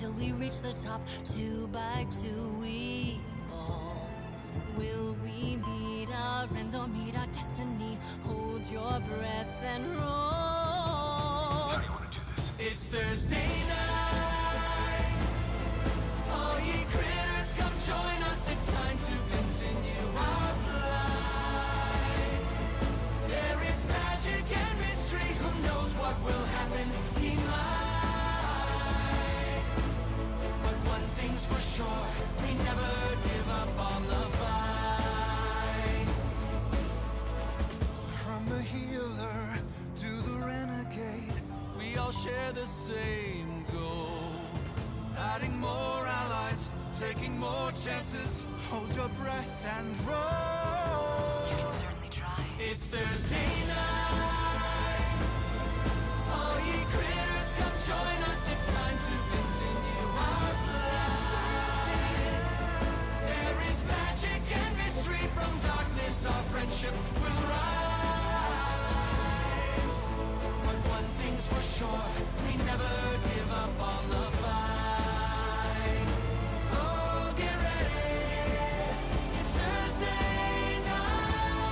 till we reach the top. 2 by 2 we fall. Will we meet our end or meet our destiny? Hold your breath and roll. How do you want to do this? It's Thursday night. All ye critters, come join us. It's time to continue our flight. There is magic and mystery. Who knows what will happen? He might. But one thing's for sure, we never give up on the fight. From the healer to the renegade, We all share the same goal. Adding more allies, taking more chances. hold your breath and roll. You can certainly try. It's Thursday night. All ye critters, come join us. It's time to continue our flight. There is magic and mystery. From darkness our friendship will rise. But one thing's for sure, we never give up on the fight. Oh, get ready. It's Thursday night.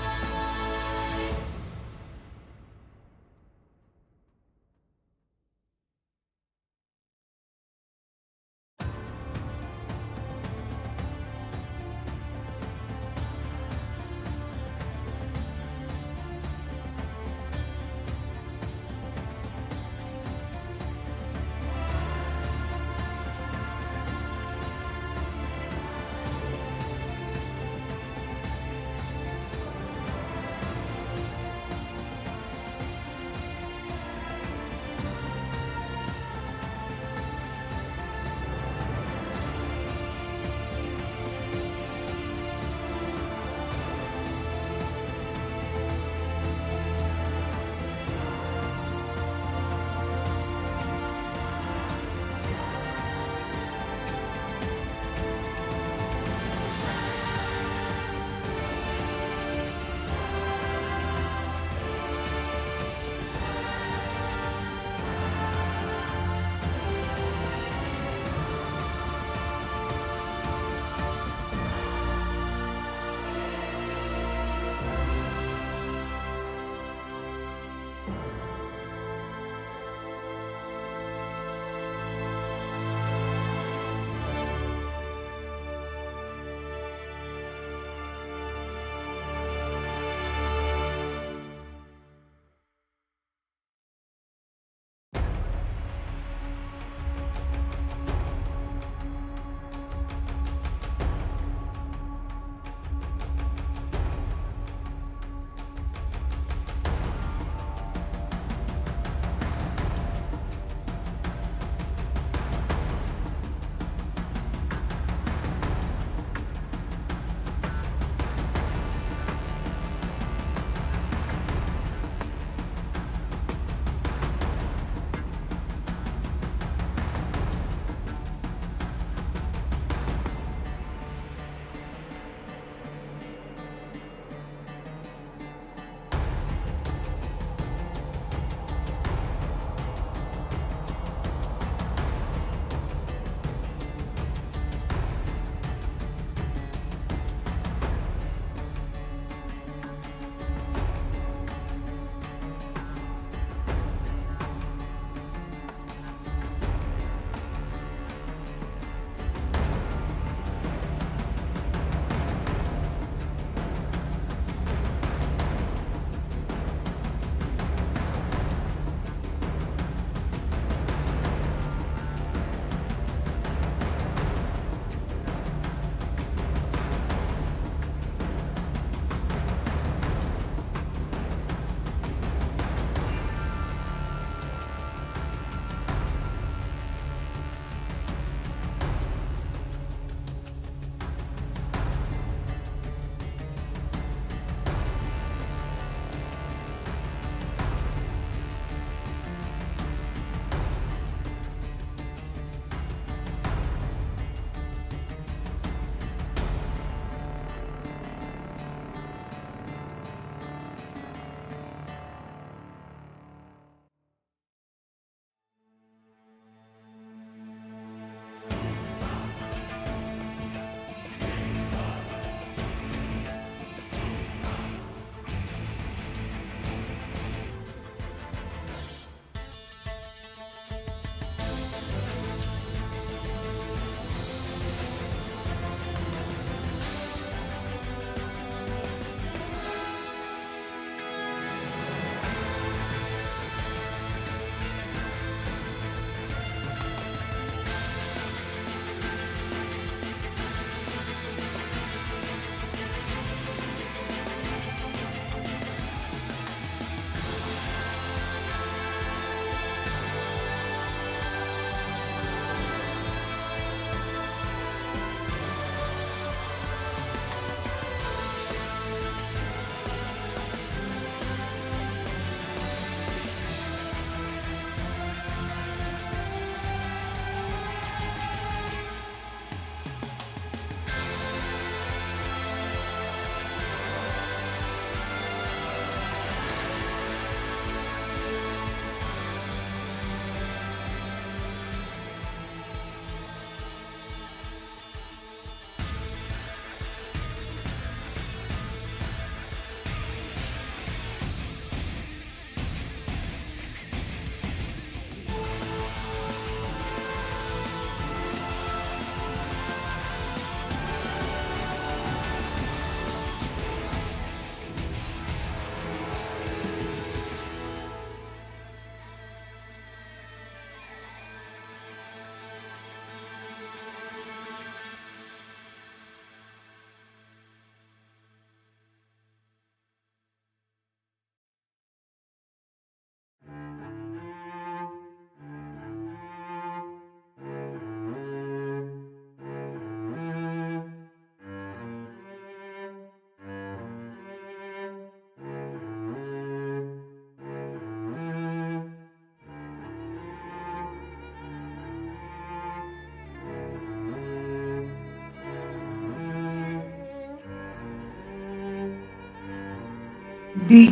Hello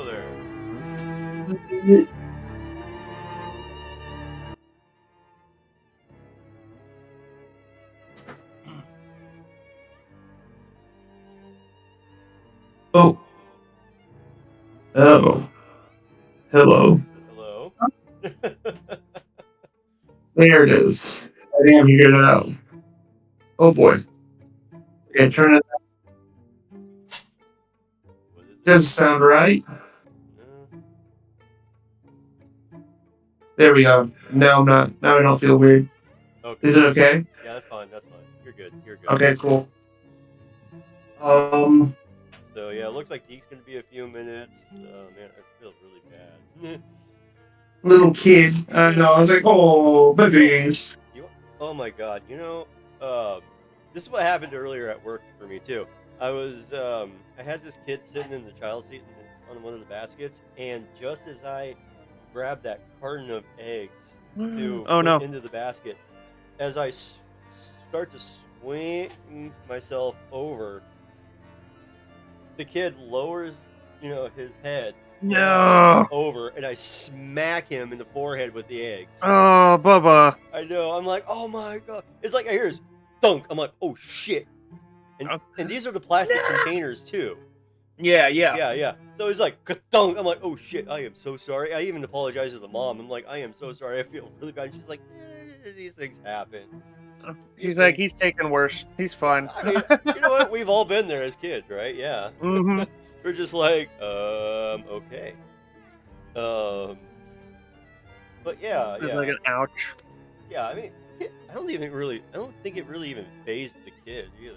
there. Oh. Oh. Hello. Hello. There it is. I think I figured it out. Oh boy. Okay, turn it. What is it? Doesn't sound right. No. There we go. No, I'm not. Now I don't feel weird. Okay. Is it okay? Yeah, that's fine. That's fine. You're good. You're good. Okay, cool. So yeah, it looks like Geek's gonna be a few minutes. Oh man, I feel really bad. Little kid. I know. I was like, oh, babies. You, oh my god, this is what happened earlier at work for me too. I had this kid sitting in the child seat on one of the baskets, and just as I grabbed that carton of eggs to put into the basket, as I start to swing myself over, the kid lowers, his head over, and I smack him in the forehead with the eggs. Oh, Bubba. I know. I'm like, oh my god. It's like I hear his thunk. I'm like, oh shit. And these are the plastic containers too. Yeah. So he's like, ka-thunk. I'm like, oh shit. I am so sorry. I even apologized to the mom. I'm like, I am so sorry. I feel really bad. She's like, these things happen. He's like, he's taking worse. He's fine. I mean, you know what? We've all been there as kids, right? Yeah. Mm-hmm. We're just like, okay. But yeah, It's like an ouch. Yeah, I mean, I don't think it really even phased the kid either.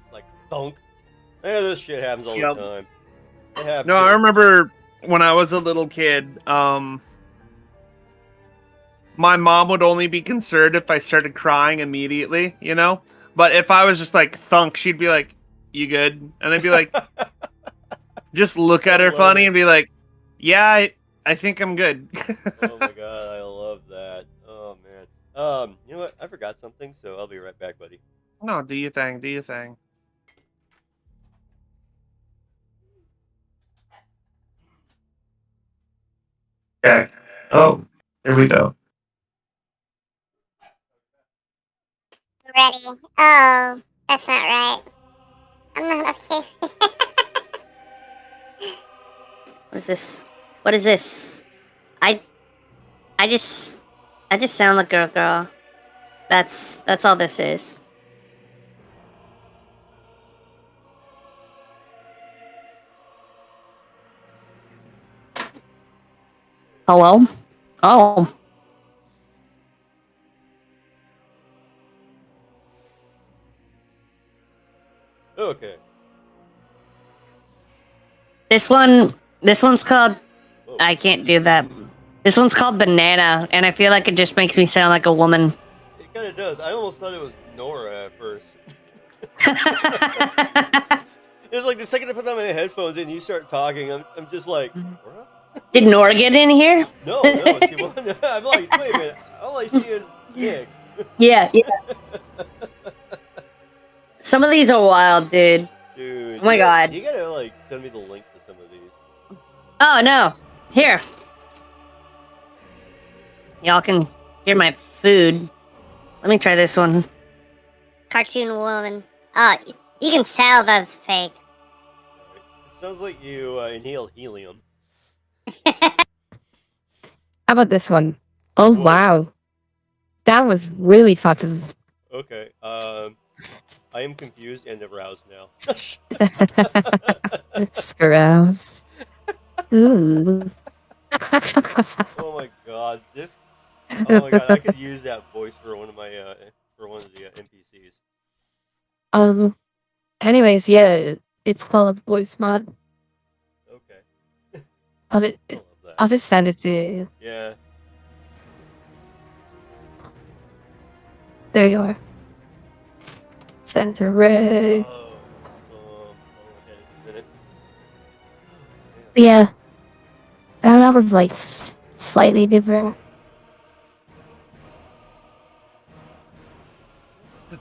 It's like, thunk. Yeah, this shit happens all the time. It happens. No, I remember when I was a little kid, my mom would only be concerned if I started crying immediately, But if I was just like thunk, she'd be like, "You good?" And I'd be like, just look at her funny and be like, "Yeah, I think I'm good." Oh my god, I love that. Oh man. You know what? I forgot something, so I'll be right back, buddy. No, do your thing. Do your thing. Okay. Oh, here we go. Ready. Oh, that's not right. I'm not okay. What is this? What is this? I just sound like a girl. That's all this is. Hello? Oh. Okay. This one's called... Whoa. I can't do that. This one's called Banana, and I feel like it just makes me sound like a woman. It kind of does. I almost thought it was Nora at first. It was like the second I put on my headphones and you start talking, I'm just like, Nora? Did Nora get in here? No, she wasn't. I'm like, wait a minute. All I see is Nick. Yeah. Some of these are wild, dude. Dude. Oh my god. You gotta, like, send me the link to some of these. Oh, no. Here. Y'all can hear my food. Let me try this one. Cartoon woman. Oh, you can tell that's fake. It sounds like you inhaled helium. How about this one? Oh, Whoa. wow. That was really fucking... Okay, I am confused and aroused now. Scarouse. Ooh. Oh my god, oh my god, I could use that voice for one of my, for one of the NPCs. Anyways, yeah, it's called voice mod. Okay. I'll just send it to you. Yeah. There you are. Center Ray. Oh, so, okay, a minute. Yeah. That was like slightly different.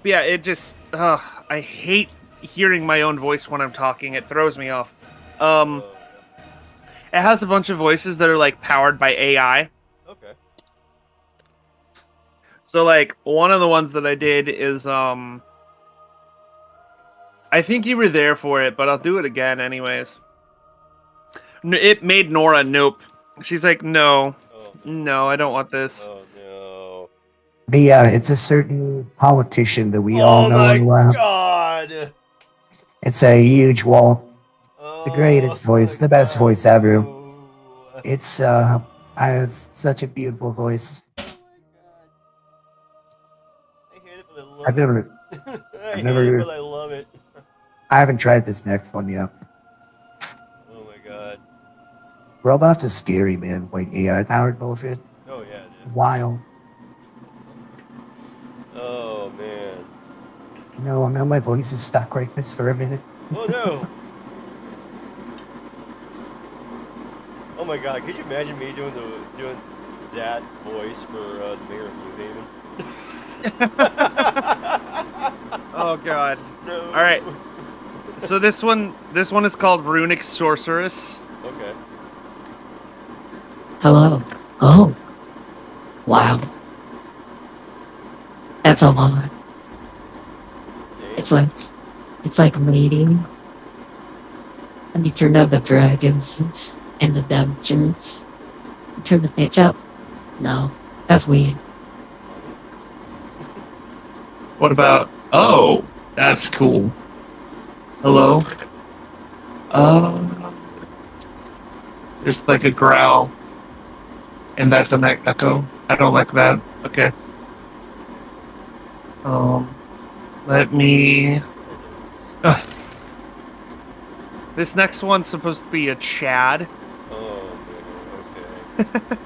Yeah, it just... I hate hearing my own voice when I'm talking. It throws me off. Oh, It has a bunch of voices that are like powered by AI. okay. So like one of the ones that I did is I think you were there for it, but I'll do it again anyways. It made Nora nope. She's like, no, Oh, no, I don't want this. oh no. But yeah, it's a certain politician that we all Oh know my and love. god. It's a huge wall. Oh, The greatest voice, my the best God. voice ever. No. It's I have such a beautiful voice. Oh my god. I hate it, but I love I've never, it. I hate never- it, but I love it. I haven't tried this next one yet. Oh my god. Robots is scary, man. Like AI powered bullshit. Oh yeah, it is. Wild. Oh man. No, now my voice is stuck like this for a minute. Oh no. Oh my god, could you imagine me doing that voice for the mayor of New Haven? Oh god. No. All right. So this one is called Runic Sorceress. Okay. Hello. Oh. Wow. That's a lot. It's like reading. And you turn up the dragons and the dungeons. You turn the pitch up. No, that's weird. What about? Oh, that's cool. Hello. There's like a growl, and that's an echo. I don't like that. Okay. Let me. This next one's supposed to be a Chad. Oh man, okay. The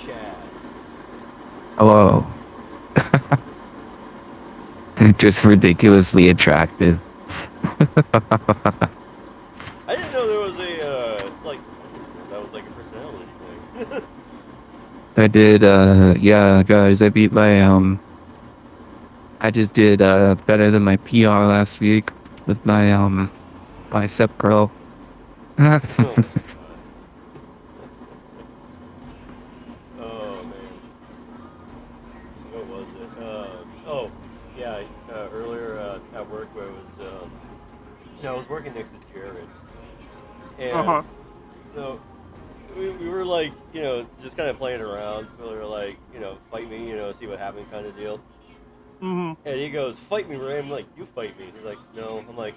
Chad. Hello. Just ridiculously attractive. I didn't know there was a that was like a personality thing. I did, yeah, guys, I beat my, I just did, better than my PR last week with my, bicep curl. Oh my god. Oh man. What was it? Oh yeah. Earlier at work, where I was, I was working next to Jared, and so we were like, just kind of playing around. We were like, fight me, see what happened, kind of deal. Mm-hmm. And he goes, "Fight me, Ray." I'm like, "You fight me." He's like, "No." I'm like,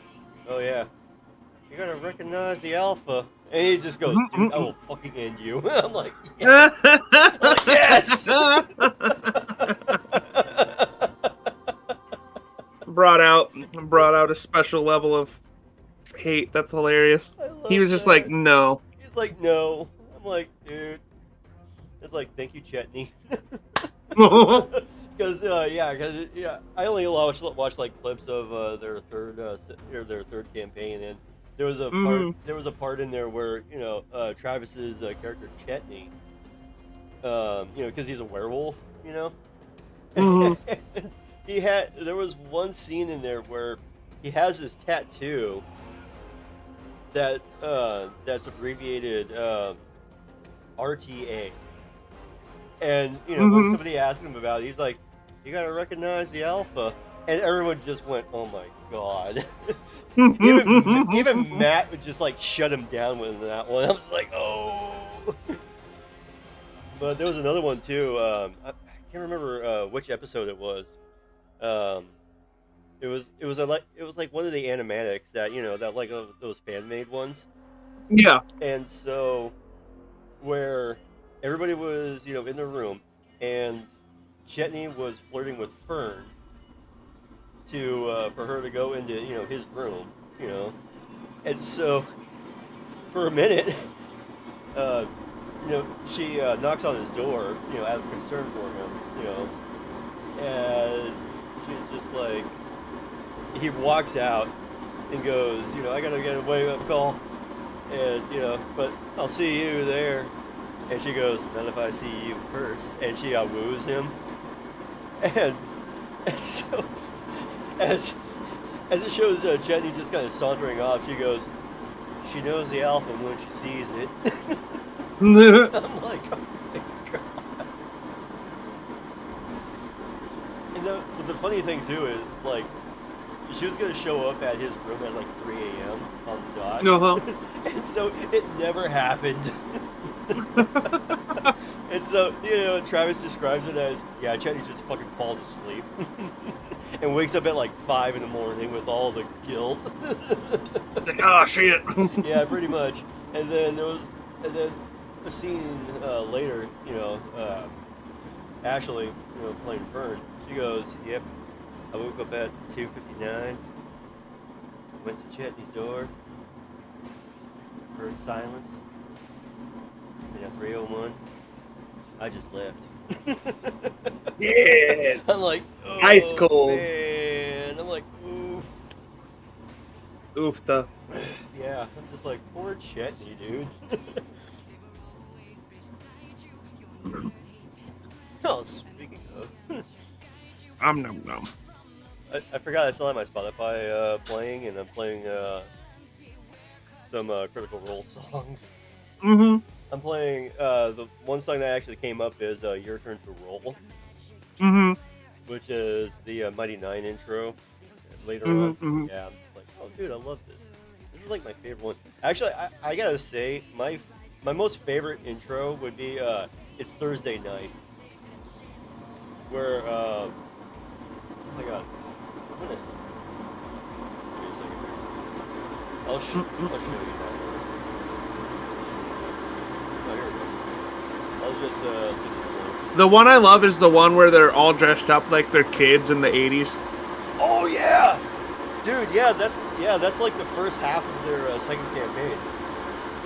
"Oh yeah. You gotta recognize the alpha." And he just goes, "Dude, I will fucking end you." I'm like, "Yes." I'm like, yes. brought out a special level of hate. That's hilarious. He was just like, no. He's like, "No." I'm like, "Dude." It's like, "Thank you, Chetney." Because I only watched like clips of their third campaign, and there was a part in there where Travis's character Chetney, because he's a werewolf, there was one scene in there where he has this tattoo that's abbreviated RTA. And, when somebody asked him about it, he's like, "You gotta recognize the alpha." And everyone just went, "Oh my god." even Matt would just like shut him down with that one. I was like, "Oh." But there was another one too. I can't remember which episode it was. It was like one of the animatics that that like those fan made ones. Yeah. And so where everybody was in their room, and Chetney was flirting with Fern for her to go into his room, and so for a minute, she knocks on his door, out of concern for him, and she's just like, he walks out and goes, "I gotta get a wake-up call, and but I'll see you there." And she goes, "Not if I see you first." And she woos him. And so, as as it shows Jenny just kind of sauntering off, she goes, "She knows the alpha when she sees it." I'm like, oh my god. And the funny thing too is, like, she was gonna show up at his room at like 3 a.m. on the dot. Uh-huh. And so it never happened. And so, you know, Travis describes it as, yeah, Chetty just fucking falls asleep. And wakes up at like 5 in the morning with all the guilt. Like, oh shit. Yeah, pretty much. And then a scene later, you know, Ashley, you know, playing Fern, she goes, "Yep, I woke up at 2:59, went to Chetney's door, heard silence, and at 3:01, I just left." Yeah. I'm like, oh, Ice cold. man. I'm like, oof. Oofta. Yeah, I'm just like, poor Chetney, dude. Oh, speaking of, Nom nom. I forgot I still have my Spotify playing, and I'm playing some Critical Role songs. Mm-hmm. I'm playing the one song that actually came up is "Your Turn to Roll," Mm-hmm. which is the Mighty Nine intro. Later on, yeah, I'm just like, oh, dude, I love this. This is like my favorite one. Actually, I gotta say, my most favorite intro would be "It's Thursday Night," where oh my god, give me a second here. I'll show you that. Oh, here we go. I was just singing along. The one I love is the one where they're all dressed up like they're kids in the 80s. Oh yeah, dude. Yeah, that's like the first half of their second campaign.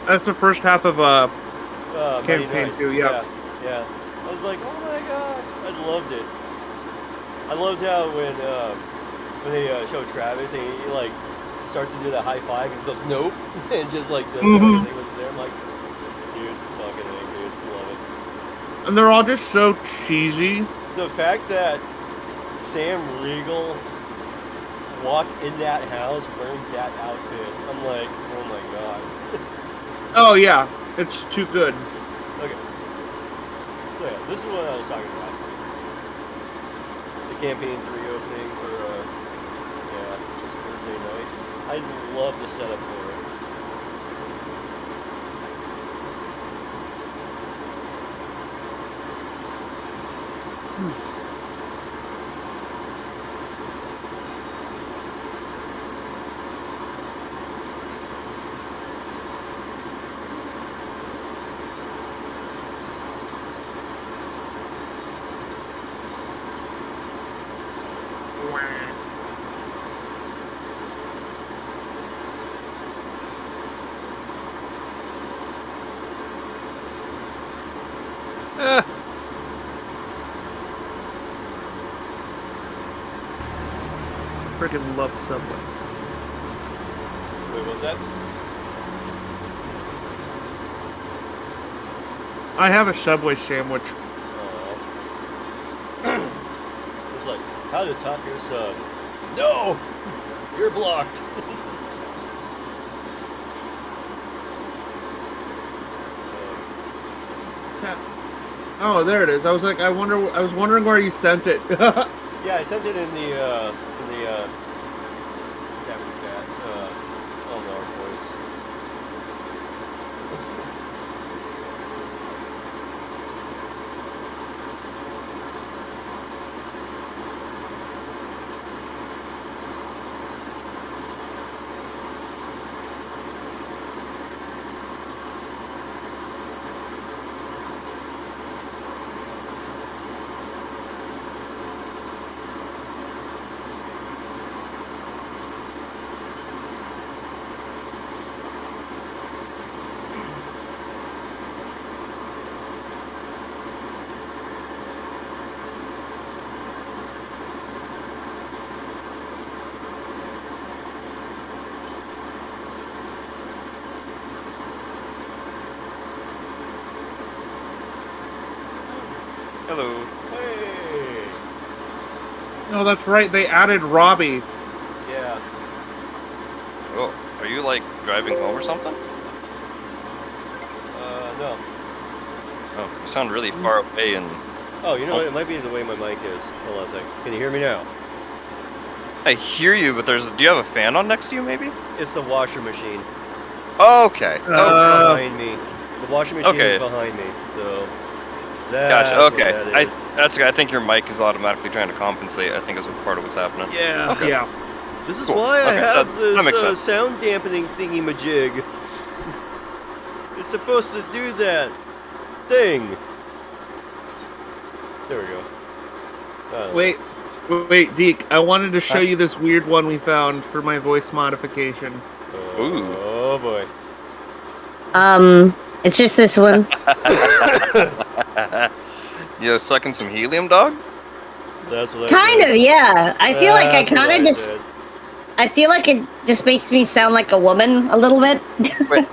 That's the first half of Mighty campaign Nine. 2. Yeah. Yeah. I was like, oh my god, I loved it. I loved how when they show Travis and he like starts to do the high five and he's like, nope, and just like does everything was there. I'm like, dude, fucking A, dude, love it. And they're all just so cheesy. The fact that Sam Riegel walked in that house wearing that outfit, I'm like, oh my god. Oh yeah, it's too good. Okay. So yeah, this is what I was talking about. The campaign 3 opening for this Thursday night. I love the setup for it. Freaking love Subway. Wait, what was that? I have a Subway sandwich. It's like, how to top your sub? No! You're blocked. Oh, there it is. I was wondering where you sent it. Yeah, I sent it in the cabin chat. On our voice. Hello. Hey! Oh, that's right. They added Robbie. Yeah. Are you like driving home or something? No. Oh, you sound really far away and. Oh, you know what? It might be the way my mic is. Hold on a second. Can you hear me now? I hear you, but there's. Do you have a fan on next to you, maybe? It's the washer machine. Oh, okay. It's behind me. The washing machine Okay. is behind me. So. Gotcha. That's Okay. what that is. That's. I think your mic is automatically trying to compensate. I think is part of what's happening. Yeah. Okay. Yeah. This is Cool. why I Okay, have that makes this sense. sound dampening thingy majig. It's supposed to do that thing. There we go. Wait, Deke. I wanted to show you this weird one we found for my voice modification. Oh boy. It's just this one. You sucking some helium, dog? That's what I Kind said. of, yeah. I feel like I That's what kind of just. said. I feel like it just makes me sound like a woman a little bit. Wait,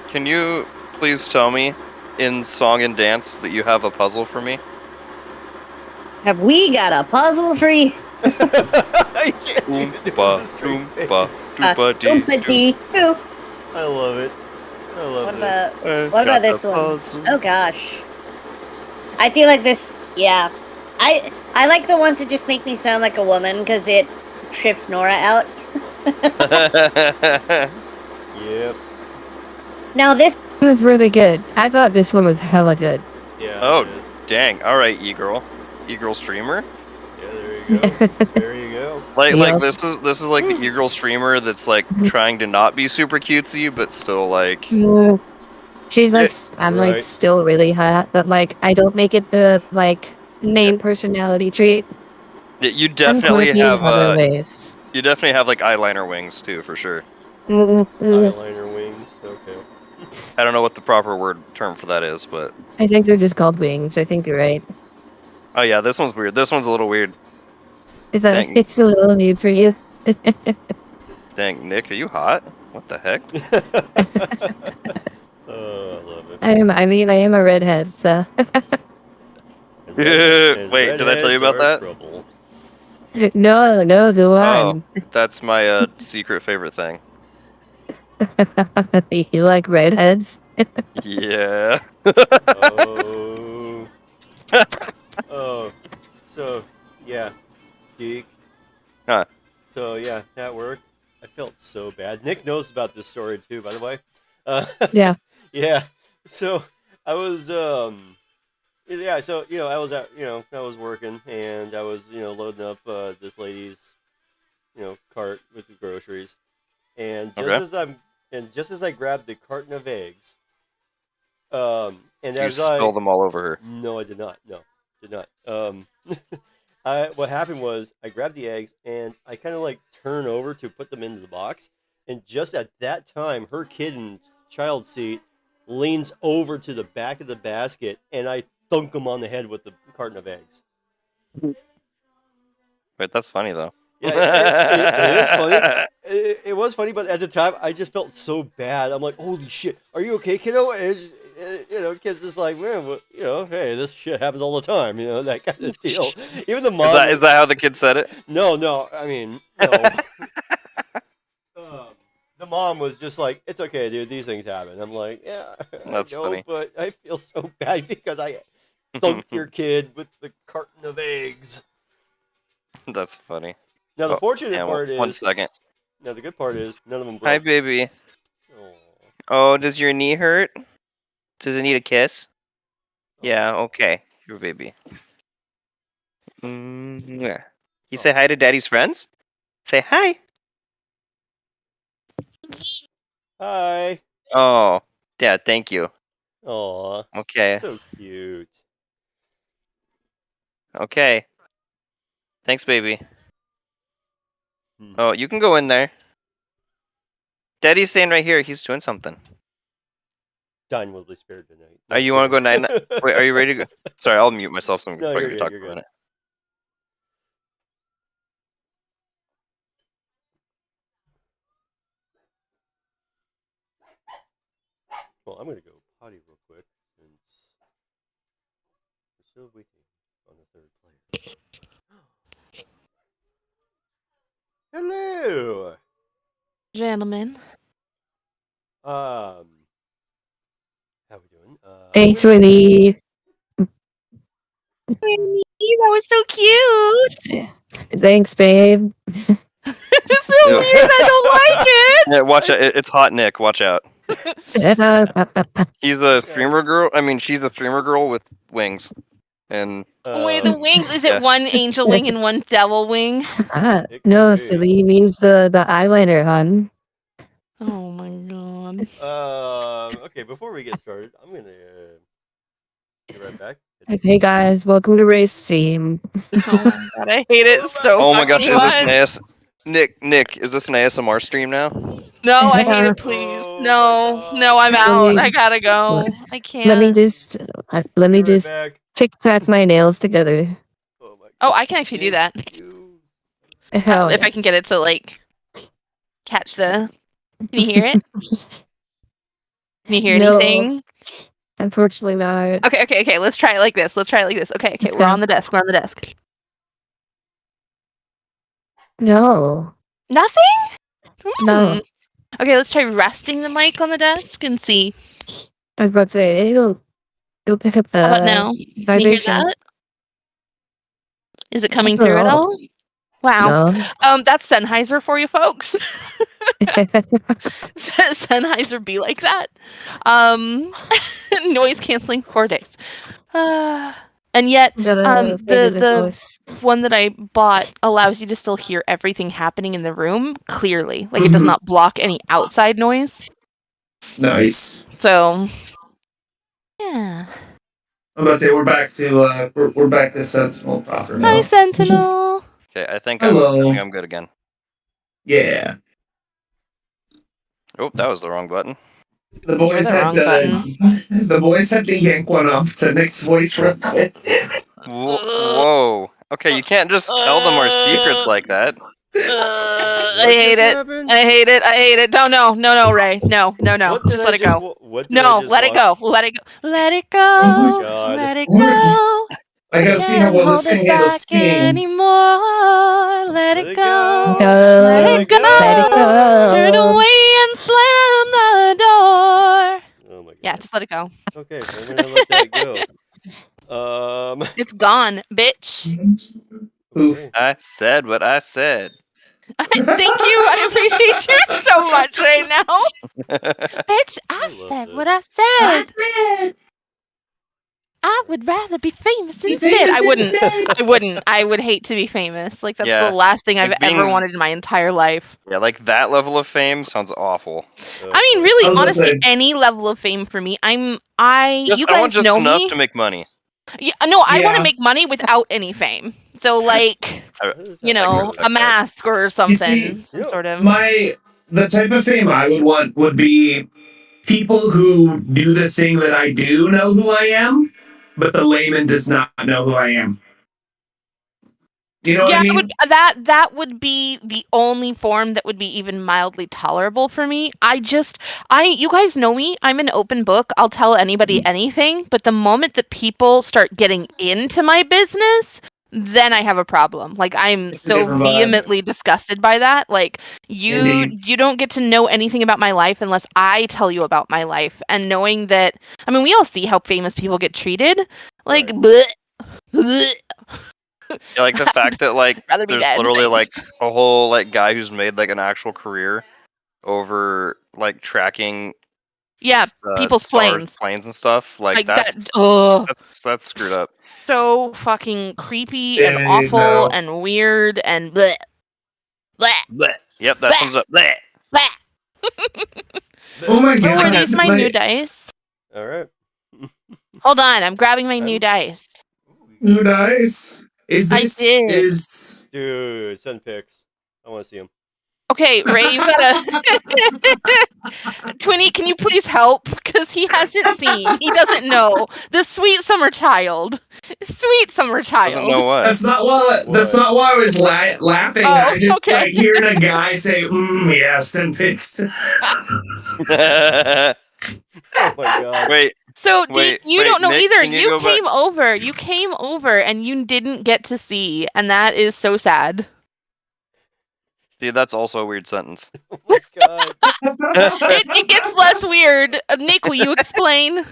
can you please tell me in song and dance that you have a puzzle for me? Have we got a puzzle for you? I can't even do Oompa, the straight oompa, face. doopa dee Oompa dee doo. I love it. I love What this. about what about this one? Oh gosh. I feel like this. Yeah, I like the ones that just make me sound like a woman because it trips Nora out. Yep. Now this was really good. I thought this one was hella good. Yeah. Oh, it is. dang. All right, e-girl. E-girl streamer? Yeah, there you go. There you go. Like Yeah. this is like the e-girl streamer that's like trying to not be super cutesy, but still like. Mm. She's like, I'm like Right. still really hot, but like I don't make it the like main personality trait. Yeah, you I'm definitely quirky in have other ways. you definitely have like eyeliner wings too, for sure. Eyeliner wings. Okay. I don't know what the proper word term for that is, but I think they're just called wings. I think you're right. oh yeah, this one's weird. This one's a little weird. Is that Dang. it's a little need for you? Dang, Nick, are you hot? What the heck? Oh, I love it. I am a redhead, so And Wait, did I tell you redheads about are that? trouble. no, go Oh, on. that's my secret favorite thing. You like redheads? Yeah. Oh. Oh. So, yeah. Deke. Huh. So, yeah, that worked. I felt so bad. Nick knows about this story, too, by the way. Yeah. Yeah. So, I was, yeah, so, I was at, I was working, and I was, loading up this lady's, cart with the groceries. And just as I grabbed the carton of eggs, and You as spilled them all over her. No, I did not. No, did not. What happened was I grabbed the eggs and I kind of like turn over to put them into the box, and just at that time, her kid in child seat leans over to the back of the basket, and I thunk him on the head with the carton of eggs. Wait, that's funny though. Yeah, it is funny. It was funny, but at the time, I just felt so bad. I'm like, "Holy shit, are you okay, kiddo?" And it's just, kids just like, "Man, hey, this shit happens all the time," that kind of deal. Even the mom. Is that how the kid said it? No. I mean, no. The mom was just like, "It's okay, dude. These things happen." I'm like, "Yeah, That's I know, funny. but I feel so bad because I thunked your kid with the carton of eggs." That's funny. Now the fortunate Yeah, part is. 1 second. Now the good part is none of them broke. Hi, baby. Aw. Oh, does your knee hurt? Does it need a kiss? Yeah, okay. Your baby. Yeah. You say hi to daddy's friends? Say hi. Hi. Oh, yeah, thank you. Aw. Okay. So cute. Okay. Thanks, baby. Hmm. Oh, you can go in there. Daddy's staying right here. He's doing something. Dine will be spared tonight. Oh, you want to go night? Wait, are you ready to go? Sorry, I'll mute myself so I'm No, going you're to good. talk You're for a good. minute. Well, I'm gonna go potty real quick since we're still waiting on the third player. Hello. Gentlemen. How we doing? Hey, sweetie. That was so cute. Thanks, babe. It's so Yeah. weird. I don't like it. Yeah, watch out. It's hot Nick. Watch out. He's a streamer girl. I mean, she's a streamer girl with wings. And Wait, the wings. Is it yeah. one angel wing and one devil wing? No, silly. He needs the eyeliner, hon. Oh my god. Okay, before we get started, I'm gonna get right back. Hey guys, welcome to Race Stream. Oh my god, I hate it so oh my gosh, fucking is this much. an Nick, is this an ASMR stream now? No, I hate it, please. No, I'm out. I gotta go. I can't. Let me just tic tac my nails together. Oh, I can actually do that. Hell If I can get it to like catch the. Can you hear it? Can you hear No. anything? Unfortunately not. Okay. Let's try it like this. Okay. We're on the desk. No. Nothing? No. Okay, let's try resting the mic on the desk and see. I was about to say, it'll pick up the How about now? Can you hear vibration. that? Is it coming through at all? Wow. No. That's Sennheiser for you folks. Sennheiser be like that. Noise canceling 4 days. And yet, the one that I bought allows you to still hear everything happening in the room clearly. Like it does not block any outside noise. Nice. So, yeah. I'm about to say we're back to we're back to Sentinel proper now. Hi, Sentinel. Okay, I think Hello. I'm good again. Yeah. Oh, that was the wrong button. The boys had the boys had to yank one off to Nick's voice real quick. Whoa. Okay, you can't just tell them our secrets like that. I hate it. No, Ray. No. Just let it go. No, let it go. Let it go. Let it go. Oh my god. Let it go. I gotta see how well this thing handles skiing. Anymore. Let it go. Let it go. Let it go. Turn away and slam the door. Oh my god. Yeah, just let it go. Okay, so I'm gonna let that go. It's gone, bitch. Oof. I said what I said. Thank you. I appreciate you so much right now. Bitch, I said what I said. I would rather be famous instead. I wouldn't. I would hate to be famous. Like that's the last thing I've ever wanted in my entire life. Yeah, like that level of fame sounds awful. I mean, really, honestly, any level of fame for me. You I guys want just know enough me. to make money. Yeah, no, I want to make money without any fame. So, like, a mask or something, some sort of. The type of fame I would want would be people who do the thing that I do know who I am, but the layman does not know who I am. You know what I mean? That would be the only form that would be even mildly tolerable for me. You guys know me. I'm an open book. I'll tell anybody anything. But the moment that people start getting into my business, then I have a problem. Like I'm so vehemently disgusted by that. Like you don't get to know anything about my life unless I tell you about my life. And knowing that, I mean, we all see how famous people get treated. Like, bleh. Yeah, like the fact that like there's literally like a whole like guy who's made like an actual career over like tracking people's planes and stuff like that's screwed up. So fucking creepy and awful and weird and bleh. Bleh. Bleh. Yep, that sums up. Bleh. Bleh. Oh my god. Oh, are these my new dice? Alright. Hold on, I'm grabbing my new dice. New dice? Dude, send pics. I want to see him. Okay, Ray, you gotta. Twinny, can you please help? Because he hasn't seen. He doesn't know. The sweet summer child. Sweet summer child. Doesn't know what. That's not why I was laughing. I just like hearing a guy say, yeah, send pics. Oh my god. Wait. So you don't know Nick, either. You came over. You came over and you didn't get to see, and that is so sad. See, that's also a weird sentence. Oh my god. It gets less weird. Nick, will you explain?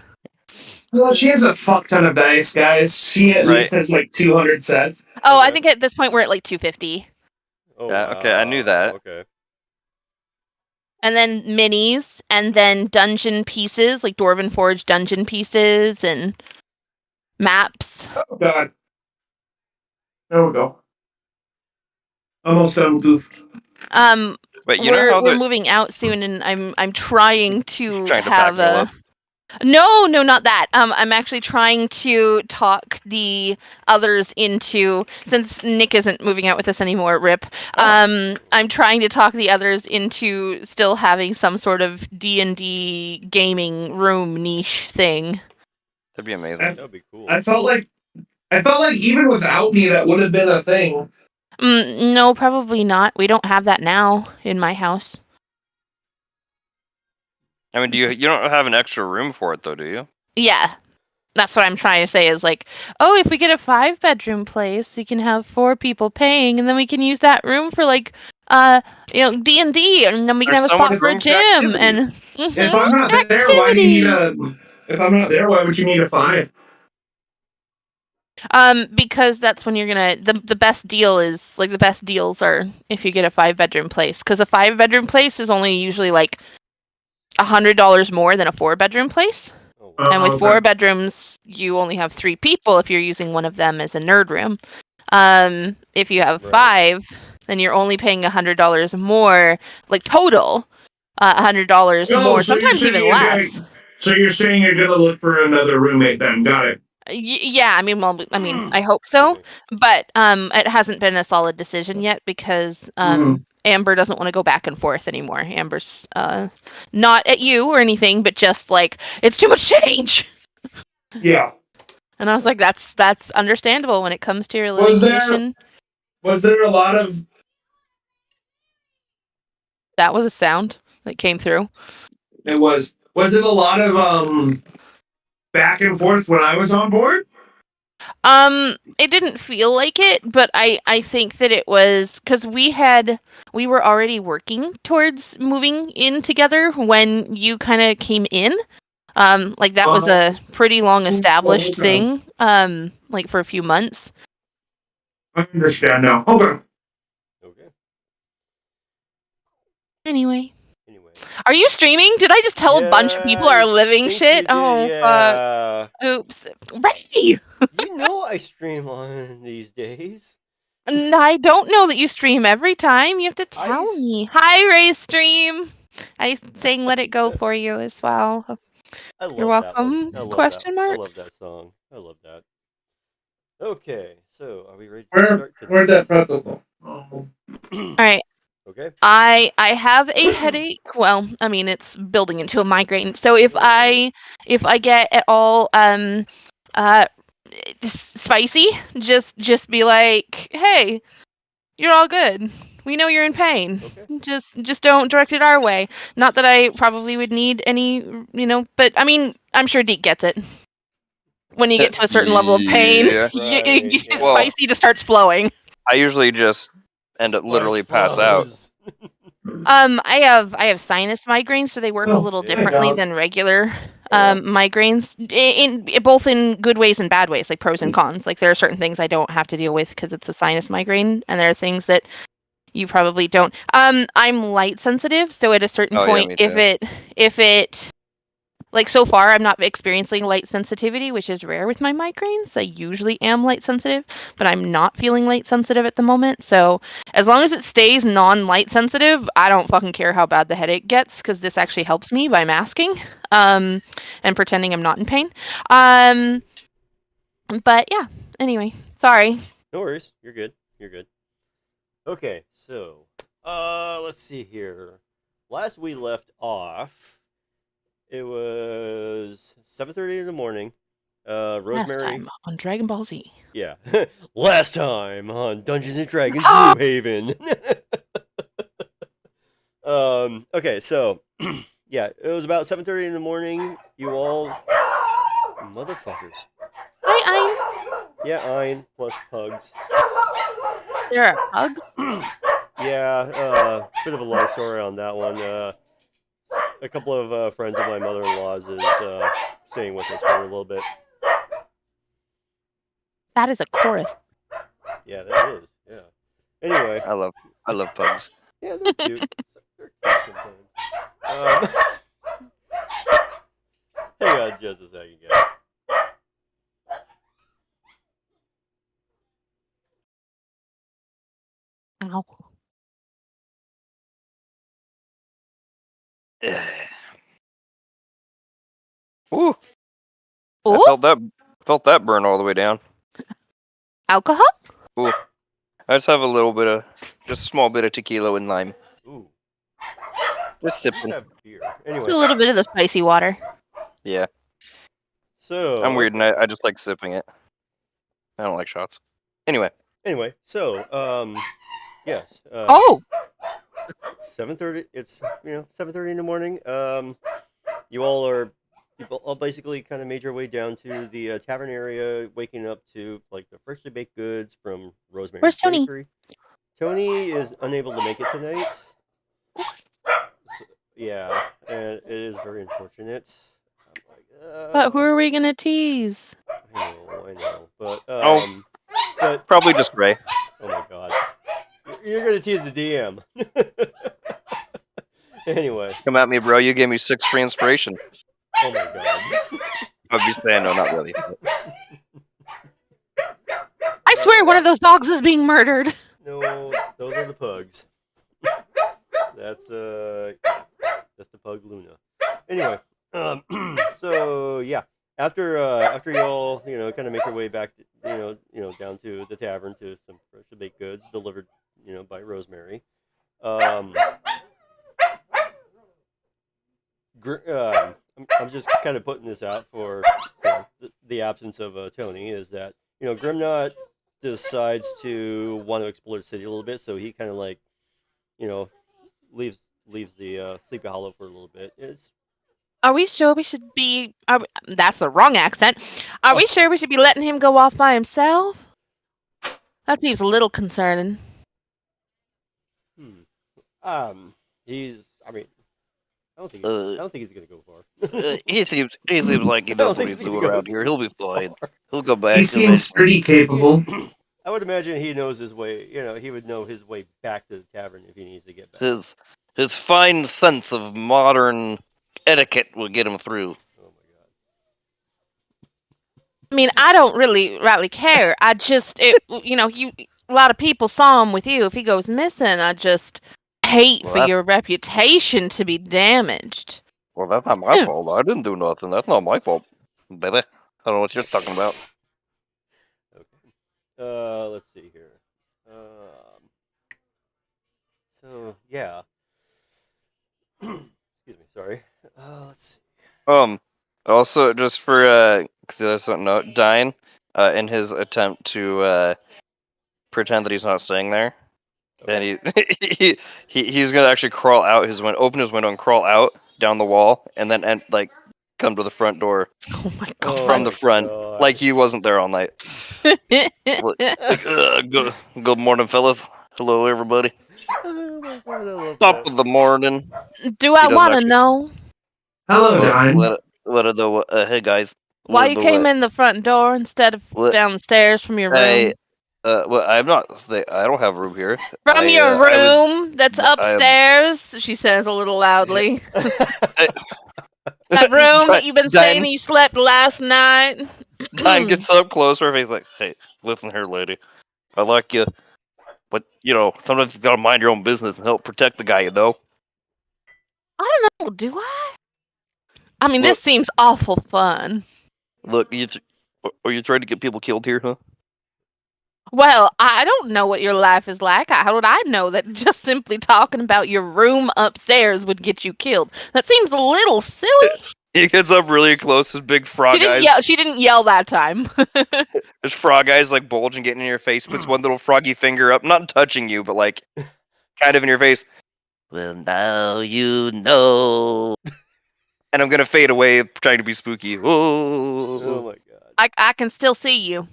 Well, she has a fuck ton of dice, guys. She at Right. least has like 200 sets. Oh, I Okay. think at this point we're at like 250. Oh, Yeah, okay, I knew wow, that. Okay. And then minis, and then dungeon pieces, like Dwarven Forge dungeon pieces, and maps. Oh, God. There we go. Almost done, goof. Wait, you know how We're the moving out soon, and I'm trying to trying to have pack a. No, not that. I'm actually trying to talk the others into, since Nick isn't moving out with us anymore, Rip. I'm trying to talk the others into still having some sort of D&D gaming room niche thing. That'd be amazing. That would be cool. I felt like even without me, that would have been a thing. No, probably not. We don't have that now in my house. I mean, you don't have an extra room for it though, do you? Yeah. That's what I'm trying to say is like, oh, if we get a 5-bedroom place, we can have 4 people paying, and then we can use that room for like, D&D, and then we can There's have a so spot much for a room for gym activity. and If I'm not there, why do you need a? If I'm not there, why would you need a 5? Because that's when you're gonna the best deal is like the best deals are if you get a 5-bedroom place, because a 5-bedroom place is only usually like $100 more than a 4-bedroom place. And with 4 bedrooms, you only have 3 people if you're using one of them as a nerd room. If you have 5, then you're only paying $100 more, like total, $100 more, so sometimes even less. So you're saying you're gonna look for another roommate then? Got it. Yeah, I mean, I hope so, but it hasn't been a solid decision yet because Amber doesn't want to go back and forth anymore. Amber's not at you or anything, but just like it's too much change. Yeah. And I was like, that's understandable when it comes to your living condition. Was there a lot of? That was a sound that came through. It was. Was it a lot of back and forth when I was on board? It didn't feel like it, but I think that it was because we were already working towards moving in together when you kind of came in. Like that was a pretty long established thing. Like for a few months. I understand now. Okay. Anyway. Are you streaming? Did I just tell a bunch of people our living shit? Fuck. Oops. Ray! You know I stream on these days. And I don't know that you stream every time. You have to tell me. Hi, Ray Stream. I sang "Let It Go" for you as well. You're welcome. Question marks. I love that song. I love that. Okay, so are we ready to start? Where'd that pretzel go? All right. Okay. I have a headache. Well, I mean it's building into a migraine. So if I get at all spicy, just be like, "Hey, you're all good. We know you're in pain. Okay. Just don't direct it our way." Not that I probably would need any, but I mean, I'm sure Deke gets it. When you get to a certain level of pain, spicy just starts flowing. I usually just end up literally pass out. I have sinus migraines, so they work a little differently than regular migraines, in both in good ways and bad ways, like pros and cons. Like there are certain things I don't have to deal with because it's a sinus migraine, and there are things that you probably don't. I'm light sensitive, so at a certain point, if it like so far, I'm not experiencing light sensitivity, which is rare with my migraines. I usually am light sensitive, but I'm not feeling light sensitive at the moment. So as long as it stays non-light sensitive, I don't fucking care how bad the headache gets, because this actually helps me by masking and pretending I'm not in pain. But yeah, anyway, sorry. No worries. You're good. You're good. Okay, so let's see here. Last we left off, it was 7:30 in the morning. Rosemary. Last time on Dragon Ball Z. Yeah. Last time on Dungeons and Dragons New Haven. Okay, so yeah, it was about 7:30 in the morning. You all motherfuckers. Hi, Ein. Yeah, Ein plus pugs. There are pugs. Yeah, bit of a long story on that one. A couple of friends of my mother-in-law's is staying with us for a little bit. That is a chorus. Yeah, that is. Yeah. Anyway. I love pugs. Yeah, they're cute. They're cute sometimes. Hang on just a second, guys. Ow. Ooh. Ooh. I felt that burn all the way down. Alcohol? Ooh. I just have a little bit of, just a small bit of tequila and lime. Ooh. Just sipping. Have beer. Anyway. Just a little bit of the spicy water. Yeah. So. I'm weird and I just like sipping it. I don't like shots. Anyway. So, yes. Oh. 7:30. It's 7:30 in the morning. You all basically kind of made your way down to the tavern area, waking up to like the freshly baked goods from Rosemary's Where's Tony? Bakery. Tony is unable to make it tonight. So, yeah, and it is very unfortunate. But who are we gonna tease? I know, but but probably just Ray. Oh my god, you're gonna tease the DM. Anyway, come at me, bro. You gave me 6 free inspiration. Oh my god. I'd be saying no, not really. I swear, one of those dogs is being murdered. No, those are the pugs. That's the pug Luna. Anyway, so yeah, after you all kind of make your way back, down to the tavern to some freshly baked goods delivered, by Rosemary. I'm just kind of putting this out for the absence of Tony. Is that Grimnot decides to want to explore the city a little bit, so he kind of like leaves the Sleepy Hollow for a little bit. Are we sure we should be? That's the wrong accent. Are we sure we should be letting him go off by himself? That seems a little concerning. He's. I mean, I don't think he's gonna go far. He seems like he knows what he's doing around here. He'll be fine. He'll go back. He seems pretty capable. I would imagine he knows his way. He would know his way back to the tavern if he needs to get back. His fine sense of modern etiquette will get him through. Oh my god. I mean, I don't really care. I just, a lot of people saw him with you. If he goes missing, I just hate for your reputation to be damaged. Well, that's not my fault. I didn't do nothing. That's not my fault, baby. I don't know what you're talking about. Okay. Let's see here. So yeah. Excuse me. Sorry. Let's see. Also, just for because there's something note, Dine, in his attempt to pretend that he's not staying there, and he's gonna actually crawl out his window, open his window, and crawl out down the wall, and then come to the front door. Oh my god! From the front, like he wasn't there all night. Good morning, fellas. Hello, everybody. Oh my god, Top of the morning. Do I want to know? Hello, Don. Let her know. Hey guys. Why you came in the front door instead of down the stairs from your room? Hey, well, I'm not. I don't have a room here. From your room that's upstairs, she says a little loudly. That room that you've been saying you slept last night. Dime gets up closer. He's like, "Hey, listen here, lady. I like you, but sometimes you gotta mind your own business and help protect the guy. I don't know. Do I? I mean, this seems awful fun. Look, are you trying to get people killed here, huh? Well, I don't know what your life is like. How would I know that just simply talking about your room upstairs would get you killed? That seems a little silly. He gets up really close, his big frog eyes. She didn't yell that time. His frog eyes like bulging, getting in your face, puts one little froggy finger up, not touching you, but like kind of in your face. Well, now you know. And I'm gonna fade away, trying to be spooky. Oh my god. I can still see you.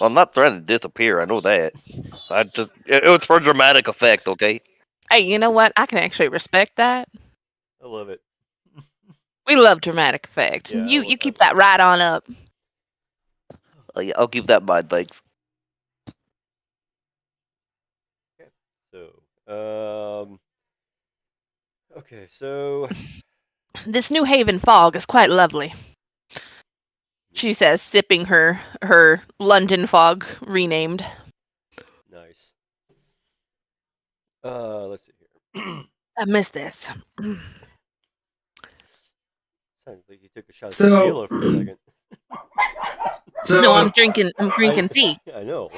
Well, I'm not trying to disappear. I know that. It was for dramatic effect, okay? Hey, you know what? I can actually respect that. I love it. We love dramatic effect. Yeah, You keep that right on up. Yeah, I'll keep that in mind, thanks. So, okay, so This New Haven fog is quite lovely. She says, sipping her London fog renamed. nice. Let's see here. I miss this. Sounds like you took a shot of So- tequila for a second. So No, I'm drinking tea. I know.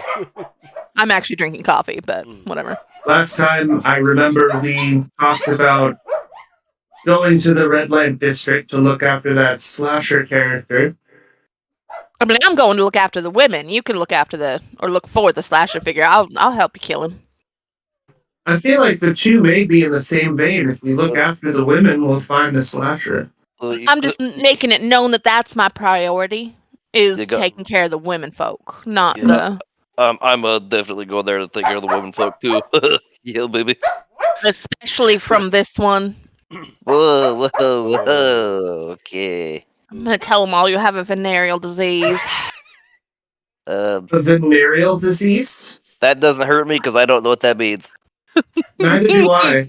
I'm actually drinking coffee, but whatever. last time I remember we talked about going to the Red Light District to look after that slasher character. I mean, I'm going to look after the women. You can look for the slasher figure. I'll help you kill him. I feel like the two may be in the same vein. If we look after the women, we'll find the slasher. I'm just making it known that that's my priority. Is taking care of the women folk, not the. I'm definitely going there to take care of the women folk too. Yeah, baby. Especially from this one. Whoa, okay. I'm gonna tell them all you have a venereal disease. A venereal disease? That doesn't hurt me because I don't know what that means. Neither do I.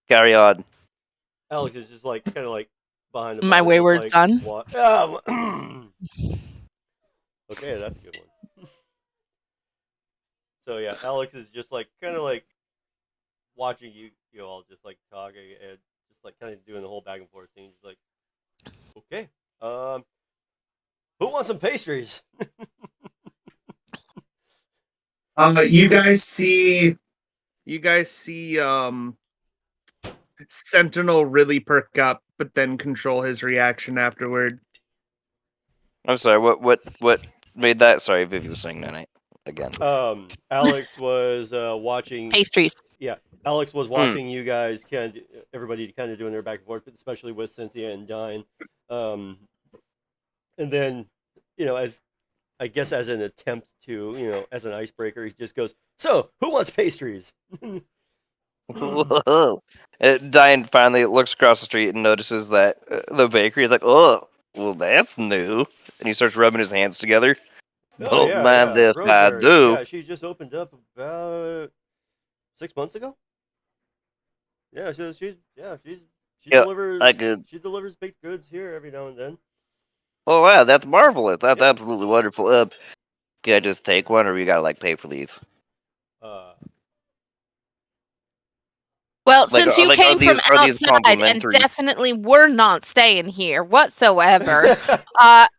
Carry on. Alex is just like kind of like behind the My bar, wayward just, son. Okay, that's a good one. So yeah, Alex is just like kind of like watching you all just like talking and just like kind of doing the whole back and forth thing. Just like, okay, who wants some pastries? You guys see Sentinel really perk up, but then control his reaction afterward. I'm sorry. What made that? Sorry, Vivi was saying that again. Alex was watching pastries. Yeah, Alex was watching you guys everybody kind of doing their back and forth, especially with Cynthia and Dine. And then, as I guess as an attempt to, as an icebreaker, he just goes, "So, who wants pastries?" Whoa. Diane finally looks across the street and notices that the bakery is like, oh, well, that's new. And he starts rubbing his hands together. Don't mind this, I do. Yeah, she just opened up about 6 months ago. Yeah, she delivers baked goods here every now and then. Oh wow, that's marvelous. That's absolutely wonderful. Can I just take one, or you gotta pay for these? Well, since you came from outside and definitely were not staying here whatsoever,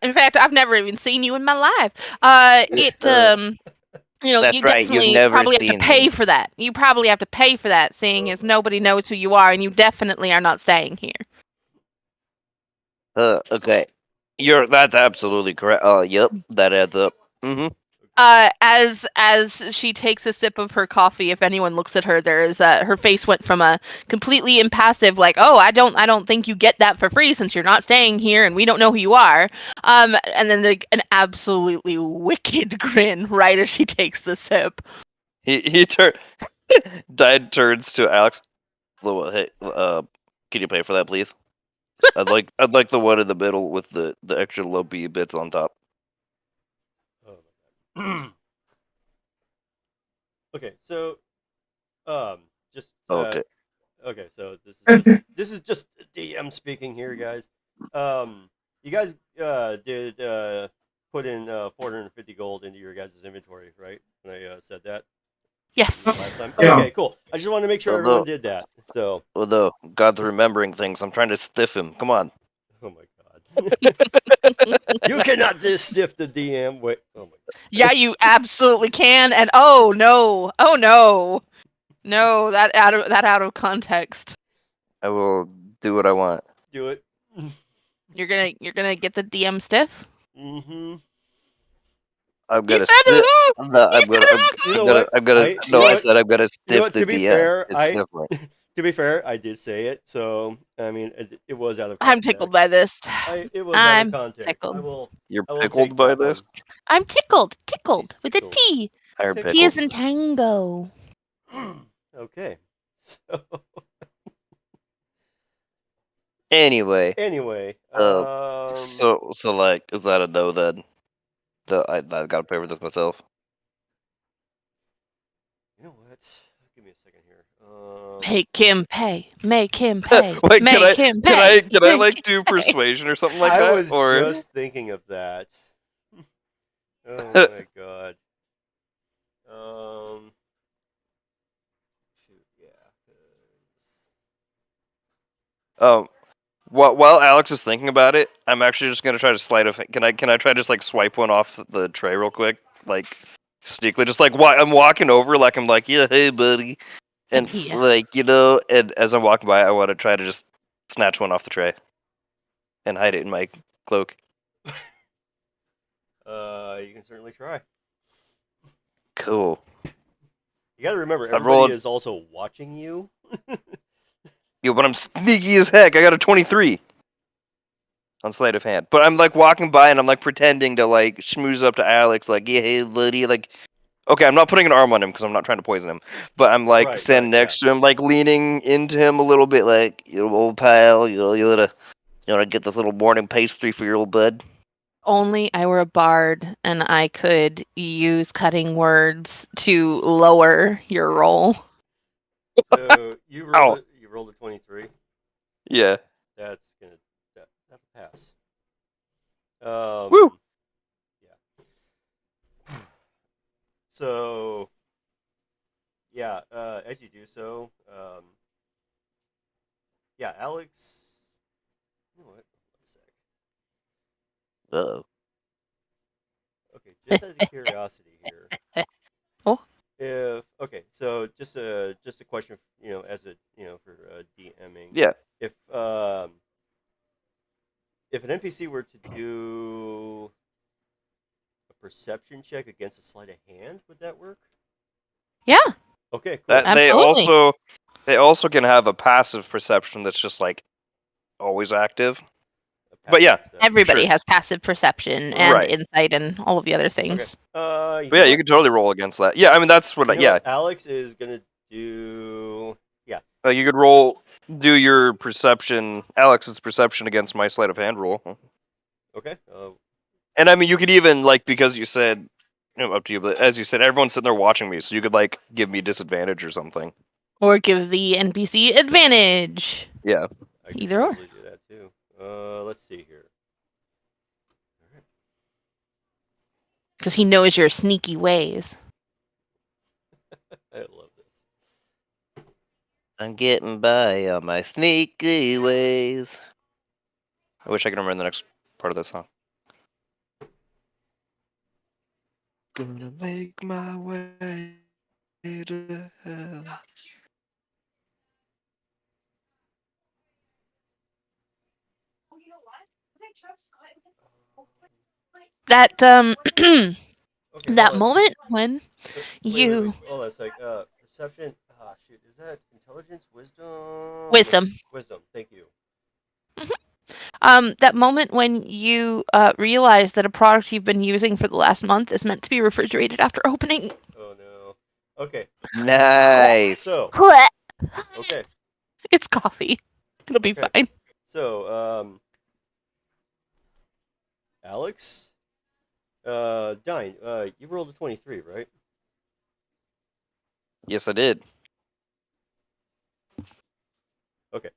in fact, I've never even seen you in my life. You definitely probably have to pay for that. You probably have to pay for that, seeing as nobody knows who you are, and you definitely are not staying here. Okay, that's absolutely correct. Yep, that adds up. Mm-hmm. As she takes a sip of her coffee, if anyone looks at her, there is her face went from a completely impassive, like, oh, I don't think you get that for free since you're not staying here and we don't know who you are, and then an absolutely wicked grin right as she takes the sip. Dad turns to Alex. Hey, can you pay for that, please? I'd like the one in the middle with the extra lumpy bits on top. Okay, so just okay. Okay, so this is just DM speaking here, guys. You guys did put in 450 gold into your guys' inventory, right? When I said that. Yes. Last time. Okay, cool. I just wanted to make sure everyone did that. So. Well, no, God's remembering things. I'm trying to stiff him. Come on. Oh my God. You cannot just stiff the DM. Wait. Oh my God. Yeah, you absolutely can. And oh no, that out of context. I will do what I want. Do it. Mm-hmm. You're gonna get the DM stiff. Mm-hmm. I'm gonna stiff. I said I'm gonna stiff the DM. To be fair, I did say it, so I mean, it was out of context. I'm tickled by this. It was out of context. Tickled. I will You're I will pickled take by that this? one. I'm tickled. Tickled He's with a tickled. T. Higher Tickled. T is pickled. in tango. Okay. So Anyway, um, so like, is that a no then? I gotta pay for this myself. you know what? Give me a second here. Make him pay. Make him pay. Wait, Make him can pay. I Make like him do pay. persuasion or something like I that? was Or just thinking of that. Oh my god. Shoot, yeah. while Alex is thinking about it, I'm actually just gonna try to slide a. Can I try to just like swipe one off the tray real quick, like sneakily, just like I'm walking over, like I'm like, yeah, hey buddy, and Yeah. like and as I'm walking by, I want to try to just snatch one off the tray and hide it in my cloak. You can certainly try. Cool. You got to remember, I'm everybody rolling. is also watching you. Yo, but I'm sneaky as heck. I got a 23 on sleight of hand. But I'm like walking by and I'm like pretending to like schmooze up to Alex, like, yeah, hey, buddy, like. Okay, I'm not putting an arm on him because I'm not trying to poison him. But I'm like Right, standing right, next to him, like leaning into him a little bit, like, you old pal, you wanna get this little morning pastry for your old bud. Only I were a bard and I could use cutting words to lower your roll. So you rolled Ow. You rolled a 23. Yeah. That's gonna that's a pass. Woo. Yeah. So yeah, as you do so, yeah, Alex. You know what? One sec. Uh-oh. Okay, just out of curiosity here. Oh. So just a question, as a for DMing. Yeah. If an NPC were to do a perception check against a sleight of hand, would that work? Yeah. Okay, cool. That Absolutely. they also can have a passive perception that's just like always active. But yeah, Everybody sure. has passive perception and Right. insight and all of the other things. But yeah, you can totally roll against that. Yeah, I mean that's what. Yeah, Alex is gonna do. Yeah. you could do your perception, Alex's perception against my sleight of hand roll. Okay. And I mean, you could even like because you said, up to you, but as you said, everyone's sitting there watching me, so you could like give me disadvantage or something. Or give the NPC advantage. Yeah. I can Either or. totally do that too. Let's see here. Because he knows your sneaky ways. I love this. I'm getting by on my sneaky ways. I wish I could remember the next part of this song. Gonna make my way to hell. That Okay, that moment when you Wait. Oh, that's like perception. Ah, shoot. Is that intelligence, wisdom? Wisdom. Wisdom. Thank you. that moment when you realize that a product you've been using for the last month is meant to be refrigerated after opening. Oh no. Okay. Nice. So. Okay. It's coffee. It'll be fine. So, Alex, Dine, you rolled a 23, right? Yes, I did. Okay.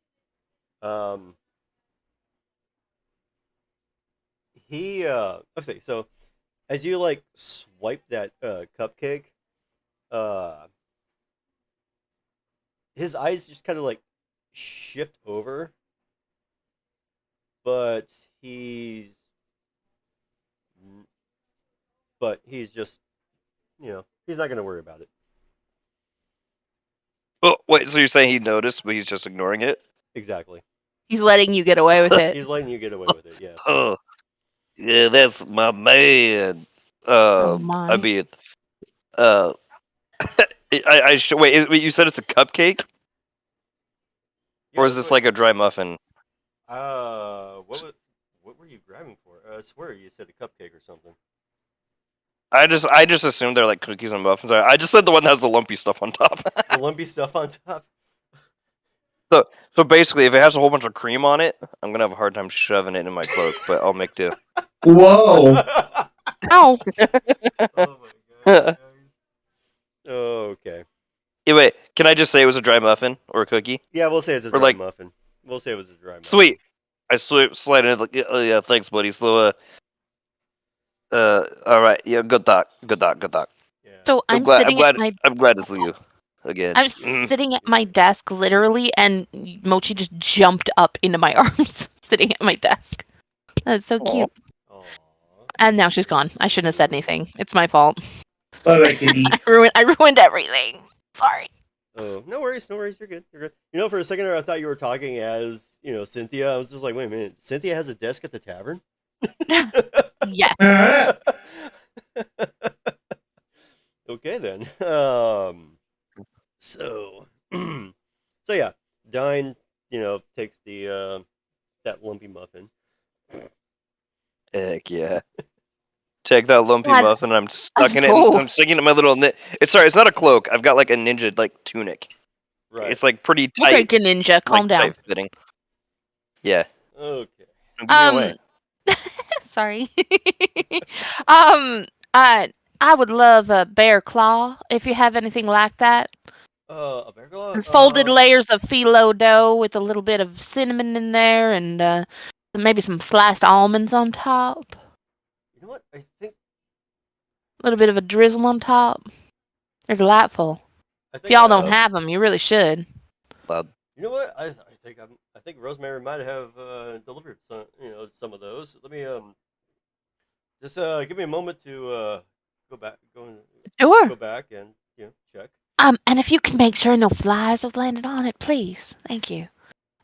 Okay, so as you like swipe that cupcake, his eyes just kind of like shift over, but he's just, he's not gonna worry about it. Oh, wait, so you're saying he noticed, but he's just ignoring it? Exactly. He's letting you get away with it. He's letting you get away with it. Yes. Oh, yeah, that's my man. my. I mean, wait. You said it's a cupcake, or is this like a dry muffin? What were you grabbing for? I swear you said a cupcake or something. I just assumed they're like cookies and muffins. I just said the one that has the lumpy stuff on top. The lumpy stuff on top. So basically, if it has a whole bunch of cream on it, I'm gonna have a hard time shoving it in my cloak, but I'll make do. Whoa! Ow. Oh my god. Okay. Yeah, wait, can I just say it was a dry muffin or a cookie? Yeah, we'll say it's a Or dry like- muffin. We'll say it was a dry muffin. Sweet. I slide in like, oh yeah, thanks, buddy. So, all right, yeah, good talk. Yeah. So I'm glad, sitting at my I'm glad to see you again. I'm sitting at my desk literally, and Mochi just jumped up into my arms, sitting at my desk. That's so cute. Aw. And now she's gone. I shouldn't have said anything. It's my fault. Bye-bye, kitty. I ruined everything. Sorry. Oh, no worries, no worries. You're good. You're good. You know, for a second there, I thought you were talking as Cynthia. I was just like, wait a minute, Cynthia has a desk at the tavern. Yes. Okay then. So yeah, Dine, takes the that lumpy muffin. Heck yeah. Take that lumpy God, muffin and I'm stucking it. cool. I'm sticking it in my little It's not a cloak. I've got like a ninja like tunic. Right. It's like pretty Look tight. like a ninja. Calm down. Tight fitting. Yeah. Okay. I'm giving it away. Sorry. I would love a bear claw if you have anything like that. A bear claw? It's folded layers of phyllo dough with a little bit of cinnamon in there, and maybe some sliced almonds on top. You know what? I think A little bit of a drizzle on top. They're delightful. If y'all don't have them, you really should. Loud. You know what? I think Rosemary might have delivered some of those. Let me just give me a moment to go back and check. And if you can make sure no flies have landed on it, please. Thank you.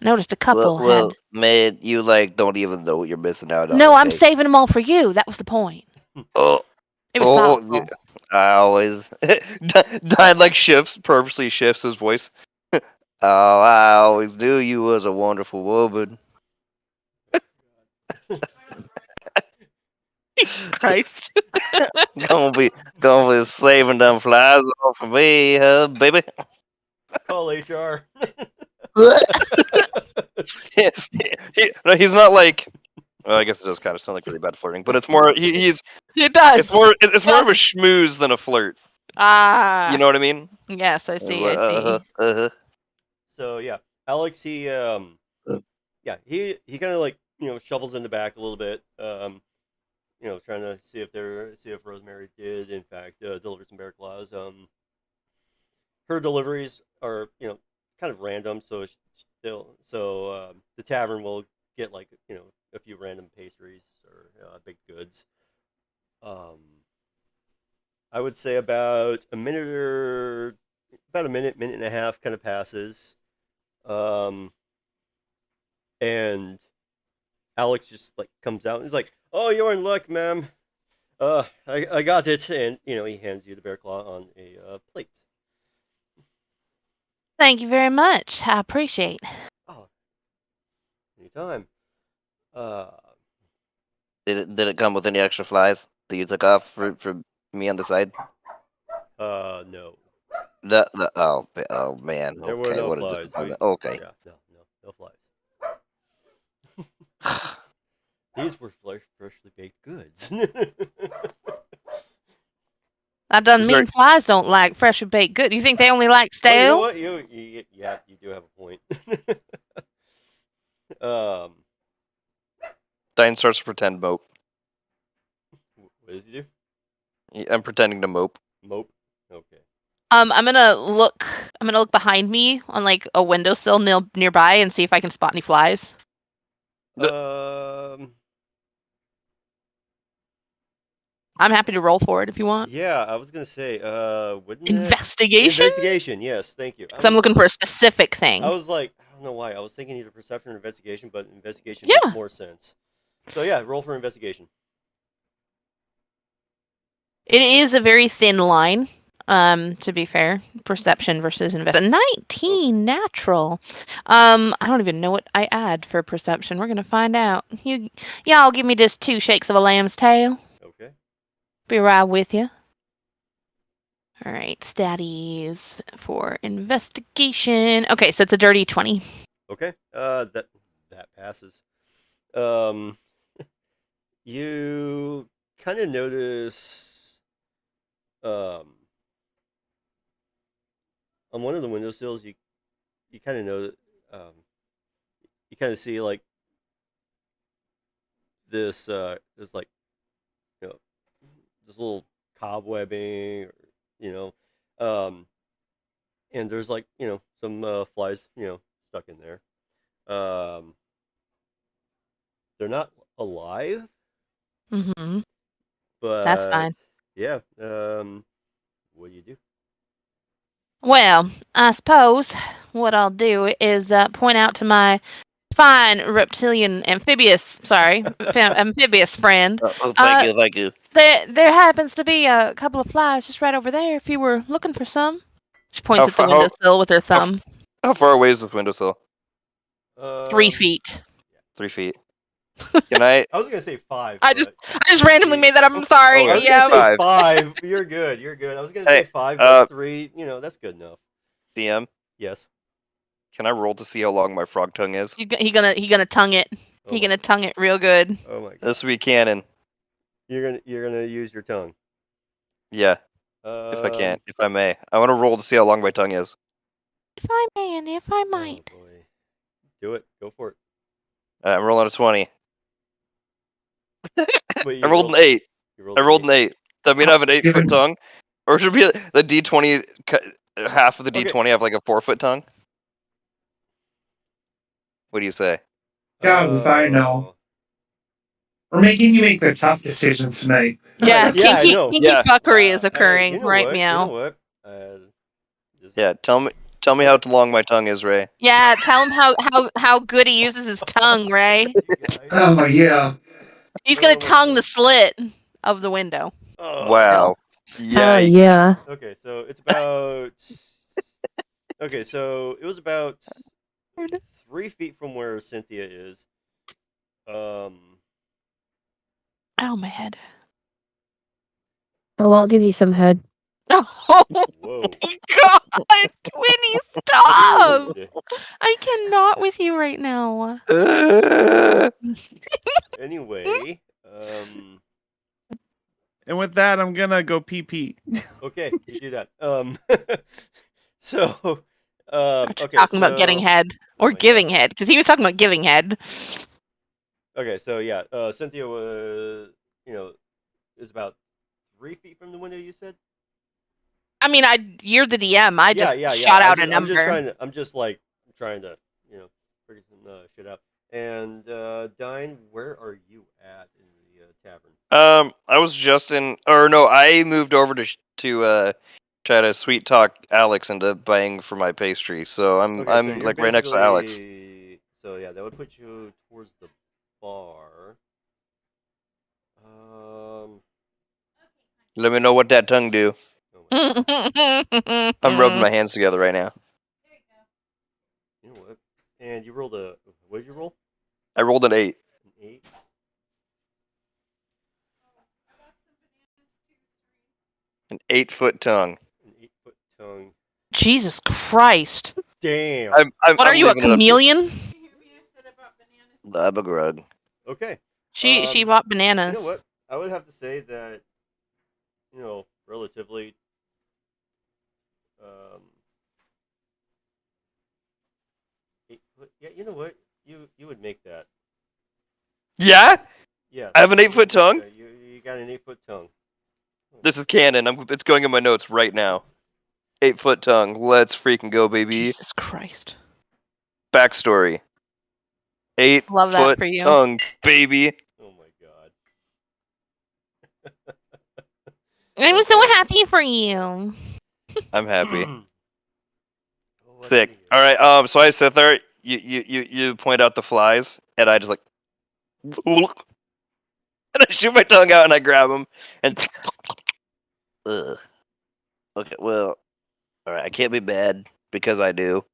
Noticed a couple Well, had. man, you don't even know what you're missing out on. No, I'm okay? saving them all for you. That was the point. Oh, It was thoughtful. I always purposely shifts his voice. Oh, I always knew you was a wonderful woman. Jesus Christ. gonna be saving them flies off of me, baby. Call HR. No, he's not like. Well, I guess it does kind of sound like really bad flirting, but it's more. He's. It does. It's more. It's more of a schmooze than a flirt. Ah. You know what I mean? Yes, I see. I see. So yeah, Alex, he kind of shovels in the back a little bit, trying to see if Rosemary did in fact deliver some bear claws. Her deliveries are kind of random, so the tavern will get a few random pastries or baked goods. I would say about a minute, minute and a half kind of passes. And Alex just comes out and he's like, "Oh, you're in luck, ma'am. I got it." And he hands you the bear claw on a plate. Thank you very much. I appreciate. Oh, anytime. Did it come with any extra flies that you took off for me on the side? No. Oh man. There were no flies. Okay. Yeah, no flies. These were freshly baked goods. That doesn't mean flies don't like freshly baked good. You think they only like Well, you know stale? what? You do have a point. Dine starts to pretend mope. What does he do? I'm pretending to mope. Mope. Okay. I'm gonna look behind me on a windowsill nearby and see if I can spot any flies. I'm happy to roll for it if you want. Yeah, I was gonna say, wouldn't Investigation? Investigation, yes, thank you. I'm looking for a specific thing. I was like, I don't know why. I was thinking either perception or investigation, but investigation makes more sense. So yeah, roll for investigation. It is a very thin line. To be fair, perception versus invest. 19 natural. I don't even know what I add for perception. We're gonna find out. Y'all give me just 2 shakes of a lamb's tail. Okay. Be right with you. All right, statties for investigation. Okay, so it's a dirty 20. Okay. That passes. You kind of notice on one of the windowsills you kind of know that you kind of see like this like this little cobwebbing, or, and there's like some flies stuck in there. They're not alive, Mm-hmm. but That's fine. yeah. What do you do? Well, I suppose what I'll do is point out to my fine reptilian amphibious friend. Thank you. There happens to be a couple of flies just right over there if you were looking for some. She points How at the far- how- windowsill with her thumb. How far away is this windowsill? 3 feet. 3 feet. Can I? I was gonna say 5. I just randomly made that up. I'm sorry. Oh, I was Yeah. gonna say 5. 5. You're good. You're good. I was gonna Hey, say 5, but 3. That's good enough. DM, Yes. can I roll to see how long my frog tongue is? He gonna tongue it. Oh He my gonna tongue it real good. Oh my god. This will be canon. You're gonna use your tongue. Yeah, if I can, if I may. I want to roll to see how long my tongue is. If I may and if I might. Oh boy. Do it. Go for it. I'm rolling a 20. Wait, I rolled an 8. I rolled an 8. That mean I have an 8-foot tongue? Or should it be the D20, half of the D20 have like a 4-foot tongue? What do you say? God, if I know. We're making you make the tough decisions tonight. Yeah, Yeah, I kinky know. kinky fuckery is Hey, occurring, you know right, what? meow? You know what? Yeah, tell me how long my tongue is, Ray. Yeah, tell him how good he uses his tongue, Ray. Oh, yeah. He's gonna Oh my tongue God. the slit of the window. Wow. Oh Yikes. yeah. Okay, so it's about. Okay, so it was about 3 feet from where Cynthia is. Ow, my head. Oh, I'll give you some head. Oh Whoa. my god, Twinny, stop! Dude. I cannot with you right now. Anyway, And with that, I'm gonna go pee. okay, you do that. So, okay, Talking about getting so- head or my giving head, because he was talking about giving head. Okay, so yeah, Cynthia was, is about 3 feet from the window. You said. I mean, you're the DM. I just shot out a number. I'm just trying to, figure some shit out. And Dine, where are you at in the tavern? I was just I moved over to try to sweet talk Alex into buying for my pastry. So I'm Okay, so you're like right next to Alex. So yeah, that would put you towards the bar. Let me know what that tongue do. Oh my God. I'm rubbing my hands together right now. You know what? And you rolled what did you roll? I rolled an 8. An 8. An 8-foot tongue. An 8-foot tongue. Jesus Christ! Damn. What are you, a chameleon? I'm a grug. Okay. She bought bananas. You know what? I would have to say that, relatively, 8 foot. Yeah, you know what? You would make that. Yeah? Yeah. I have an 8-foot tongue? You got an 8-foot tongue. This is canon. It's going in my notes right now. 8-foot tongue. Let's freaking go, baby. Jesus Christ. Backstory. 8 Love that foot for you. tongue, baby. Oh my God. I'm so happy for you. I'm happy. Oh, what Sick. an idiot. All right. So I sit there. You point out the flies, and I just like, and I shoot my tongue out, and I grab them, and ugh. Okay, well, all right. I can't be bad because I do,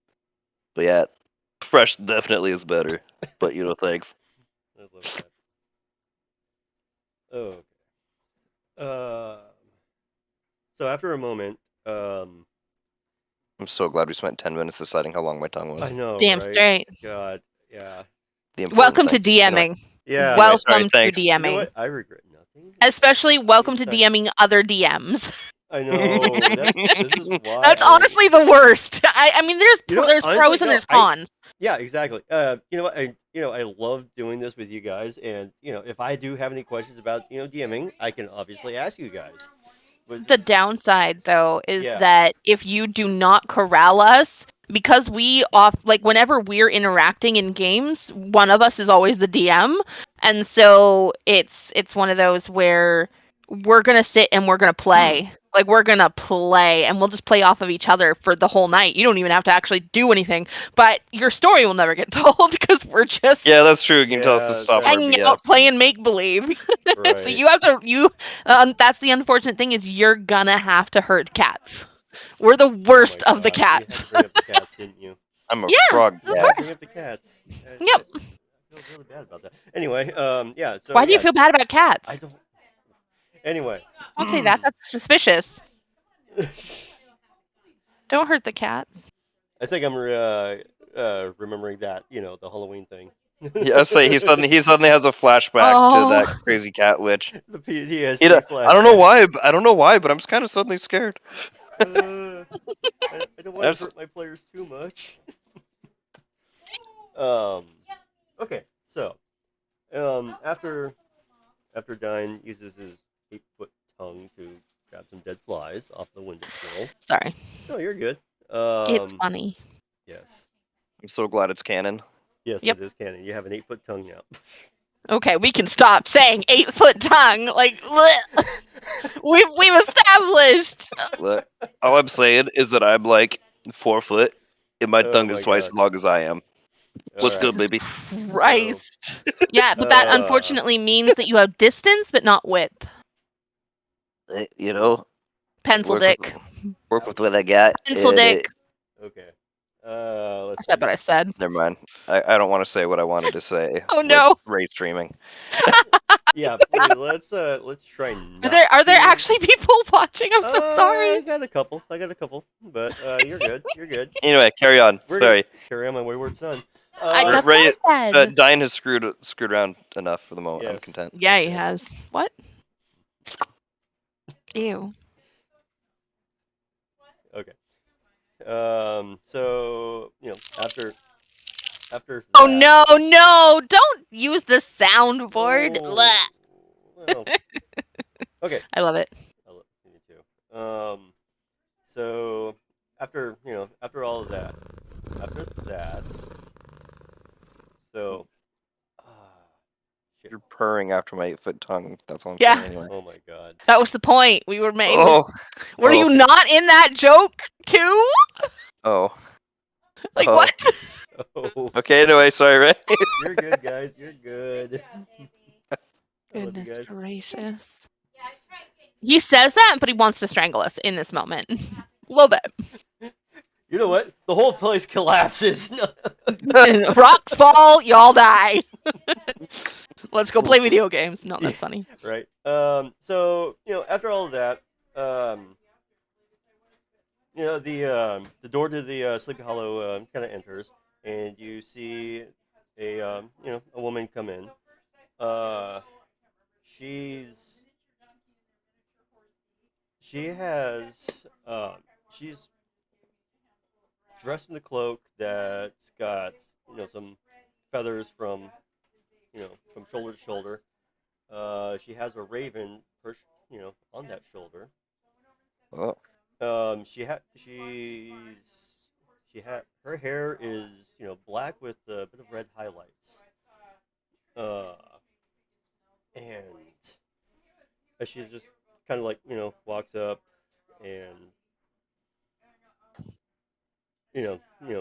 but yeah, fresh definitely is better. But thanks. I love that. Okay. Uh, so after a moment, I'm so glad we spent 10 minutes deciding how long my tongue was. I know, Damn right? straight. God, yeah, The important Welcome to things. DMing. yeah. Anyway, sorry, Welcome to thanks. You know DMing. what? I regret nothing. Especially welcome to It's time- DMing other DMs. I know that. This is why. That's honestly the worst. I mean, there's You know what? there's Honestly, pros and no, there's cons. Yeah, exactly. You know what? I love doing this with you guys, and if I do have any questions about DMing, I can obviously ask you guys. But The downside, though, is Yeah. that if you do not corral us, because whenever we're interacting in games, one of us is always the DM, and so it's one of those where we're gonna sit and we're gonna play. Like we're gonna play, and we'll just play off of each other for the whole night. You don't even have to actually do anything, but your story will never get told because we're just Yeah, that's true. You can tell us to Yeah, stop our hanging BS. out playing make believe. So Right. you have to that's the unfortunate thing is you're gonna have to herd cats. We're the Oh worst my of the God, you had cats. to bring up the cats, didn't you? I'm a Yeah, frog of You had dad. to bring up the cats. Yep. I feel really bad about that. Anyway, yeah. So Why do you yeah, feel bad about cats? I don't. Anyway. Don't say that. That's suspicious. Don't hurt the cats. I think I'm remembering that the Halloween thing. Yeah, I say he suddenly has a flashback to that crazy cat witch. The PTSD He flashback. I don't know why, but I'm just kind of suddenly scared. I don't want That's- to hurt my players too much. Okay, so after Dine uses his 8-foot tongue to grab some dead flies off the windowsill. Sorry. No, you're good. It's funny. Yes. I'm so glad it's canon. Yes, Yep. it is canon. You have an 8-foot tongue now. Okay, we can stop saying 8-foot tongue. Like bleh. we've established. Look, all I'm saying is that I'm like 4 foot, and my Oh tongue my is twice God. as long as I am. What's good, Alright. baby? Christ. Yeah, but that unfortunately means that you have distance but not width. Pencil work dick. Work with what I got. Pencil and dick. Okay. I Let's said what I said. Never mind. I don't want to say what I wanted to say. Oh, with no. Ray streaming. Yeah, hey, let's try not Are there to- actually people watching? I'm so I sorry. got a couple, but you're good. You're good. Anyway, carry on. We're Sorry. good. Carry on, my wayward son. That's Ray, what I said. Dine has screwed around enough for the moment. I'm Yes. content. Yeah, he has. What? Ew. Okay. So after. Oh that- no! Don't use the soundboard. Oh, Bleh. well, okay. I love it. I love me too. So after all of that, so shit. You're purring after my 8-foot tongue. That's all I'm Yeah. saying anyway. Oh my God. That was the point we were making. Oh. Were you okay. not in that joke too? Oh. Like Oh. what? Oh, Okay. Anyway, sorry, Ray. you're good, guys. You're good. I love you Goodness guys. gracious. He says that, but he wants to strangle us in this moment. A little bit. You know what? The whole place collapses. Rocks fall, y'all die. Let's go play video games. No, that's funny. Right. So after all of that, the door to the Sleepy Hollow kind of enters, and you see a woman come in. She's dressed in a cloak that's got some feathers from shoulder to shoulder. She has a raven perched on that shoulder. Oh. Her hair is black with a bit of red highlights. And as she's just kind of like walks up and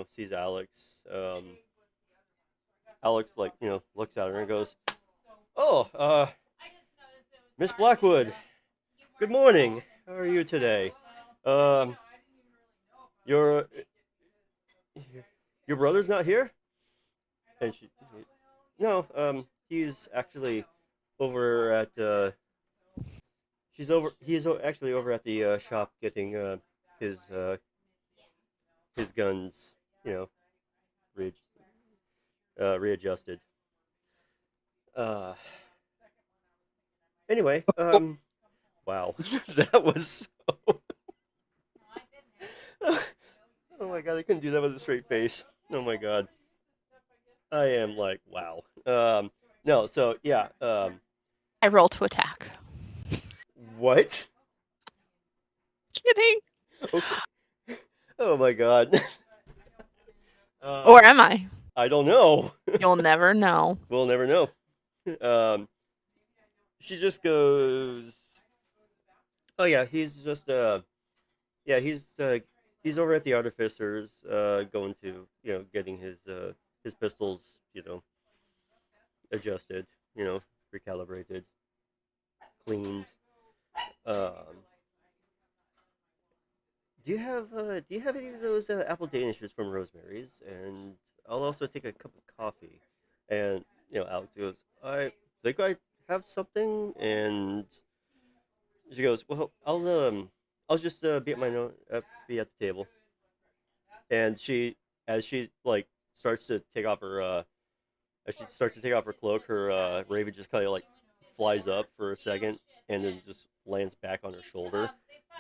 sees Alex. Alex looks at her and goes, "Oh, Miss Blackwood, good morning. How are you today?" Um, your your brother's not here? And no, he's actually over at he's actually over at the shop getting his uh his guns, you know, re- readjusted. Uh, anyway, wow, that was so. Oh my god, I couldn't do that with a straight face. Oh my god, I am like wow. No, so yeah, I roll to attack. what? Kidding. Okay. Oh my god. Or am I? I don't know. You'll never know. We'll never know. Um, she just goes, "Oh yeah, he's just yeah, he's over at the artificers, going to getting his pistols, adjusted, recalibrated, cleaned. Um, do you have any of those apple danishes from Rosemary's? And I'll also take a cup of coffee." And Alex goes, "I think I have something." And she goes, "Well, I'll just be at the table." And as she like starts to take off her as she starts to take off her cloak, her raven just kind of like flies up for a second and then just lands back on her shoulder.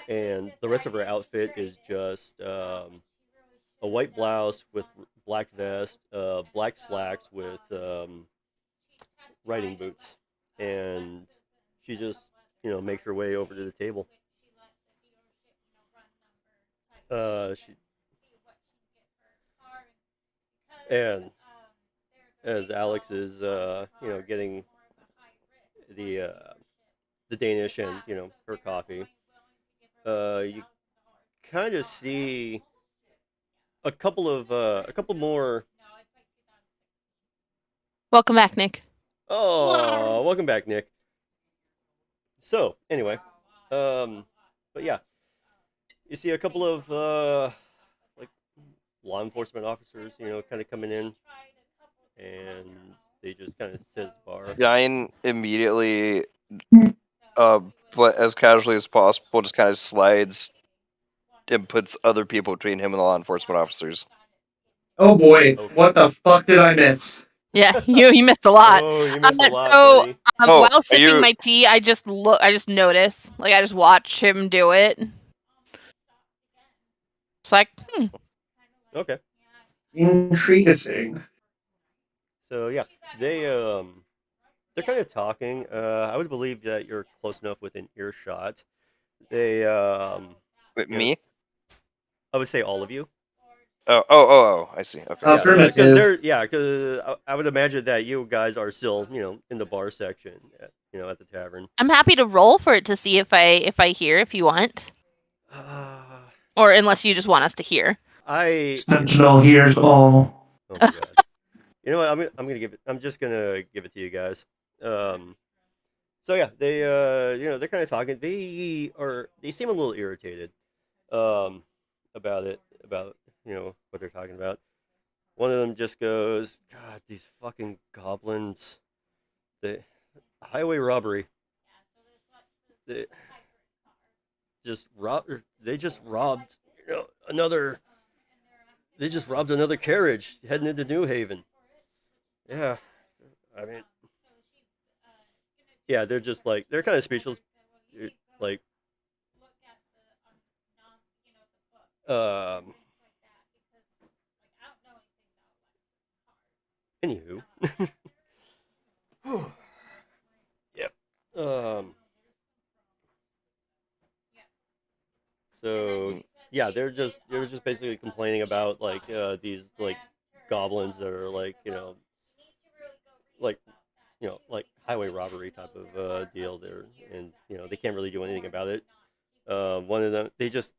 And the rest of her outfit is just a white blouse with black vest, black slacks with riding boots, and she just makes her way over to the table. She and as Alex is getting the uh, the Danish and her coffee, you kind of see a couple more. Welcome back, Nick. Oh, welcome back, Nick. So anyway, but yeah, you see a couple of like law enforcement officers, kind of coming in, and they just kind of sit at the bar. Dine immediately, but as casually as possible, just kind of slides and puts other people between him and the law enforcement officers. Oh boy, Okay. what the fuck did I miss? Yeah, you missed a lot. Oh, you missed a lot, So buddy. Oh, while are sipping you- my tea, I just notice, like I just watch him do it. It's like, Okay. Intriguing. So yeah, they're kind of talking. I would believe that you're close enough within earshot. They Wait, you know, me? I would say all of you. Oh, I see. Okay. Oh, Yeah, primitive. because I would imagine that you guys are still in the bar section, at the tavern. I'm happy to roll for it to see if I hear if you want, Uh, or unless you just want us to hear. Sentinel hears all. Oh my god. You know what? I'm just gonna give it to you guys. So yeah, they're kind of talking. They seem a little irritated, about what they're talking about. One of them just goes, "God, these fucking goblins! The highway robbery. They just robbed another. They just robbed another carriage heading into New Haven. Yeah, I mean, yeah, they're kind of speechless, like, um, anywho, yep, so yeah, they're just basically complaining about like these like goblins that are like like like highway robbery type of deal there, and they can't really do anything about it. One of them, they just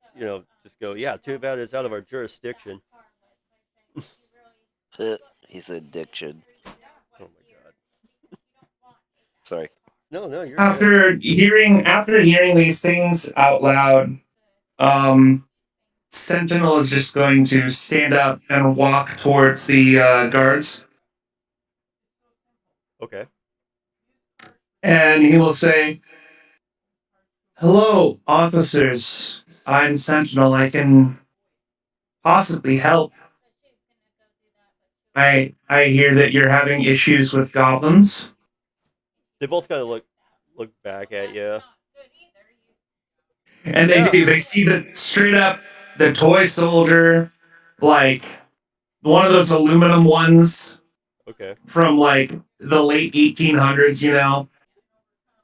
go, "Yeah, too bad it's out of our jurisdiction." He's addiction. Oh my god. Sorry. No, you're good. After hearing these things out loud, Sentinel is just going to stand up and walk towards the guards, Okay. and he will say, "Hello, officers. I'm Sentinel. I can possibly help. I hear that you're having issues with goblins." They both kind of look back at you. And they do. They see the straight up the toy soldier, like one of those aluminum ones Okay. from like the late 1800s, you know,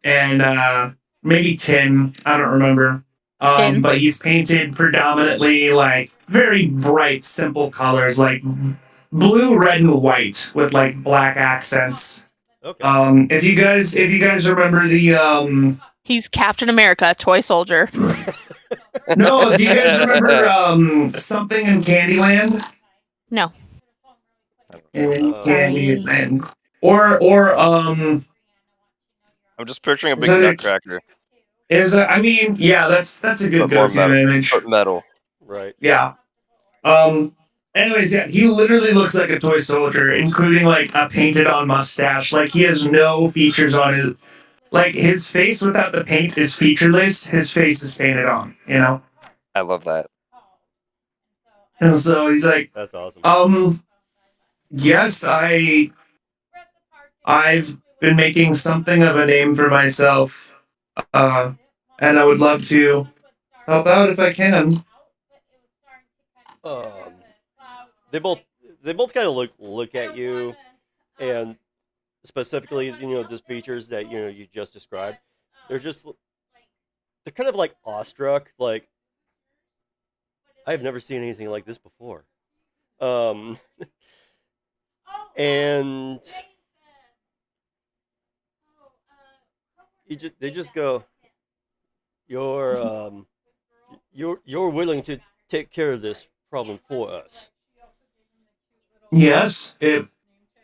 and maybe tin. I don't remember. Tin. But he's painted predominantly like very bright, simple colors, like blue, red, and white with like black accents. Okay. If you guys remember the He's Captain America, toy soldier. no, do you guys remember something in Candyland? No. In Sorry. Candyland, or I'm just picturing a big Is that- nutcracker, I mean, yeah, that's a good but more go-to metal. image. But metal. Right. Yeah. Anyways, yeah, he literally looks like a toy soldier, including like a painted on mustache. Like he has no features on his like his face without the paint is featureless. His face is painted on, you know? I love that. And so he's like, That's awesome. Yes, I've been making something of a name for myself. And I would love to help out if I can. Um, they both kind of look at you, and specifically, these features that you just described. They're kind of like awestruck. Like, I've never seen anything like this before. And they just go, you're willing to take care of this problem for us. Yes,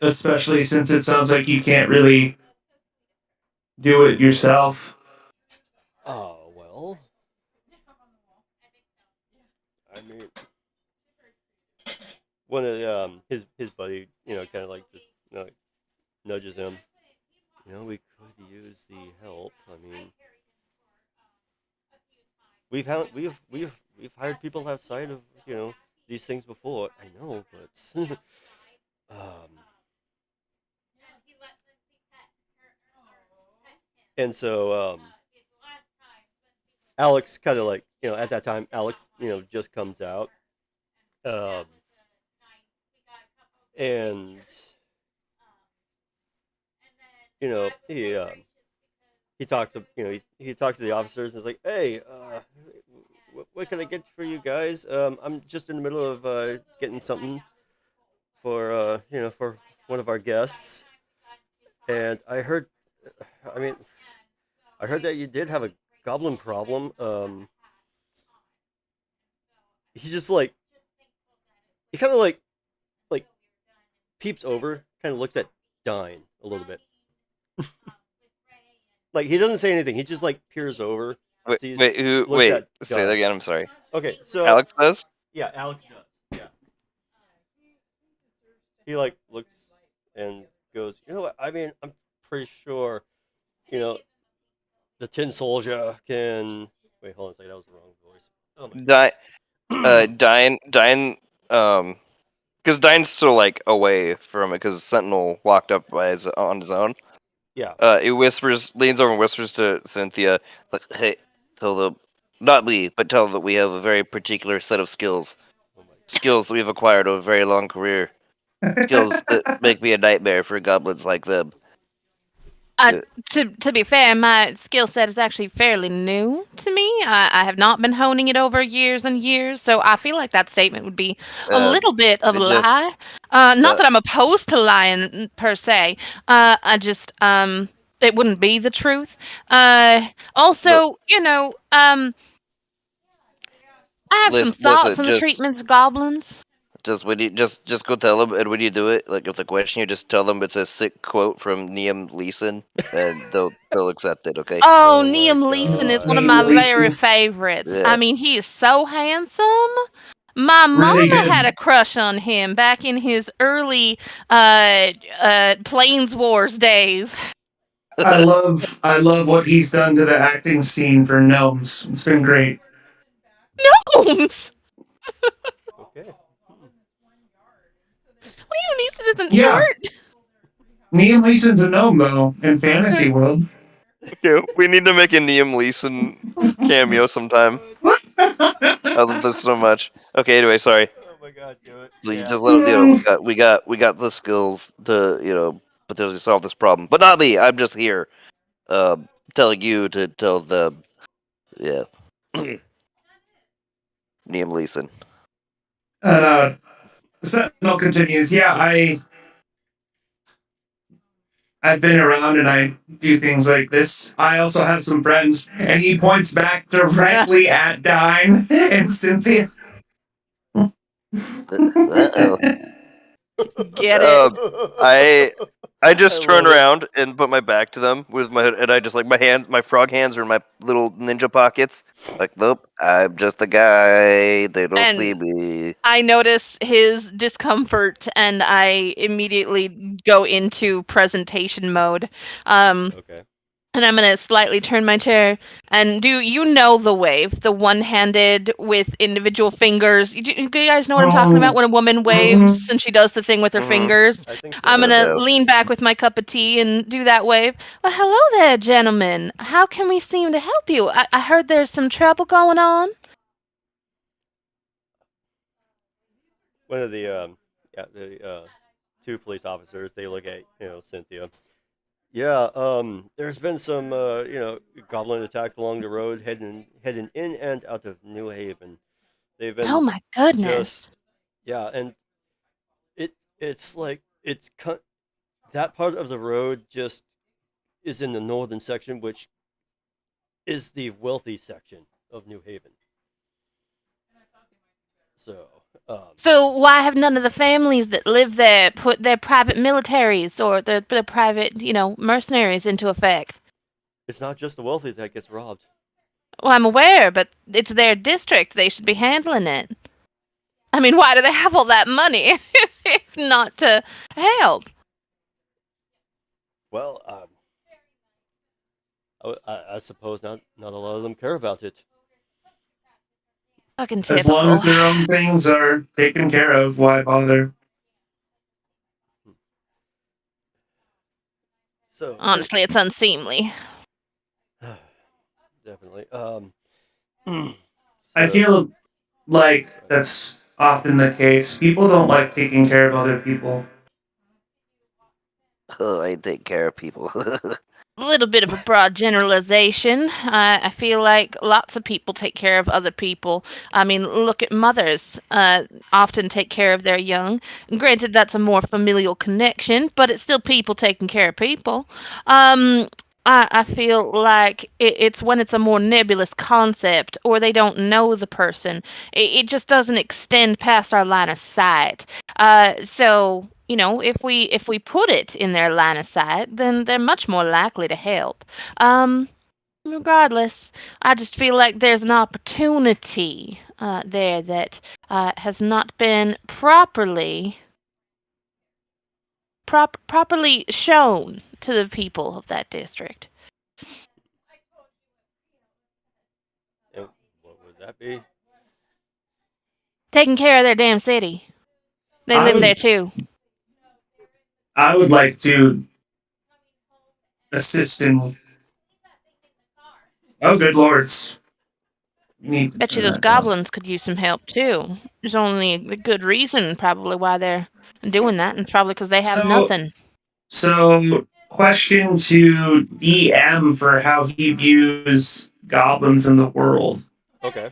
especially since it sounds like you can't really do it yourself. Oh, well. I mean, one of his buddy, kind of like just nudges him. We could use the help. I mean, we've hired people outside of these things before. I know, but and so Alex kind of like at that time Alex just comes out, and he talks to he talks to the officers and is like, hey, what can I get for you guys? I'm just in the middle of getting something for for one of our guests, and I heard that you did have a goblin problem. He just like he kind of like peeps over, kind of looks at Dine a little bit. Like he doesn't say anything. He just like peers over. Wait, sees- wait, looks wait. at Say that Dine. again. I'm sorry. Okay, so Alex does. Yeah, Alex does. Yeah. He like looks and goes, what? I mean, I'm pretty sure, the Tin Soldier can. Wait, hold on a second. That was the wrong voice. Oh my. Dine, because Dine's still like away from it because Sentinel walked up on his own. Yeah. He leans over and whispers to Cynthia, like, "Hey, tell them, not me, but tell them that we have a very particular set of skills. Skills that we've acquired over a very long career. Skills that make me a nightmare for goblins like them." To be fair, my skill set is actually fairly new to me. I have not been honing it over years and years, so I feel like that statement would be a little bit of a lie. Not that I'm opposed to lying per se. I just it wouldn't be the truth. Also, I have some thoughts on the treatments of goblins. just go tell them, and when you do it, like if they question you, just tell them it's a sick quote from Liam Neeson, and they'll accept it. Okay. Oh, Oh my Liam Leeson is one of Liam my very Neeson. favorites. Yeah. I mean, he is so handsome. My Really mama had good. a crush on him back in his early Plains Wars days. I love what he's done to the acting scene for Gnomes. It's been great. Gnomes! Okay. Liam Neeson isn't Yeah. short. Liam Neeson's a gnome though in fantasy world. Okay, we need to make a Liam Neeson cameo sometime. I love this so much. Okay, anyway, sorry. Oh my god, do it. You Yeah. just let we got the skills to potentially solve this problem, but not me. I'm just here, telling you to tell them. Yeah. Liam Neeson. Sentinel continues. Yeah, I've been around and I do things like this. I also have some friends, and he points back directly at Dine and Cynthia. Uh-oh. Get it? I just I turn love it. around and put my back to them with my and I just like my frog hands are in my little ninja pockets. Like, nope, I'm just a guy. They don't see And me. I notice his discomfort and I immediately go into presentation mode. Okay. And I'm going to slightly turn my chair. And do you know the wave? The one-handed with individual fingers. Do you guys know what I'm talking about? When a woman waves and she does the thing with her Mhm. fingers. I think so. I'm going I to know. lean back with my cup of tea and do that wave. Well, hello there, gentlemen. How can we seem to help you? I heard there's some trouble going on. One of the two police officers, they look at Cynthia. Yeah, there's been some goblin attacks along the road heading in and out of New Haven. They've been Oh my goodness. just and it's like that part of the road just is in the northern section, which is the wealthy section of New Haven. So why have none of the families that live there put their private militaries or their private, mercenaries into effect? It's not just the wealthy that gets robbed. Well, I'm aware, but it's their district. They should be handling it. I mean, why do they have all that money if not to help? Well, I suppose not a lot of them care about it. Fucking As long typical. as their own things are taken care of, why bother? So Honestly, it's unseemly. definitely. I feel like that's often the case. People don't like taking care of other people. Oh, I take care of people. A little bit of a broad generalization. I feel like lots of people take care of other people. I mean, look at mothers. Often take care of their young. Granted, that's a more familial connection, but it's still people taking care of people. I feel like it's when it's a more nebulous concept or they don't know the person. It just doesn't extend past our line of sight. So if we put it in their line of sight, then they're much more likely to help. Regardless, I just feel like there's an opportunity there that has not been properly shown to the people of that district. And what would that be? Taking care of their damn city. They live there too. I would like to assist in. Oh, good lords. You need to Bet you turn those that down. goblins could use some help too. There's only a good reason probably why they're doing that, and it's probably because they have nothing. So, question to DM for how he views goblins in the world. Okay.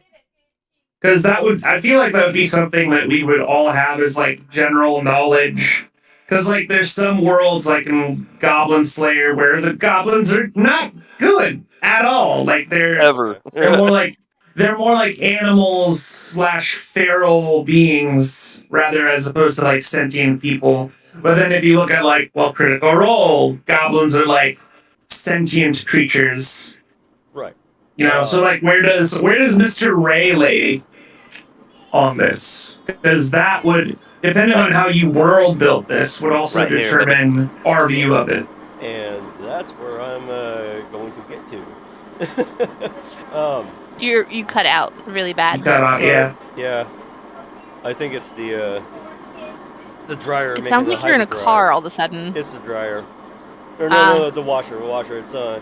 Because I feel like that would be something that we would all have as like general knowledge. Because like there's some worlds like in Goblin Slayer where the goblins are not good at all. Like they're Ever. more like they're more like animals slash feral beings rather as opposed to like sentient people. But then if you look at like, well, Critical Role, goblins are like sentient creatures. Right. You know, so like where does Mr. Ray lay on this? Because that would, depending on how you world built this, would also Right here, determine our view of it. And that's where I'm going to get to. You cut out really bad. You cut out, yeah. Yeah. I think it's the dryer. It sounds like you're in a car all of a sudden. It's the dryer. Or no, the washer. The washer. It's on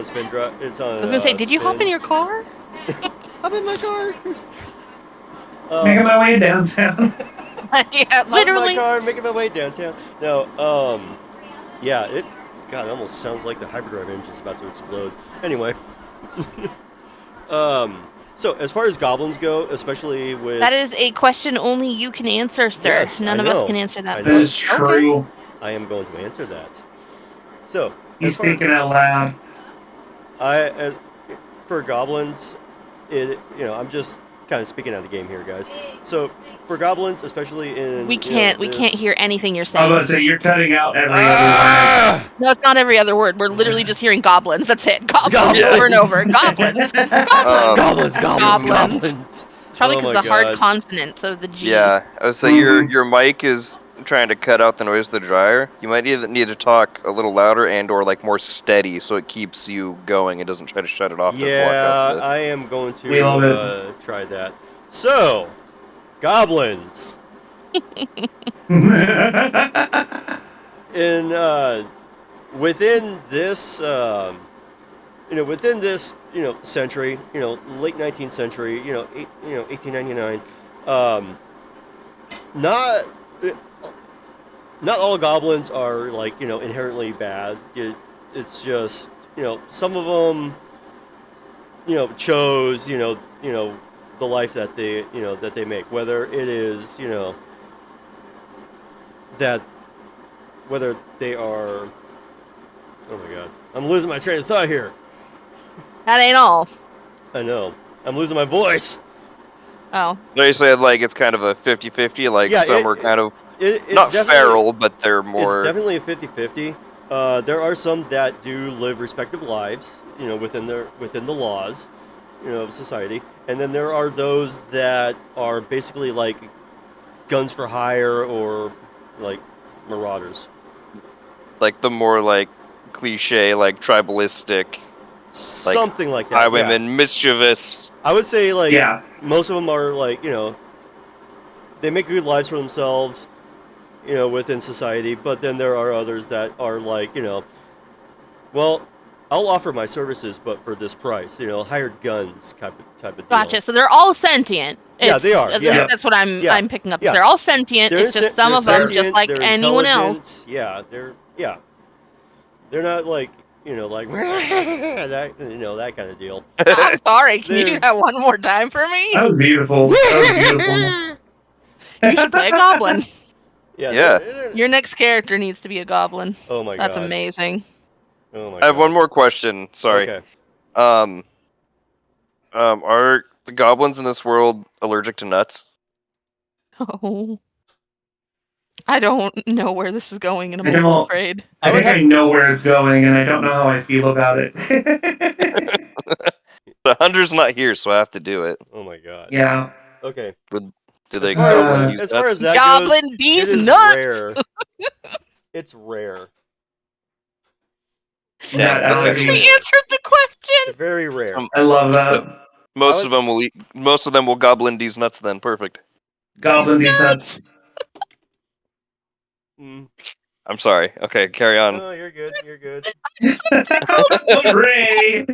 a spin dry. It's on. I was gonna say, did you hop in your car? Hop in my car. Making my way downtown. Yeah, literally. Hop in my car, making my way downtown. No, yeah, it almost sounds like the hyperdrive engine is about to explode. Anyway, so as far as goblins go, especially with That is a question only you can answer, sir. Yes, None I of us know. can answer that. I That know. is true. Okay. I am going to answer that. So He's thinking out loud. For goblins, I'm just kind of speaking out of the game here, guys. So for goblins, especially in We can't hear anything you're I saying. was about to say, you're cutting out every other word. No, it's not every other word. We're literally just hearing goblins. That's it. Goblins over and over. Goblins. Goblins. It's probably Oh because my the hard God. consonant, so the G. Yeah, I would say your mic is trying to cut out the noise of the dryer. You might either need to talk a little louder and or like more steady so it keeps you going and doesn't try to shut it off. Yeah, I am going We love to try that. So, goblins. Within this century, late 19th century, 1899, not all goblins are like inherently bad. It's just some of them chose the life that they make, whether it is that whether they are. Oh my God, I'm losing my train of thought here. That ain't all. I know. I'm losing my voice. Oh. They said like it's kind of a 50-50, like Yeah, some are kind of it's not definitely- feral, but they're more. It's definitely a 50-50. There are some that do live respective lives, within the laws, of society, and then there are those that are basically like guns for hire or like marauders. Like the more like cliche, like tribalistic, Something like that. highwaymen, mischievous. I would say like Yeah. most of them are like they make good lives for themselves, within society. But then there are others that are like well, I'll offer my services, but for this price, hired guns type of deal. Gotcha. So they're all sentient. Yeah, they are, At yeah. least that's what I'm picking up. Yeah. They're all sentient. They're It's just some they're of them, just sentient, like they're anyone else. intelligent. Yeah, they're not like like that that kind of deal. I'm sorry. Can you do They're- that one more time for me? That was beautiful. That was beautiful. You should play a goblin. Yeah. Yeah. Your next character needs to be a goblin. Oh my That's God. amazing. Oh my I have God. one more question. Sorry. Okay. Are the goblins in this world allergic to nuts? Oh. I don't know where this is going, and I'm I a little don't- afraid. I think I know where it's going, and I don't know how I feel about it. The hunter's not here, so I have to do it. Oh my God. Yeah. Okay. Do they As far as- goblin use as far nuts? as that Goblin goes, bees it is nuts! rare. It's rare. That allergy. She answered the question. Very rare. I love that. Most I would- of them will eat. Most of them will goblin these nuts. Then perfect. Goblin these nuts. Mm. I'm sorry. Okay, carry on. No, you're good. You're good. Ray,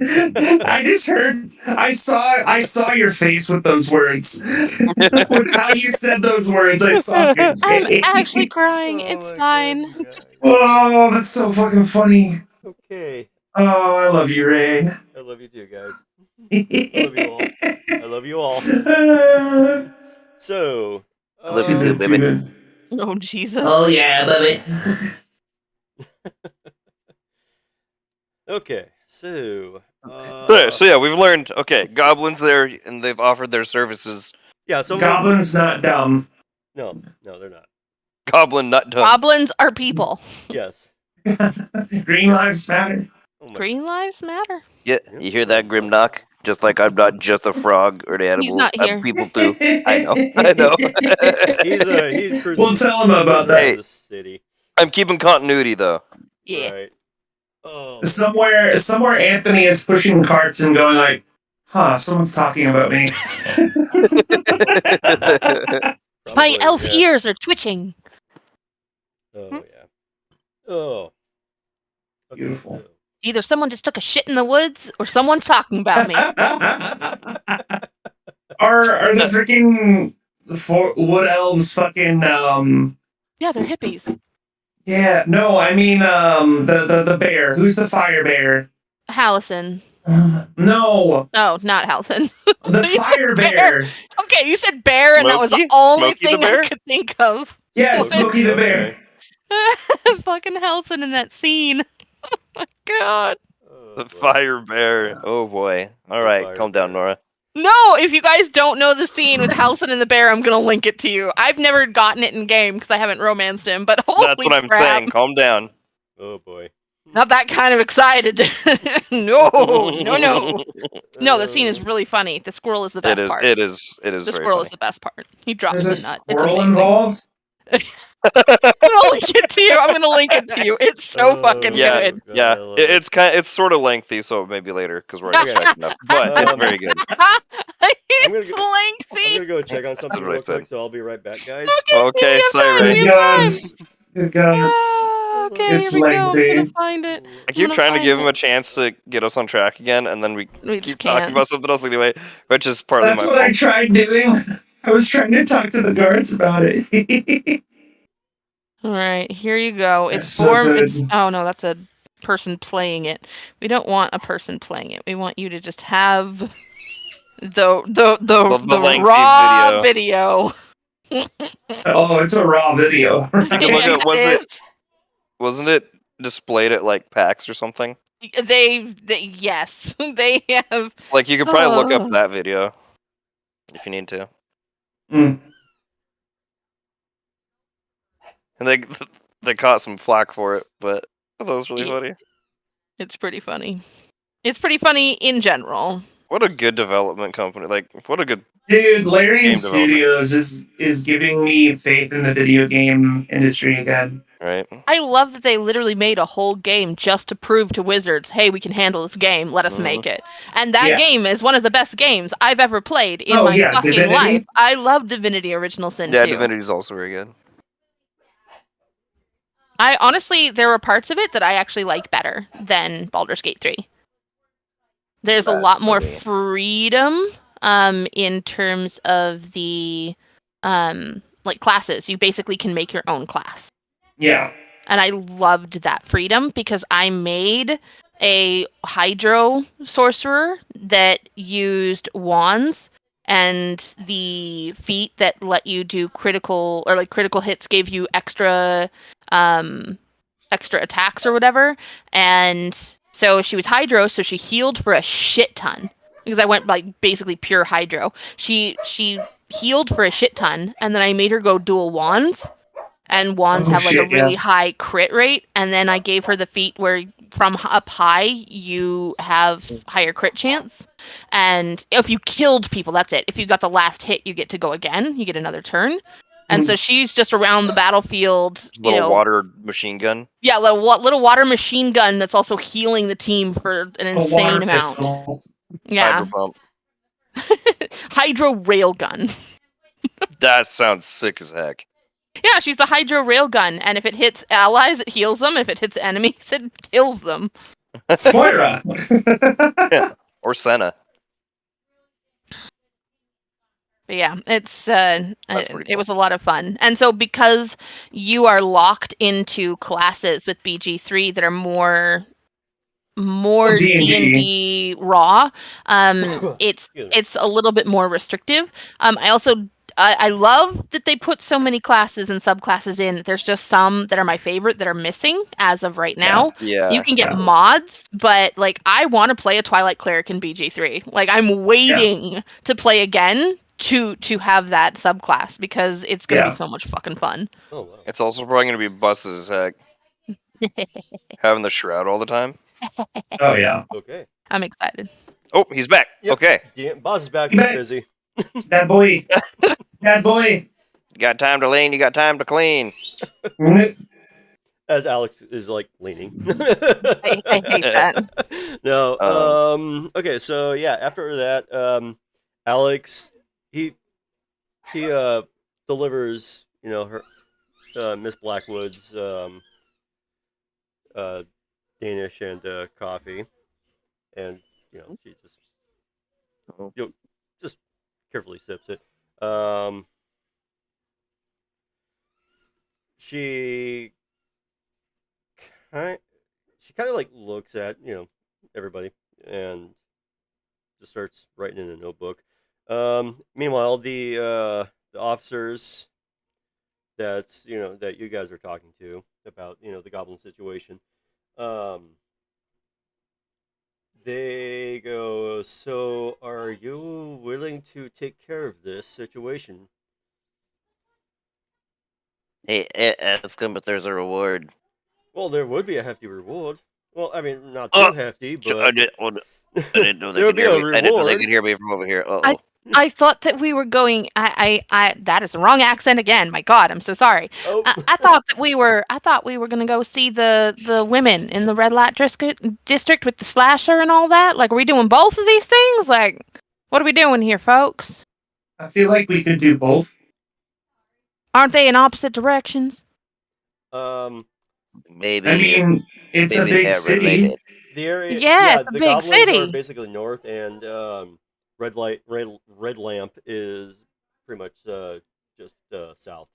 I just heard. I saw your face with those words. With how you said those words, I saw your I'm face. actually crying. Oh It's my fine. God, you guys. Oh, that's so fucking funny. Okay. Oh, I love you, Ray. I love you too, guys. I love you all. I love you all. So. love you too, baby. Oh, Jesus. Oh yeah, baby. Okay, so So yeah, we've learned. Okay, goblins there, and they've offered their services. yeah, some Goblins not dumb. No, they're not. Goblin nut dump. Goblins are people. Yes. Green lives matter. Oh my Green lives matter. Yeah, you hear that, Grimnock? Just like I'm not just a frog or an animal. He's not here. I'm people too. I know. I know. He's cruising. We'll tell him about cruising that. around the city. I'm keeping continuity though. Yeah. Right. Oh. Somewhere Anthony is pushing carts and going like, huh, someone's talking about me. My Probably, elf yeah. ears are twitching. Oh yeah. Oh. Okay, Beautiful. so- Either someone just took a shit in the woods or someone's talking about me. Are the freaking wood elves fucking Yeah, they're hippies. Yeah, no, I mean the bear. Who's the fire bear? Hallison. No, No, not Hallison. the You said fire bear. Okay, you said bear, and that was the Smokey? only Smokey the thing I bear? could think of. Yeah, Smokey. Smokey the bear. Fucking Hallison in that scene. Oh my god. Oh, The boy. fire bear. Oh boy. All right, fire calm down, bear. Nora. No, if you guys don't know the scene with Hallison and the bear, I'm gonna link it to you. I've never gotten it in game because I haven't romanced him, but holy That's what I'm crap. saying. Calm down. Oh boy. Not that kind of excited. No. No, the scene is really funny. The squirrel is the best part. It is The very squirrel funny. is the best part. He drops There's a the nut. It's squirrel amazing. involved. I'm gonna link it to you. I'm gonna link it to you. It's so fucking Yeah, good. God, yeah. I love it. It's sort of lengthy, so maybe later because we're Okay. catching up. But it's very good. It's I'm lengthy. gonna go check on something what I real quick, siid. so I'll be right back, guys. Okay, see, I'm Siren. done. Good You're fine. guns. Good guns. Ah, okay, It's here we go. I'm lengthy. gonna find it. I keep gonna trying to find give him it. a chance to get us on track again, and then we We just keep talking can't. about something else anyway, which is partly That's my what I fault. tried doing. I was trying to talk to the guards about it. All right, here you go. That's It's so form. good. It's oh no, that's a person playing it. We don't want a person playing it. We want you to just have the lengthy raw video. Oh, it's a raw video. You can look at Yes. wasn't it displayed at like PAX or something? They yes, they have. Like you could probably look Oh. up that video if you need to. Mm. And they caught some flack for it, but I thought it was really Yeah. funny. It's pretty funny. It's pretty funny in general. What a good development company! Like what a good Dude, Larian Game development. Studios is giving me faith in the video game industry again. right. I love that they literally made a whole game just to prove to Wizards, hey, we can handle this game, let us Mhm. make it. And that Yeah. game is one of the best games I've ever played in Oh, my yeah, fucking Divinity? life. I love Divinity Original Sin Yeah, 2. Divinity's also very good. I honestly, there were parts of it that I actually like better than Baldur's Gate 3. There's a That's lot more funny. freedom in terms of the like classes. You basically can make your own class. Yeah. And I loved that freedom because I made a hydro sorcerer that used wands, and the feat that let you do critical or like critical hits gave you extra attacks or whatever. And so she was hydro, so she healed for a shit ton because I went like basically pure hydro. She healed for a shit ton, and then I made her go dual wands. And wands Oh, have like a shit, really yeah. high crit rate, and then I gave her the feat where from up high you have higher crit chance. And if you killed people, that's it. If you got the last hit, you get to go again. You get another turn. And so she's just around the battlefield, you Little know. water machine gun. Yeah, little water machine gun that's also healing the team for an A water insane amount. pistol. Yeah, Hydro pump. hydro railgun. That sounds sick as heck. Yeah, she's the hydro railgun, and if it hits allies, it heals them. If it hits enemies, it kills them. Moira. Or Senna. But yeah, it's pretty it cool. was a lot of fun. And so because you are locked into classes with BG3 that are more D&D. D&D raw, it's Excuse me. it's a little bit more restrictive. I also I love that they put so many classes and subclasses in. There's just some that are my favorite that are missing as of right now. Yeah. You can get Yeah. mods, but like I want to play a Twilight Cleric in BG3. Like I'm waiting to play again to have that subclass because it's gonna be Yeah. so much fucking fun. Oh wow. It's also probably gonna be busted as heck. Having the shroud all the time. Oh yeah. Okay. I'm excited. Oh, he's back. Yep. Okay. Boss is back. You He's bet. busy. That boy. That boy. You got time to lean, you got time to clean. As Alex is like leaning. I hate that. No. Okay. So yeah. After that, Alex, he delivers her Miss Blackwood's Danish and coffee, and she just carefully sips it. She kind of like looks at everybody and just starts writing in a notebook. Meanwhile, the officers that you guys are talking to about the goblin situation, they go, so are you willing to take care of this situation? Hey, ask him if there's a reward. Well, there would be a hefty reward. Well, I mean, not too hefty, but I didn't know they there would could be hear a me. I didn't know they reward. could hear me from over here. I thought that we were going. I that is the wrong accent again. My God, I'm so sorry. Oh. I thought that we were. I thought we were gonna go see the women in the red light district with the slasher and all that. Like, are we doing both of these things? Like, what are we doing here, folks? I feel like we could do both. Aren't they in opposite directions? Maybe. I mean, it's a big city. The area, Yeah, it's a the big goblins are city. basically north, and red lamp is pretty much just south.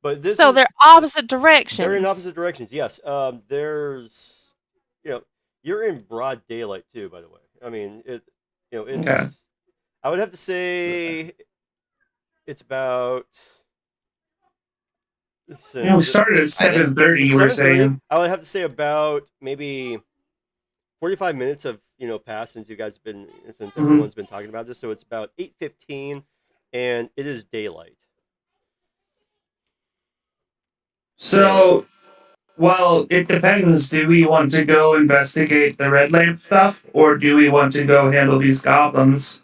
But this So is, they're opposite directions. they're in opposite directions. Yes. There's you're in broad daylight too. By the way, I mean it's Yeah. I would have to say it's about. We started at 7:30. You were 7:30, saying. I would have to say about maybe 45 minutes have passed since everyone's been talking about this. So it's about 8:15, and it is daylight. So, well, it depends. Do we want to go investigate the red lamp stuff, or do we want to go handle these goblins?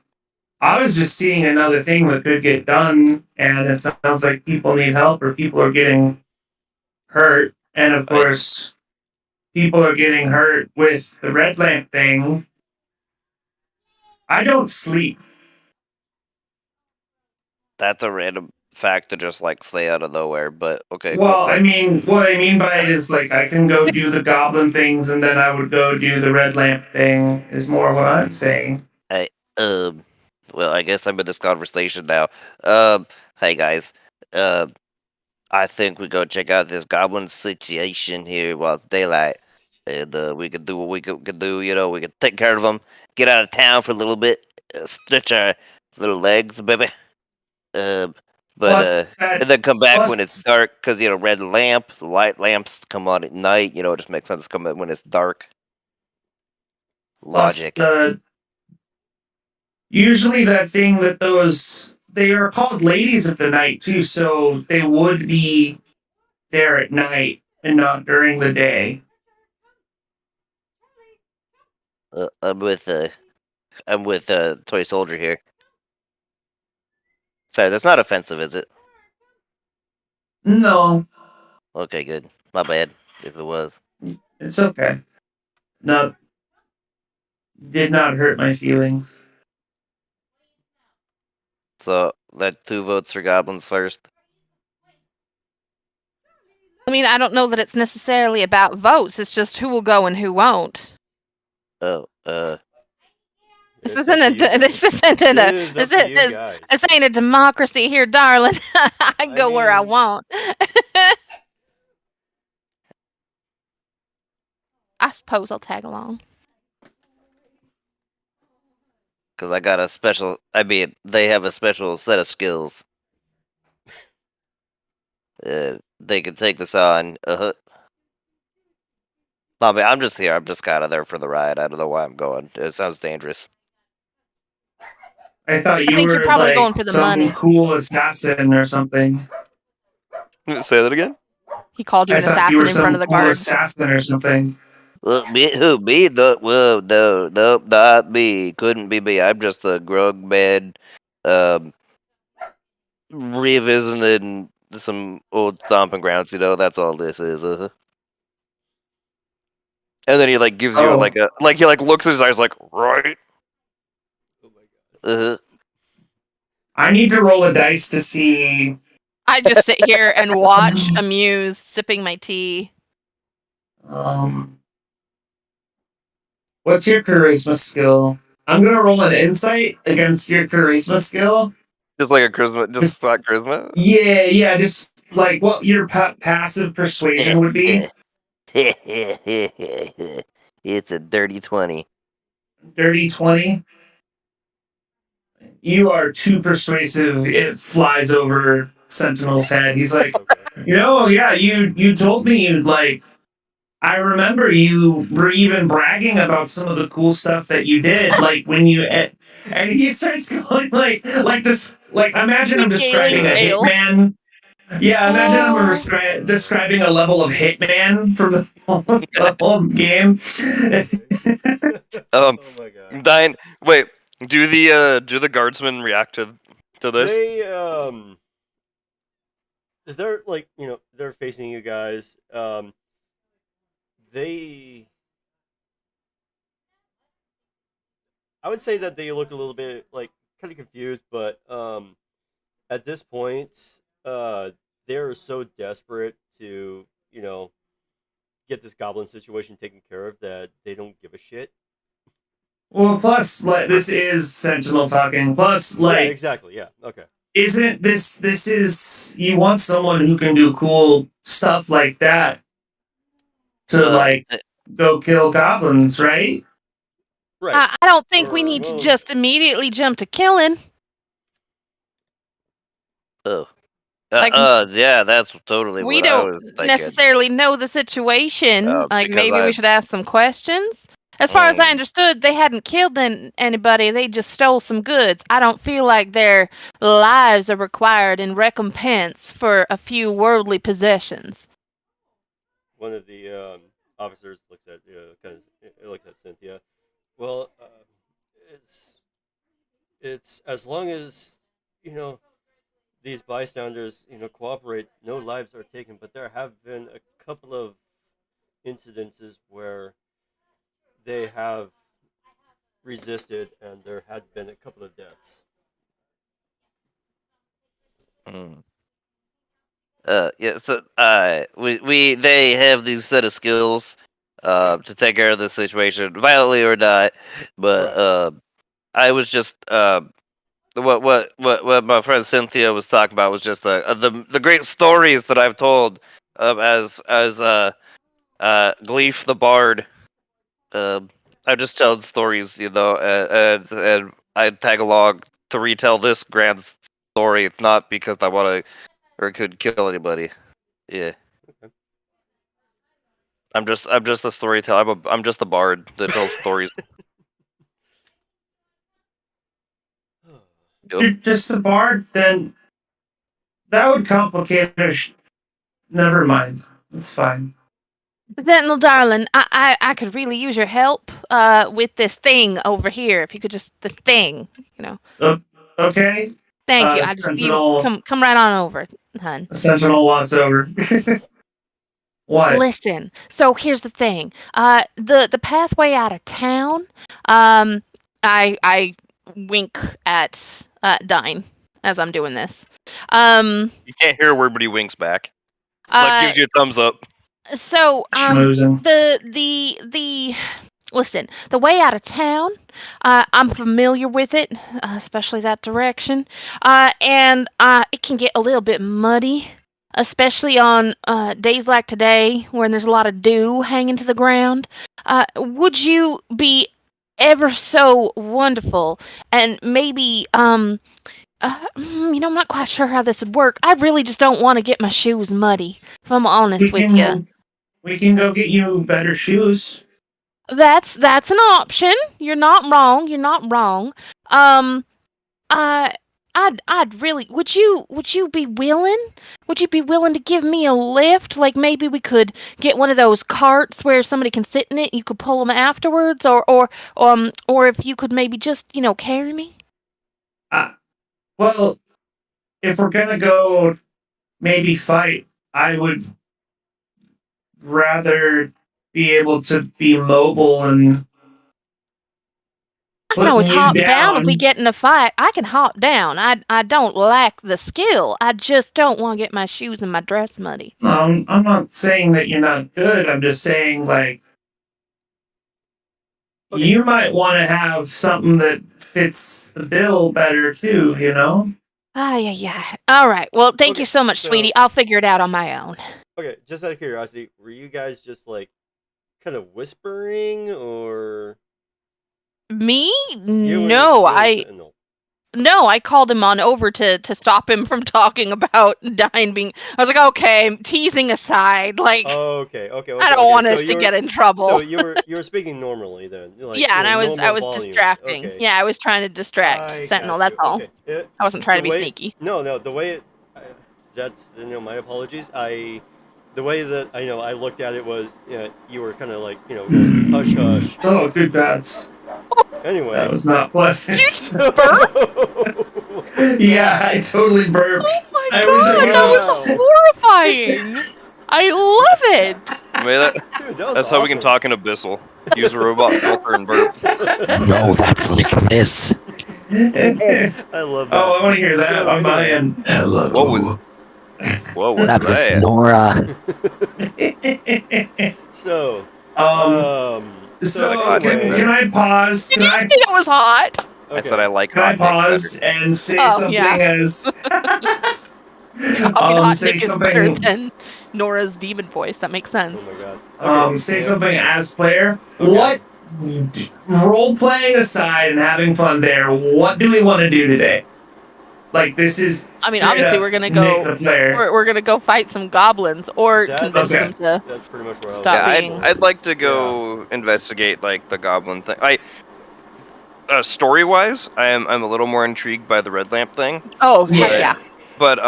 I was just seeing another thing that could get done, and it sounds like people need help or people are getting hurt. And of course, people are getting hurt with the red lamp thing. I don't sleep. That's a random fact to just like say out of nowhere, but okay. Well, I mean, what I mean by it is like I can go do the goblin things, and then I would go do the red lamp thing. Is more what I'm saying. Well, I guess I'm in this conversation now. Hey guys. I think we go check out this goblin situation here while it's daylight, and we can do what we can do. We can take care of them, get out of town for a little bit, stretch our little legs, baby. And then come back when it's dark, because red lamp, the light lamps come on at night. It just makes sense to come in when it's dark. Logic. Usually that thing that they are called ladies of the night too, so they would be there at night and not during the day. I'm with Toy Soldier here. Sorry, that's not offensive, is it? No, Okay, good. My bad, if it was. it's okay. No, did not hurt my feelings. So, that's 2 votes for goblins first. I mean, I don't know that it's necessarily about votes. It's just who will go and who won't. Oh, This ain't a democracy here, darling. I go where I want. I suppose I'll tag along. because I got a special. I mean, they have a special set of skills. they could take this on. No, I'm just here. I'm just kind of there for the ride. I don't know why I'm going. It sounds dangerous. I thought I you think you're were probably like going for the some money. cool assassin or something. Say that again. He called you I an thought you assassin were in front some of the cool guard. assassin or something. Me? Who? Me? No, whoa, no, nope, not me. Couldn't be me. I'm just a grown man, revisiting some old stomping grounds. You know, that's all this is. And then he like gives you Oh, like a he like looks at his eyes like right. Oh my god. I need to roll a dice to see. I just sit here and watch, amused, sipping my tea. What's your charisma skill? I'm gonna roll an insight against your charisma skill. Just like a charisma, just flat charisma. Yeah, just like what your passive persuasion would be. It's a dirty 20. Dirty 20. You are too persuasive. It flies over Sentinel's head. He's like, yeah, you told me you'd like. I remember you were even bragging about some of the cool stuff that you did, like when you and he starts going like this, like imagine I'm describing a hitman. Yeah, imagine I'm describing a level of hitman from the whole game. Oh my god. Diane, wait. Do the guardsmen react to this? They're like, they're facing you guys. I would say that they look a little bit like kind of confused, but at this point, they're so desperate to, get this goblin situation taken care of that they don't give a shit. Well, plus, like, this is Sentinel talking. Plus, like, yeah, exactly. Yeah. Okay. Isn't this is you want someone who can do cool stuff like that to like go kill goblins, right? Right. I don't think we need to just immediately jump to killing. Oh. Like, yeah, that's totally we what I was don't thinking. necessarily know the situation. Like, because maybe we should ask some questions. As far as I understood, they hadn't killed anybody. They just stole some goods. I don't feel like their lives are required in recompense for a few worldly possessions. One of the officers looks at looks at Cynthia. Well, it's as long as these bystanders cooperate, no lives are taken. But there have been a couple of incidences where they have resisted, and there had been a couple of deaths. Yeah, so they have these set of skills to take care of this situation, violently or not. But I was just what my friend Cynthia was talking about was just the great stories that I've told as Gleef the Bard. I just tell stories, and I tag along to retell this grand story. It's not because I want to or could kill anybody. Yeah. Okay. I'm just a storyteller. I'm just a bard that tells stories. You're just a bard, then that would complicate it. Never mind. It's fine. Sentinel, darling, I could really use your help with this thing over here. If you could just this thing, Okay. Thank you. I just you come right on over, hun. Sentinel walks over. What? Listen. So here's the thing. The pathway out of town. I wink at Dine as I'm doing this. You can't hear a word, but he winks back. Like gives you a thumbs up. So the listen, the way out of town, I'm familiar with it, especially that direction, and it can get a little bit muddy, especially on days like today when there's a lot of dew hanging to the ground. Would you be ever so wonderful and maybe I'm not quite sure how this would work. I really just don't want to get my shoes muddy, if I'm honest with you. We can go get you better shoes. That's an option. You're not wrong. You're not wrong. I I'd really would you be willing? Would you be willing to give me a lift? Like maybe we could get one of those carts where somebody can sit in it, you could pull them afterwards, or if you could maybe just, carry me? Well, if we're gonna go maybe fight, I would rather be able to be mobile and I can always putting you hop down if we down. get in a fight. I can hop down. I don't lack the skill. I just don't want to get my shoes and my dress muddy. I'm not saying that you're not good. I'm just saying, like, you might want to have something that fits the bill better too, you know? Yeah. All right. Well, thank you so much, sweetie. I'll figure it out on my own. Okay, just out of curiosity, were you guys just like kind of whispering, or Me? you No, and I Sentinel? no, I called him on over to stop him from talking about Dine being. I was like, okay, teasing aside, like Okay. I don't want us to get in trouble. So you were speaking normally then. Like, yeah, and I was normal volume. distracting. Okay. Yeah, I was trying to distract I Sentinel. got That's you. all. Okay. I wasn't trying to The be way- sneaky. No, the way that's my apologies. The way that I looked at it was you were kind of like going, hush hush. Oh, good gods. Anyway, That was not pleasant. burp? Yeah, I totally burped. Oh my I god, wish I that was horrifying. I love it. I mean, Dude, that was that's how we can awesome. talk in Abyssal. Use a robot filter and burp. No, that's like this. I love that. Oh, I want to hear that on my end. Hello. What was That was that? Nora. So, So anyway, can I pause? Did Can you I say that was hot? I said I like can I hot dick pause better. and say Oh, something yeah. as Hot say Nick is better something than Nora's demon voice. That makes sense. oh my god. say something as player. What role playing aside and having fun there, what do we want to do today? Like this is I mean, straight obviously up we're gonna Nick go. the player. We're gonna go fight some goblins or That's- convince Okay. them to. That's pretty much where Stop Yeah, being- I'd like to go investigate like the goblin thing. Story wise, I'm a little more intrigued by the red lamp thing. Oh Yeah. yeah. But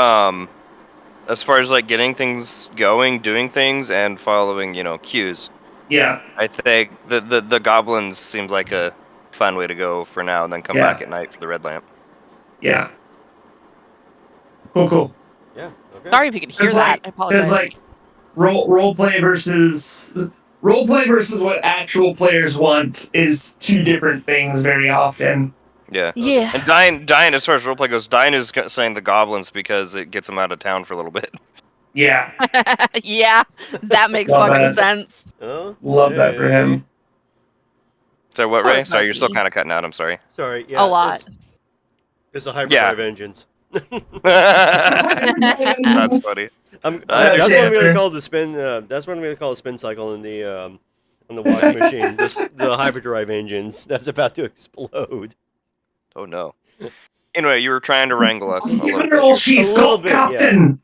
as far as like getting things going, doing things, and following cues, Yeah. I think the goblins seems like a fun way to go for now, and then come Yeah. back at night for the red lamp. Yeah. Cool. Yeah. Okay. Sorry if you could hear Because that. I apologize. like role play versus what actual players want is two different things very often. Yeah. Yeah. And Dine, as far as roleplay goes, Dine is saying the goblins because it gets him out of town for a little bit. Yeah. Yeah, that makes Love fucking that. sense. Oh, Love that for him. So what, Oh, Ray? Sorry, you're still lucky. kind of cutting out. I'm sorry. Sorry. Yeah. A lot. It's a hyperdrive engines. That's funny. That's That's what I'm answer. gonna call the spin. That's what I'm gonna call a spin cycle on the washing machine. The hyperdrive engines that's about to explode. Oh no. Anyway, you were trying to wrangle us a little bit. Girl, she's A little got bit, yeah. Captain.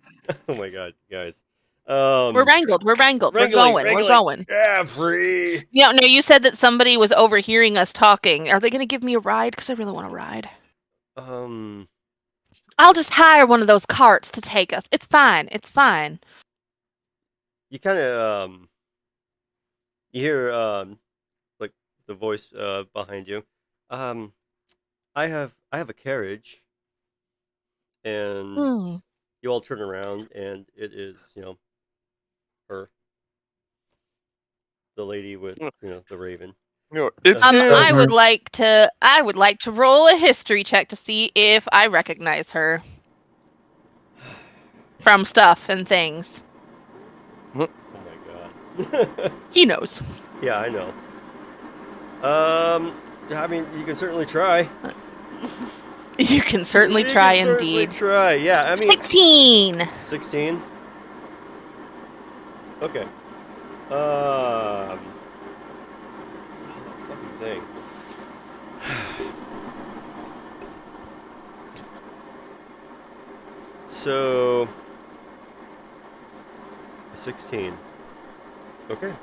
Oh my god, guys. We're wrangled. We're wrangling, going. We're wrangling. going. Yeah, free. Yeah, no, you said that somebody was overhearing us talking. Are they going to give me a ride? Because I really want to ride. I'll just hire one of those carts to take us. It's fine. It's fine. You kind of you hear like the voice behind you. I have a carriage, and you all turn around, and it is her, the lady with the raven. It's I would like to roll a history check to see if I recognize her from stuff and things. Oh my god. He knows. Yeah, I know. I mean, you can certainly try. You can certainly You try, can certainly indeed. try. Yeah, I mean. 16. 16. Okay. Fucking thing. so 16. Okay.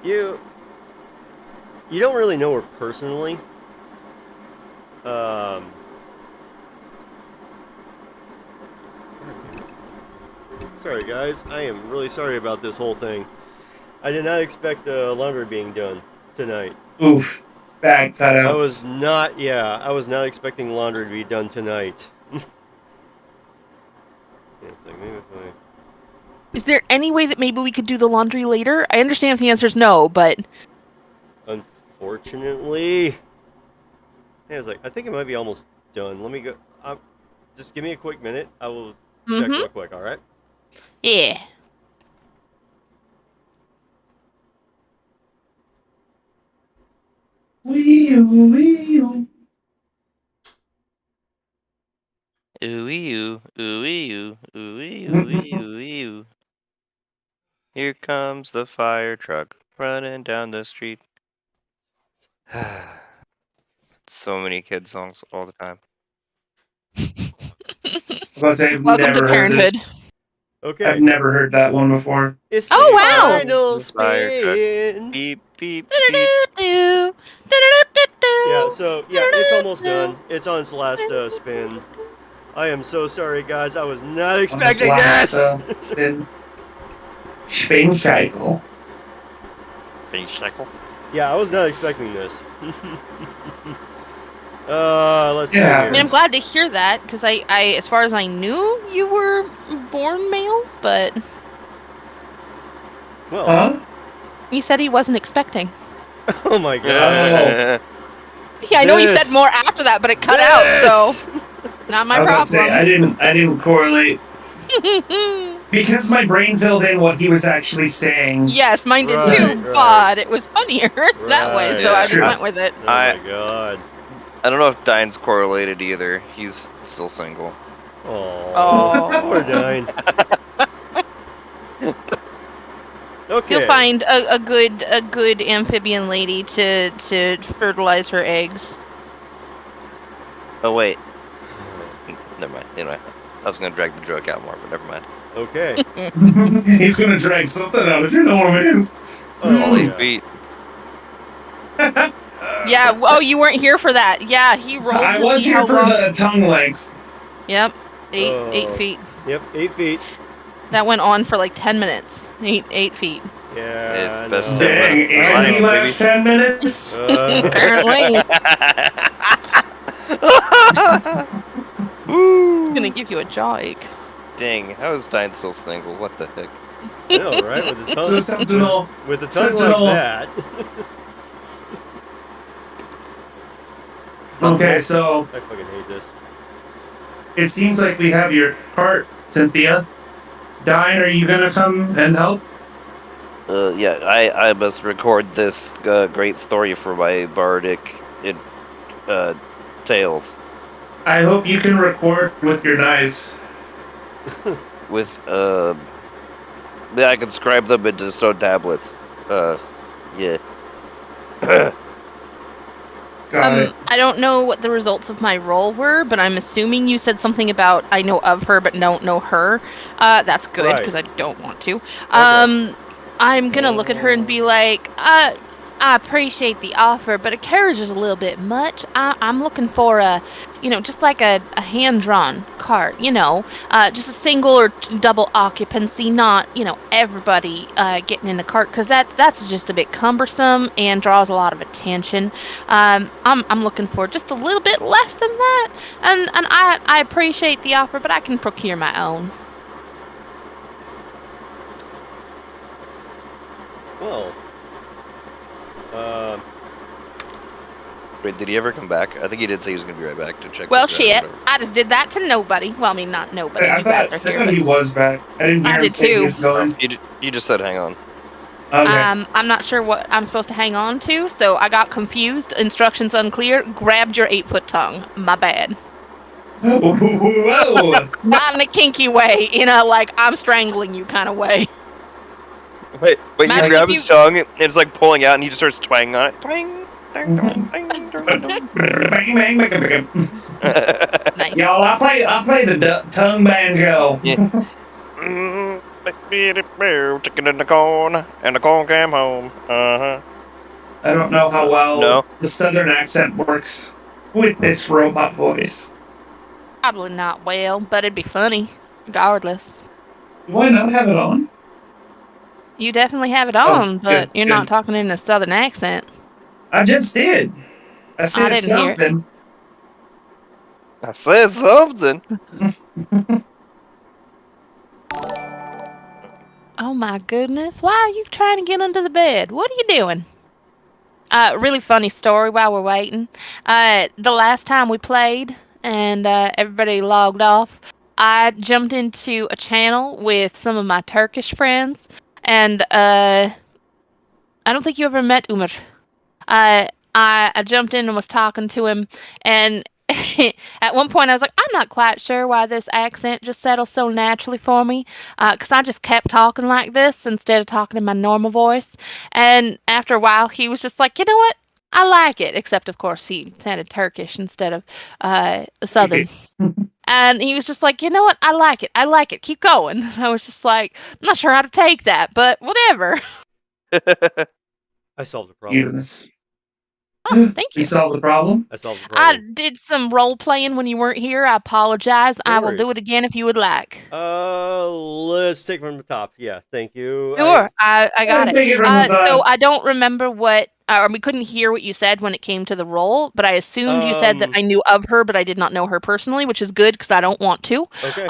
You don't really know her personally. Sorry guys, I am really sorry about this whole thing. I did not expect laundry being done tonight. Oof. Bad cutouts. I was not expecting laundry to be done tonight. Yeah, it's like maybe if I... Is there any way that maybe we could do the laundry later? I understand if the answer is no, but Unfortunately, yeah, it's like I think it might be almost done. Let me go. Just give me a quick minute. I will check real quick. All right. yeah. Ooh-ee-oo, ooh-ee-oo, ooh-ee-oo, ooh-ee-oo. Here comes the fire truck running down the street. So many kid songs all the time. I've Welcome to never heard Parenthood. this. Okay. I've never heard that one before. It's Oh, the wow. final Fire truck. spin. Beep, beep, beep. Do-do-do-do. Yeah. So yeah, it's almost done. It's on its last spin. I am so sorry, guys. I was not expecting this. Spin. Spin cycle. Finish cycle. Yeah, I was not expecting this. Let's see Yeah. I mean, here. I'm glad to hear that because I, as far as I knew, you were born male, but Well, Huh? he said he wasn't expecting. oh my god. Yeah, I know he said This. more after that, but it cut out, so not my I was about to say, problem. I didn't correlate because my brain filled in what he was actually saying. Yes, mine did Right, too, right. but it was funnier that way, Right. so I just True. went with it. Oh my god. I don't know if Dine's correlated either. He's still single. Oh. Poor Dine. Okay. He'll find a good amphibian lady to fertilize her eggs. Oh wait. Never mind. Anyway, I was gonna drag the joke out more, but never mind. Okay. He's gonna drag something out if you know what I mean. Oh, All 8 yeah. feet. Yeah. Oh, you weren't here for that. Yeah, he rolled. I to was see here how for long. the tongue length. Yep. 8 Oh. feet. Yep, 8 feet. That went on for like 10 minutes. 8 feet. Yeah. It's best I know. Dang, Right, and he baby. last 10 minutes. Apparently, it's gonna give you a jaw ache. Dang, how is Dine still single? What the heck? I know, right? With the tongue, So Sentinel. with the tongue Sentinel. like that. Okay, so I fucking hate this. it seems like we have your cart, Cynthia. Dine, are you gonna come and help? Yeah, I must record this great story for my bardic tales I hope you can record with your knives. with yeah, I can scribe them into stone tablets. Yeah. Got it. I don't know what the results of my roll were, but I'm assuming you said something about I know of her but don't know her. That's good Right. because I don't want to. I'm gonna look at her and be like, I appreciate the offer, but a carriage is a little bit much. I'm looking for a, just like a hand-drawn cart, just a single or double occupancy, not, everybody getting in the cart, because that's just a bit cumbersome and draws a lot of attention. I'm looking for just a little bit less than that, and I appreciate the offer, but I can procure my own. Well, Wait, did he ever come back? I think he did say he was gonna be right back to check. Well, the shit, whatever. I just did that to nobody. Well, I mean, not nobody. I You guys thought, are I here. thought he was back. I didn't hear I him did say he too. was going. You just said hang on. Okay. I'm not sure what I'm supposed to hang on to, so I got confused. Instructions unclear. Grabbed your 8-foot tongue. My bad. Whoa! Not in a kinky way, in a like I'm strangling you kind of way. Wait, you Imagine grab if his tongue, and it's like pulling out, and he just starts twanging on it. Twang, Bang, bang, bang, bang. Nice. Y'all, I play the tongue banjo. Yeah. Chicken in the corn, and the corn came home. I don't know how well No. the southern accent works with this robot voice. Probably not well, but it'd be funny, regardless. Why not have it on? You definitely have it Oh, on, but good, you're good. not talking in a southern accent. I just did. I said didn't hear it. something. I said something. Oh my goodness. Why are you trying to get under the bed? What are you doing? Really funny story while we're waiting. The last time we played and everybody logged off, I jumped into a channel with some of my Turkish friends, and I don't think you ever met Umar. I jumped in and was talking to him, and at one point I was like, I'm not quite sure why this accent just settles so naturally for me, because I just kept talking like this instead of talking in my normal voice. And after a while, he was just like, you know what? I like it, except of course he sounded Turkish instead of Southern. And he was just like, you know what? I like it. I like it. Keep going. I was just like, I'm not sure how to take that, but whatever. I solved the problem. Yes. Oh, thank you. You solved the problem? I solved the I problem. did some role playing when you weren't here. I apologize. No I will do worries. it again if you would like. Let's take it from the top. Yeah, thank you. Sure, I got Take it it. from the So top. I don't remember what, or we couldn't hear what you said when it came to the role, but I assumed you said that I knew of her, but I did not know her personally, which is good because I don't want to. Okay.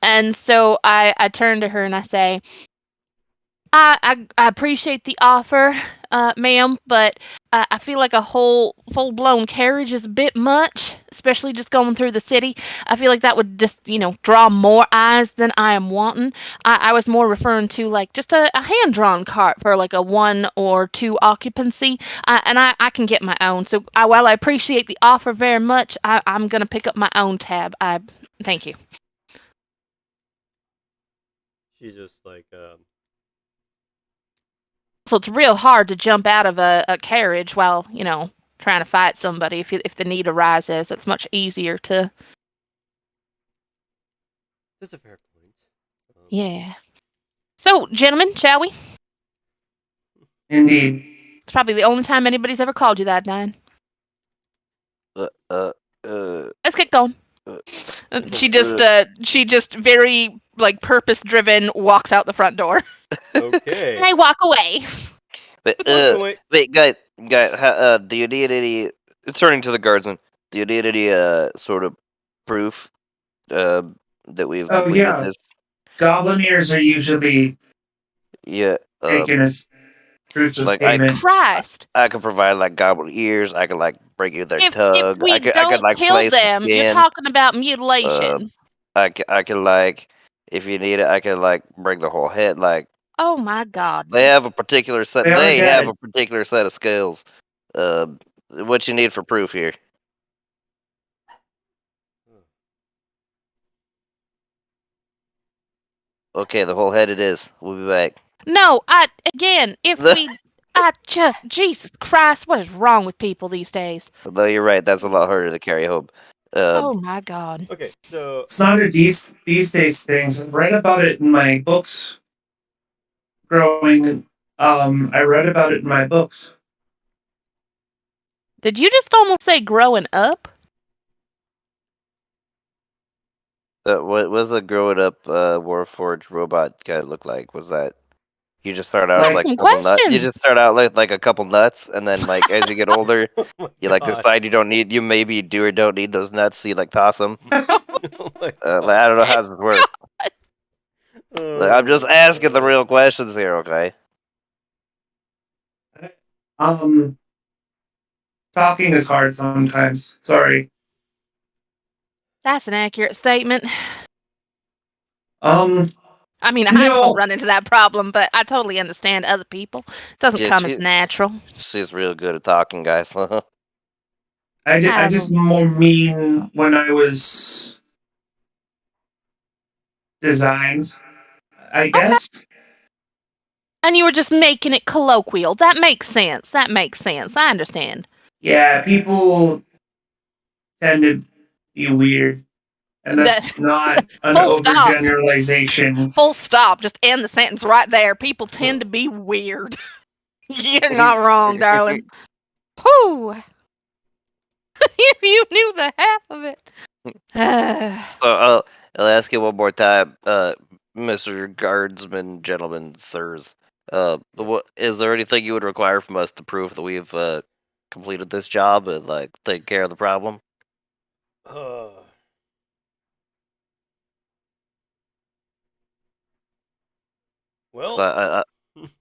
And so I turn to her and I say, I appreciate the offer, ma'am, but I feel like a whole full-blown carriage is a bit much, especially just going through the city. I feel like that would just, draw more eyes than I am wanting. I was more referring to like just a hand-drawn cart for like a 1 or 2 occupancy, and I can get my own. So while I appreciate the offer very much, I'm gonna pick up my own tab. Thank you. She's just like, So it's real hard to jump out of a carriage while, trying to fight somebody if the need arises. It's much easier to. that's a fair point. Yeah. So, gentlemen, shall we? Indeed. It's probably the only time anybody's ever called you that, Diane. Let's get going. She just very like purpose driven walks out the front door. Okay. And I walk away. Wait, guys, do you need any? Turning to the guardsman, do you need any sort of proof that we've Oh, completed yeah. this? Goblin ears are usually Yeah. taken as proof of Like payment. Christ. I could provide like goblin ears. I could like break you their If tongue. we I could don't like kill place the them, you're skin. talking about mutilation. I could like, if you need it, I could like break the whole head. Like Oh my God. they have a particular set. They are They have dead. a particular set of skills. What you need for proof here? Okay, the whole head it is. We'll be back. No, Jesus Christ, what is wrong with people these days? Though you're right, that's a lot harder to carry home. Oh my God. Okay, so It's not a these days things. I've read about it in my books. Growing, I read about it in my books. Did you just almost say growing up? What was the growing up Warforged robot guy look like? Was that you just start out Like- like a Some couple nuts? You questions. just start out like a couple nuts, and then like as you get older, oh my you like God. decide you maybe do or don't need those nuts, so you like toss them. Oh my Like, I don't know how this works. Like, I'm just asking the real questions here, okay? Talking is hard sometimes. Sorry. That's an accurate statement. I mean, You I know- don't run into that problem, but I totally understand other people. It doesn't Yeah, come as natural. She's real good at talking, guys. I just more mean when I was designed, I guess. And you were just making it colloquial. That makes sense. That makes sense. I understand. Yeah, people tend to be weird. And that's not an Full stop. overgeneralization. Full stop. Just end the sentence right there. People tend to be weird. You're not wrong, darling. Whew. If you knew the half of it. So I'll ask you one more time, Mr. Guardsman, gentlemen, sirs. Is there anything you would require from us to prove that we've completed this job and like take care of the problem? Well,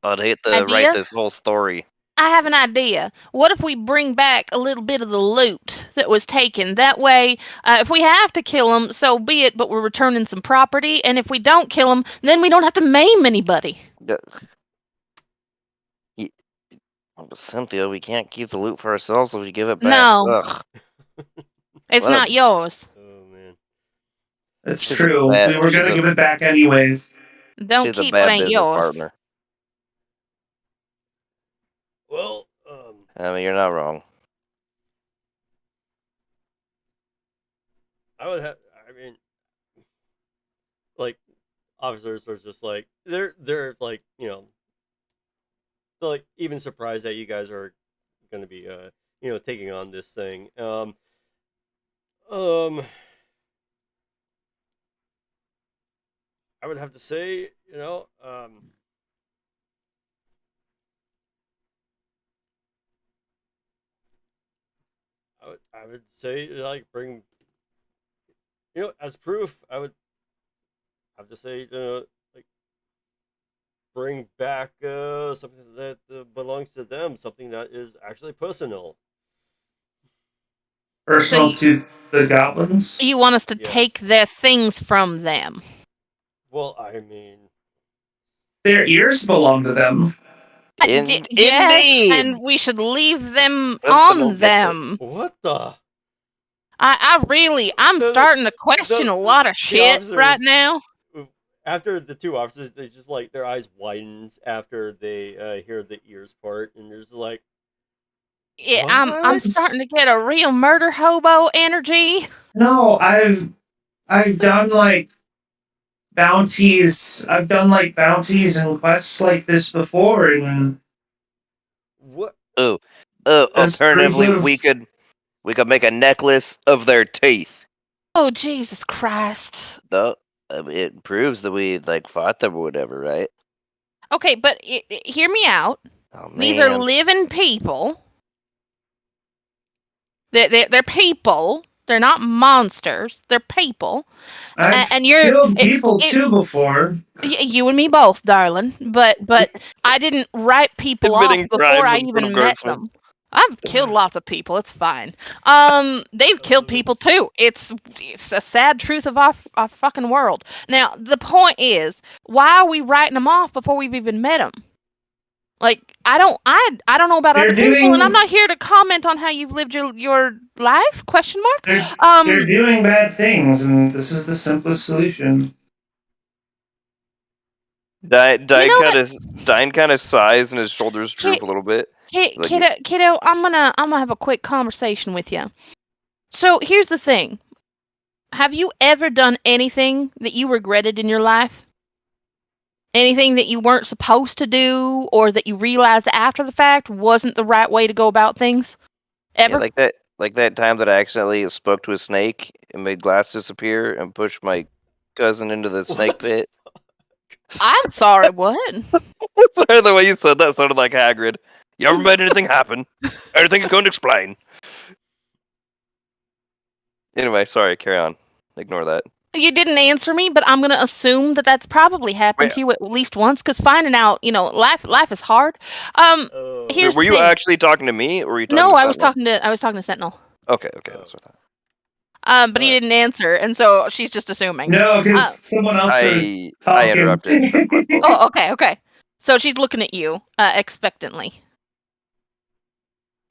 I'd hate to Idea? write this whole story. I have an idea. What if we bring back a little bit of the loot that was taken? That way, if we have to kill them, so be it, but we're returning some property. And if we don't kill them, then we don't have to maim anybody. Cynthia, we can't keep the loot for ourselves if we give it back. No. Ugh. It's What a- not yours. Oh man. That's She's true. We were going to give it back anyways. Don't She's a keep what bad ain't business yours. partner. Well, I mean, you're not wrong. I would have. I mean, like, officers are just like they're like they're like even surprised that you guys are going to be taking on this thing. I would have to say, I would say like bring, as proof. I would have to say, like bring back something that belongs to them, something that is actually personal. Personal to the goblins? You want us to Yes. take their things from them? Well, I mean, Their ears belong to them. Yes, Indeed. and we should leave them Sensible on them. what the? I'm The- starting to question a lot of shit officers- right now. After the two officers, they just like their eyes widens after they hear the ears part, and they're just like, Yeah, I'm What? starting to get a real murder hobo energy. No, I've done like bounties. I've done like bounties and quests like this before, and what? As Alternatively, proof of- we could make a necklace of their teeth. Oh, Jesus Christ. Though it proves that we like fought them or whatever, right? Okay, but hear me out. Oh man. These are living people. They're people. They're not monsters. They're people. I've and you're killed people too before. You and me both, darling. But I didn't write people Admitting off before crimes I in front even of met guardsmen. them. I've killed lots of people. It's fine. They've killed people too. It's a sad truth of our fucking world. Now the point is, why are we writing them off before we've even met them? Like I don't know about They're other people, doing- and I'm not here to comment on how you've lived your life? Question mark. They're doing bad things, and this is the simplest solution. Dine know kind of sighs and his shoulders droop a little bit. Like, Kiddo, I'm gonna have a quick conversation with you. So here's the thing: have you ever done anything that you regretted in your life? Anything that you weren't supposed to do, or that you realized after the fact wasn't the right way to go about things? Ever? Yeah, like that time that I accidentally spoke to a snake and made glass disappear and pushed my cousin into the snake pit. I'm sorry, what? Sorry, the way you said that sounded like Hagrid. You ever made anything happen? Anything you couldn't explain? Anyway, sorry, carry on. Ignore that. You didn't answer me, but I'm gonna assume that that's probably happened to you at least once. Because finding out, life is hard. Here's Were the you thing. actually talking to me, or were you talking No, to I was Sentinel? talking to Sentinel. Okay, that's what I thought. But he didn't answer, and so she's just assuming. No, because someone else started I talking. interrupted. That's my fault. Oh, okay. So she's looking at you expectantly.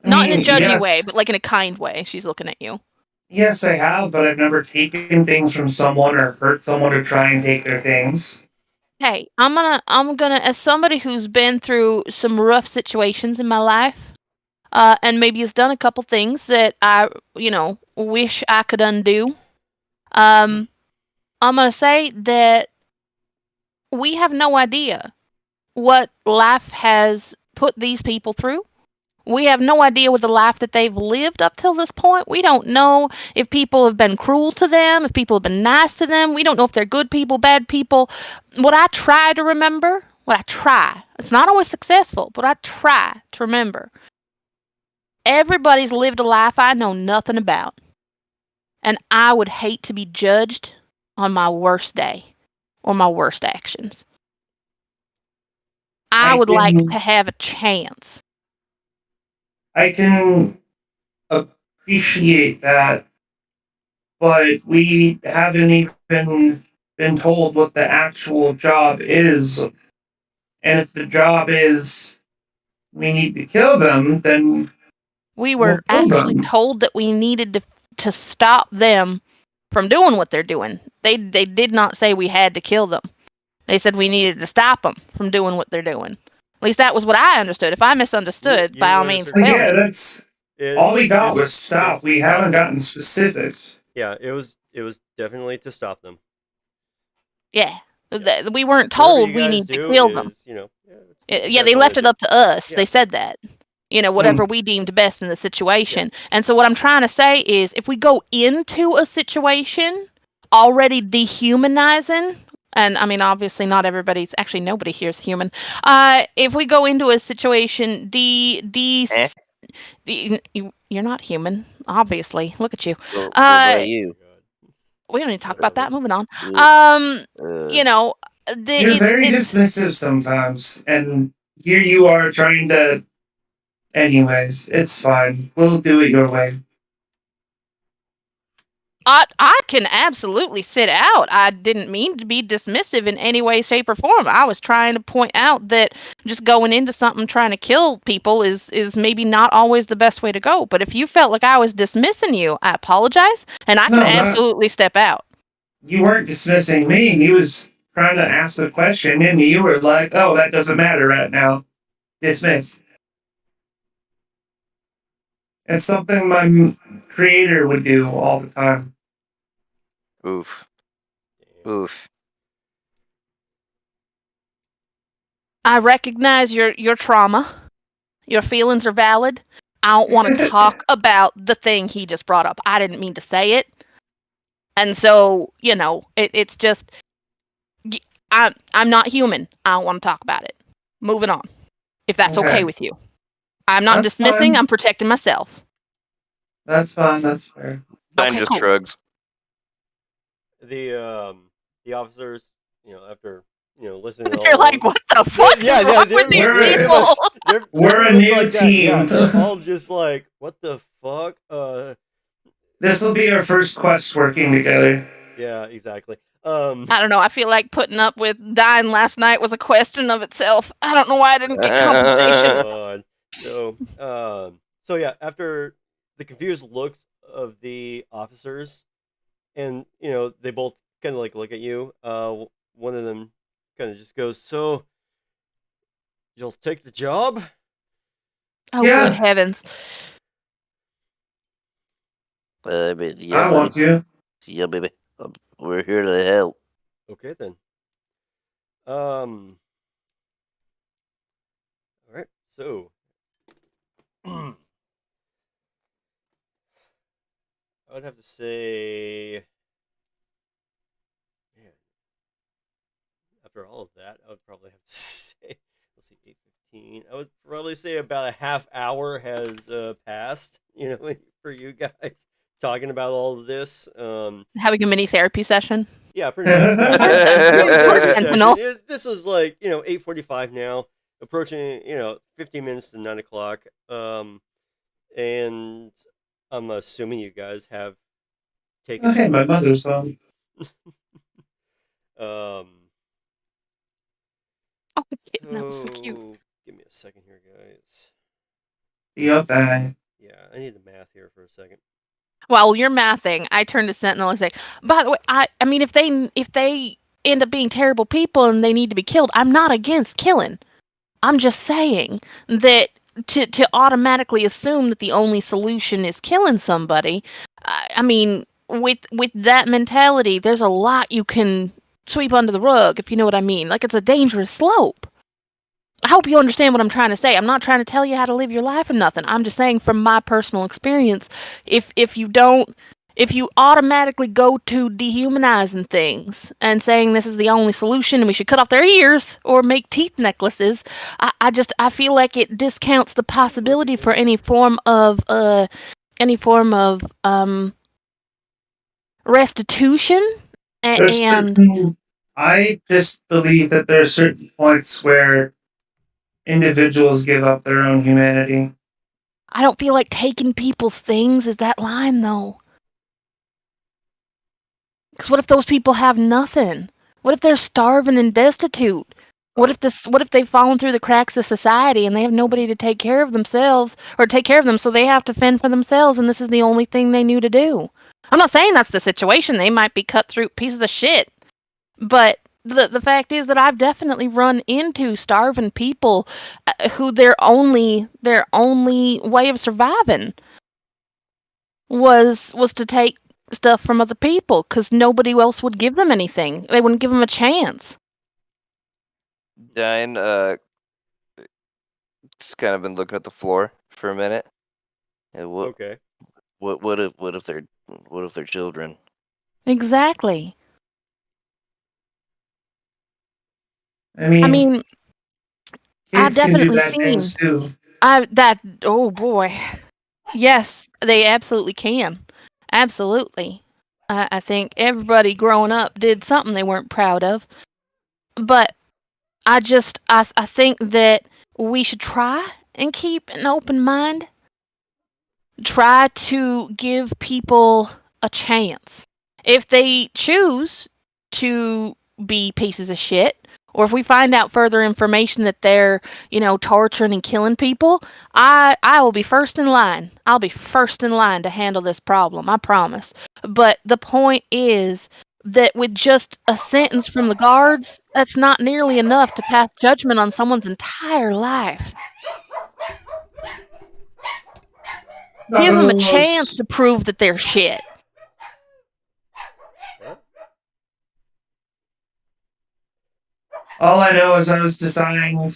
Not in a judgy yes. way, but like in a kind way. She's looking at you. Yes, I have, but I've never taken things from someone or hurt someone to try and take their things. Hey, I'm gonna, as somebody who's been through some rough situations in my life, and maybe has done a couple things that I, wish I could undo. I'm gonna say that we have no idea what life has put these people through. We have no idea what the life that they've lived up till this point. We don't know if people have been cruel to them, if people have been nice to them. We don't know if they're good people, bad people. What I try to remember, it's not always successful, but I try to remember. Everybody's lived a life I know nothing about. And I would hate to be judged on my worst day or my worst actions. I would like to have a chance. I can appreciate that, but we haven't even been told what the actual job is. And if the job is we need to kill them, then we we'll were kill actually them. told that we needed to stop them from doing what they're doing. They did not say we had to kill them. They said we needed to stop them from doing what they're doing. At least that was what I understood. If I misunderstood, by all means, tell Yeah, me. that's all we got was stop. it's We stop haven't them. gotten specifics. Yeah, it was definitely to stop them. Yeah. We weren't Whatever told you we guys need to do kill them. is, you Yeah, guys they wanna left it do. up to us. Yeah. They said that. Whatever we deemed best in the situation. And so what I'm trying to say is if we go into a situation already dehumanizing, and I mean obviously not everybody's, actually nobody here is human. If we go into a situation you're not human, obviously. Look at you. Well, what about you? We don't need to talk about that. Moving on. You're very dismissive sometimes, and here you are trying to. Anyways, it's fine. We'll do it your way. I can absolutely sit out. I didn't mean to be dismissive in any way, shape, or form. I was trying to point out that just going into something trying to kill people is maybe not always the best way to go. But if you felt like I was dismissing you, I apologize, and I can absolutely step out. You weren't dismissing me. He was trying to ask a question, and you were like, "Oh, that doesn't matter right now." Dismissed. It's something my creator would do all the time. Oof. Oof. I recognize your trauma. Your feelings are valid. I don't want to talk about the thing he just brought up. I didn't mean to say it. And so, it's just I'm not human. I don't want to talk about it. Moving on. If that's okay with you. I'm not dismissing, I'm protecting myself. That's fine, that's fair. Ben just shrugs. The officers, after listening to They're like, what the fuck is wrong with these people? We're a new team. Yeah, they're all just like, what the fuck? This will be our first quest working together. Yeah, exactly. I don't know. I feel like putting up with dying last night was a question of itself. I don't know why I didn't get compensation. So yeah, after the confused looks of the officers, and they both kind of like look at you. One of them kind of just goes, "So, you'll take the job?" Oh, good heavens! Yeah, I want you. Yeah, baby. We're here to help. Okay then. All right. So, I would have to say, man, after all of that, I would probably have to say, let's see, 8:15. I would probably say about a half hour has passed. For you guys talking about all of this. Having a mini therapy session. Yeah, pretty much. This is like 8:45 now, approaching 15 minutes to 9 o'clock. And I'm assuming you guys have taken. Okay, my mother's phone. Oh, kitten, that was so cute. Give me a second here, guys. You're fine. Yeah, I need the math here for a second. While you're mathing, I turn to Sentinel and say, "By the way, I mean, if they end up being terrible people and they need to be killed. I'm not against killing. I'm just saying that to automatically assume that the only solution is killing somebody, I mean, with that mentality, there's a lot you can sweep under the rug, if you know what I mean. Like, it's a dangerous slope. I hope you understand what I'm trying to say. I'm not trying to tell you how to live your life or nothing. I'm just saying from my personal experience, if you automatically go to dehumanizing things and saying this is the only solution and we should cut off their ears or make teeth necklaces, I feel like it discounts the possibility for any form of restitution There's and certain, I just believe that there are certain points where individuals give up their own humanity. I don't feel like taking people's things is that line though. Because what if those people have nothing? What if they're starving and destitute? What if they've fallen through the cracks of society and they have nobody to take care of themselves or take care of them, so they have to fend for themselves and this is the only thing they knew to do? I'm not saying that's the situation. They might be cut through pieces of shit. But the fact is that I've definitely run into starving people who their only way of surviving was to take stuff from other people because nobody else would give them anything. They wouldn't give them a chance. Dine, just kind of been looking at the floor for a minute. And Okay. what if they're children? Exactly. I mean, I've kids can do definitely bad seen things too. oh boy. Yes, they absolutely can. Absolutely. I think everybody growing up did something they weren't proud of. But I think that we should try and keep an open mind. Try to give people a chance. If they choose to be pieces of shit, or if we find out further information that they're, torturing and killing people, I will be first in line. I'll be first in line to handle this problem, I promise. But the point is that with just a sentence from the guards, that's not nearly enough to pass judgment on someone's entire life. Not Give them a gonna chance to prove that they're shit. All I know is I was deciding.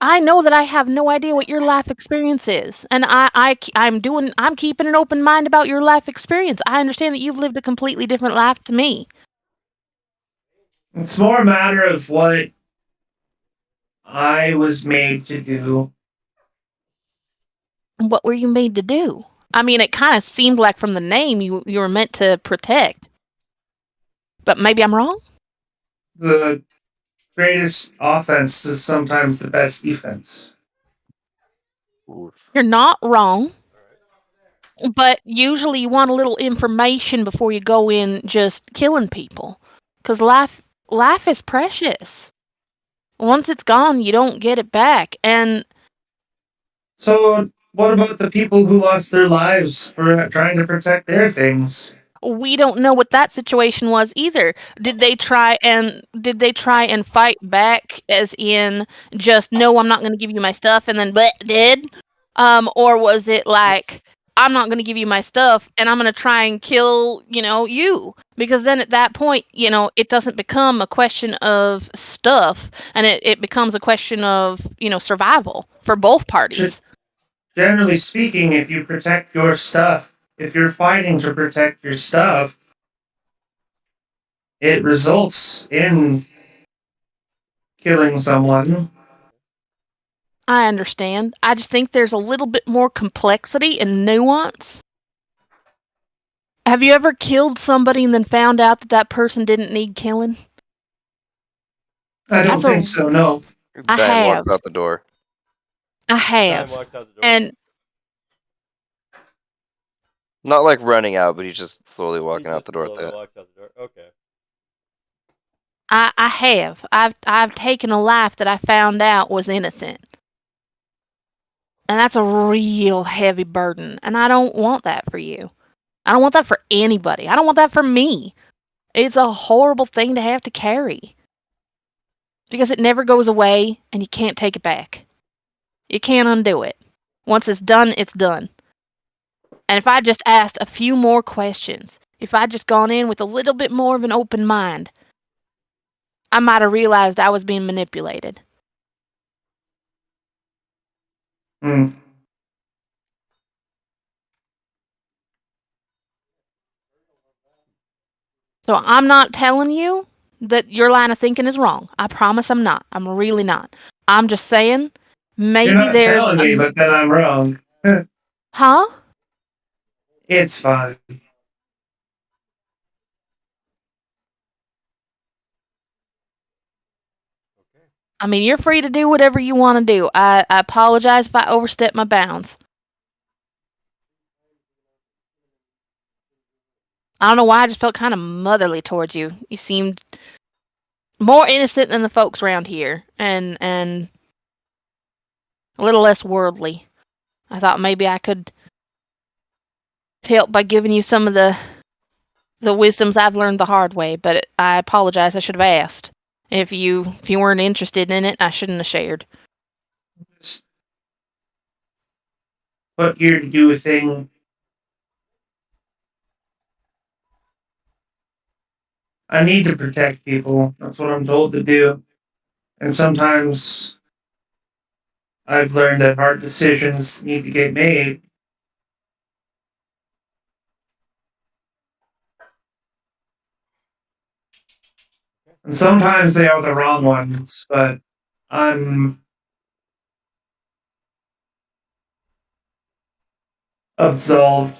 I know that I have no idea what your life experience is, and I'm keeping an open mind about your life experience. I understand that you've lived a completely different life to me. It's more a matter of what I was made to do. What were you made to do? I mean, it kind of seemed like from the name you were meant to protect. But maybe I'm wrong? The greatest offense is sometimes the best defense. You're not wrong. But usually you want a little information before you go in just killing people. Because life is precious. Once it's gone, you don't get it back. And So, what about the people who lost their lives for trying to protect their things? we don't know what that situation was either. Did they try and fight back, as in just no, I'm not going to give you my stuff, and then did? Or was it like, I'm not going to give you my stuff and I'm going to try and kill, you? Because then at that point, it doesn't become a question of stuff, and it becomes a question of, survival for both parties. Generally speaking, if you protect your stuff, if you're fighting to protect your stuff, it results in killing someone. I understand. I just think there's a little bit more complexity and nuance. Have you ever killed somebody and then found out that that person didn't need killing? I don't think so, no. I Diane have. walks out the door. I have. Time walks out the door. And Not like running out, but he's just slowly walking He out just the door. slowly walks out the door. Okay. I have. I've taken a life that I found out was innocent. And that's a real heavy burden, and I don't want that for you. I don't want that for anybody. I don't want that for me. It's a horrible thing to have to carry. Because it never goes away and you can't take it back. You can't undo it. Once it's done, it's done. And if I just asked a few more questions, if I'd just gone in with a little bit more of an open mind, I might have realized I was being manipulated. Hmm. So I'm not telling you that your line of thinking is wrong. I promise I'm not. I'm really not. I'm just saying You're maybe not there's telling me, but then I'm wrong. Huh? It's fine. I mean, you're free to do whatever you want to do. I apologize if I overstep my bounds. I don't know why I just felt kind of motherly towards you. You seemed more innocent than the folks around here, and a little less worldly. I thought maybe I could help by giving you some of the wisdoms I've learned the hard way, but I apologize. I should have asked. If you weren't interested in it, I shouldn't have shared. What here to do a thing. I need to protect people. That's what I'm told to do. And sometimes I've learned that hard decisions need to get made. And sometimes they are the wrong ones, but I'm absolved.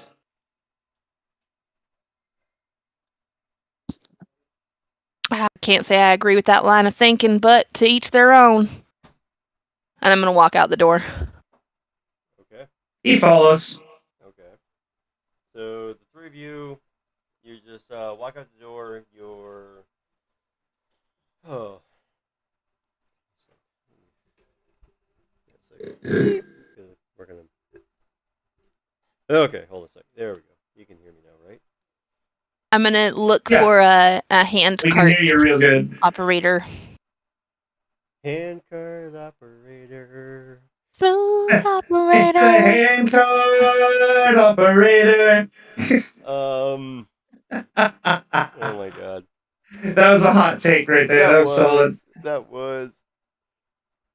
I can't say I agree with that line of thinking, but to each their own. And I'm going to walk out the door. Okay. He follows. Okay. So the three of you, you just walk out the door. You're. Oh. We're gonna. Okay, hold on a sec. There we go. You can hear me now, right? I'm going to look Yeah. for a hand We can cart hear you real good. operator. Hand card operator. Smooth operator. It's a hand card operator. Oh my god. That was a hot take right there. That was solid. That was.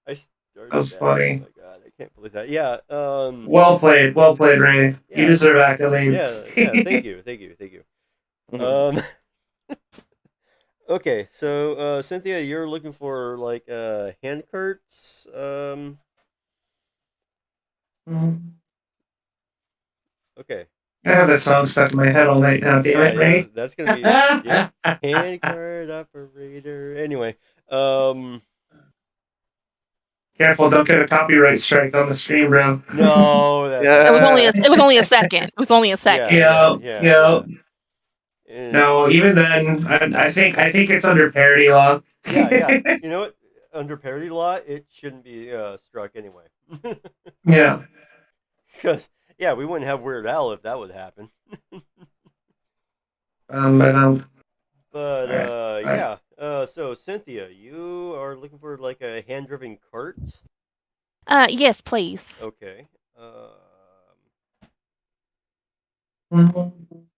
I started That was funny. Oh my god, I can't believe that. Yeah. Well played, Ray. Yeah. You deserve accolades. Yeah. Thank you. Okay, so Cynthia, you're looking for like hand carts. Okay. I have that song stuck in my head all night now. Damn it, Ray. That's gonna be yeah. Hand cart operator. Anyway, Careful, don't get a copyright strike on the stream, bro. no, that's It was only a second. It was only a second. Yeah. No, even then, I think it's under parody law. Yeah. You know what? Under parody law, it shouldn't be struck anyway. Yeah. Because we wouldn't have Weird Al if that would happen. But yeah. So Cynthia, you are looking for like a hand-driven cart. Yes, please. Okay.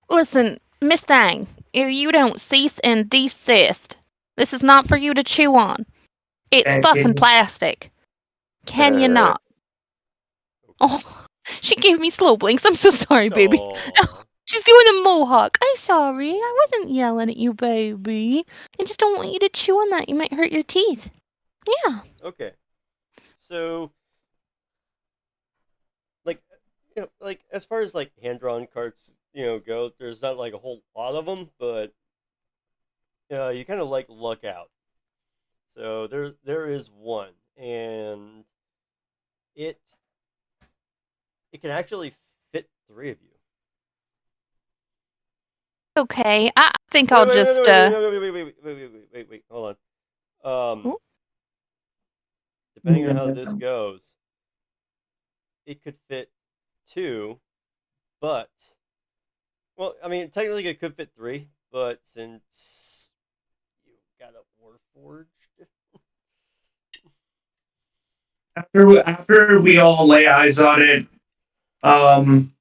Listen, Miss Thang, if you don't cease and desist, this is not for you to chew on. It's fucking plastic. Can you not? Oh, she gave me slow blinks. I'm so sorry, baby. She's doing a mohawk. I'm sorry. I wasn't yelling at you, baby. I just don't want you to chew on that. You might hurt your teeth. Yeah. Okay. So, like, like as far as like hand-drawn carts, go, there's not like a whole lot of them, but you kind of like luck out. So there is one, and it can actually fit three of you. Okay, I think I'll just. Wait, hold on. Depending on how this goes, it could fit two, but Well, I mean, technically it could fit 3, but since you got a Warforged, After we all lay eyes on it, um,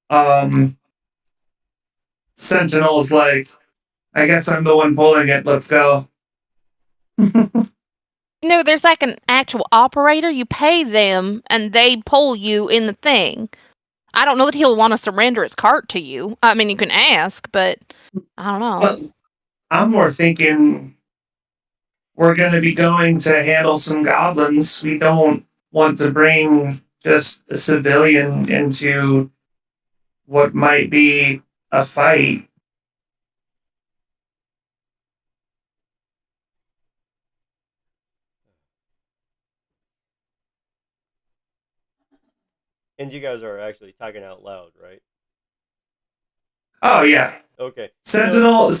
um, Sentinel's like, I guess I'm the one pulling it. Let's go. No, there's like an actual operator. You pay them, and they pull you in the thing. I don't know that he'll want to surrender his cart to you. I mean, you can ask, but I don't know. But I'm more thinking we're going to be going to handle some goblins. We don't want to bring just a civilian into what might be a fight. and you guys are actually talking out loud, right? Oh yeah, Okay. Sentinel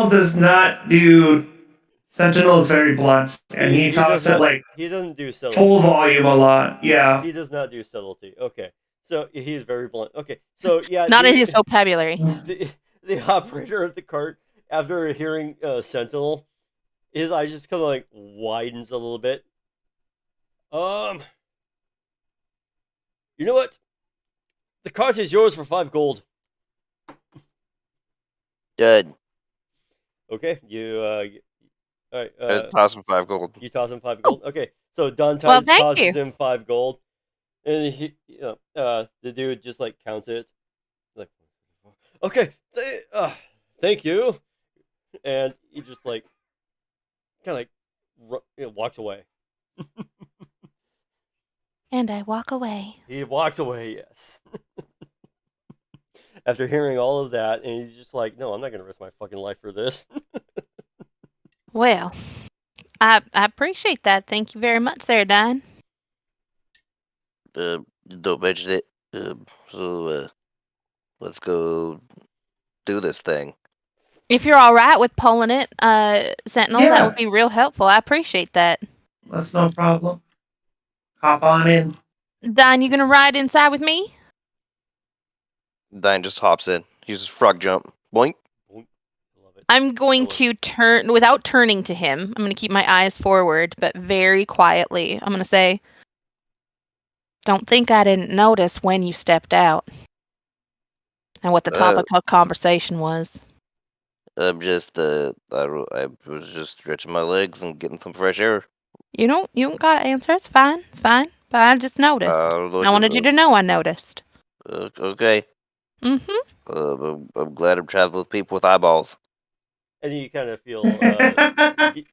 does not do. Sentinel is very blunt, and he does talks at not. like He doesn't do subtlety. full volume a lot. Yeah. He does not do subtlety. Okay. So he is very blunt. Okay. So yeah. Not in his vocabulary. The operator of the cart, after hearing Sentinel, his eyes just kind of like widens a little bit. You know what? The cart is yours for 5 gold. Good. Okay, you all right. Toss him 5 gold. You toss him 5 gold. Okay, so Don Well, thank tosses you. him 5 gold, and the dude just like counts it, like, okay, thank you, and he just like kind of like walks away. And I walk away. He walks away. Yes. After hearing all of that, and he's just like, no, I'm not gonna risk my fucking life for this. Well, I appreciate that. Thank you very much there, Don. Don't mention it. So, let's go do this thing. If you're all right with pulling it, Sentinel, that Yeah. would be real helpful. I appreciate that. That's no problem. Hop on in. Don, you gonna ride inside with me? Dine just hops in. He uses frog jump. Boink. Love it. I'm going to turn without turning to him. I'm going to keep my eyes forward, but very quietly. I'm going to say, "Don't think I didn't notice when you stepped out." And what the topic of conversation was. I'm just I was just stretching my legs and getting some fresh air. You don't gotta answer. It's fine. It's fine. But I just noticed. I wanted you to know I noticed. Okay. Mm-hmm. I'm glad I'm traveling with people with eyeballs. And you kind of feel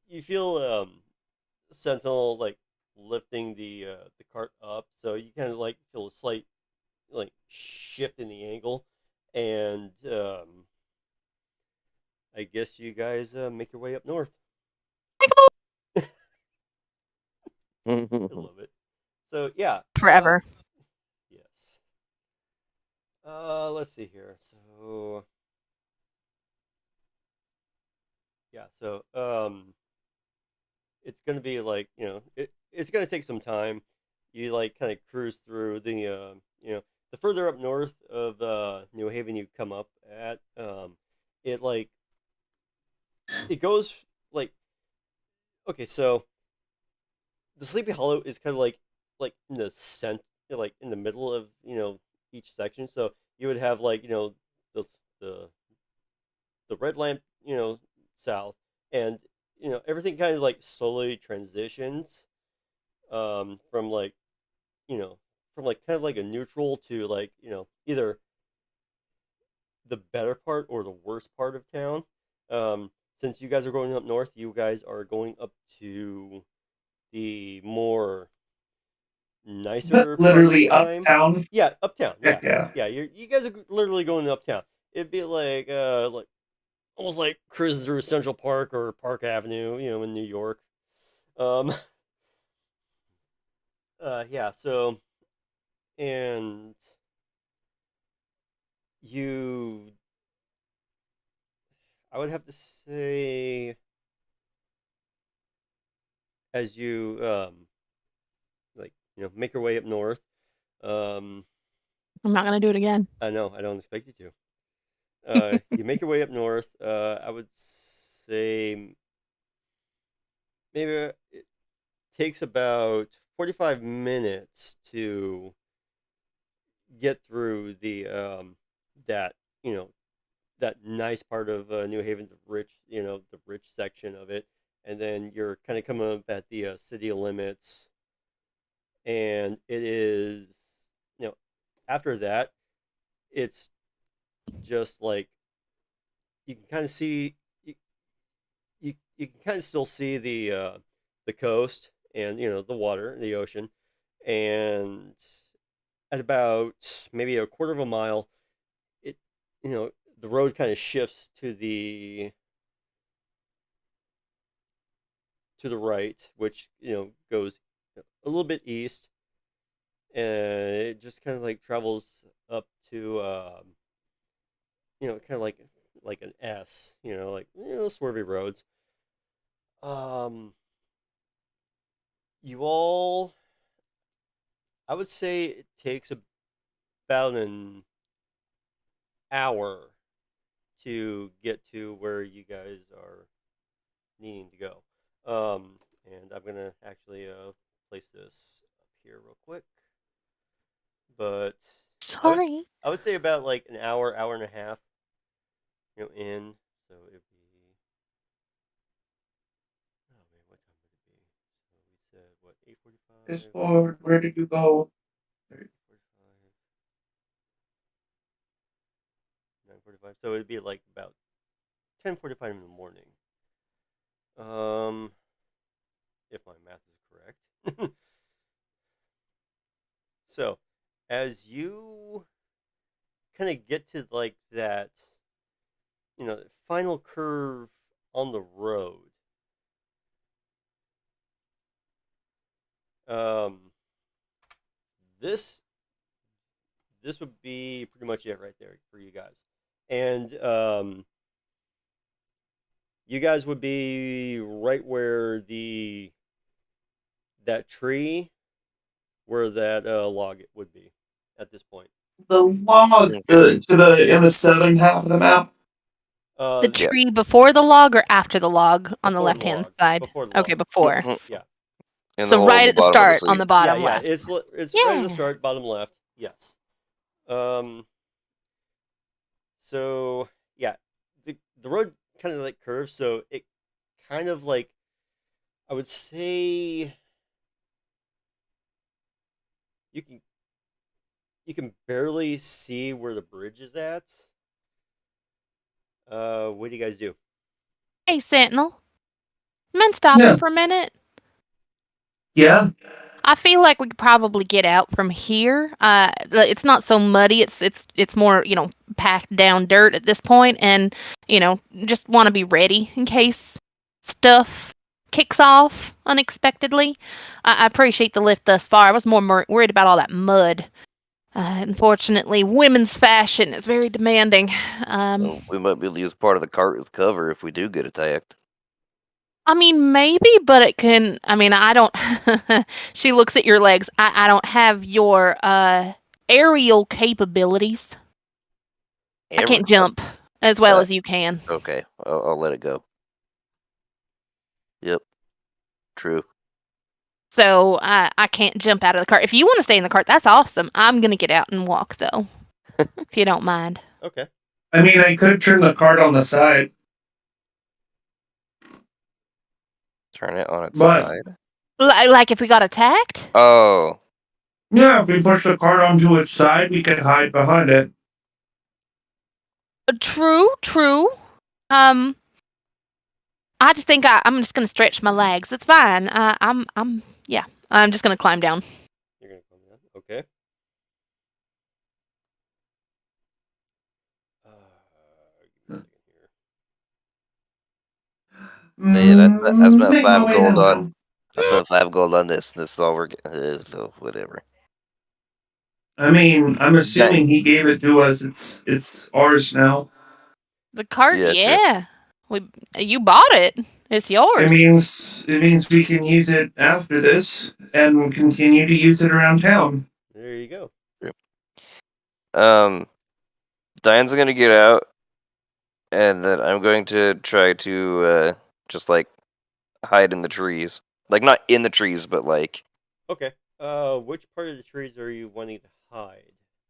you feel Sentinel like lifting the cart up, so you kind of like feel a slight like shift in the angle, and I guess you guys make your way up north. I love it. So yeah, Forever. yes. Let's see here. So yeah, so it's gonna be like it's gonna take some time. You like kind of cruise through the the further up north of New Haven you come up at, it like it goes like okay, so the Sleepy Hollow is kind of like in the like in the middle of each section. So you would have like the the the red lamp south, and everything kind of like slowly transitions from like from like kind of like a neutral to like either the better part or the worst part of town. Since you guys are going up north, you guys are going up to the more nicer Literally part of time. uptown. Yeah, uptown. Yeah, Yeah. yeah. You guys are literally going uptown. It'd be like almost like cruising through Central Park or Park Avenue, in New York. Um, yeah. So, and I would have to say, as you like make your way up north, um I'm not gonna do it again. I know. I don't expect you to. You make your way up north. I would say maybe it takes about 45 minutes to get through the that that nice part of New Haven, the rich the rich section of it, and then you're kind of coming up at the city limits, and it is after that it's just like you can kind of see you can kind of still see the coast and the water and the ocean, and at about maybe a quarter of a mile it the road kind of shifts to the right, which goes a little bit east, and it just kind of like travels up to kind of like an S, like swervy roads. You all, I would say it takes about an hour to get to where you guys are needing to go. And I'm gonna actually place this up here real quick. But Sorry. I would say about like an hour, hour and a half, in. So it'd be. Oh man, what time would it be? So we said what 8:45. Discord, where did you go? 9:45. So it'd be like about 10:45 in the morning. If my math is correct. So, as you kind of get to like that, final curve on the road, this would be pretty much it right there for you guys, and you guys would be right where that tree where that log would be at this point. The log in the southern half of the map. The tree before the log or after the log on the Before the left hand log. side? Before the Okay, log. before. Yeah. In the So hole right in at the bottom of start sleeve. on the bottom yeah, left. it's right at Yeah. the start, bottom left. Yes. So yeah, the road kind of like curves, so it kind of like I would say you can barely see where the bridge is at. What do you guys do? Hey, Sentinel. Mind stopping Yeah. for a minute? Yeah. I feel like we could probably get out from here. It's not so muddy. It's more packed down dirt at this point, and just want to be ready in case stuff kicks off unexpectedly. I appreciate the lift thus far. I was more worried about all that mud. Unfortunately, women's fashion is very demanding. Well, we might be able to use part of the cart as cover if we do get attacked. I mean, maybe, but it can. I mean, I don't. She looks at your legs. I don't have your aerial capabilities. I can't jump as well as you can. Okay, I'll let it go. Yep, true. So I can't jump out of the cart. If you want to stay in the cart, that's awesome. I'm gonna get out and walk though, if you don't mind. Okay. I mean, I could turn the cart on the side. Turn it on its But- side. Like if we got attacked? Oh, Yeah, if we push the cart onto its side, we can hide behind it. True. I just think I'm just gonna stretch my legs. It's fine. I'm just gonna climb down. You're gonna climb down. Okay. Give me a second here. yeah, I spent Make my 5 way gold down. on. I spent 5 gold on this. This is all we're getting. So whatever. I mean, I'm assuming he gave it to us. It's ours now. The cart, Yeah, true. You bought it. It's yours. It means we can use it after this and continue to use it around town. There you go. Yep. Diane's gonna get out, and then I'm going to try to just like hide in the trees. Like not in the trees, but like Okay. Which part of the trees are you wanting to hide?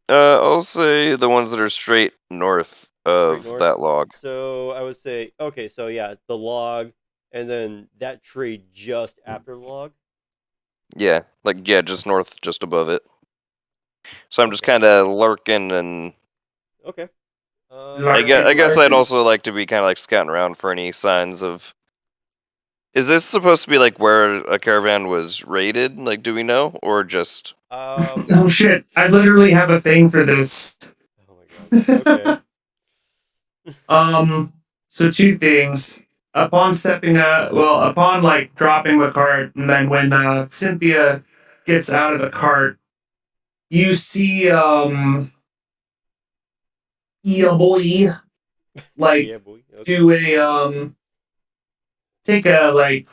I'll say the ones that are straight north Straight of north. that log. So I would say, okay, so yeah, the log, and then that tree just after the log. Yeah, like yeah, just north, just above it. So I'm just Okay. kind of lurking, and Okay. I guess I'd also like to be kind of like scouting around for any signs of. Is this supposed to be like where a caravan was raided? Like, do we know, or just? Oh shit! I literally have a thing for this. Oh my god. Okay. So two things. Upon stepping out, well, upon like dropping the cart, and then when Cynthia gets out of the cart, you see yeah boy like Yeah, boy. Okay. do a take a like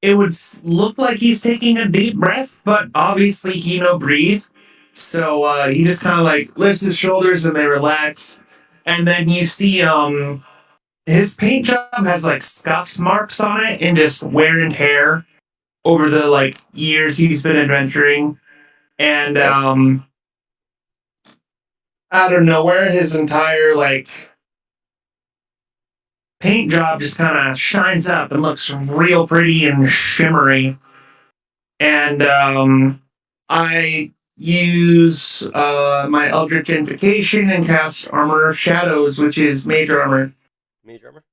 it would look like he's taking a deep breath, but obviously he no breathe. So he just kind of like lifts his shoulders and they relax, and then you see his paint job has like scuffs marks on it and just wear and tear over the like years he's been adventuring, and out of nowhere his entire like paint job just kind of shines up and looks real pretty and shimmery. And I use my Eldritch Invocation and cast Armor of Shadows, which is Mage Armor, Mage armor.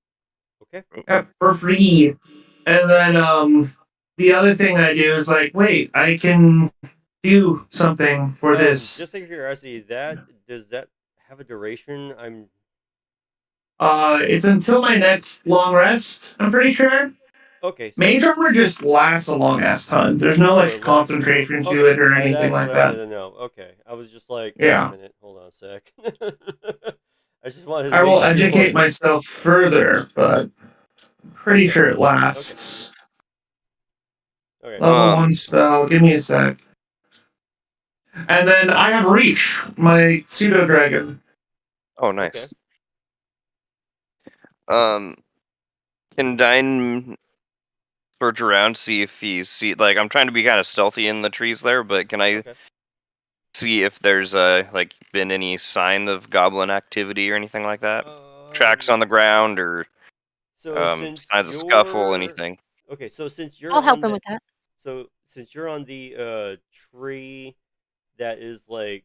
Okay. for free. And then the other thing I do is like, wait, I can do something for this. Just out of curiosity, does that have a duration? It's until my next long rest, I'm pretty sure. Okay. So Mage Armor just lasts a long ass time. There's no oh, it like lasts. concentration to Okay. it or anything That's like what I that. wanted to know. Okay. I was just like, Yeah. wait a minute, hold on a sec. I just wanted to I make will sure. educate myself further, but I'm pretty sure it lasts. Okay. Level 1 spell, give me a sec. And then I have Reach, my pseudo dragon. Oh, nice. Can Dine search around, see if he see like I'm trying to be kind of stealthy in the trees there, but can I see if there's like been any sign of goblin activity or anything like that? Tracks on the ground or So since signs of scuffle, anything? okay, so since you're I'll help on him that, with that. so since you're on the tree that is like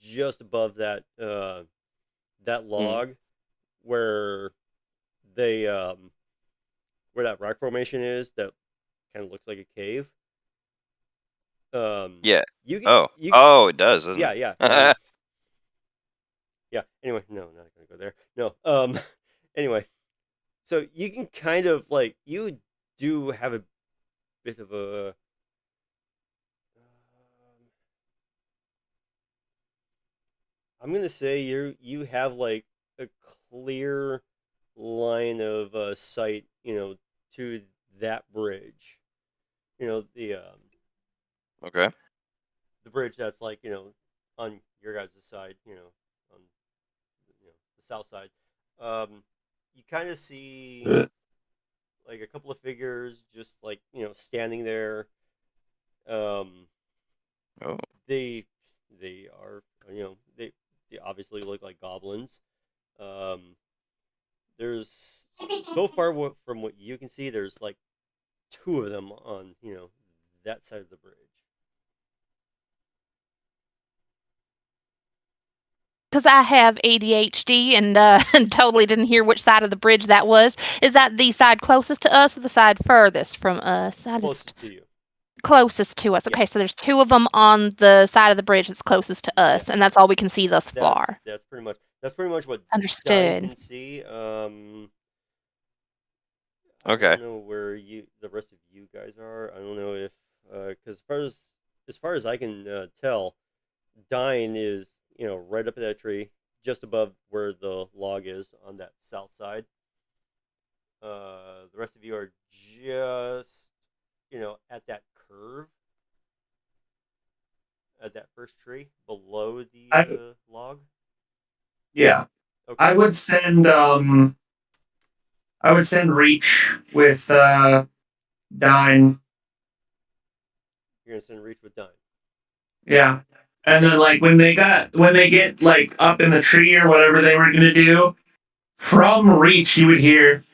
just above that log where they where that rock formation is that kind of looks like a cave. Yeah. You can It does, doesn't yeah, it? yeah. Yeah. Anyway, no, not gonna go there. No. Anyway, so you can kind of like you do have a bit of a. I'm gonna say you have like a clear line of sight, to that bridge. Okay. The bridge that's like on your guys' side, on the south side. You kind of see like a couple of figures just like standing there. Um, Oh. they are they obviously look like goblins. There's so far from what you can see, there's like two of them on that side of the bridge. Because I have ADHD and and totally didn't hear which side of the bridge that was. Is that the side closest to us or the side furthest from us? Closest to you. Closest to us. Okay, so there's two of them on the side of the bridge that's closest to us, and that's all we can see thus far. That's pretty much what Understood. Dine can see. Okay. I don't know where the rest of you guys are. I don't know if because as far as I can tell, Dine is right up in that tree, just above where the log is on that south side. The rest of you are just at that curve. at that first tree below the log? Yeah. Okay. I would send Reach with Dine. You're gonna send Reach with Dine. Yeah. And then like when they get like up in the tree or whatever they were gonna do, from Reach you would hear,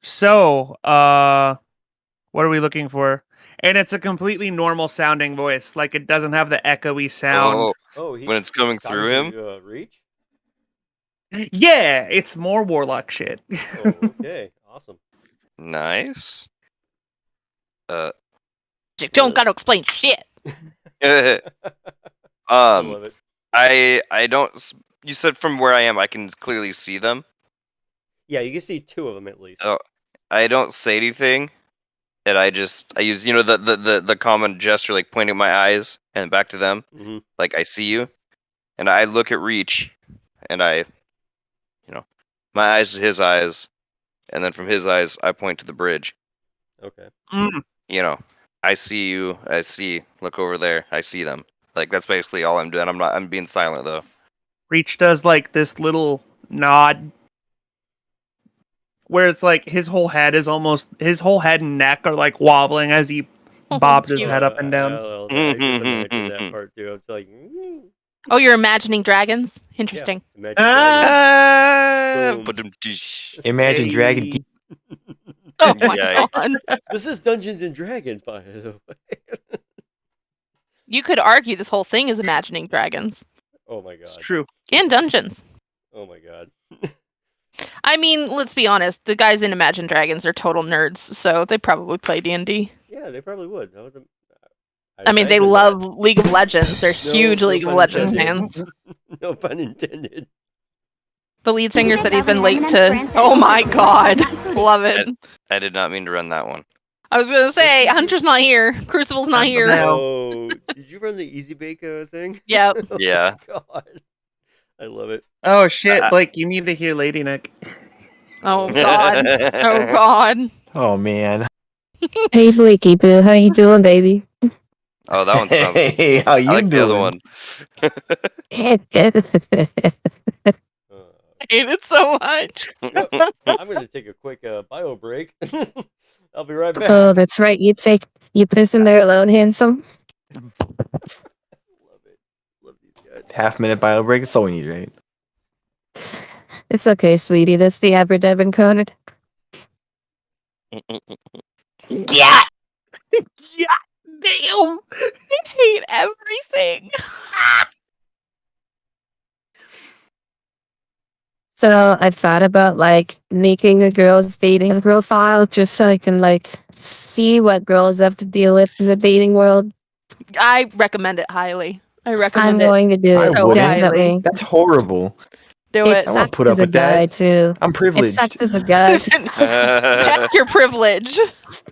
So, what are we looking for? And it's a completely normal sounding voice. Like it doesn't have the echoey sound. Oh, he's when it's coming talking through him. to, Reach. Yeah, it's more warlock shit. Oh, okay, awesome. Nice. You don't gotta explain shit. I love it. I don't. You said from where I am, I can clearly see them. Yeah, you can see two of them at least. Oh, I don't say anything, and I use the common gesture, like pointing my eyes and back to them, like I see you, and I look at Reach, and my eyes to his eyes, and then from his eyes I point to the bridge. Okay. I see you. Look over there. I see them. Like that's basically all I'm doing. I'm being silent though. Reach does like this little nod where it's like his whole head and neck are like wobbling as he bobs his head up and down. I just imagine that part too. I'm like, Oh, you're imagining dragons? Interesting. imagine dragons. Boom. Imagine Dragon Hey. D. Oh my Yeah. god. This is Dungeons and Dragons, by the way. You could argue this whole thing is imagining dragons Oh my god. It's true. and dungeons. Oh my god. I mean, let's be honest. The guys in Imagine Dragons are total nerds, so they probably play D&D. Yeah, they probably would. I mean, they imagine love that. League of Legends. They're huge No League of pun Legends intended. fans. No pun intended. The lead singer said he's been late to. Oh my god, love it. I did not mean to run that one. I was gonna say Hunter's not here. Crucible's not here. Oh, did you run the Easy Bake thing? Yep. Oh Yeah. my god. I love it. Oh shit, Blake, you need to hear Lady Nick. Oh god. Oh god. Oh man. Hey Blakey Boo, how you doing, baby? Oh, that one sounds. Hey, how you I like the other doing? one. I hate it so much. I'm gonna take a quick bio break. I'll be right back. Oh, that's right. You piss in there alone, handsome. Love it. Love these guys. Half-minute bio break. That's all we need, right? It's okay, sweetie. That's the Abracadabra code. Yeah. Yeah. Damn. I hate everything. So I thought about like making a girl's dating profile just so I can like see what girls have to deal with in the dating world. I recommend it highly. I I'm recommend it. going to do I it. wouldn't. Definitely. That's horrible. Do It it. I won't sucks put up as a with that. guy too. I'm It privileged. sucks as a guy. Check your privilege.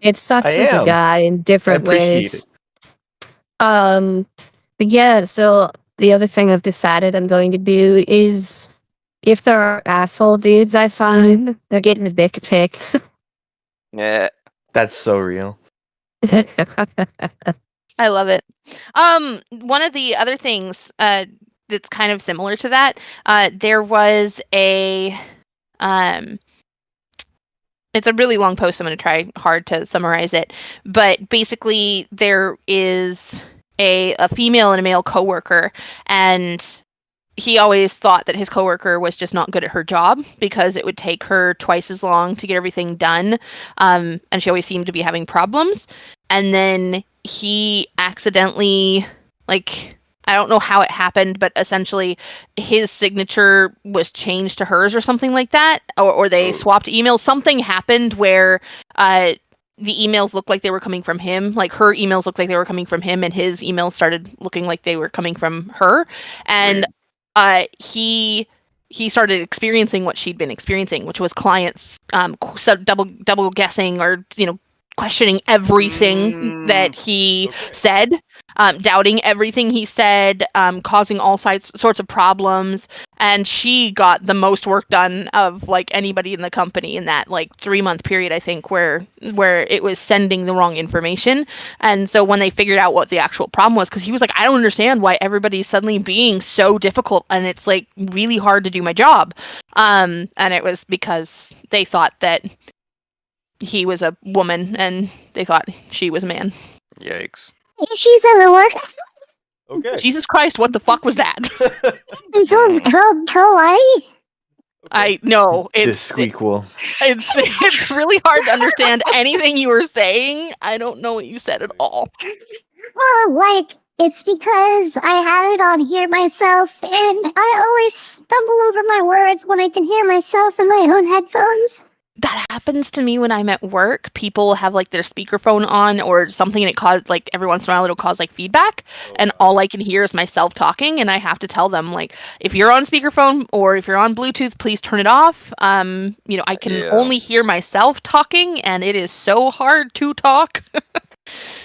It sucks I as a am. guy in different I appreciate ways. But yeah, so the other thing I've decided I'm going to do is if there are asshole dudes I find, they're getting a dick pic. Yeah. That's so real. I love it. One of the other things that's kind of similar to that, there was a it's a really long post. I'm going to try hard to summarize it, but basically there is a female and a male coworker, and he always thought that his coworker was just not good at her job because it would take her twice as long to get everything done, and she always seemed to be having problems. And then he accidentally, like, I don't know how it happened, but essentially his signature was changed to hers or something like that, or they swapped emails. Something happened where the emails looked like they were coming from him, like her emails looked like they were coming from him, and his emails started looking like they were coming from her. And he started experiencing what she'd been experiencing, which was clients double guessing or questioning everything that he said, doubting everything he said, causing all sorts of problems. And she got the most work done of like anybody in the company in that like 3-month period, I think, where it was sending the wrong information. And so when they figured out what the actual problem was, because he was like, I don't understand why everybody's suddenly being so difficult, and it's like really hard to do my job. And it was because they thought that he was a woman and they thought she was a man. Yikes. She's ever worked. Okay. Jesus Christ, what the fuck was that? Results Hawaii. I know The it's squeakquel. it's really hard to understand anything you were saying. I don't know what you said at all. Well, like, it's because I had it on here myself, and I always stumble over my words when I can hear myself in my own headphones. That happens to me when I'm at work. People have like their speakerphone on or something, and it causes like every once in a while it'll cause like feedback, and all I can hear is myself talking, and I have to tell them like, if you're on speakerphone or if you're on Bluetooth, please turn it off. I can only hear myself talking, and it is so hard to talk.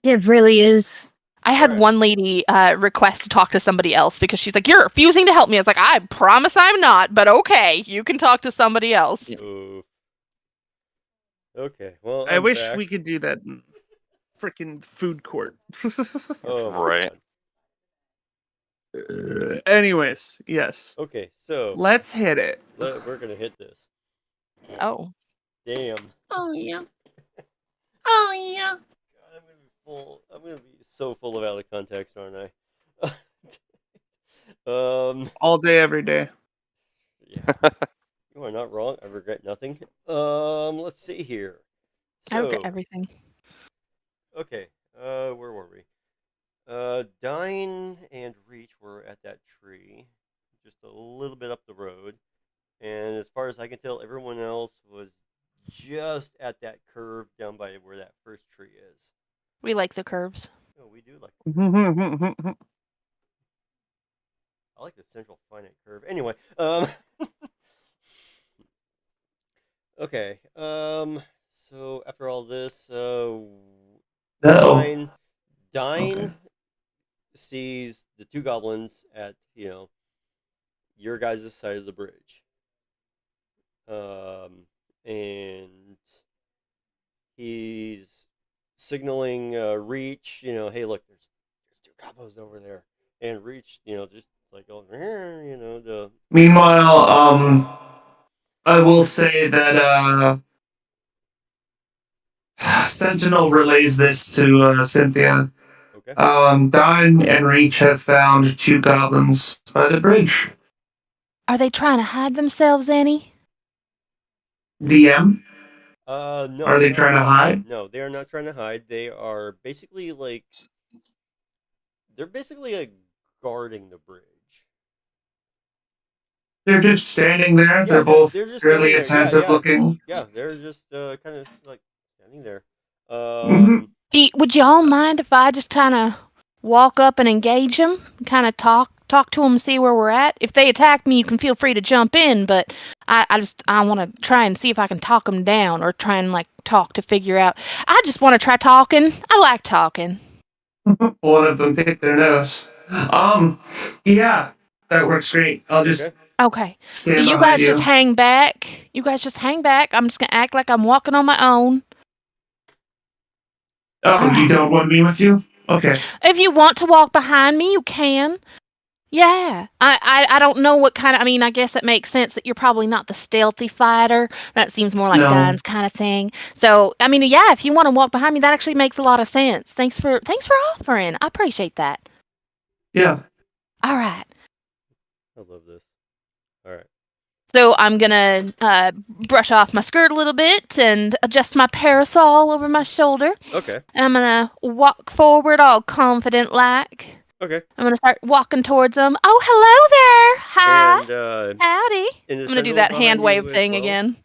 It really is. I had one lady request to talk to somebody else because she's like, "You're refusing to help me." I was like, "I promise I'm not, but okay, you can talk to somebody else." Okay, well, I I'm wish back. we could do that in freaking food court. Right. Anyways, yes. Okay, so let's hit it. We're gonna hit this. Oh. Damn. Oh yeah. Oh yeah. I'm gonna be so full of out of context, aren't I? All day, every day. Yeah. You are not wrong. I regret nothing. Let's see here. I regret So, everything. okay. Where were we? Dine and Reach were at that tree, just a little bit up the road, and as far as I can tell, everyone else was just at that curve down by where that first tree is. We like the curves. Oh, we do like. I like the central finite curve. Anyway, okay. So after all this, Dine sees the two goblins at your guys' side of the bridge. And he's signaling Reach. Hey, look, there's two goblins over there, and Reach, just like going, the. Meanwhile, I will say that Sentinel relays this to Cynthia. Okay. Dine and Reach have found two goblins by the bridge. Are they trying to hide themselves, Annie? DM? No. Are they trying to hide? No, they are not trying to hide. They are basically like. They're basically like guarding the bridge. They're just standing there. Yeah, they're both just really standing there. attentive looking. Yeah, they're just kind of like standing there. Would y'all mind if I just kind of walk up and engage them, kind of talk to them, see where we're at? If they attack me, you can feel free to jump in, but I want to try and see if I can talk them down or try and like talk to figure out. I just want to try talking. I like talking. One of them picked their nose. Yeah, that works great. I'll just okay. stand You behind guys just hang back. You guys just hang back. I'm just gonna act like I'm walking on my own. Oh, you don't want me with you? Okay. If you want to walk behind me, you can. Yeah. I don't know what kind of... I mean, I guess it makes sense that you're probably not the stealthy fighter. That seems more like Dine's kind of thing. So, I mean, yeah, if you want to walk behind me, that actually makes a lot of sense. Thanks for offering. I appreciate that. Yeah. All right. I love this. All right. So I'm going to brush off my skirt a little bit and adjust my parasol over my shoulder. Okay. And I'm going to walk forward all confident-like. Okay. I'm going to start walking towards them. Oh, hello there. Hi. And, howdy. I'm going to do that hand wave thing again.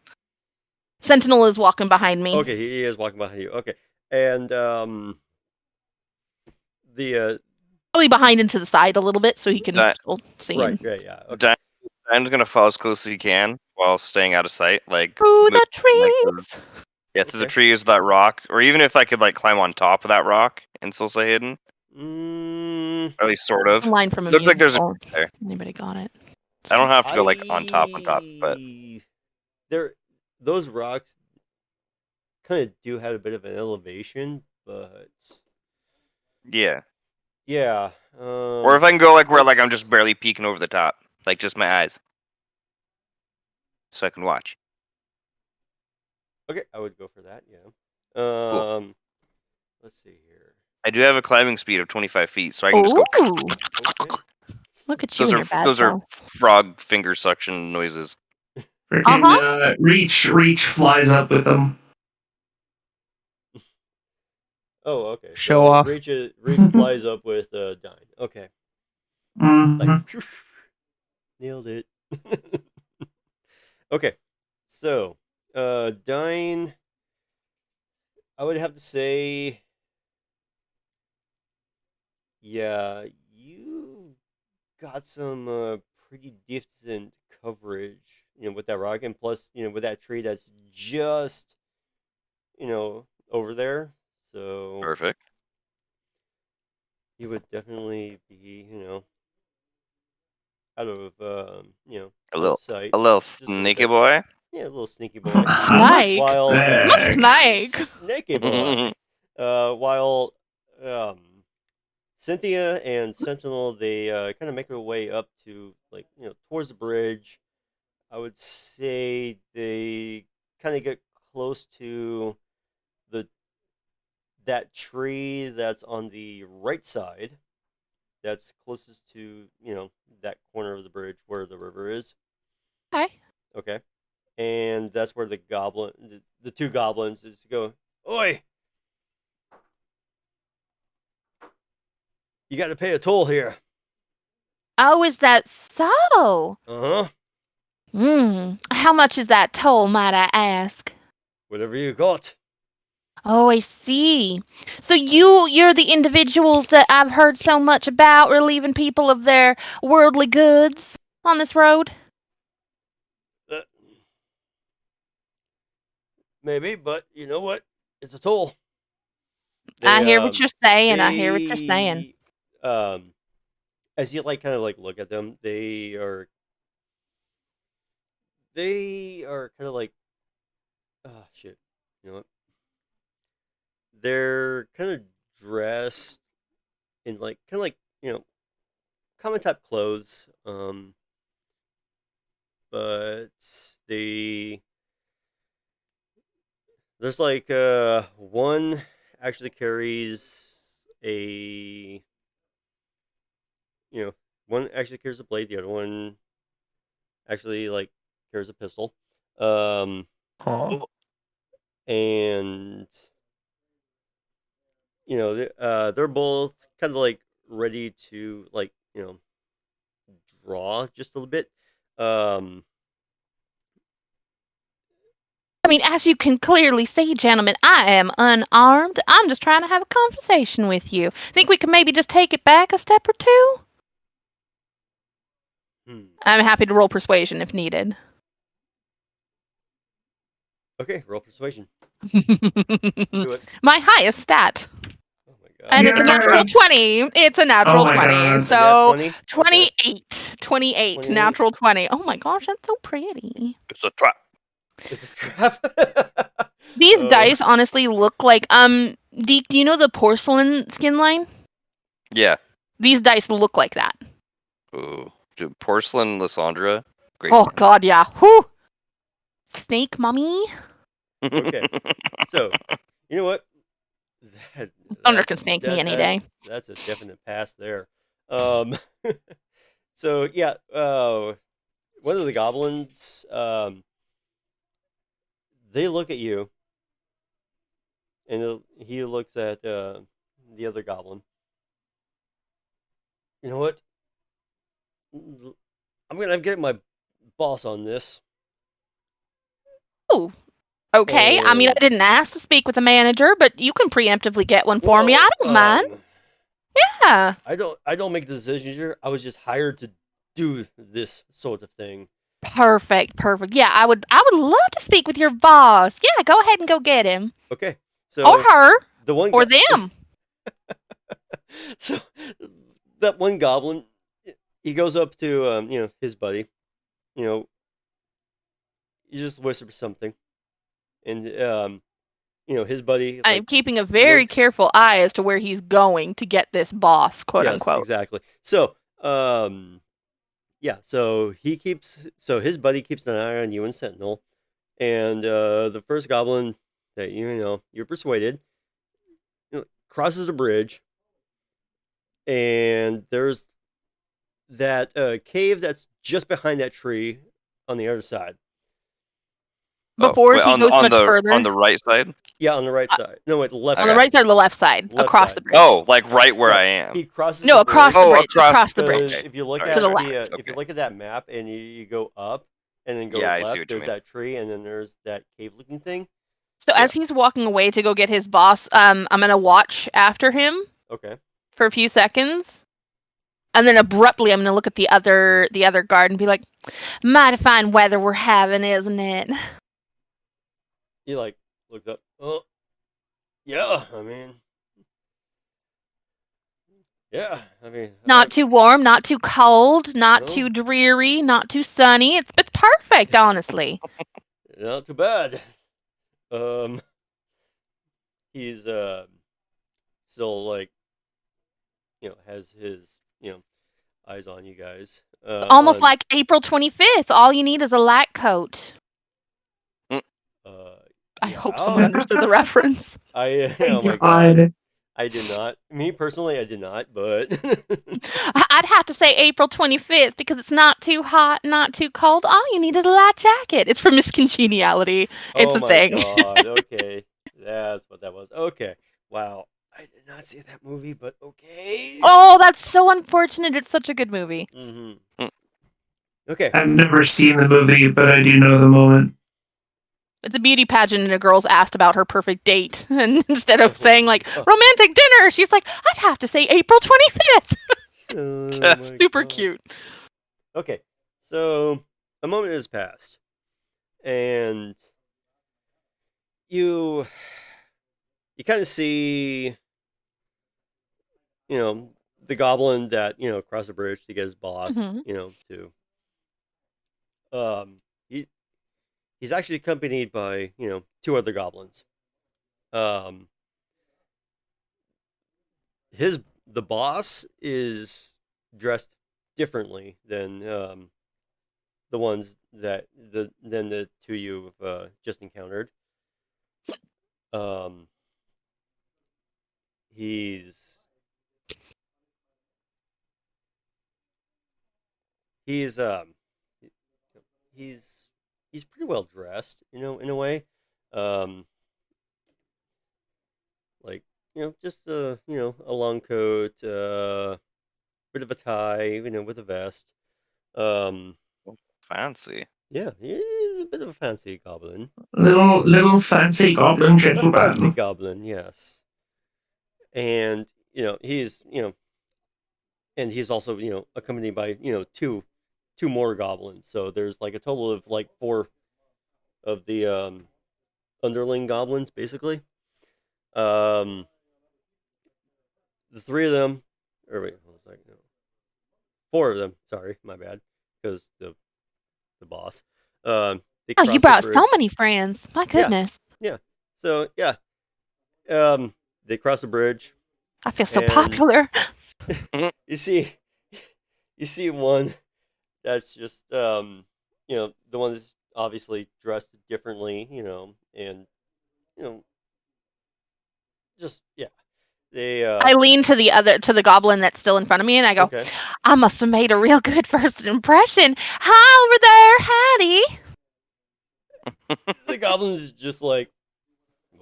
Sentinel is walking behind me. Okay, he is walking behind you. Okay. And the probably behind and to the side a little bit so he can still see him. Right, yeah. Okay. Dine's gonna follow as close as he can while staying out of sight, like through the trees. Yeah, through the Okay. trees of that rock, or even if I could like climb on top of that rock and still stay hidden, Mm, or at least sort of. A line from a Looks like there's a musical. there. Anybody got it? I don't have to go like on top, but there, those rocks kind of do have a bit of an elevation, but yeah. yeah. Or if I can go like where like I'm it's- just barely peeking over the top, like just my eyes, so I can watch. Okay, I would go for that. Yeah. Cool. Let's see here. I do have a climbing speed of 25 feet, so I can just go. Ooh, Okay. look at you and your bad Those are self. frog finger suction noises. Freaking Reach flies up with them. Oh, okay. Show so off. Reach flies up with Dine. Okay. Mhm. Like, phew, nailed it. Okay. So, Dine, I would have to say, yeah, you got some pretty decent coverage, with that rock, and plus, with that tree that's just, over there. So Perfect. you would definitely be, out of, A out of little, sight. a little Just a little sneaky bit. boy. Yeah, a little sneaky boy. Snake. While Snake. Snaky boy. While Cynthia and Sentinel, they kind of make their way up to towards the bridge. I would say they kind of get close to the that tree that's on the right side. That's closest to that corner of the bridge where the river is. Okay. Okay, and that's where the two goblins is go. Oi! You got to pay a toll here. Oh, is that so? Uh huh. How much is that toll, might I ask? Whatever you got. Oh, I see. So you're the individuals that I've heard so much about relieving people of their worldly goods on this road? Uh, maybe, but you know what? It's a toll. I hear what you're saying. I hear what you're saying. As you kind of look at them, they are kind of shit. You know what? They're kind of dressed in common type clothes. But there's one actually carries a one actually carries a blade, the other one actually carries a pistol. Aw. And they're both kind of ready to draw just a little bit. I mean, as you can clearly see, gentlemen, I am unarmed. I'm just trying to have a conversation with you. Think we could maybe just take it back a step or two? I'm happy to roll persuasion if needed. Okay, roll persuasion. Do it. My highest stat. Oh my god. And it's a natural 20. It's a natural Oh my 20. God. So Nat 20? 28. 28. 28. Natural 20. Oh my gosh, that's so pretty. It's a trap. It's a trap. These dice honestly look like Deke, do you know the porcelain skin line? Yeah. These dice look like that. Ooh, dude, porcelain Lysandra. Great. Oh god, yeah. Whew. Snake mummy. Okay. So, you know what? Thunder can snake me any day. That's a definite pass there. So yeah, one of the goblins, they look at you, and he looks at the other goblin. You know what? I'm gonna get my boss on this. Ooh. Okay. I mean, I didn't ask to speak with the manager, but you can preemptively get one for me. I don't mind. Yeah. I don't make the decisions here. I was just hired to do this sort of thing. Perfect, perfect. Yeah, I would love to speak with your boss. Yeah, go ahead and go get him. Okay, so Or her. the one Or go- them. so that one goblin, he goes up to his buddy. You know, he just whispers something, and his buddy I'm keeping a very looks- careful eye as to where he's going to get this boss, quote yes, unquote. exactly. So so his buddy keeps an eye on you and Sentinel, and the first goblin that you're persuaded, crosses the bridge, and there's that cave that's just behind that tree on the other side. Before he goes much further. On the right side? Yeah, on the right side. No, wait, the left On side. the right side or the left side, Left across side. the bridge. Oh, like right where I am. He crosses No, the across bridge. the bridge. Across the bridge. Because if you look Sorry. at To the the left. if you look at that map and you go up and then go Yeah, I see left, what you there's mean. that tree and then there's that cave-looking thing. So as he's walking away to go get his boss, I'm gonna watch after him Okay. for a few seconds, and then abruptly I'm gonna look at the other guard and be like, "Mighty fine weather we're having, isn't it?" He looks up. Oh, yeah. I mean, yeah. I mean, Not too warm, not too cold, not No. too dreary, not too sunny. It's perfect, honestly. not too bad. He's still has his eyes on you guys. Almost on- like April 25th. All you need is a light coat. I hope someone understood the reference. Oh my God. god. I did not. Me personally, I did not, but I'd have to say April 25th because it's not too hot, not too cold. All you need is a light jacket. It's from Miss Congeniality. It's oh a my thing. god. Okay. That's what that was. Okay. Wow. I did not see that movie, but okay. Oh, that's so unfortunate. It's such a good movie. Mm-hmm. Okay. I've never seen the movie, but I do know the moment. It's a beauty pageant and a girl's asked about her perfect date. And instead of saying like romantic dinner, she's like, I'd have to say April 25th. Oh my Super God. cute. Okay. So a moment has passed, and you kind of see the goblin that across the bridge to get his boss Mhm. he's actually accompanied by two other goblins. The boss is dressed differently than the ones than the two you've just encountered. He's he's pretty well dressed, in a way. Just a long coat, bit of a tie, with a vest. Fancy. Yeah, he's a bit of a fancy goblin. Little fancy goblin A fancy gentleman. goblin, yes. And and he's also accompanied by two more goblins. So there's like a total of like 4 of the underling goblins, basically. The 3 of them, or wait, what was I? No, 4 of them. Sorry, my bad, because the boss. They Oh, you cross the brought so bridge. many friends. My goodness. Yeah. So yeah, they cross the bridge. I feel so And- popular. You see one that's just the one that's obviously dressed differently, and just yeah. They I lean to the goblin that's still in front of me and I go, okay. I must have made a real good first impression. Hi over there, Hattie. The goblin's just like,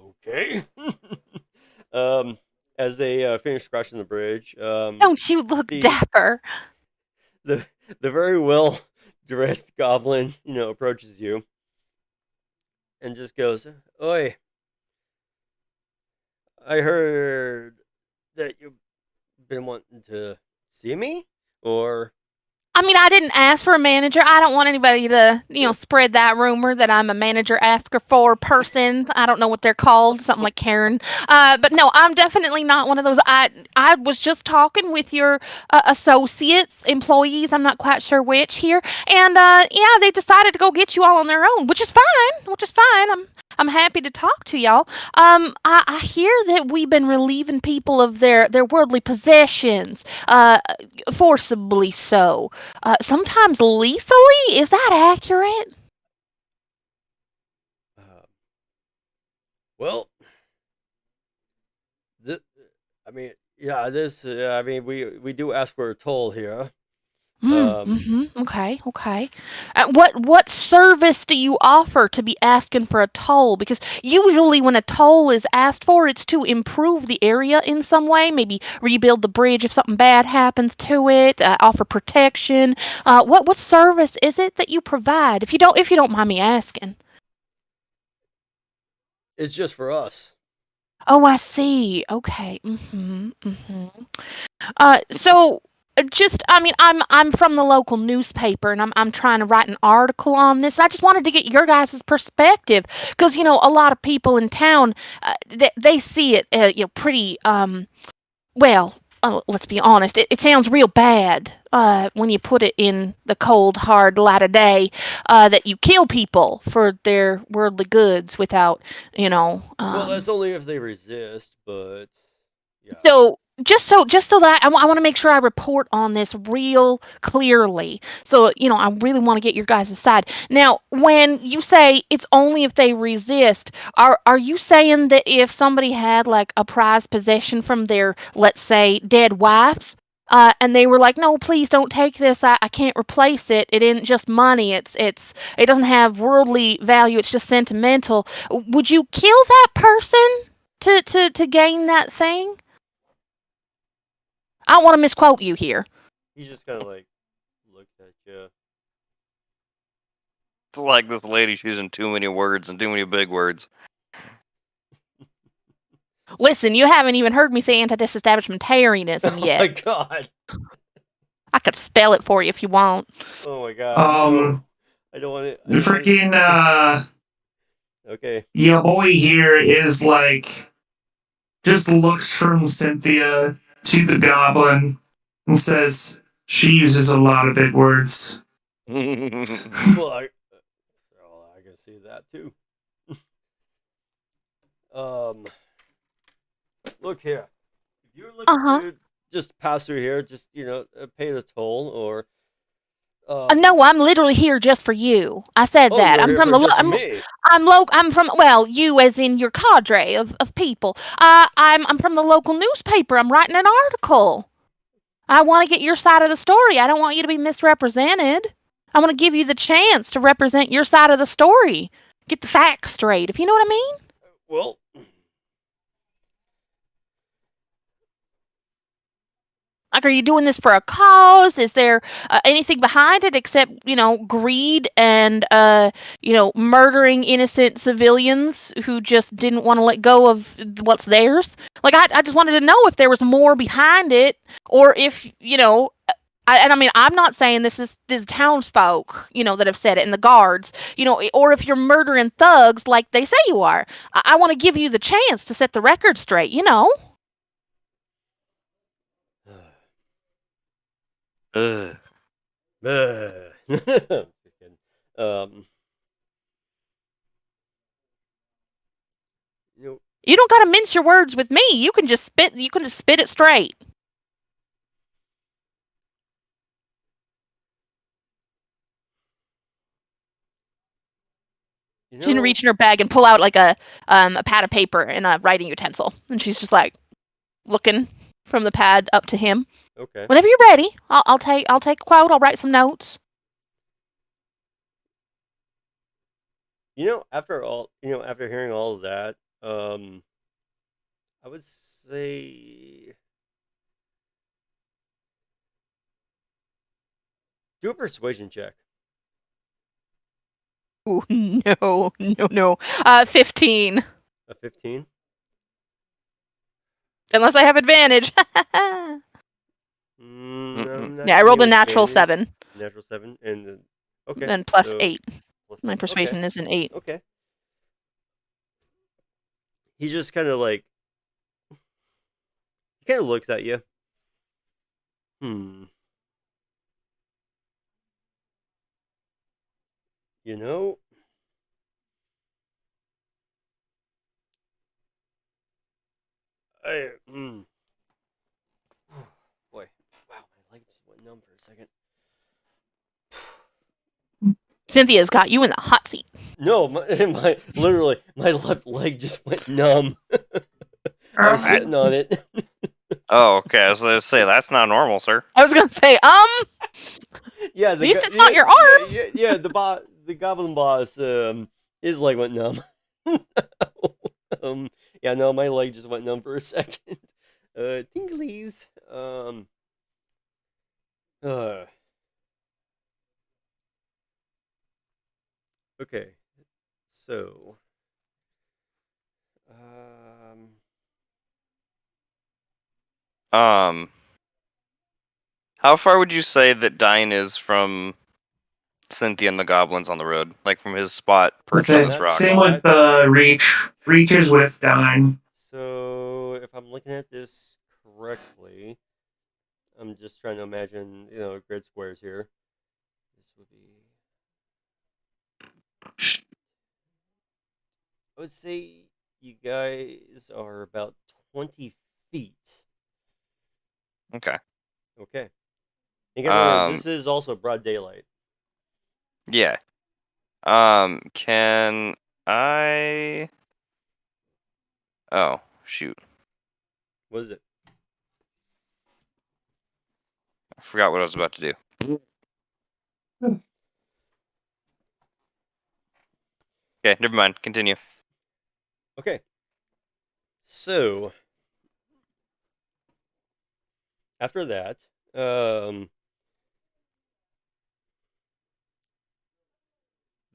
okay. As they finish crossing the bridge, Don't you look the- dapper? the very well dressed goblin, approaches you and just goes, "Oi, I heard that you've been wanting to see me, or I mean, I didn't ask for a manager. I don't want anybody to, spread that rumor that I'm a manager asker for person. I don't know what they're called, something like Karen. But no, I'm definitely not one of those. I was just talking with your associates, employees. I'm not quite sure which here, and yeah, they decided to go get you all on their own, which is fine. Which is fine. I'm happy to talk to y'all. I hear that we've been relieving people of their worldly possessions, forcibly so. Sometimes lethally? Is that accurate? Well, I mean, yeah, this. I mean, we do ask for a toll here. Okay, okay. What service do you offer to be asking for a toll? Because usually when a toll is asked for, it's to improve the area in some way. Maybe rebuild the bridge if something bad happens to it. Offer protection. What service is it that you provide? If you don't mind me asking. It's just for us. Oh, I see. Okay. So just I mean I'm from the local newspaper and I'm trying to write an article on this. I just wanted to get your guys' perspective because a lot of people in town they see it pretty well. Let's be honest. It sounds real bad when you put it in the cold, hard light of day that you kill people for their worldly goods without, Well, that's only if they resist, but yeah. So just so that I want to make sure I report on this real clearly. So I really want to get your guys' side. Now, when you say it's only if they resist, are you saying that if somebody had like a prized possession from their, let's say, dead wife, and they were like, no, please don't take this. I can't replace it. It isn't just money. It doesn't have worldly value. It's just sentimental. Would you kill that person to gain that thing? I don't want to misquote you here. He just kind of like looked at you. It's like this lady's using too many words and too many big words. Listen, you haven't even heard me say anti-disestablishmentarianism yet. Oh my god. I could spell it for you if you want. Oh my god. I don't want it. Freaking Okay. Your boy here is like just looks from Cynthia to the goblin and says she uses a lot of big words. Well, I can see that too. Look here. If you're looking to just pass through here, just pay the toll, or no, I'm literally here just for you. I said that. I'm from me. I'm from you as in your cadre of people. I'm from the local newspaper. I'm writing an article. I want to get your side of the story. I don't want you to be misrepresented. I want to give you the chance to represent your side of the story. Get the facts straight, if you know what I mean. Well, like, are you doing this for a cause? Is there anything behind it except, greed and, murdering innocent civilians who just didn't want to let go of what's theirs? Like, I just wanted to know if there was more behind it, or if, I'm not saying this is townsfolk, that have said it, and the guards, or if you're murdering thugs like they say you are. I want to give you the chance to set the record straight, You don't gotta mince your words with me. You can just spit it straight. She's gonna reach in her bag and pull out like a pad of paper and a writing utensil, and she's just like looking from the pad up to him. Okay. Whenever you're ready, I'll take a quote. I'll write some notes. After hearing all of that, I would say do a persuasion check. Ooh, no. 15. A 15? Unless I have advantage. Yeah, I rolled a natural 7. Natural 7, and okay. Then plus so 8. plus My 8. persuasion is an 8. Okay. He just kind of like, he kind of looks at you. You know, boy, wow, my leg just went numb for a second. Cynthia's got you in the hot seat. No, my literally, my left leg just went numb. I was sitting on it. Oh, okay. I was going to say, that's not normal, sir. I was gonna say, Yeah, at least it's not your arm. Yeah, the goblin boss, his leg went numb. Yeah, no, my leg just went numb for a second. Tinglies. Okay, so, how far would you say that Dine is from Cynthia and the goblins on the road? Like from his spot perched on this rock? Same with Reach. Reach is with Dine. So, if I'm looking at this correctly, I'm just trying to imagine, grid squares here. This would be, I would say you guys are about 20 feet. Okay. Okay. You gotta remember, this is also broad daylight. Yeah. Can I... Oh, shoot. What is it? I forgot what I was about to do. Okay, never mind. Continue. Okay. So, after that, the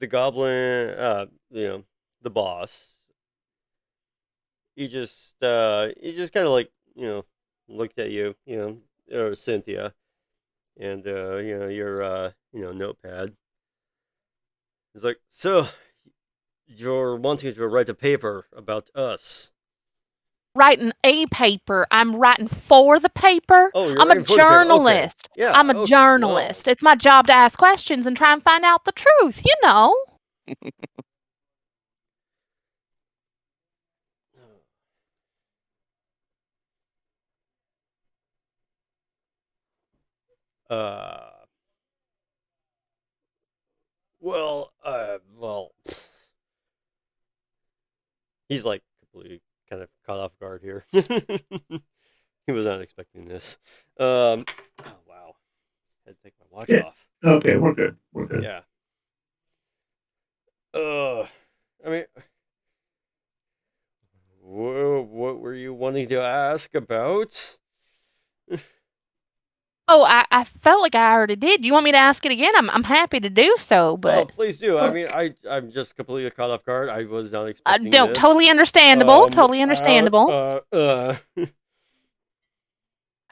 goblin, the boss, he just kind of like, looked at you, or Cynthia, and your notepad. He's like, so you're wanting to write a paper about us? Writing a paper. I'm writing for the paper. Oh, you're I'm a writing for the paper. Okay. journalist. Yeah. I'm a journalist. It's my job to ask questions and try and find out the truth, you know. Well, he's like completely kind of caught off guard here. He was not expecting this. Oh wow, had to take my watch off. Okay, we're good. We're good. Yeah. I mean, what were you wanting to ask about? Oh, I felt like I already did. Do you want me to ask it again? I'm happy to do so, but Oh, please do. I mean, I'm just completely caught off guard. I was not expecting no, this. totally understandable. Totally understandable.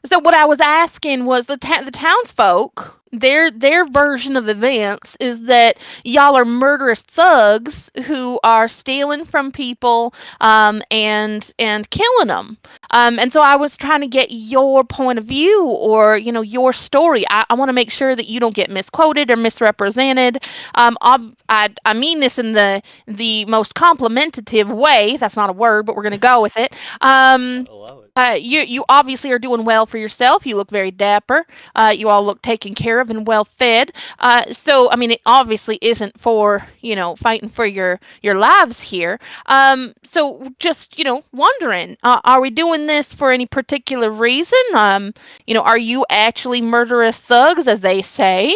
So what I was asking was the townsfolk. Their version of events is that y'all are murderous thugs who are stealing from people and killing them. And so I was trying to get your point of view or your story. I want to make sure that you don't get misquoted or misrepresented. I mean this in the most complimentative way. That's not a word, but we're gonna go with it. Allow it. You obviously are doing well for yourself. You look very dapper. You all look taken care of and well fed. So I mean, it obviously isn't for fighting for your lives here. So just wondering, are we doing this for any particular reason? Are you actually murderous thugs, as they say?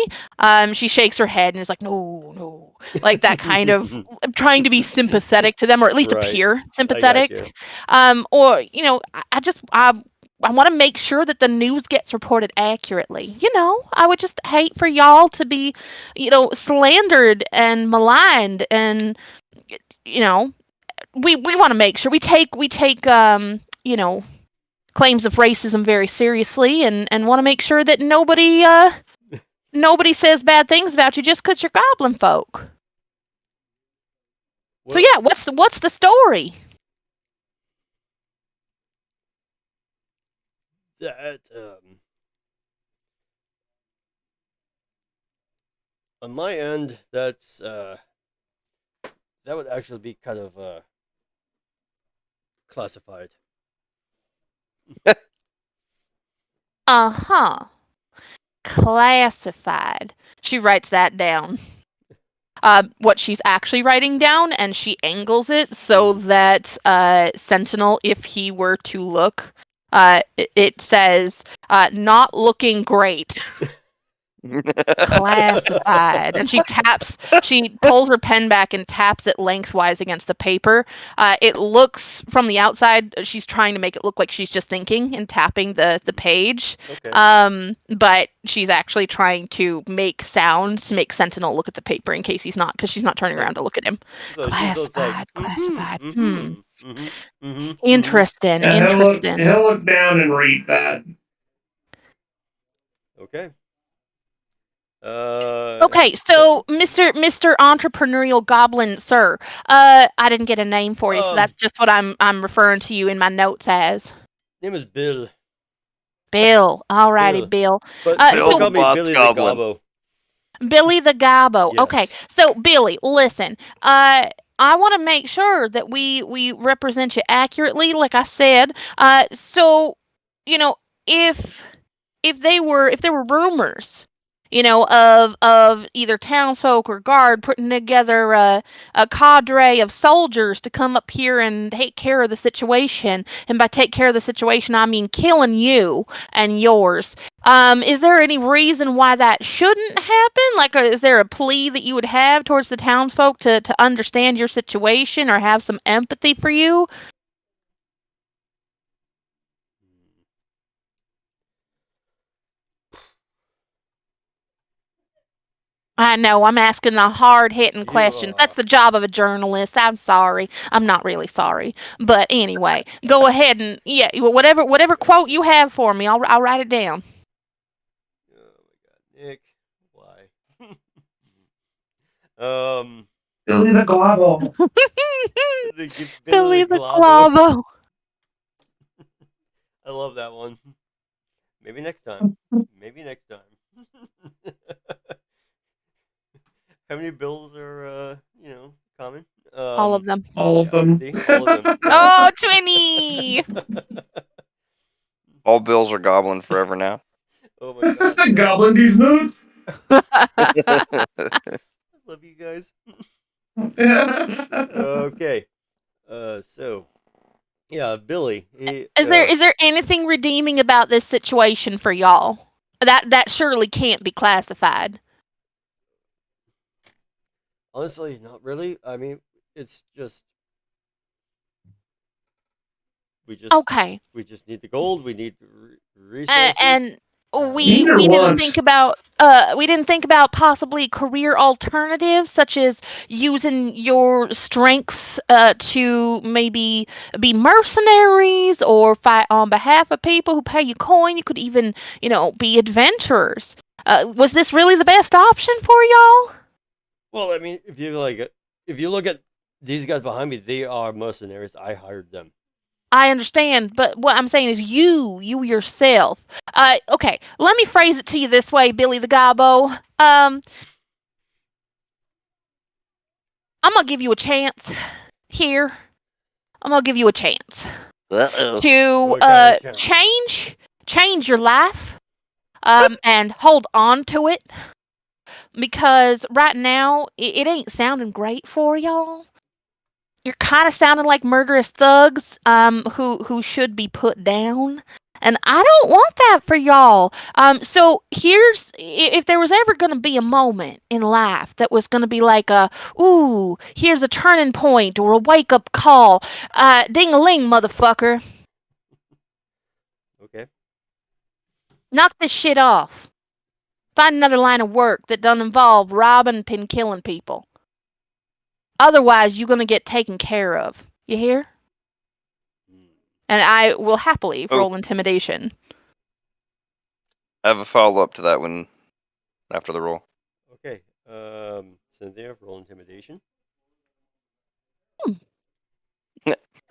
She shakes her head and is like, no, like that kind of trying to be sympathetic to them, or at least Right. appear I got sympathetic. you. Or I want to make sure that the news gets reported accurately. I would just hate for y'all to be, slandered and maligned, and we want to make sure we take claims of racism very seriously, and want to make sure that nobody nobody says bad things about you just 'cause you're goblin folk. So Well, yeah, what's the story? that on my end, that's that would actually be kind of classified. Uh-huh. Classified. She writes that down. What she's actually writing down, and she angles it so that Sentinel, if he were to look, it says, not looking great. Classified. And she pulls her pen back and taps it lengthwise against the paper. It looks from the outside, she's trying to make it look like she's just thinking and tapping the page. Okay. But she's actually trying to make sounds to make Sentinel look at the paper in case he's not, because she's not turning around to look at him. So she's just like, Classified. mm-hmm. Interesting. Yeah, Interesting. He'll look down and read that. Okay. Okay, so Mr. Entrepreneurial Goblin, sir, I didn't get a name for you, so that's just what I'm referring to you in my notes as. Name is Bill. Bill, alrighty, Bill. But Bill people call the me boss Billy goblin. the Gobbo. Billy the Gobbo. Okay, Yes. so Billy, listen, I want to make sure that we represent you accurately, like I said. So, you know, if there were rumors, you know, of either townsfolk or guard putting together a cadre of soldiers to come up here and take care of the situation, and by take care of the situation, I mean killing you and yours. Is there any reason why that shouldn't happen? Like, is there a plea that you would have towards the townsfolk to understand your situation or have some empathy for you? I know, I'm asking the hard-hitting questions. That's the job of a journalist. I'm sorry. I'm not really sorry. But anyway, go ahead and, yeah, whatever quote you have for me, I'll write it down. Oh my God, Nick, why? Billy the Globbo. Billy the Globbo. I love that one. Maybe next time. Maybe next time. How many bills are common? All of them. All of them. See? All of them. Oh, Twinny! All bills are goblin forever now. Oh my God. Goblin these nuts. Love you guys. Okay. So yeah, Billy. Is there anything redeeming about this situation for y'all? That surely can't be classified. Honestly, not really. I mean, it's just we just need the gold. We need resources. And we Neither didn't once. think about possibly career alternatives, such as using your strengths to maybe be mercenaries or fight on behalf of people who pay you coin. You could even, be adventurers. Was this really the best option for y'all? Well, I mean, if you look at these guys behind me, they are mercenaries. I hired them. I understand, but what I'm saying is you yourself. Okay, let me phrase it to you this way, Billy the Gobbo. I'm gonna give you a chance here. I'm gonna give you a chance to change your life, and hold on to it, because right now it ain't sounding great for y'all. You're kind of sounding like murderous thugs, who should be put down, and I don't want that for y'all. So here's, if there was ever gonna be a moment in life that was gonna be like ooh, here's a turning point or a wake up call, ding-a-ling, motherfucker. Okay. Knock this shit off. Find another line of work that doesn't involve robbing and killing people. Otherwise, you're going to get taken care of. You hear? And I will happily roll intimidation. I have a follow up to that one. after the roll. Okay. Cynthia, roll intimidation.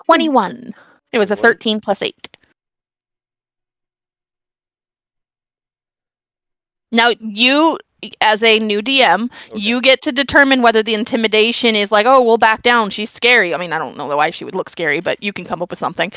21. It was a 21. 13 plus 8. Now, you, as a new DM, you get to determine whether the intimidation is like, oh, we'll back down. She's scary. I mean, I don't know why she would look scary, but you can come up with something.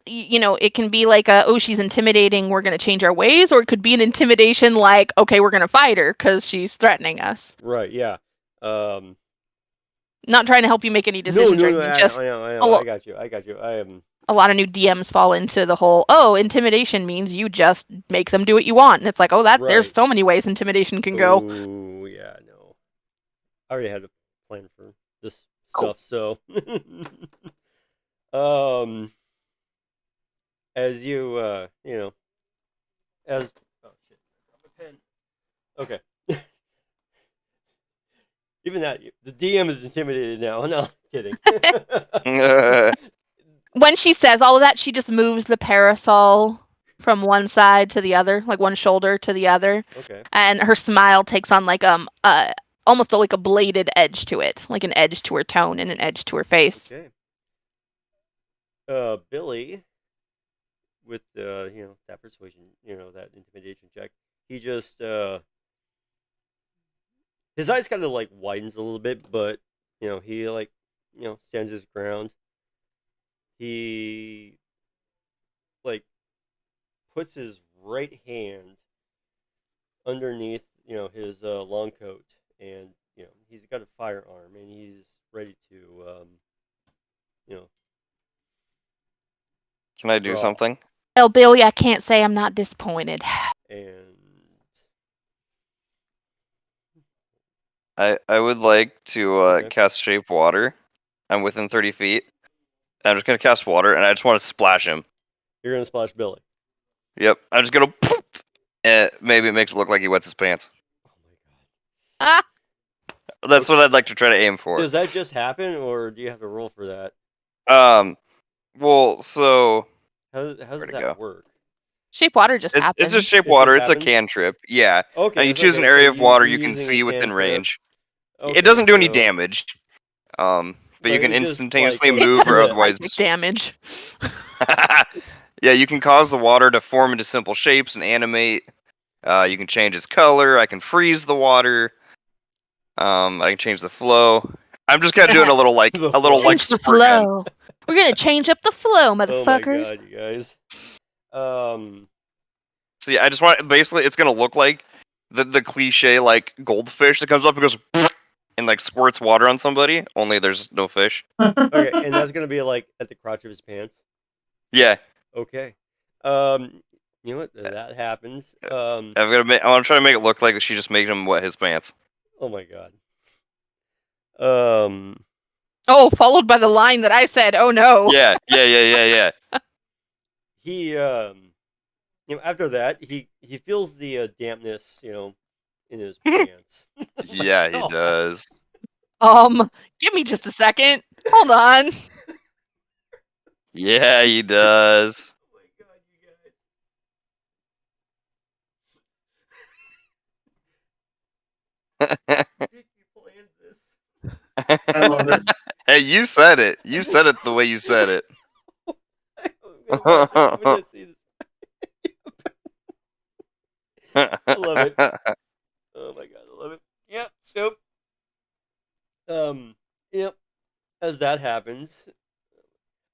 You know, it can be like, oh, she's intimidating. We're going to change our ways. Or it could be an intimidation like, okay, we're going to fight her because she's threatening us. Right, yeah. Not trying to help you make any decisions. No, or no, anything, just I know, I got you. I am. A lot of new DMs fall into the whole, oh, intimidation means you just make them do what you want. And it's like, oh, there's Right. so many ways intimidation can go. Oh, yeah, no. I already had a plan for this stuff, so. As you, you know, as. Oh, shit. I pen. Okay. Even that, the DM is intimidated now. No, kidding. When she says all of that, she just moves the parasol from one side to the other, like one shoulder to the other. Okay. And her smile takes on like almost like a bladed edge to it, like an edge to her tone and an edge to her face. Okay. Billy, with that persuasion, that intimidation check, he just his eyes kind of like widens a little bit, but he stands his ground. He puts his right hand underneath his long coat, and he's got a firearm, and he's ready to Can I do draw. something? Well, Billy, I can't say I'm not disappointed. And I would like to cast Shape Water. I'm within 30 feet. I'm just gonna cast water, and I just want to splash him. You're gonna splash Billy. Yep, I'm just gonna poof, and maybe it makes it look like he wets his pants. Oh my god. That's what I'd like to try to aim for. Does that just happen, or do you have to roll for that? Well, so how does that work? Shape Water just happens. It's just Shape Water. It's a cantrip. Yeah. Okay. Now you choose an area of water you can see within range. Okay, it doesn't do any damage. But you can it just, instantaneously like, move or otherwise damage. Yeah, you can cause the water to form into simple shapes and animate. You can change its color. I can freeze the water. I can change the flow. I'm just kind of doing a little like change the flow. We're gonna change up the flow, motherfuckers. Oh my god, you guys. So yeah, I just want basically it's gonna look like the cliche like goldfish that comes up and goes and like squirts water on somebody. Only there's no fish. Okay, and that's gonna be like at the crotch of his pants. Yeah. Okay. You know what? That happens. I want to try to make it look like she just made him wet his pants. Oh my god. Oh, followed by the line that I said. Oh no. Yeah. He after that he feels the dampness in his pants. Yeah, he does. Give me just a second. Hold on. Yeah, he does. Oh my god, you guys. Dick, you planned this. I love it. Hey, you said it. You said it the way you said it. I'm gonna see this. I love it. Oh my god, I love it. Yep. So, yep. As that happens,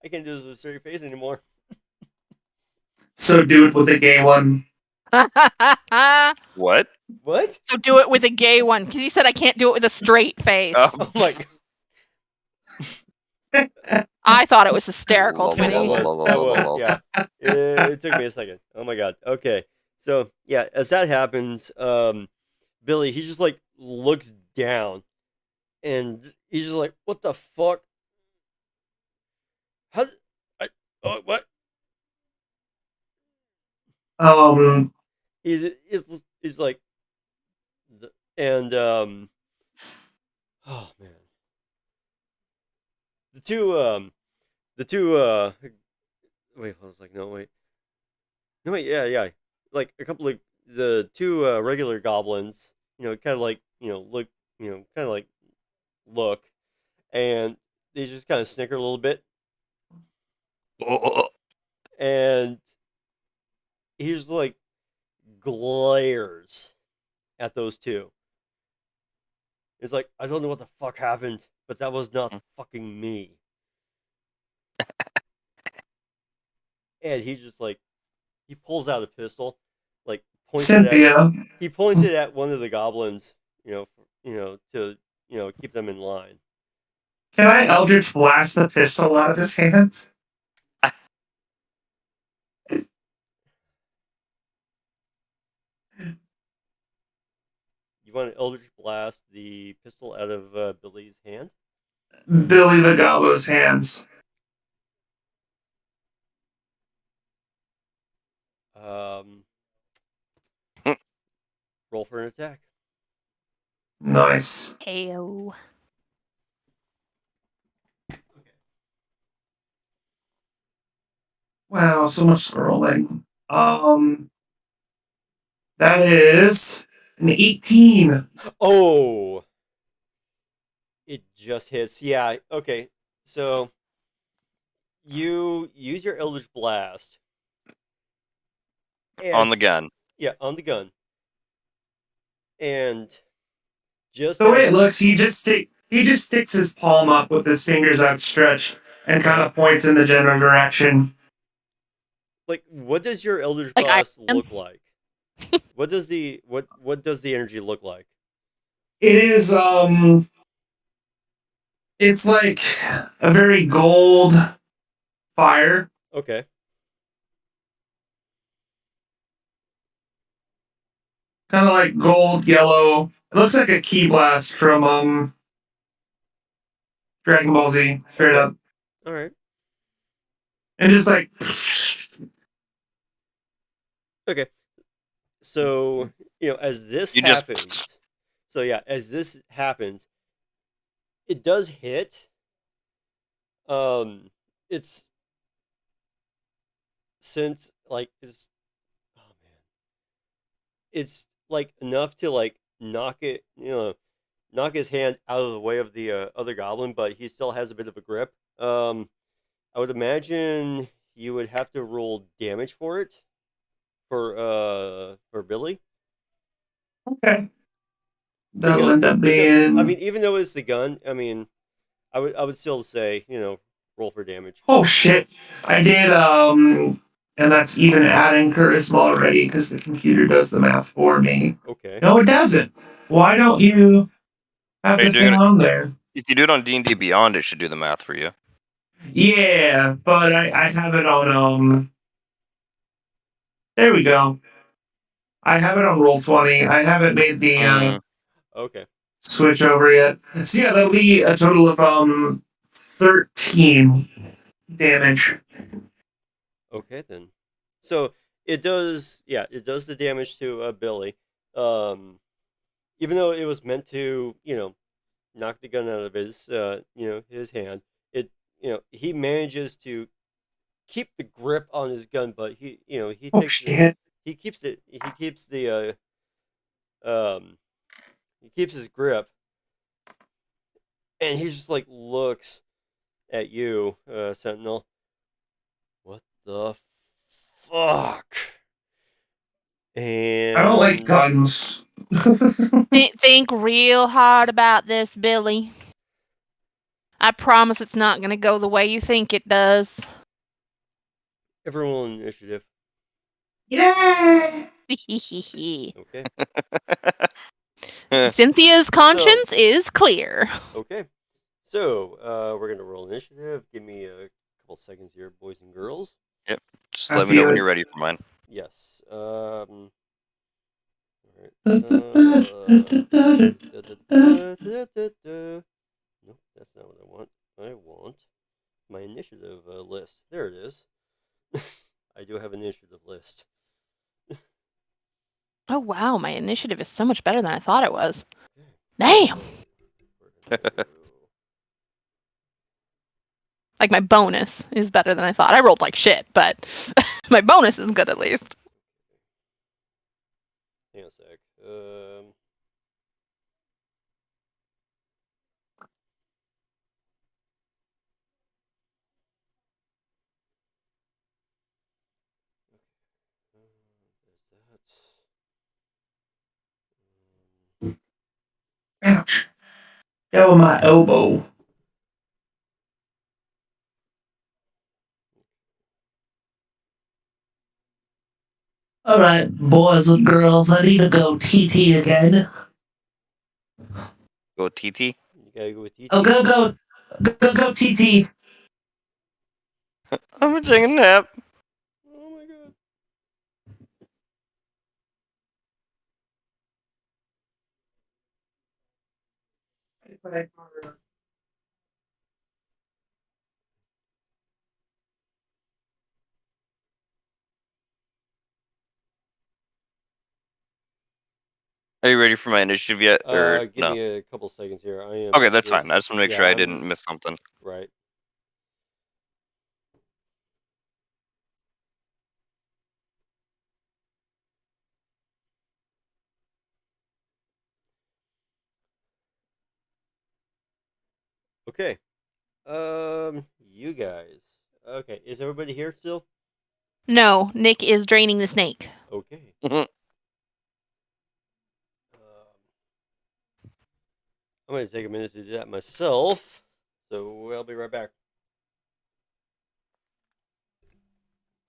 I can't do this with a straight face anymore. So do it with a gay one. What? What? So do it with a gay one, because he said I can't do it with a straight face. Oh my god. I thought it was hysterical, Twinny. That was, yeah. It took me a second. Oh my god. Okay. So yeah, as that happens, Billy, he just like looks down, and he's just like, "What the fuck? How's what?" He's like, and oh man, the two wait, I was like, no wait, yeah, like a couple of the two regular goblins, kind of like look, kind of like look, and they just kind of snicker a little bit, and he just like glares at those two. It's like, I don't know what the fuck happened, but that was not fucking me. And he's just like, he pulls out a pistol, like Cynthia. he points it at one of the goblins, to keep them in line. Can I Eldritch blast the pistol out of his hands? You want to Eldritch blast the pistol out of Billy's hand? Billy the Gobbler's hands. Roll for an attack. Nice. Ayo. Wow, so much scrolling. That is an 18. Oh, it just hits. Yeah. Okay. So you use your Eldritch Blast On the gun. Yeah, on the gun. And just the way it looks, he just sticks his palm up with his fingers outstretched and kind of points in the general direction. Like, what does your Eldritch Blast look like? What does the energy look like? It is it's like a very gold fire. Okay. Kind of like gold, yellow. It looks like a key blast from Dragon Ball Z, straight up. All right. And just like okay. So, as this happens. So yeah, as this happens, it does hit. It's since like it's it's like enough to like knock his hand out of the way of the other goblin, but he still has a bit of a grip. I would imagine you would have to roll damage for it for Billy. Okay. That'll end up being. I mean, even though it's the gun, I mean, I would still say roll for damage. Oh shit! I did and that's even adding charisma already because the computer does the math for me. Okay. No, it doesn't. Why don't you have the thing on there? If you do it on D&D Beyond, it should do the math for you. Yeah, but I have it on there we go. I have it on Roll20. I haven't made the okay. switch over yet. So yeah, that'll be a total of 13 damage. Okay then. So it does the damage to Billy. Even though it was meant to, knock the gun out of his his hand, he manages to keep the grip on his gun, but he keeps his grip, and he just like looks at you, Sentinel. What the fuck? And I don't like guns. Think real hard about this, Billy. I promise it's not going to go the way you think it does. Everyone initiative. Yeah. Okay. Cynthia's conscience is clear. Okay. So, we're going to roll initiative. Give me a couple seconds here, boys and girls. Yep. Just let me know when you're ready for mine. Yes. Nope, that's not what I want. I want my initiative list. There it is. I do have an initiative list. Oh wow, my initiative is so much better than I thought it was. Damn. Like my bonus is better than I thought. I rolled like shit, but my bonus is good at least. a sec. Ouch. Oh, my elbow. Alright, boys and girls, I need to go TT again. Go TT. You gotta go with TT. Oh, go TT. I'm taking a nap. Oh my god. Are you ready for my initiative yet, or Give no? me a couple seconds here. I am. Okay, that's fine. I just want to make sure I I'm- didn't miss something. Right. Okay. You guys. Okay, is everybody here still? No, Nick is draining the snake. Okay. I'm gonna take a minute to do that myself. So I'll be right back.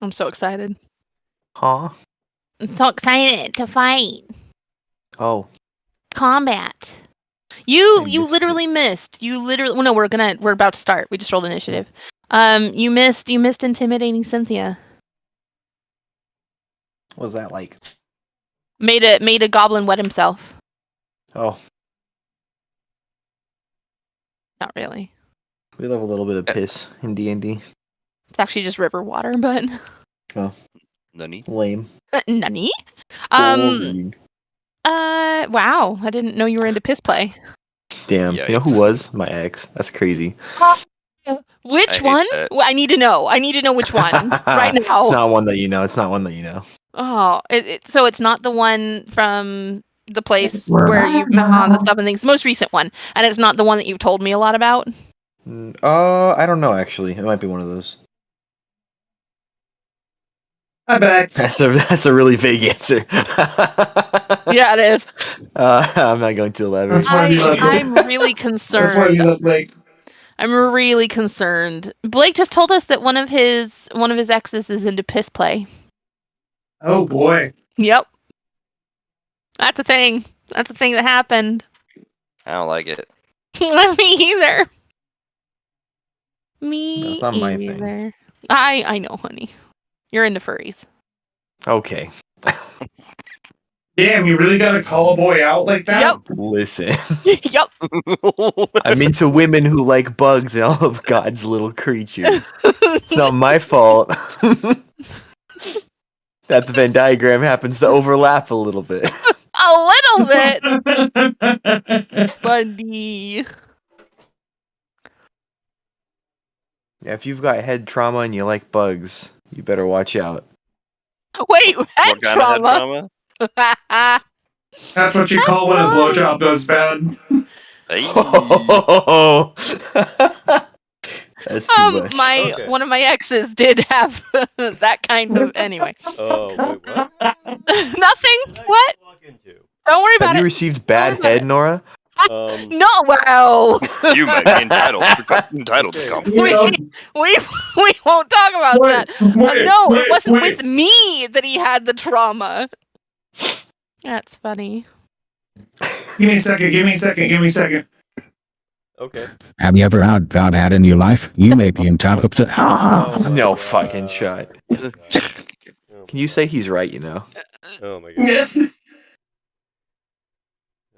I'm so excited. Huh? I'm so excited to fight. Oh. Combat. You literally missed. You literally. Well, no, we're about to start. We just rolled initiative. You missed intimidating Cynthia. What was that like? Made a goblin wet himself. Oh, Not really. we love a little bit of piss in D&D. It's actually just river water, but Oh, Nani? lame. Nani? Boring. Wow. I didn't know you were into piss play. Damn. You know who Yikes. was? My ex. That's crazy. Which hate one? that. Well, I need to know. I need to know which one right now. It's not one that you know. It's not one that you know. Oh, so it's not the one from the place where you met the stuff and things. The most recent one, and it's not the one that you've told me a lot about. I don't know actually. It might be one of those. I'm back. That's a really vague answer. Yeah, it is. I'm not going to elaborate. I'm really concerned. That's what you look like. I'm really concerned. Blake just told us that one of his exes is into piss play. Oh boy. Yep. That's a thing. That's a thing that happened. I don't like it. Me either. Me That's not my either. thing. I know, honey. You're into furries. Okay. Damn, you really gotta call a boy out like that? Yep. Listen. Yep. I'm into women who like bugs and all of God's little creatures. It's not my fault that the Venn diagram happens to overlap a little bit. A little bit. Buddy. Yeah, if you've got head trauma and you like bugs, you better watch out. Wait, head What kind of head trauma? trauma? That's what you call when a blowjob goes bad. Hey. That's too much. Okay. One of my exes did have that kind of anyway. Oh, wait, what? Nothing. What? Walk into? Don't worry about Have you it. received bad head, Nora? No, wow. You might be entitled to come. We won't talk about that. No, it wasn't with me that he had the trauma. That's funny. Give me a second. Okay. Have you ever had bad head in your life? You may be entitled to. No fucking shot. Can you say he's right, you know? Oh my god.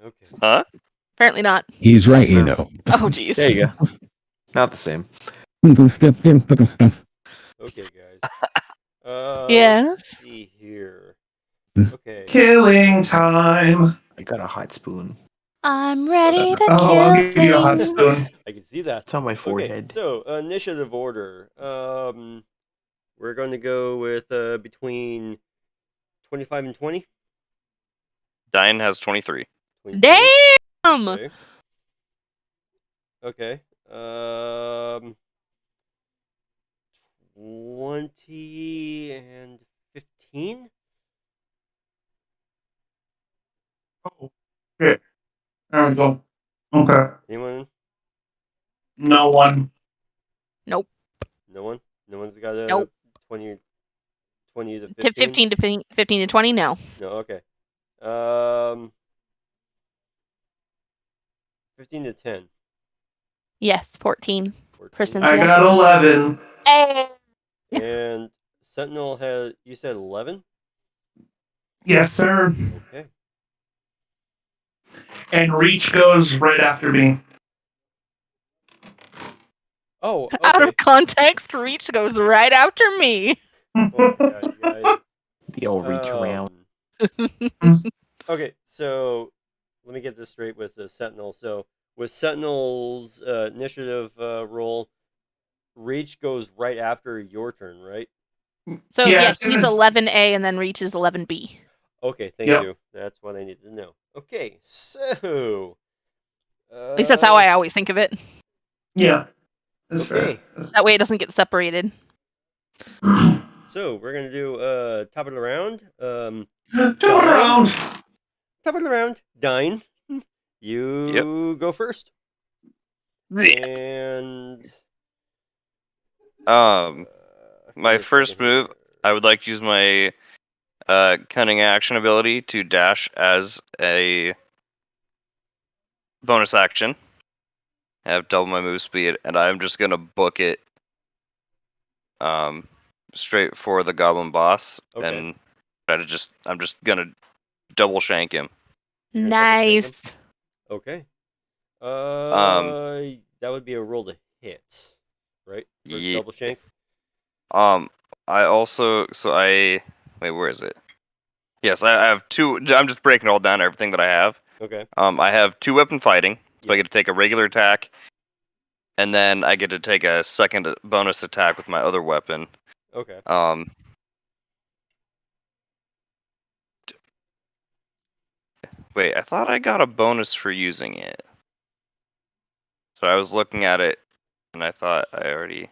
Okay. Huh? Apparently not. He's right, you know. Oh, jeez. There you go. Not the same. Okay, guys. Yes? Let's see here. Okay. Killing time. I got a hot spoon. I'm ready to Oh, kill I'll give you a hot things. spoon. I can see that. It's on my Okay, forehead. so initiative order. We're going to go with between 25 and 20. Dine has 23. 23? Damn! Okay. Okay. 20 and 15? Oh, shit. There we go. Okay. Anyone? No one. Nope. No one? No one's got a Nope. 20 to 15? To 15 to 20, no. No, okay. 15 to 10. Yes, 14. 14. For I Cynthia. got 11. Hey! And Sentinel has, you said 11? Yes, sir. Okay. And Reach goes right after me. Oh, okay. Out of context, Reach goes right after me. Oh my god, you guys. The old reach around. Okay, so let me get this straight with the Sentinel. So with Sentinel's initiative roll, Reach goes right after your turn, right? So Yeah, yes, as soon he's as- 11A and then Reach is 11B. Okay, thank Yep. you. That's what I needed to know. Okay, so At least that's how I always think of it. Yeah. That's Okay. fair. That way it doesn't get separated. So we're gonna do top of the round. Turn around. Top of the round. Dine. You go first. And My give me a first second here. move, I would like to use my cunning action ability to dash as a bonus action. Have double my move speed, and I'm just gonna book it straight for the goblin boss, Okay. and I'm just gonna double shank him. You're gonna double shank Nice. him? Okay. That would be a roll to hit, right? For Ye- double shank. I also wait, where is it? Yes, I have two. I'm just breaking all down everything that I have. Okay. I have 2 weapon fighting, so I Yes. get to take a regular attack, and then I get to take a second bonus attack with my other weapon. Okay. Wait, I thought I got a bonus for using it. So I was looking at it, and I thought I already.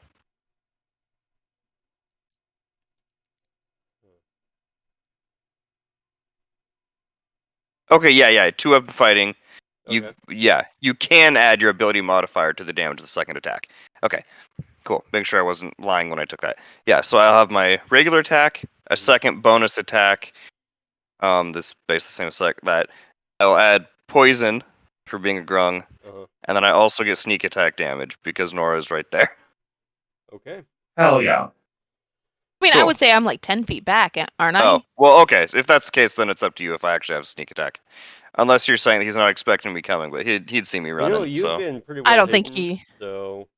Okay, yeah, 2 weapon fighting. Okay. You can add your ability modifier to the damage of the second attack. Okay, cool. Make sure I wasn't lying when I took that. Yeah, so I'll have my regular attack, a second bonus attack. This base the same as that. I'll add poison for being a grung, and then I also get sneak attack damage because Nora's right there. Okay. Hell yeah. I mean, I Cool. would say I'm like 10 feet back, aren't I? Oh, well, okay. If that's the case, then it's up to you if I actually have sneak attack. Unless you're saying that he's not expecting me coming, but he'd see me You running. know, you've so. been pretty well I don't think hidden, he. So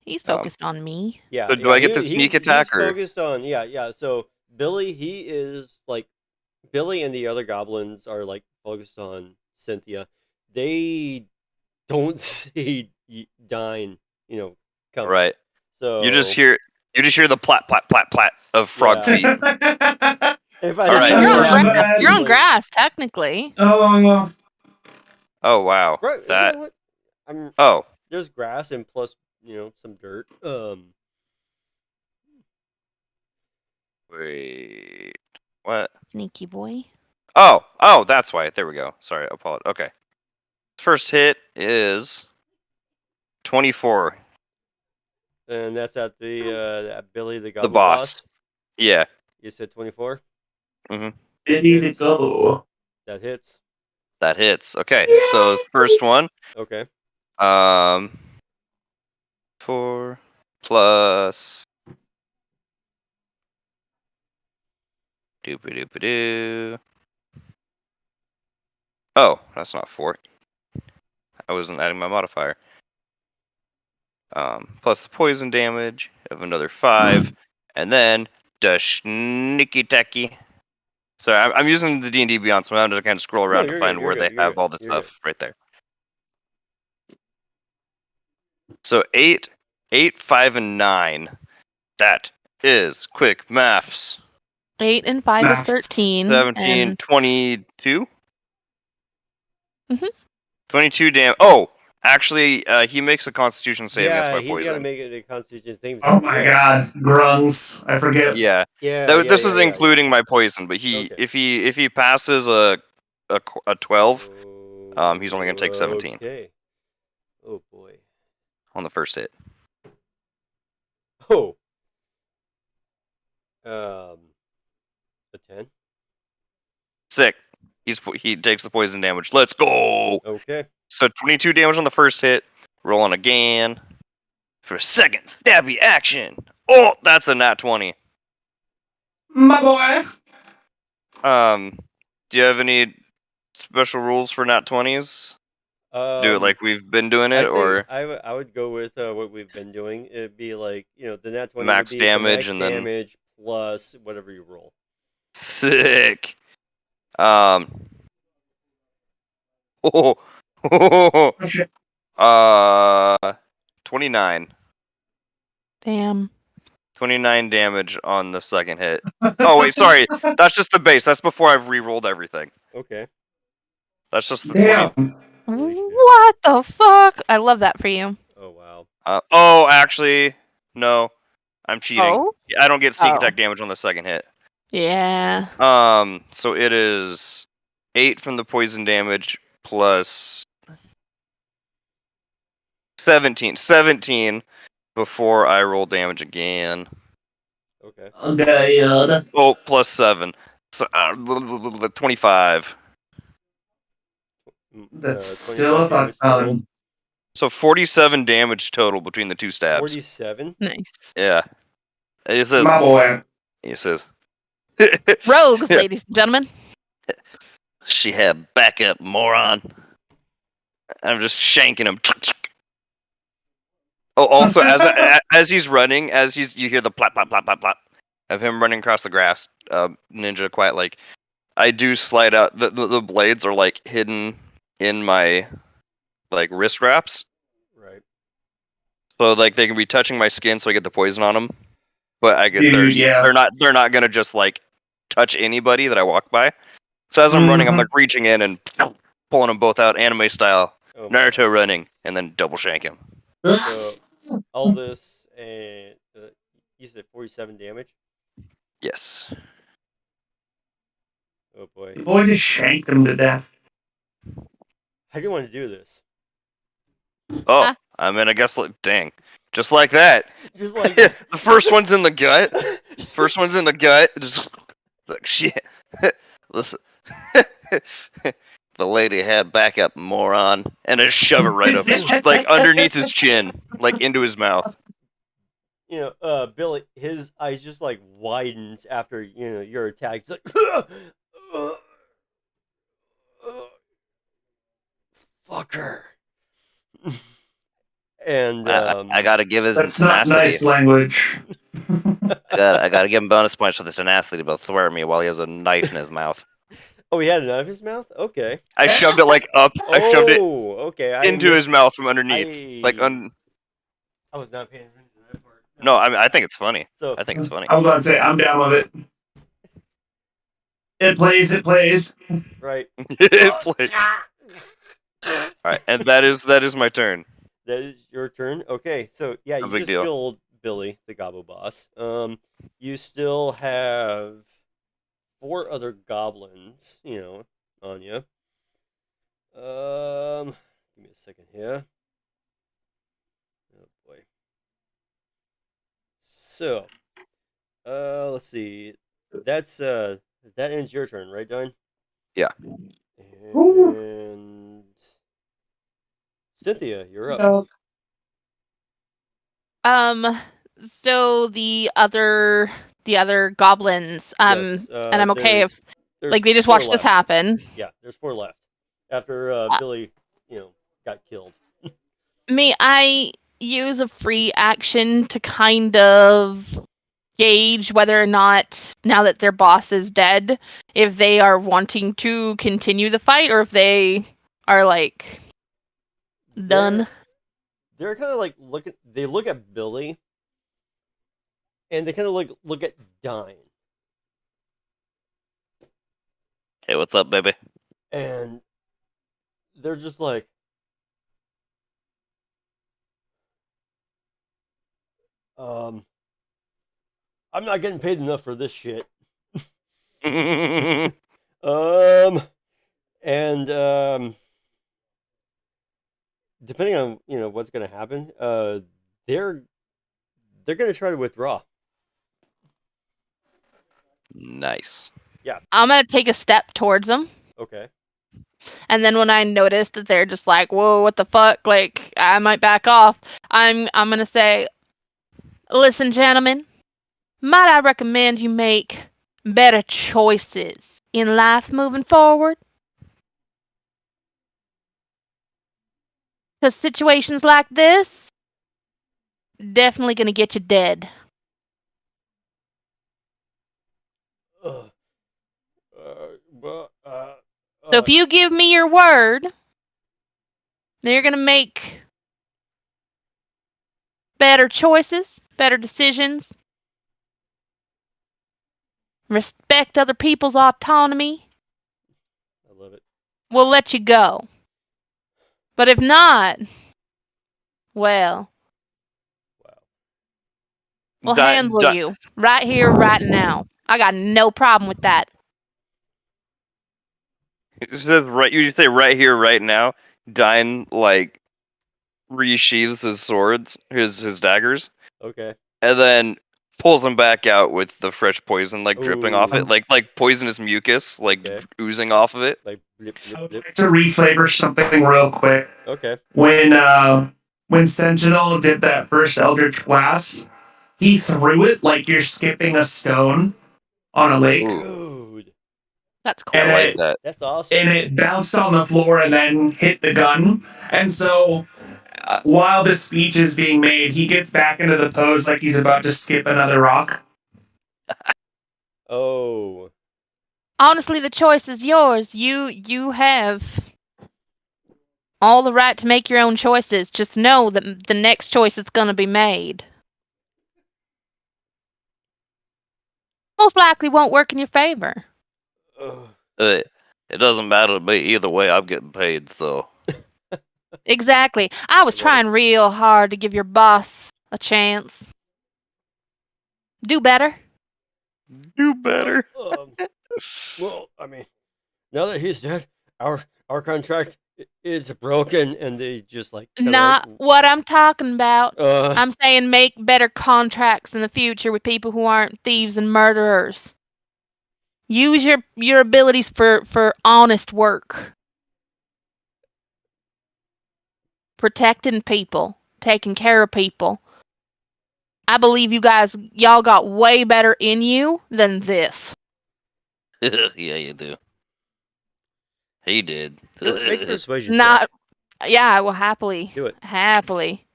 He's focused on me. yeah. So do I get the sneak attack, he's or? focused on yeah. So Billy, he is like Billy and the other goblins are like focused on Cynthia. They don't see Dine, coming. Right. So You just hear the plat plat plat plat of frog feet. If I All right. You're on grass, technically. Oh. Oh wow. Right, you That. know what? Oh. There's grass and plus some dirt. Wait. What? Sneaky boy. Oh, that's why. There we go. Sorry, apologize. Okay. First hit is 24. And that's at the at Billy the The Goblin boss. Yeah. You said 24. Mm-hmm. Ready to go. That hits. That hits. Okay. So first one. Okay. 4 plus. Doop-a-doop-a-doo. Oh, that's not 4. I wasn't adding my modifier. Plus the poison damage of another 5, and then the sneaky tacky. So I'm using the D&D Beyond, so I'm having to kind of scroll around to find where they have all the stuff right there. So 8, 5, and 9. That is quick maths. 8 and 5 is 13. 17, And 22? Mhm. 22 damn. Oh, actually, he makes a Constitution save against Yeah, my he's got to poison. make it a Constitution thing. Oh my god, grungs. I forget. Yeah. Yeah, This is yeah. including my poison, but Okay. if he passes a 12, he's only gonna take 17 Okay. Oh boy. on the first hit. Oh. A 10. Sick. He takes the poison damage. Let's go. Okay. So 22 damage on the first hit. Rolling again for second stabby action. Oh, that's a nat 20. My boy. Do you have any special rules for nat 20s? Do it like we've been doing it, I think or I would go with what we've been doing. It'd be like, the nat 20 max would be damage the and max then damage plus whatever you roll. sick. Oh, 29. damn. 29 damage on the second hit. Oh wait, sorry. That's just the base. That's before I've re-rolled everything. Okay. That's just the Damn. 20. What the fuck? I love that for you. Oh wow. Oh, actually, no. I'm cheating. Oh? I don't get sneak Oh. attack damage on the second hit. Yeah. So it is 8 from the poison damage plus 17. 17 before I roll damage again. Okay. Okay, Oh, plus 7. So, 25. That's still a fuck ton. So 47 damage total between the two stabs. 47? Nice. Yeah. It says. My boy. It says. Rogues, ladies and gentlemen. She had backup, moron. I'm just shanking him. Oh, also, as he's running, you hear the plop, plop, plop, plop, plop of him running across the grass. Ninja quiet, like, I do slide out. The blades are like hidden in my like wrist wraps. Right. So like they can be touching my skin, so I get the poison on them. But I get Dude, yeah. they're not gonna just like touch anybody that I walk by. So as I'm running, I'm like reaching in and pulling them both out, anime style, Oh my Naruto running, and then double shank him. So all this and you said 47 damage? Yes. Oh boy. Boy just shanked him to death. How do you want to do this? Oh, I mean, I guess like dang, just like that. Just like the first one's in the gut. First one's in the gut. Just like shit. Listen. The lady had backup, moron, and I shove it right up, like underneath his chin, like into his mouth. Billy, his eyes just like widens after your attack. He's like, fucker. And I gotta give his That's not tenacity. nice language. I gotta give him bonus points for the tenacity about swearing me while he has a knife in his mouth. Oh, he had a knife in his mouth? Okay. I shoved it like up. I shoved it okay. into his mouth from underneath, like I was not paying attention to that part. No, I mean I think it's funny. So I think it's funny. I'm about to say I'm down with it. It plays. It plays. Right. It plays. All right, and that is my turn. That is your turn. Okay, so yeah, No you big just deal. killed Billy, the Gobbo boss. You still have 4 other goblins, on you. Give me a second here. Oh boy. So, let's see. That ends your turn, right, Don? Yeah. And Cynthia, you're up. So the other goblins, Yes, and I'm okay if there's like they just 4 watch this left. happen. Yeah, there's 4 left after Billy, got killed. May I use a free action to kind of gauge whether or not, now that their boss is dead, if they are wanting to continue the fight or if they are like done? They're kind of like they look at Billy, and they kind of like look at Dine. Hey, what's up, baby? And they're just like, I'm not getting paid enough for this shit. And depending on what's gonna happen, they're gonna try to withdraw. Nice. Yeah. I'm gonna take a step towards them. Okay. And then when I notice that they're just like, whoa, what the fuck? Like, I might back off. I'm gonna say, listen, gentlemen, might I recommend you make better choices in life moving forward? Because situations like this, definitely gonna get you dead. Uh, well, So if you give me your word, that you're gonna make better choices, better decisions, respect other people's autonomy, I love it. we'll let you go. But if not, well, we'll handle you right here, right now. I got no problem with that. It says right. You say right here, right now. Dine like resheathes his swords, his daggers. Okay. And then pulls them back out with the fresh poison like dripping off it, Ooh. like poisonous mucus like oozing off of it. Like blip, blip, blip. To reflavor something real quick. Okay. When Sentinel did that first Eldritch Blast, he threw it like you're skipping a stone on a lake. Dude. That's cool. And I like that. That's awesome. And it bounced on the floor and then hit the gun. And so, while the speech is being made, he gets back into the pose like he's about to skip another rock. Oh. Honestly, the choice is yours. You have all the right to make your own choices. Just know that the next choice that's going to be made most likely won't work in your favor. It doesn't matter to me either way. I'm getting paid, so. Exactly. I was trying real hard to give your boss a chance. Do better. Do better. Well, I mean, now that he's dead, our contract is broken, and they just like Not what I'm talking about. Uh. I'm saying make better contracts in the future with people who aren't thieves and murderers. Use your abilities for honest work. Protecting people, taking care of people. I believe y'all got way better in you than this. Yeah, you do. He did. Make a persuasion check. Not, yeah, I will happily do it. Happily.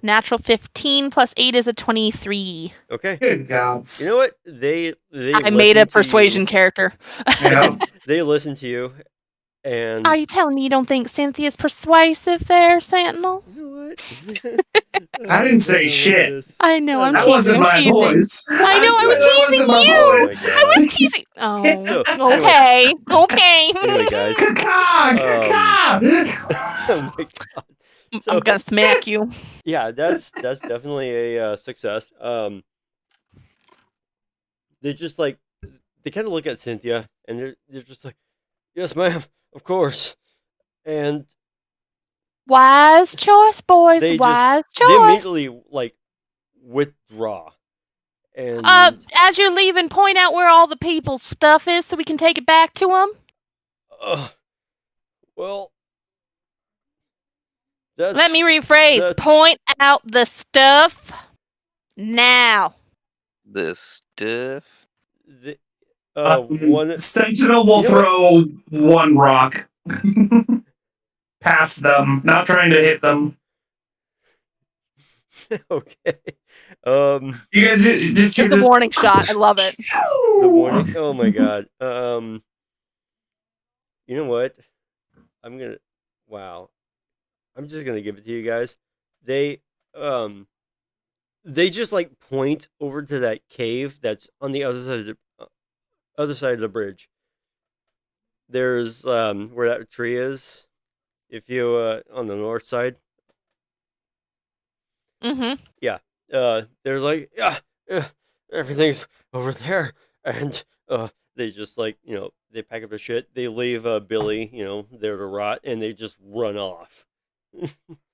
Natural 15 plus 8 is a 23. Okay. Good gods. You know what? They I made a persuasion character. They listen to you, and Are you telling me you don't think Cynthia's persuasive there, Sentinel? You know what? I didn't say shit. I know, I'm That teasing. wasn't I'm my teasing. voice. I know, I said was that teasing wasn't my you. voice. I was teasing. Oh, So, okay, okay. Anyway, guys. Oh my god. I'm gonna smack you. Yeah, that's definitely a success. They just like they kind of look at Cynthia, and they're just like, "Yes, ma'am, of course." And Wise choice, boys. they Wise they choice. immediately like withdraw. And As you're leaving, point out where all the people's stuff is so we can take it back to them. Well, that's, Let me rephrase. Point out the stuff now. The stuff. One Sentinel will throw one rock past them, not trying to hit them. Okay. You guys just It's a warning shot. I love it. The warning. Oh my god. You know what? Wow. I'm just gonna give it to you guys. They just like point over to that cave that's on the other side other side of the bridge. There's where that tree is. If you on the north side, Mm-hmm. yeah. There's like everything's over there, and they just like they pack up their shit. They leave Billy there to rot, and they just run off.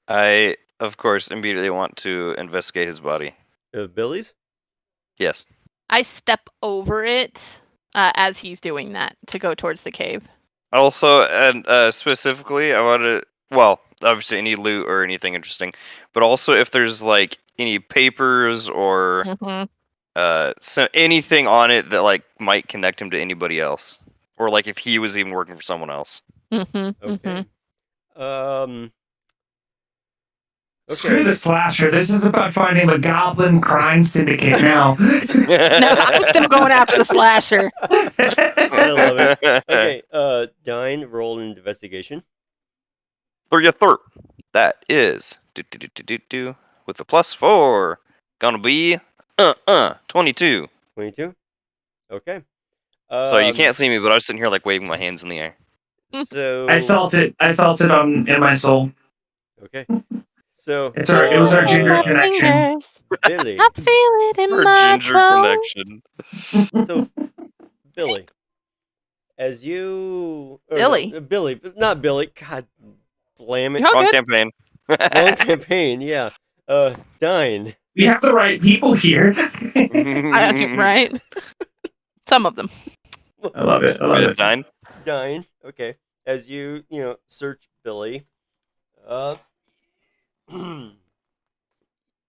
I, of course, immediately want to investigate his body. Billy's? Yes. I step over it as he's doing that to go towards the cave. Also, and specifically, I want to. Well, obviously, any loot or anything interesting, but also if there's like any papers or so anything on it that like might connect him to anybody else, or like if he was even working for someone else. Okay. Screw the slasher. This is about finding the Goblin Crime Syndicate now. No, I'm still going after the slasher. I love it. Okay, Dine, roll an investigation. Or your third. That is with the +4, gonna be 22. 22. Okay. So you can't see me, but I was sitting here like waving my hands in the air. So I felt it. I felt it in my soul. Okay. So It was our ginger connection. Fingers. Billy. I feel it in Our my ginger bones. connection. So Billy, as you Billy. no, Billy, but not Billy. God, blam it. You're Wrong good. campaign. Wrong campaign. Yeah. Dine. We have the right people here. Right? Some of them. I love it. I love it. Dine. Dine. Okay. As you search Billy,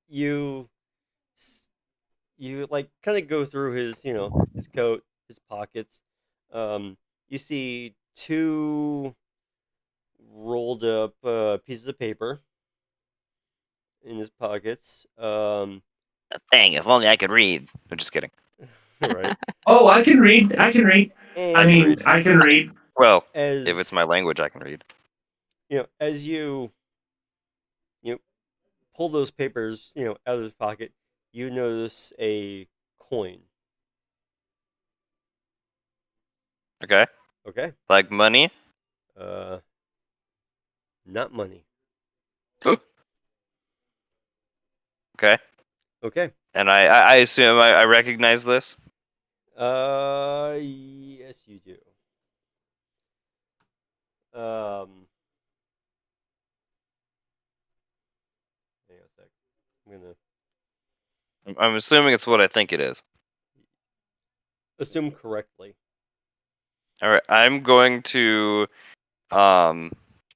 you like kind of go through his his coat, his pockets. You see two rolled up pieces of paper in his pockets. Dang, if only I could read. I'm just kidding. Right. Oh, I can read. I can read. I mean, I can read. Well, As if it's my language, I can read. as you pull those papers out of his pocket, you notice a coin. Okay. Okay. Like money. Not money. Okay. Okay. And I assume I recognize this. Yes, you do. Hang on a sec. I'm gonna I'm assuming it's what I think it is. assume correctly. All right. I'm going to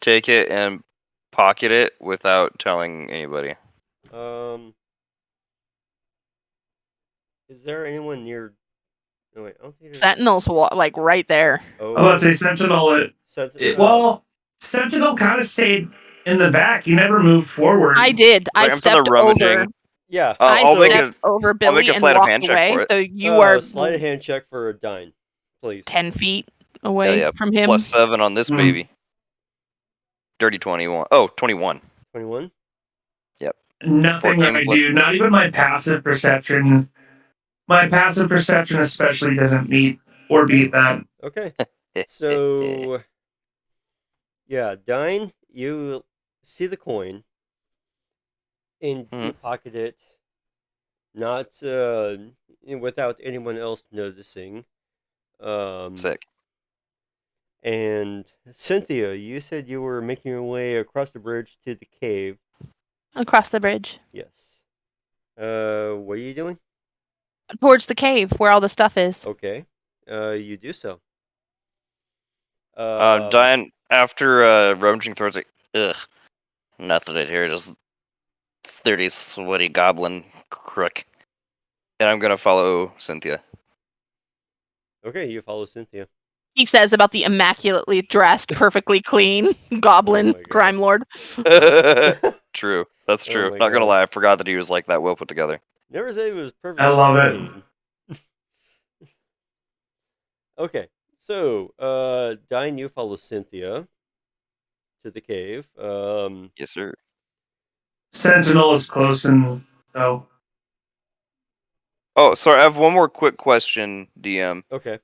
take it and pocket it without telling anybody. Is there anyone near? No wait, I don't think there's. Sentinel's like right there. Oh, I was about to say Sentinel. Well, Sentinel kind of stayed in the back. He never moved forward. I did. I I'm still stepped rummaging. over. Yeah. I'll make stepped over I'll Billy make a and sleight of walked hand check away. for it. So you are Sleight of hand check for a Dine, please. 10 feet away Yeah, from him. +7 on this baby. Dirty 21. Oh, 21. 21. Yep. Nothing that 14 I plus do, not even my passive perception. My passive perception especially doesn't meet or beat that. Okay. So, yeah, Dine, you see the coin, and you pocket it, not without anyone else noticing. Sick. And Cynthia, you said you were making your way across the bridge to the cave. Across the bridge. Yes. What are you doing? Towards the cave where all the stuff is. Okay. You do so. Diane, after rummaging through, it's like, ugh, nothing in here, just 30 sweaty goblin crook. And I'm gonna follow Cynthia. Okay, you follow Cynthia. He says about the immaculately dressed, perfectly clean goblin crime lord. True, that's true. my Not gonna God. lie, I forgot that he was like that well put together. Never said it was perfect. I love it. Okay, so Dine, you follow Cynthia to the cave. Yes, sir. Sentinel is close and oh. Oh, sorry. I have one more quick question, DM. Okay.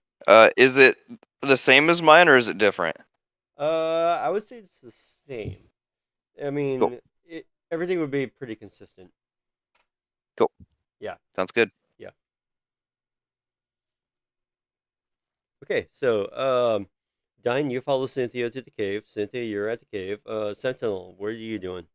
Is it the same as mine or is it different? I would say it's the same. I mean, Cool. everything would be pretty consistent. Cool. Yeah. Sounds good. Yeah. Okay, so Dine, you follow Cynthia to the cave. Cynthia, you're at the cave. Sentinel, what are you doing?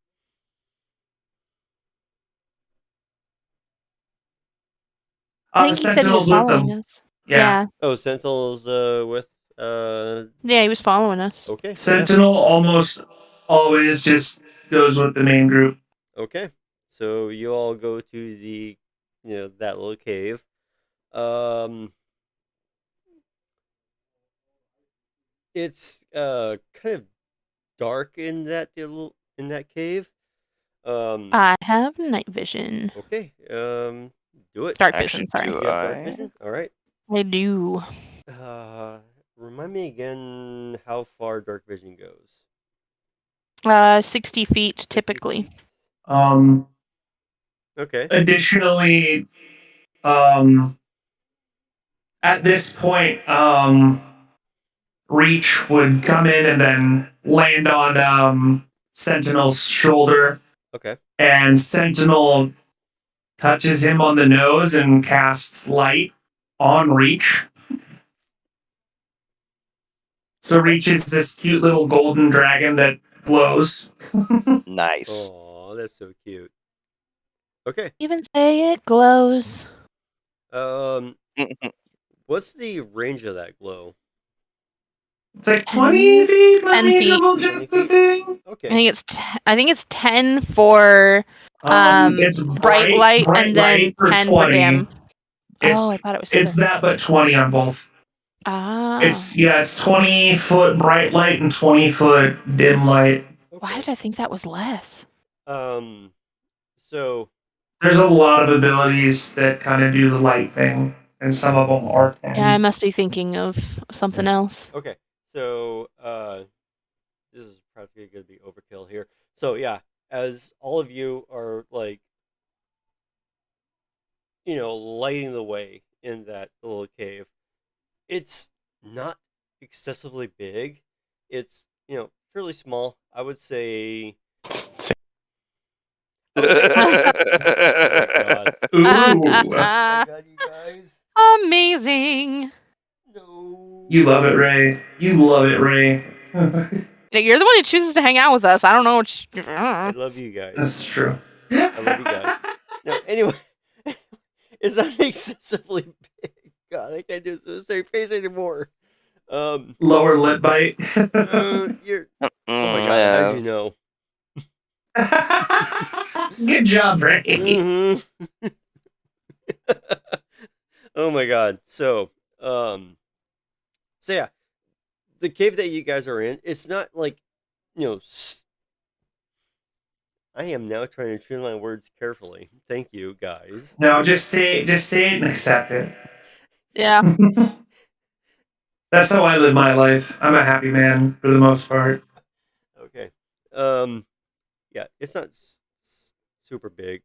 I think he said he was Sentinel's with following them. us. Yeah. Oh, Sentinel's with Yeah, he was following us. Okay. yeah. Sentinel almost always just goes with the main group. Okay. So you all go to the that little cave. It's kind of dark in that cave. I have night vision. Okay. Do it. Dark vision, sorry. Do you have dark vision? All right. I do. Remind me again how far dark vision goes. 60 feet typically. Okay. Additionally, at this point, Reach would come in and then land on Sentinel's shoulder. Okay. And Sentinel touches him on the nose and casts light on Reach. So Reach is this cute little golden dragon that glows. Nice. Oh, that's so cute. Okay. Even say it glows. What's the range of that glow? It's like 20 feet. Let 10 me feet. double check the thing. Okay. I think it's 10 for It's bright light and then light for 10 for 20. dim. It's, Oh, I thought it was It's that, but 20 on both. Ah. It's 20 foot bright light and 20 foot dim light. Why did I think that was less? So There's a lot of abilities that kind of do the light thing, and some of them are 10. Yeah, I must be thinking of something else. Okay. So this is practically going to be overkill here. So yeah, as all of you are like lighting the way in that little cave, it's not excessively big. It's fairly small. I would say. Oh my god, you guys. Amazing. You love it, Ray. You love it, Ray. You're the one who chooses to hang out with us. I don't know what I love you guys. That's true. I love you guys. No, anyway, it's not excessively big. God, I can't do this to your face anymore. Lower lip bite. You're. Oh my god, how'd you know? Good job, Ray. Mm-hmm. Oh my god. So yeah, the cave that you guys are in, it's not like, I am now trying to choose my words carefully. Thank you, guys. No, just say it and accept it. Yeah. That's how I live my life. I'm a happy man for the most part. Okay. Yeah, it's not super big.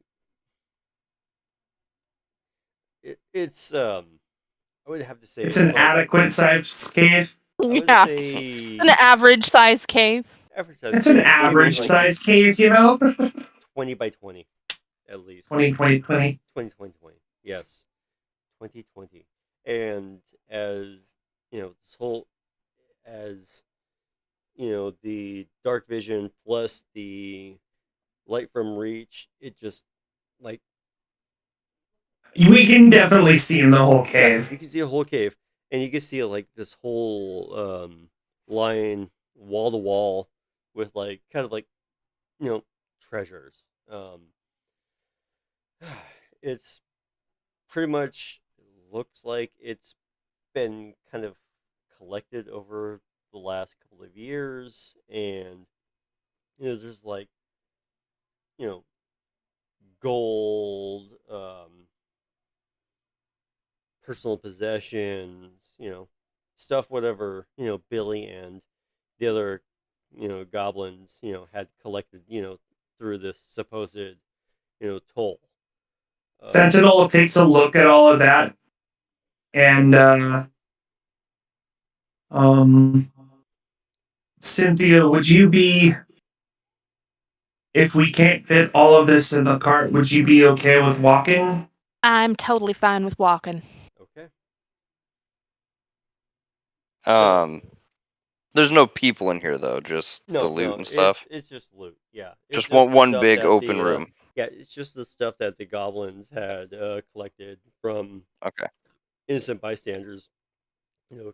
It's I would have to say It's an adequate size cave. Yeah. An average size cave. Average size. It's an average size cave, 20 by 20, at least. 20, 20, 20. 20, 20, 20. Yes. 2020. And as, this whole, as, the dark vision plus the light from Reach, it just, like... We can definitely see in the whole cave. Yeah, you can see a whole cave. And you can see, like, this whole line, wall to wall, with, like, kind of, like, treasures. It's pretty much looks like it's been kind of collected over the last couple of years, and there's like gold, personal possessions, stuff, whatever Billy and the other goblins had collected through this supposed toll. Sentinel takes a look at all of that, and Cynthia, would you be, if we can't fit all of this in the cart, would you be okay with walking? I'm totally fine with walking. Okay. There's no people in here though, just the loot and stuff. It's just loot. Yeah, it's Just just the one stuff big that open the, room. Yeah, it's just the stuff that the goblins had collected from Okay. innocent bystanders,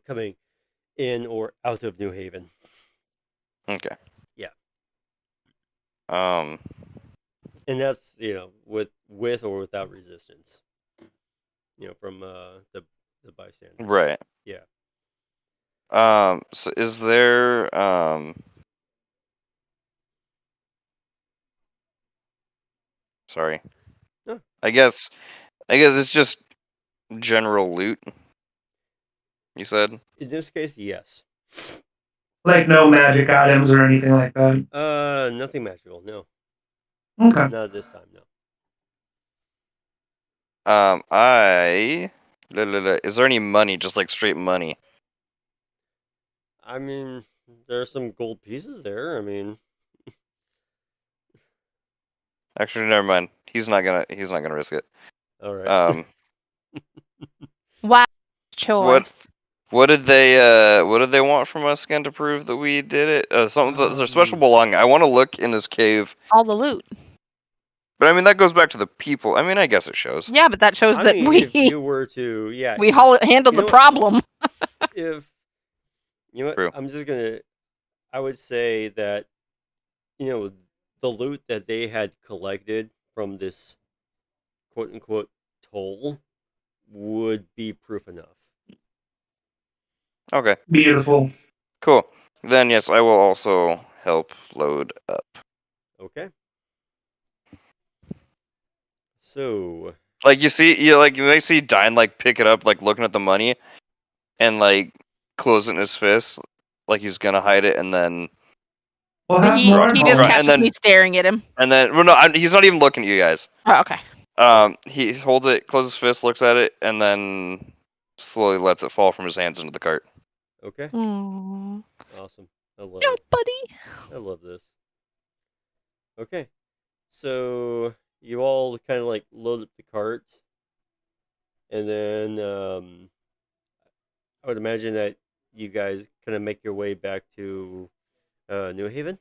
coming in or out of New Haven. Okay. Yeah. Um. And that's with or without resistance. From the bystanders. Right. Yeah. So is there sorry. No. I guess it's just general loot. You said? In this case, yes. Like no magic items or anything like that? Nothing magical. No. Okay. Not this time. No. Is there any money? Just like straight money? I mean, there's some gold pieces there. I mean, Actually, never mind. He's not gonna risk it. all right. Wow, choice. What did they want from us again to prove that we did it? There's a special belonging. I want to look in this cave. All the loot. But I mean that goes back to the people. I mean I guess it shows. Yeah, but that shows that if you were to, we handled the problem. If you know what, True. I'm just gonna. I would say that the loot that they had collected from this quote unquote toll would be proof enough. Okay. Beautiful. Cool. Then yes, I will also help load up. Okay. So like you may see Dine like pick it up, like looking at the money, and like close it in his fist, like he's gonna hide it, and then He just catches me staring at him. And then he's not even looking at you guys. Oh, okay. He holds it, closes his fist, looks at it, and then slowly lets it fall from his hands into the cart. Okay. Aww. Awesome. I love Yeah, it. buddy. I love this. Okay. So you all kind of like load up the cart, and then I would imagine that you guys kind of make your way back to New Haven.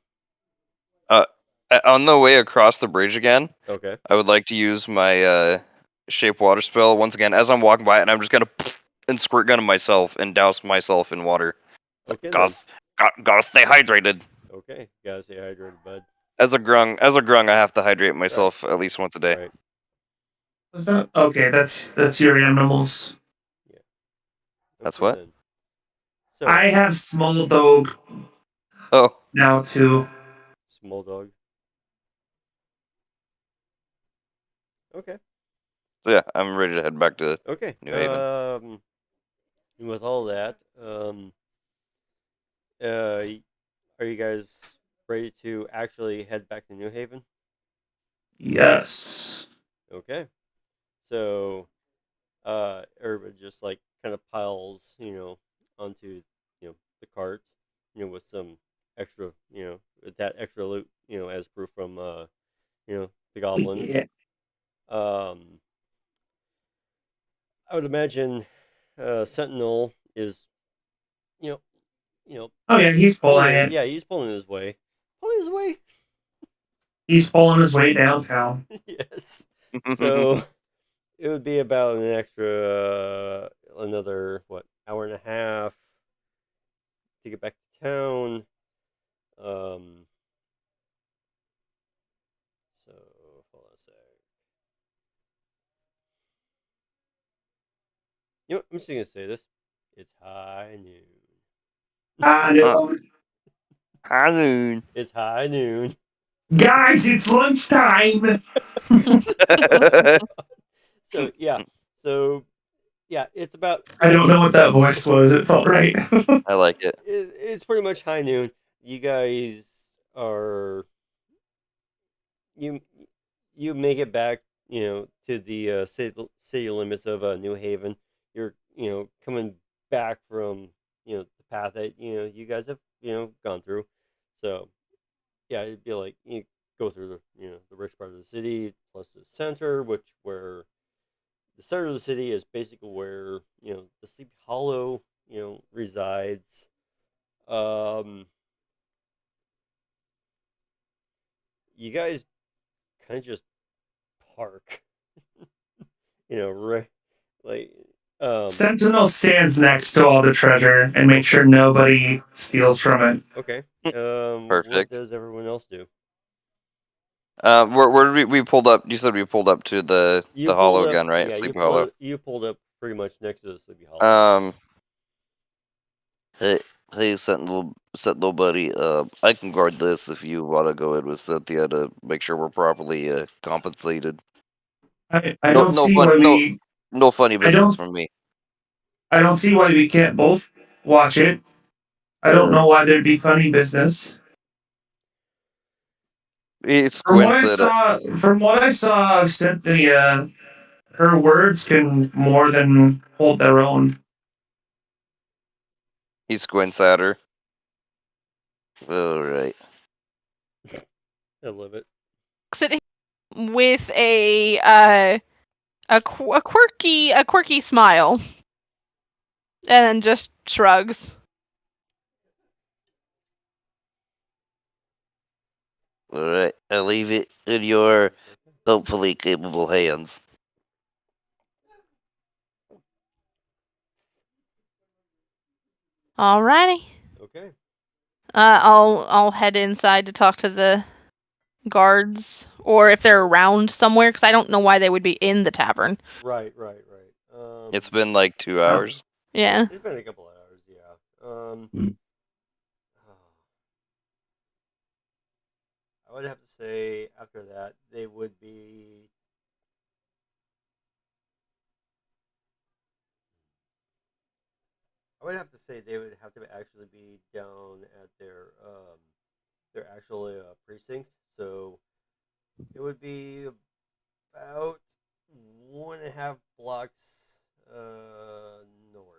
On the way across the bridge again, Okay. I would like to use my shape water spell once again as I'm walking by it, and I'm just gonna and squirt gun myself and douse myself in water. Okay. Gotta stay hydrated. Okay. Gotta stay hydrated, bud. As a grung, I have to hydrate myself at least once a day. Right. Was that okay? That's your animals. Yeah. That's what? Then. So I have small dog. Oh. Now too. Small dog. Okay. So yeah, I'm ready to head back to Okay. New Haven. And with all that, are you guys ready to actually head back to New Haven? Yes. Okay. So, everybody just like kind of piles, onto, the cart, with some extra, with that extra loot, as proof from, the goblins. Yeah. I would imagine, Sentinel is, Oh yeah, he's pulling it. Yeah, he's pulling his way. Pulling his way. He's pulling his way downtown. Yes. So it would be about an extra another hour and a half to get back to town. So hold on a sec. You know what? I'm just gonna say this. It's high noon. High noon. High noon. It's high noon. Guys, it's lunchtime. So yeah. So yeah, it's about. I don't know what that voice was. It felt right. I like it. It's pretty much high noon. You guys are. You make it back, to the city limits of New Haven. You're, coming back from, the path that you guys have gone through. So yeah, it'd be like you go through the rich part of the city plus the center, where the center of the city is basically where the Sleepy Hollow resides. You guys kind of just park, right, like Sentinel stands next to all the treasure and makes sure nobody steals from it. Okay. What Perfect. does everyone else do? Where did we pulled up? You said we pulled up to the You Hollow pulled up, again, right? yeah. Sleepy Hollow. You pulled up pretty much next to the Sleepy Hollow. Hey, Sentinel buddy. I can guard this if you want to go in with Cynthia to make sure we're properly compensated. I don't see why we. No funny business from me. I don't see why we can't both watch it. I don't know why there'd be funny business. From what I saw of Cynthia, her words can more than hold their own. He squints at her. All right. I love it. With a quirky smile, and then just shrugs. All right. I leave it in your hopefully capable hands. Alrighty. Okay. I'll head inside to talk to the guards, or if they're around somewhere, because I don't know why they would be in the tavern. Right. It's been like 2 hours. Yeah. It's been a couple of hours. Yeah. I would have to say after that they would be. I would have to say they would have to actually be down at their actual precinct. So it would be about 1.5 blocks north.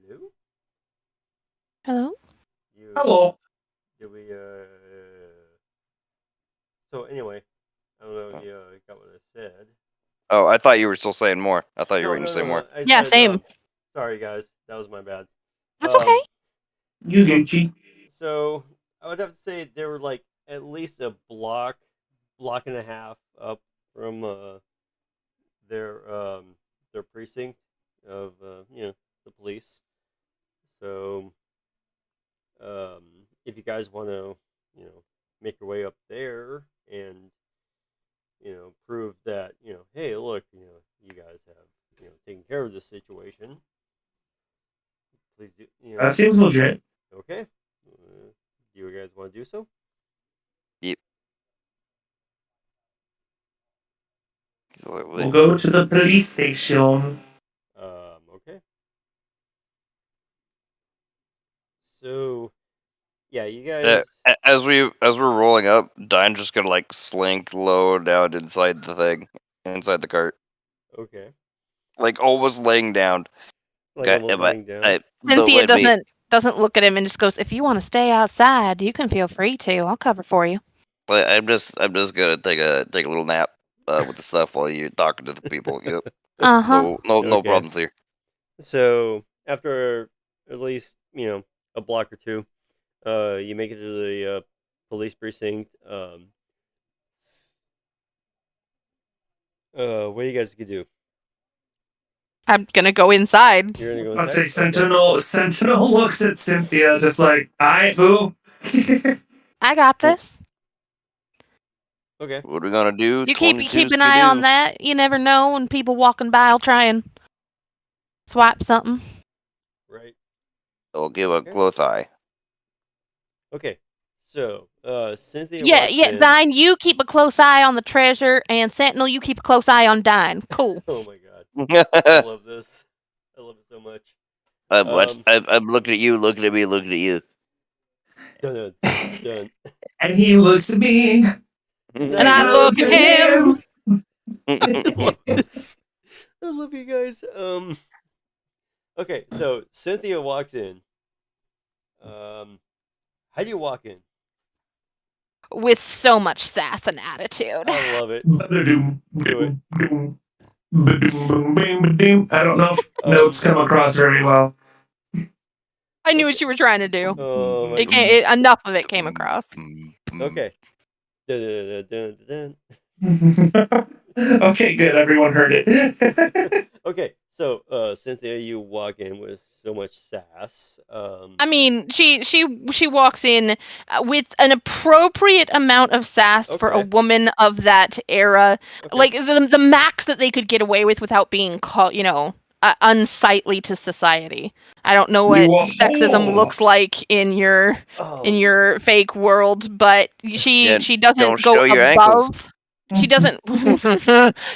Hello? Hello? Hello. Did we So anyway, I don't know if you got what I said. Oh, I thought you were still saying more. I thought you were No, waiting to say more. I Yeah, said, same. Sorry guys, that was my bad. That's okay. You Gucci. So I would have to say they were like at least a block and a half up from their precinct of the police. So if you guys want to make your way up there and prove that hey, look, you guys have taken care of this situation, please do. That seems legit. Okay. Do you guys want to do so? Yep. We'll go to the police station. Okay. So, yeah, you guys. As we're rolling up, Dine's just gonna like slink low down inside the cart. Okay. Like almost laying down. Like almost laying down. Cynthia doesn't look at him and just goes, "If you want to stay outside, you can feel free to. I'll cover for you." Like, I'm just gonna take a little nap with the stuff while you're talking to the people. Yep. Uh-huh. No Okay. problems here. So after at least a block or two, you make it to the police precinct. What do you guys gonna do? I'm gonna go inside. You're gonna go I'd inside? say Sentinel looks at Cynthia just like, "Alright, boo." I got this. Okay. What are we gonna do? You keep an eye on that. You never know when people walking by will try and swipe something. Right. I'll give a close eye. Okay. So, Cynthia. Yeah, walks in. Dine, you keep a close eye on the treasure, and Sentinel, you keep a close eye on Dine. Cool. Oh my god. I love this. I love it so much. I'm looking at you, looking at me, looking at you. Dun, dun. And he looks at me. And I look at him. I love this. I love you guys. Okay, so Cynthia walks in. How do you walk in? With so much sass and attitude. I love it. Ba-da-doom, Do it. doom, ba-doom, boom, bing, ba-doom. I don't know if notes come across very well. I knew what you were trying to do. Oh my Enough of it came across. Okay. Dun, dun, dun, dun. Okay, good. Everyone heard it. Okay, so Cynthia, you walk in with so much sass. I mean, she walks in with an appropriate amount of sass for a Okay. woman of that era, Okay. like the max that they could get away with without being called, unsightly to society. I don't know what You a sexism whore. looks like in your fake world, but Yeah, she doesn't don't go show your ankles. above. She doesn't.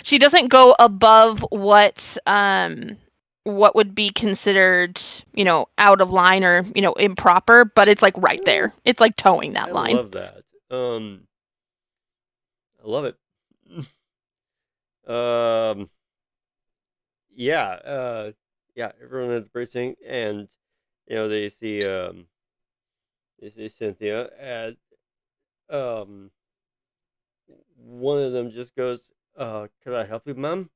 She doesn't go above what would be considered, out of line or, improper, but it's like right there. It's like towing that I line. love that. I love it. Yeah, yeah, everyone at the precinct, and they see Cynthia, and one of them just goes, "Can I help you, ma'am?"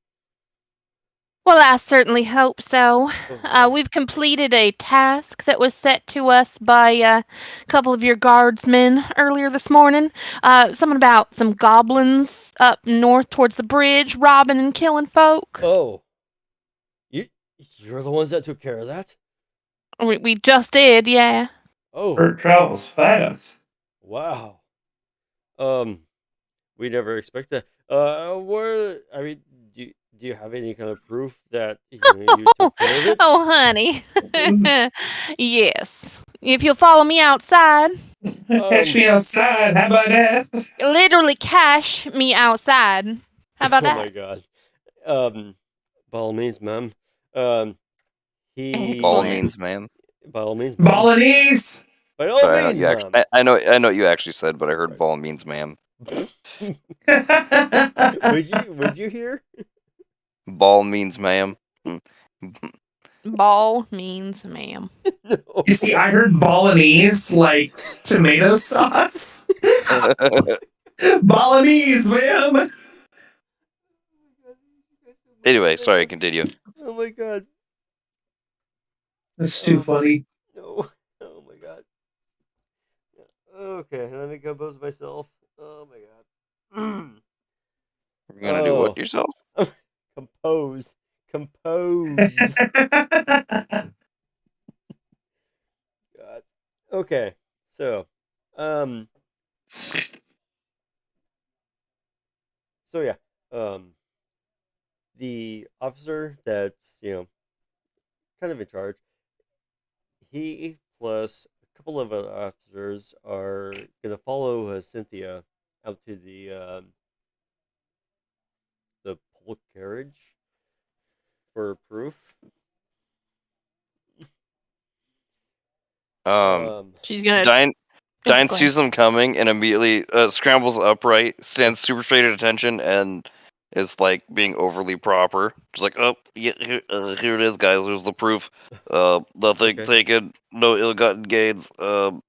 Well, I certainly hope so. Oh, We've completed a task that was set to us by a couple of your guardsmen earlier this morning. Something about some goblins up north towards the bridge, robbing and killing folk. Oh, you're the ones that took care of that? We just did, yeah. Oh, Bert travels fast. wow. We never expect that. I mean, do you have any kind of proof that you took care of it? Oh, honey. Yes. If you'll follow me outside. Catch me outside. How about that? Literally cash me outside. How about Oh that? my god. By all means, ma'am. He. Ball Excellent. means, man. By all means, ma'am. Balinese. By all Sorry, means, ma'am. I know what you actually said, but I heard ball means, ma'am. Would you hear? Ball means, ma'am. Ball means ma'am. No. You see, I heard Balinese, like tomato sauce. Balinese, man. Anyway, sorry, continue. Oh my god. That's too funny. No. Oh my god. Okay, let me compose myself. Oh my god. You're gonna do what yourself? Compose. Compose. God. Okay. So, yeah. The officer that's, kind of in charge, he plus a couple of other officers are gonna follow Cynthia out to the pole carriage for proof. She's gonna. Dine Oh, Dine go sees them coming and immediately scrambles upright, stands super straight at attention, and is like being overly proper. Just like, oh, yeah, here it is, guys. Here's the proof. Nothing Okay. taken. No ill-gotten gains. No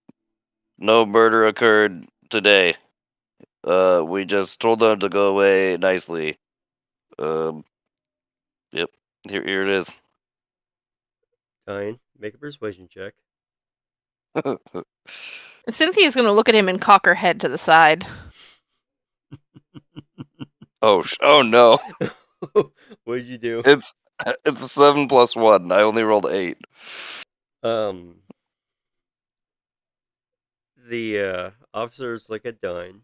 murder occurred today. We just told them to go away nicely. Yep. Here it is. Dine, make a persuasion check. Cynthia's gonna look at him and cock her head to the side. Oh no. What did you do? It's a 7 plus 1. I only rolled 8. The officers look at Dine.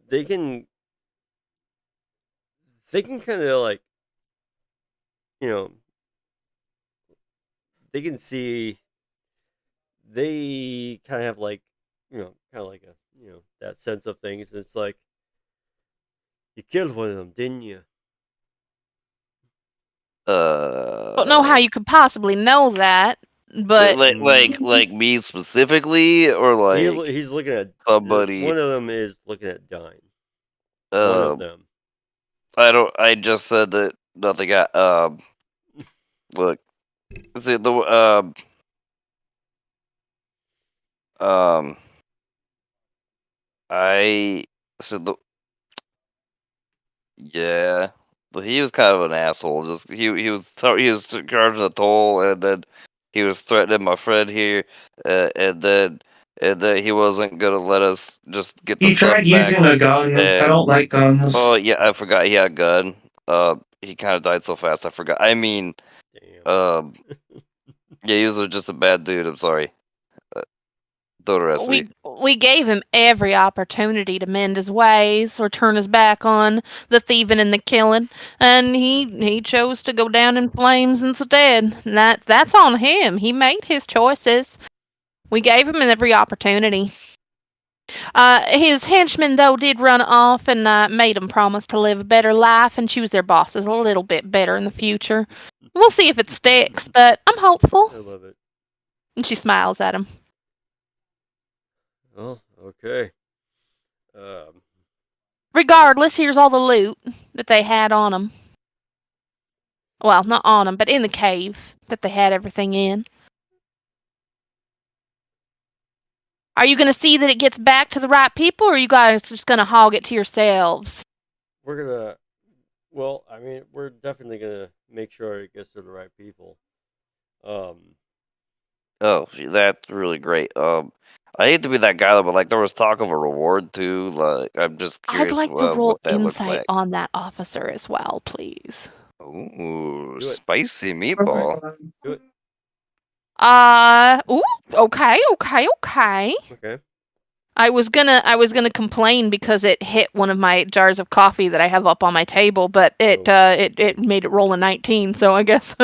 They can kind of like, they can see. They kind of have like, kind of like a, that sense of things. It's like, you killed one of them, didn't you? Don't know how you could possibly know that, but like me specifically, or like he's looking at somebody. One of them is looking at Dine. One of them. I don't. I just said that nothing got. Look, see the I said the yeah. But he was kind of an asshole. Just he was charging a toll, and then he was threatening my friend here, and then he wasn't gonna let us just get the He stuff tried back. using a gun. I don't like guns. Oh yeah, I forgot he had a gun. He kind of died so fast. I forgot. I mean, yeah, he was just a bad dude. I'm sorry. Don't arrest me. we gave him every opportunity to mend his ways or turn his back on the thieving and the killing, and he chose to go down in flames instead. That's on him. He made his choices. We gave him every opportunity. His henchmen, though, did run off and made him promise to live a better life and choose their bosses a little bit better in the future. We'll see if it sticks, but I'm hopeful. I love it. And she smiles at him. Oh, okay. Regardless, here's all the loot that they had on them. Well, not on them, but in the cave that they had everything in. Are you going to see that it gets back to the right people, or are you guys just going to hog it to yourselves? We're gonna. Well, I mean, we're definitely gonna make sure it gets to the right people. Oh, that's really great. I hate to be that guy, but like there was talk of a reward too. Like I'm just curious I'd like to roll what that looks insight like. on that officer as well, please. Ooh, spicy meatball. Do it. Ooh, okay. Okay. I was gonna complain because it hit one of my jars of coffee that I have up on my table, but it made it roll a 19. So I guess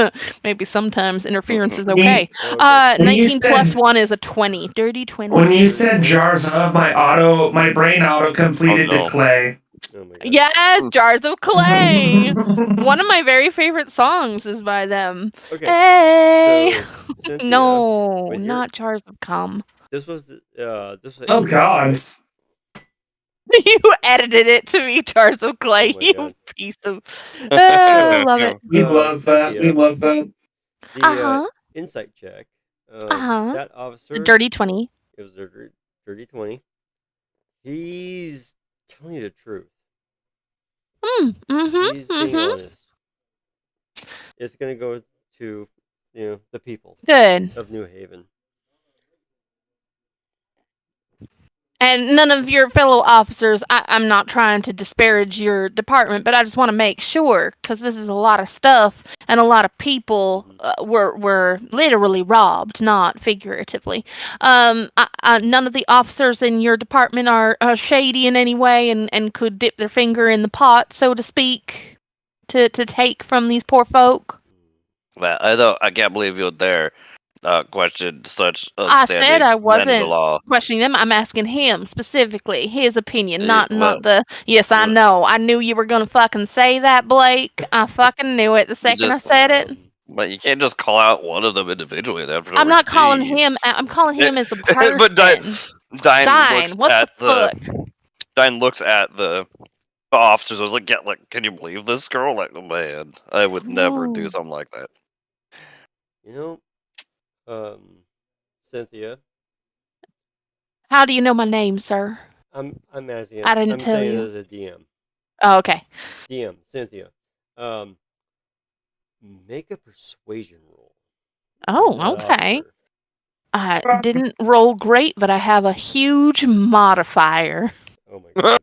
maybe sometimes interference is okay. 19 plus 1 is a 20. Dirty 20. When you said jars of, my brain auto completed to clay. Oh my God. Yes, Jars of Clay. One of my very favorite songs is by them. Okay. Hey. So, Cynthia, No, with not Jars of Cum. This was the this was Oh God. You edited it to be Jars of Clay, Oh my you God. piece of. I love it. We love that. Cynthia, We love that. The insight check. That officer. Dirty 20. It was a dirty 20. He's telling you the truth. He's being honest. It's gonna go to the people. Good. Of New Haven. And none of your fellow officers, I'm not trying to disparage your department, but I just want to make sure, because this is a lot of stuff, and a lot of people were literally robbed, not figuratively. None of the officers in your department are shady in any way and could dip their finger in the pot, so to speak, to take from these poor folk. Well, I can't believe you dare question such I said I men of the wasn't law. questioning them. I'm asking him specifically, his opinion, not well, the. Yes, I know. I knew you were gonna fucking say that, Blake. I fucking knew it the second I said it. But you can't just call out one of them individually. I'm not calling him. I'm calling him as a person. But Dine looks what at the fuck? Dine looks at the officers. I was like, yeah, like, can you believe this girl? Like, oh man, I would never do something like that. Cynthia. How do you know my name, sir? I'm asking. I didn't I'm tell saying you. as a DM. Oh, okay. DM Cynthia. Make a persuasion roll. Oh, okay. I didn't roll great, but I have a huge modifier. Oh my God.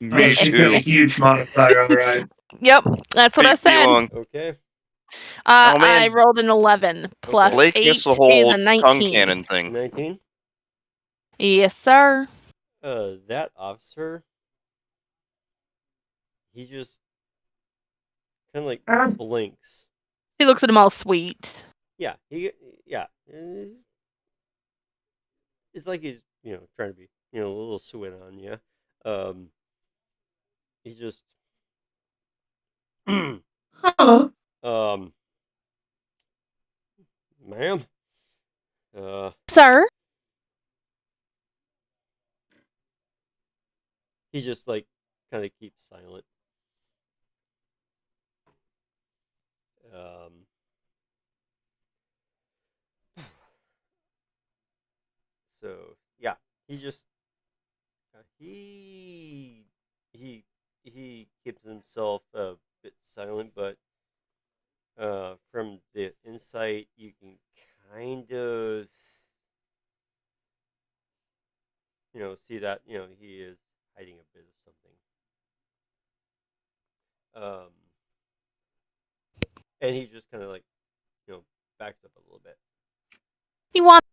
Yeah, she's got a huge modifier, all right. Yep, that's what I said. Okay. I rolled an 11 plus Blake 8 gets the whole is a 19. tongue cannon thing. 19. Yes, sir. That officer. He just kind of like blinks. He looks at him all sweet. Yeah. It's like he's trying to be a little sweet on you. He just. Ma'am? Sir? He just, like, kind of keeps silent. Um, so, yeah, he just, he, he keeps himself a bit silent, but from the insight, you can kind of, see that, he is hiding a bit of something. And he just kind of like, backs up a little bit. You want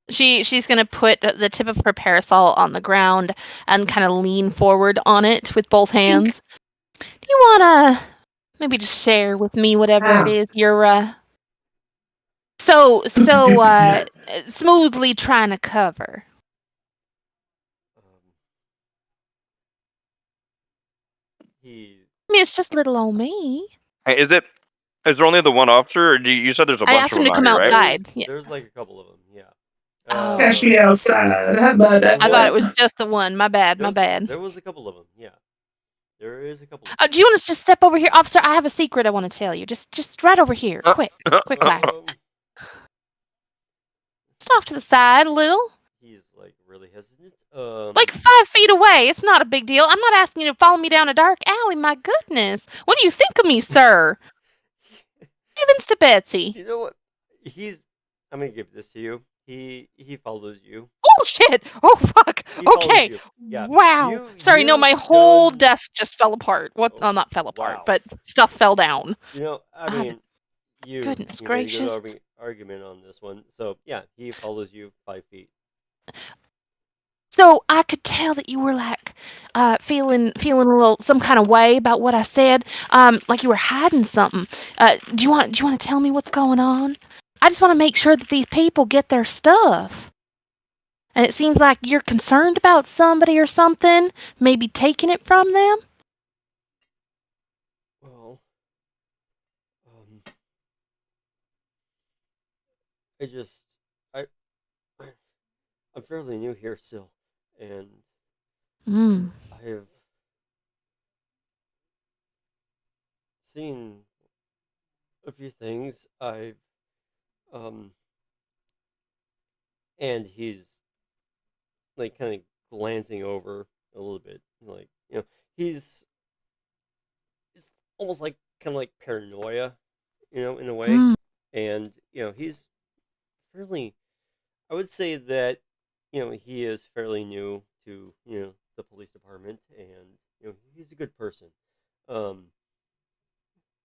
she's gonna put the tip of her parasol on the ground and kind of lean forward on it with both hands. Do you wanna maybe just share with me whatever it is you're so smoothly trying to cover? He. I mean, it's just little old me. Hey, is there only the one officer, or you said there's a I bunch asked of him them to out come here, right? outside. Yeah. There's like a couple of them, yeah. Oh. Catch me outside. How about that? I thought it was just the one. My bad. My bad. There was a couple of them, yeah. There is a couple. Do you want us to just step over here, officer? I have a secret I want to tell you. Just right over here, quick, like. Just off to the side a little. He's like really hesitant. Like 5 feet away. It's not a big deal. I'm not asking you to follow me down a dark alley. My goodness, what do you think of me, sir? Heavens to Betsy! You know what? I'm gonna give this to you. He follows you. Oh shit! Oh fuck! Okay. Yeah. Wow. Sorry, no, my whole desk just fell apart. What? Oh, not fell apart, but stuff fell down. I mean, goodness you made a gracious. good argument on this one. So yeah, he follows you 5 feet. So I could tell that you were like feeling a little some kind of way about what I said. Like you were hiding something. Do you want to tell me what's going on? I just want to make sure that these people get their stuff. And it seems like you're concerned about somebody or something, maybe taking it from them. Well, I'm fairly new here still, and I have seen a few things. And he's like kind of glancing over a little bit, like he's almost like kind of like paranoia, in a way, and he's fairly. I would say that he is fairly new to the police department, and he's a good person,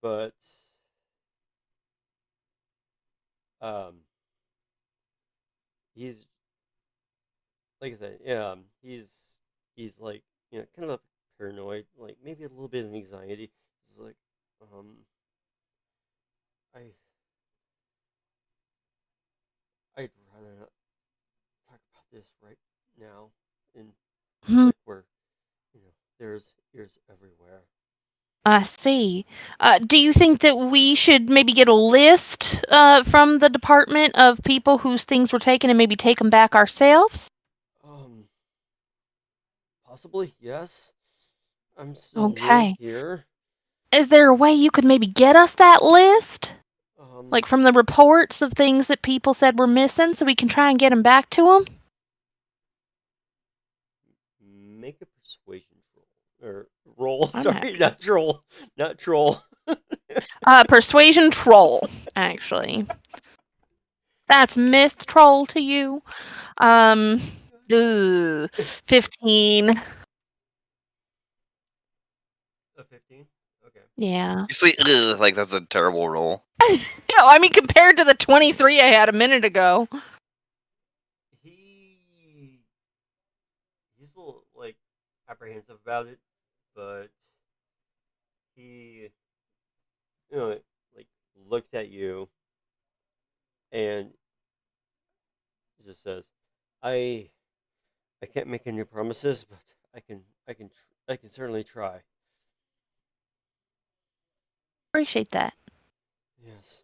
but he's like I said, yeah, he's like kind of paranoid, like maybe a little bit of anxiety. He's like, I I'd rather not talk about this right now, in public where there's ears everywhere. I see. Do you think that we should maybe get a list from the department of people whose things were taken and maybe take them back ourselves? Possibly, yes. I'm still new Okay. here. Is there a way you could maybe get us that list? Like from the reports of things that people said were missing so we can try and get them back to them? Make a persuasion roll. I'm Sorry, happy. not troll. Not troll. Persuasion troll, actually. That's myth troll to you. 15. A 15? Okay. Yeah. You see, ugh, like that's a terrible roll. Yeah, I mean, compared to the 23 I had a minute ago. He's a little like apprehensive about it, but he like looks at you and just says, I can't make any promises, but I can certainly try." Appreciate that. Yes.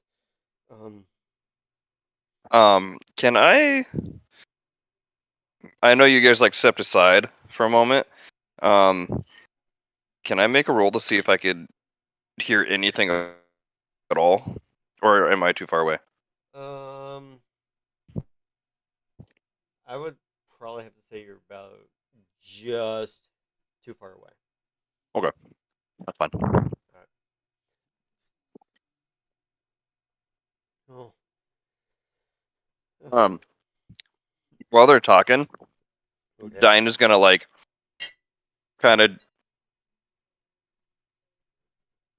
Can I know you guys like stepped aside for a moment. Can I make a roll to see if I could hear anything at all? Or am I too far away? I would probably have to say you're about just too far away. Okay. That's fine. Oh. While they're talking, Okay. Dine is gonna like kind of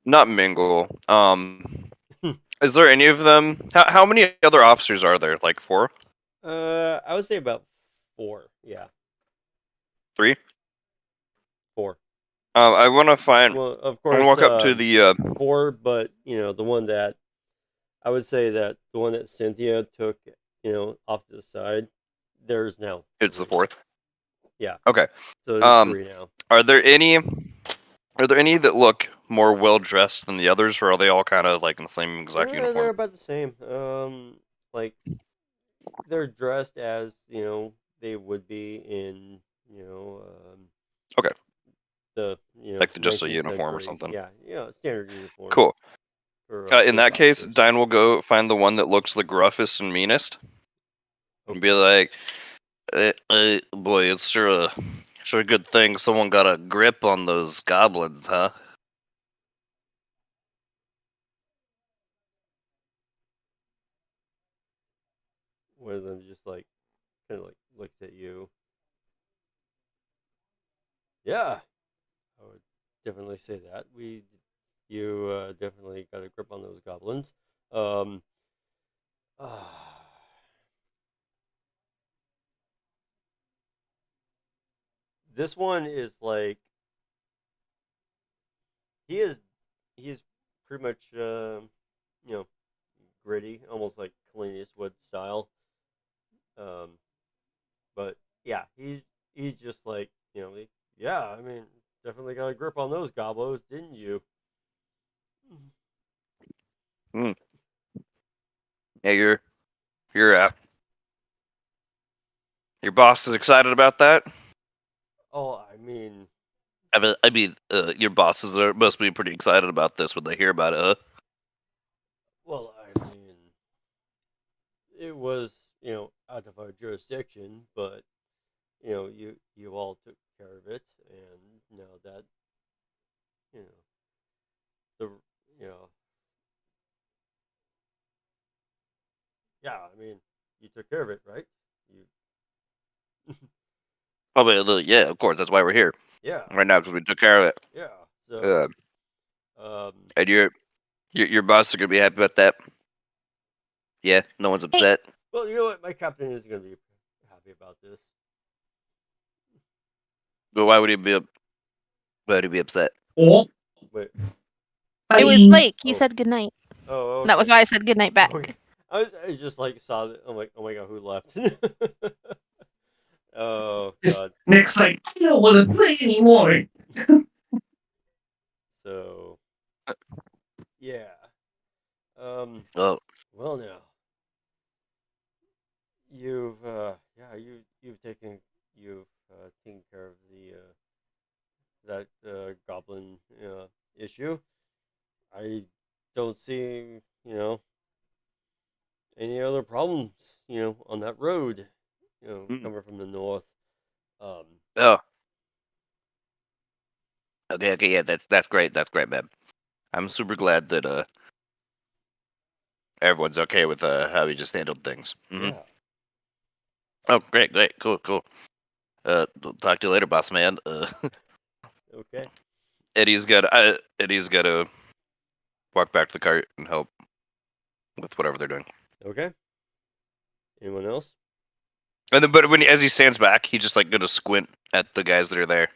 not mingle. Is there any of them? How many other officers are there? Like 4? I would say about 4. Yeah. 3? 4. I want to find. Well, of I want course, to walk up to the. 4, but the one that I would say that the one that Cynthia took, off to the side. There's now. It's the 4th. Yeah. Okay. So there's 3 now. Are there any? Are there any that look more well dressed than the others, or are they all kind of like in the same exact uniform? They're about the same. Like they're dressed as they would be in Okay. the like just a 19th uniform or century. something. Yeah, standard uniform. Cool. For, In that police case, officers. Dine will go find the one that looks the gruffest and meanest, and be like, "Boy, it's sure a good thing someone got a grip on those goblins, huh?" One of them just like kind of like looks at you. Yeah, I would definitely say that you definitely got a grip on those goblins. This one is like he is pretty much gritty, almost like Clint Eastwood style. But yeah, he's just like yeah. I mean, definitely got a grip on those goblos, didn't you? Hmm. Yeah, your boss is excited about that. Oh, I mean, your bosses must be pretty excited about this when they hear about it, huh? well, I mean, it was out of our jurisdiction, but you all took care of it, and now that you know the you know yeah, I mean, you took care of it, right? You Probably, yeah, of course. That's why we're here. Yeah. Right now, because we took care of it. Yeah. So and your boss is gonna be happy about that. Yeah, no one's upset. well, you know what? My captain is going to be happy about this. But why would he be? Why would he be upset? Oh. Wait. It was Blake. He said goodnight. Oh, okay. That was why I said goodnight back. Okay. I just like saw that. I'm like, oh my god, who left? Oh god. Nick's like, I don't want to play anymore. So yeah. Oh. Well now. You've taken care of that goblin issue. I don't see any other problems on that road coming from the north. Oh. Okay, yeah, that's great. That's great, man. I'm super glad that everyone's okay with how he just handled things. Yeah. Oh, great, cool. Talk to you later, boss man. Okay. Eddie's got to walk back to the cart and help with whatever they're doing. Okay. Anyone else? And then, but as he stands back, he's just like gonna squint at the guys that are there.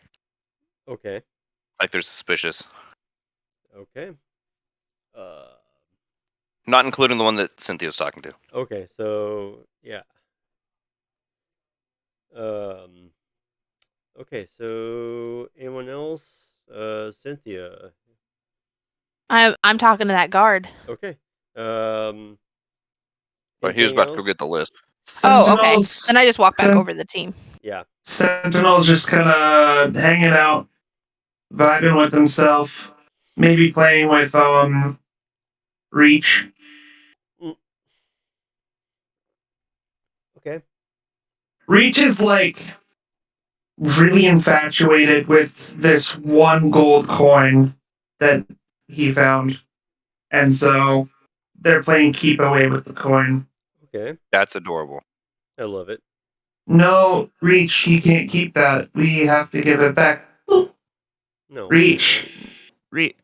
Okay. Like they're suspicious. Okay. Not including the one that Cynthia's talking to. Okay, so yeah. Okay, so anyone else? Cynthia. I'm talking to that guard. Okay. Um. But he was anything about to go else? get the list. Oh, okay. Sentinels. Then I just walk back over the team. Yeah. Sentinel's just kind of hanging out, vibing with himself, maybe playing with Reach. Mm. Okay. Reach is like really infatuated with this one gold coin that he found, and so they're playing keep away with the coin. Okay. That's adorable. I love it. No, Reach, you can't keep that. We have to give it back. No. Reach. Reach.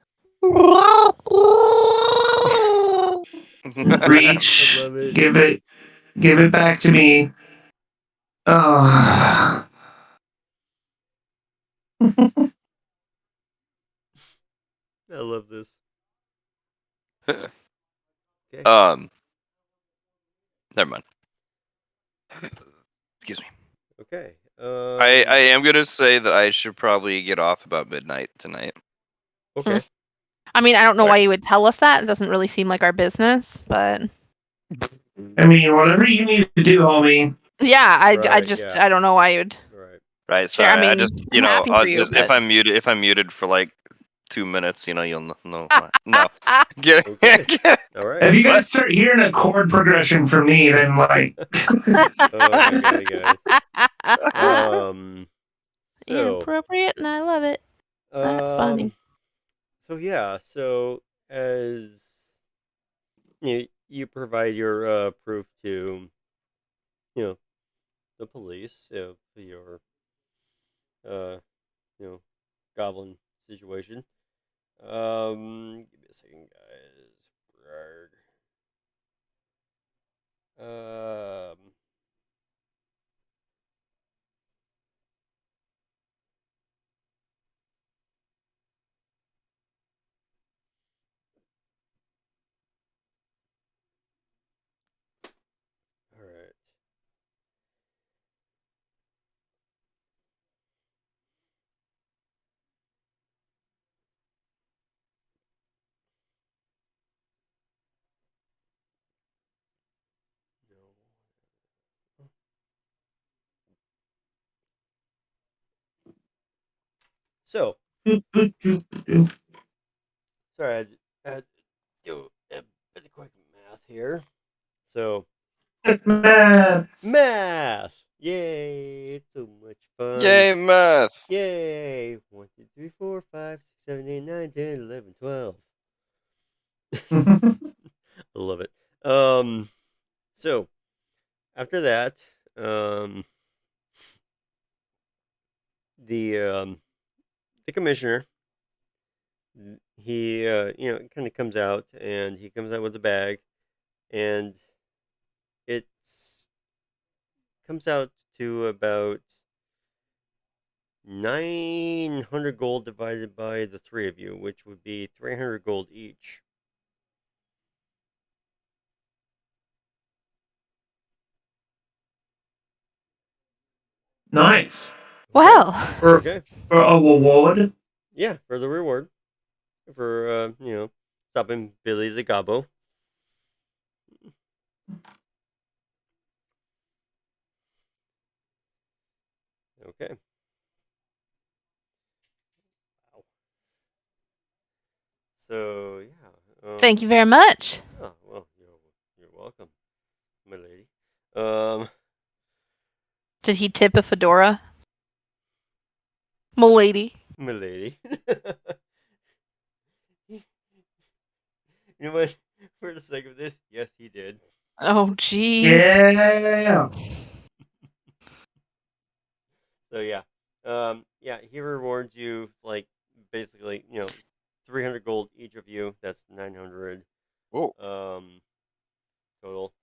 I love it. Give it back to me. Oh. I love this. Okay. Never mind. Excuse me. Okay. I am gonna say that I should probably get off about midnight tonight. Okay. I mean, I don't know why you would tell us that. It doesn't really seem like our business, but I mean, whatever you need to do, homie. yeah, I Right, just yeah. I don't know why you'd. Right. Share. Sorry. I mean, I just I'm happy for you, just, if but- I'm muted for like 2 minutes, you'll know why. No. Get Okay. All right. If you guys start hearing a chord progression from me, then like. Okay, guys. So, Inappropriate, and I love it. That's funny. So yeah, so as you provide your proof to the police of your goblin situation. Give me a second, guys. All right. So, sorry, I had to do a bit of quick math here. So, math! Yay! It's so much fun. Yay, math! Yay! 1, 2, 3, 4, 5, 6, 7, 8, 9, 10, 11, 12. I love it. So after that, the commissioner, he kind of comes out, and he comes out with a bag, and it comes out to about 900 gold divided by the three of you, which would be 300 gold each. Nice. Well. Okay. For a reward. Yeah, for the reward, for stopping Billy the Gobbo. Okay. Wow. So yeah. Thank you very much. Oh well, you're welcome, my lady. Did he tip a fedora? M'lady. My lady. You know what? For the sake of this, yes, he did. Oh, jeez. Yeah. So yeah, he rewards you like basically 300 gold each of you. That's 900. Whoa. Total.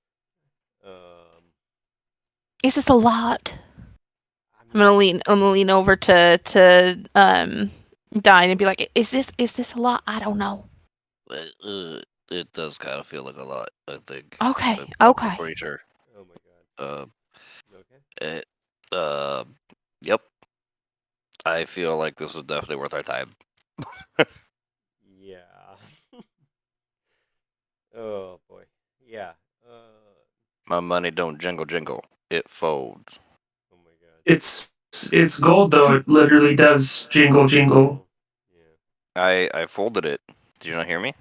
Is this a lot? I'm gonna lean over to Dine and be like, is this a lot? I don't know. It does kind of feel like a lot, I think. Okay, I'm okay. pretty sure. Oh my god. Okay. Yep. I feel like this is definitely worth our time. Yeah. Oh boy. Yeah. My money don't jingle jingle. It folds. Oh my god. It's gold though. It literally does jingle jingle. I folded it. Did you not hear me?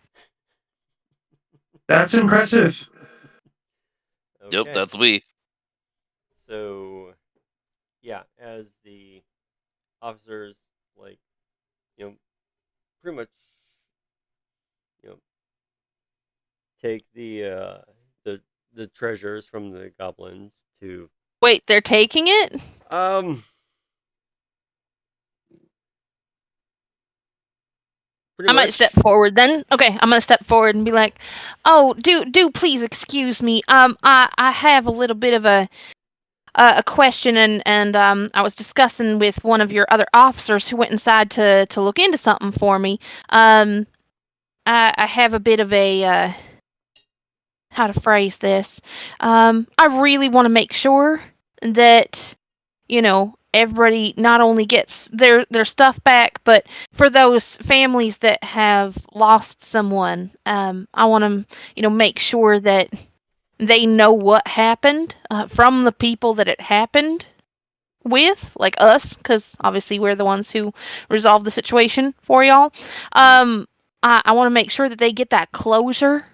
That's impressive. Yep, Okay. that's we. So, yeah, as the officers, like, pretty much, you know, take the treasures from the goblins to Wait, they're taking it? pretty I might much. step forward then. Okay, I'm gonna step forward and be like, "Oh, do please excuse me. I have a little bit of a question, and I was discussing with one of your other officers who went inside to look into something for me. I have a bit of a how to phrase this. I really want to make sure that everybody not only gets their stuff back, but for those families that have lost someone, I want to make sure that they know what happened from the people that it happened with, like us, because obviously we're the ones who resolved the situation for y'all. I want to make sure that they get that closure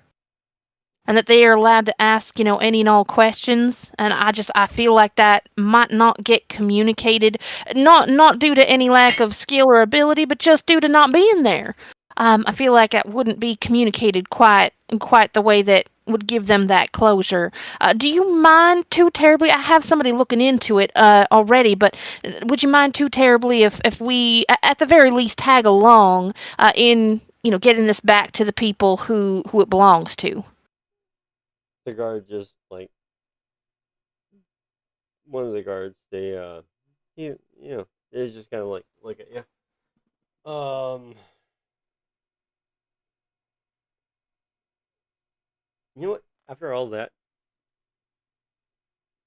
and that they are allowed to ask, any and all questions. And I feel like that might not get communicated, not due to any lack of skill or ability, but just due to not being there. I feel like that wouldn't be communicated quite the way that would give them that closure. Do you mind too terribly? I have somebody looking into it already, but would you mind too terribly if we, at the very least, tag along in getting this back to the people who it belongs to? The guard just like one of the guards. They just kind of like look at you. You know what? After all that,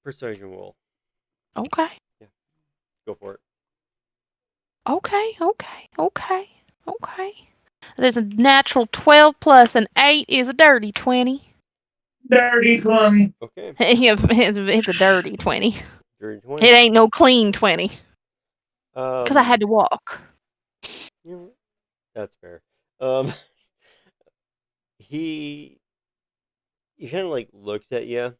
persuasion roll. Okay. Yeah, go for it. Okay. There's a natural 12 plus an 8 is a dirty 20. Dirty 20. Okay. Yeah, it's a dirty 20. Dirty 20. It ain't no clean 20. Because I had to walk. That's fair. He kind of like looks at you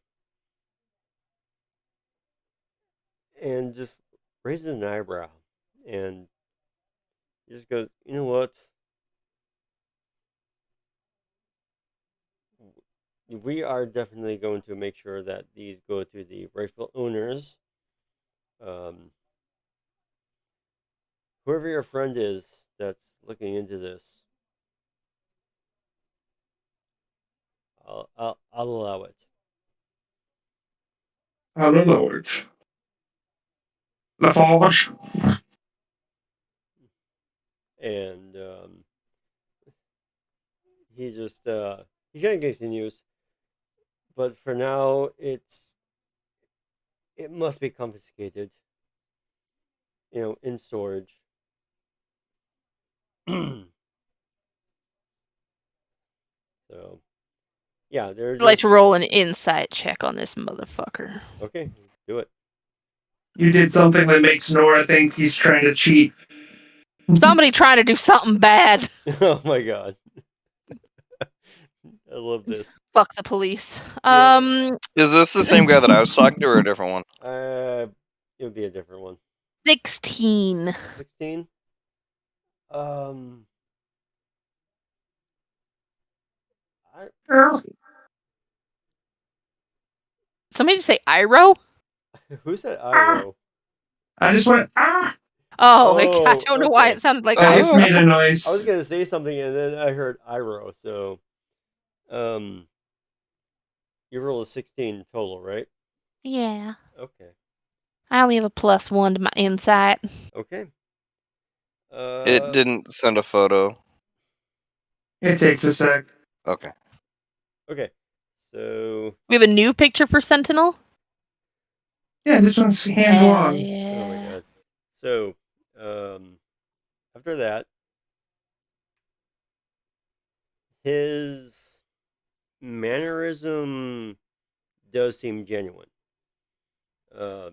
and just raises an eyebrow and just goes, "You know what? We are definitely going to make sure that these go to the rightful owners. Um, whoever your friend is that's looking into this, I'll allow it." I don't know it. La Forge. And he just he kind of continues, but for now it must be confiscated, in storage. So yeah, they're I'd like just to roll an insight check on this motherfucker. okay. Do it. You did something that makes Nora think he's trying to cheat. Somebody trying to do something bad. Oh my god. I love this. Fuck the police. Is this the same guy that I was talking to, or a different one? It would be a different one. 16. 16. Somebody just say Iro? Who said Iro? I just went, I don't know why okay. it sounded like I just Iro. made a noise. I was gonna say something and then I heard Iro. So, you rolled a 16 total, right? Yeah. Okay. I only have a +1 to my insight. Okay. It didn't send a photo. It takes a sec. Okay. Okay. So We have a new picture for Sentinel? Yeah, this one's hand Hell long. yeah. Oh my god. So, after that, his mannerism does seem genuine. Um,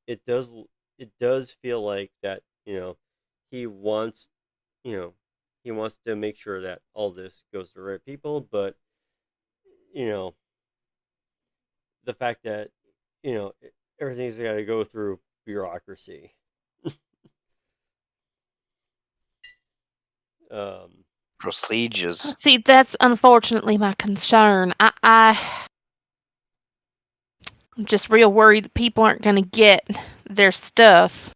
it does it does feel like that, he wants, you know, he wants to make sure that all this goes to the right people, but you know, the fact that, everything's got to go through bureaucracy. um Procedures. See, that's unfortunately my concern. I'm just real worried that people aren't going to get their stuff.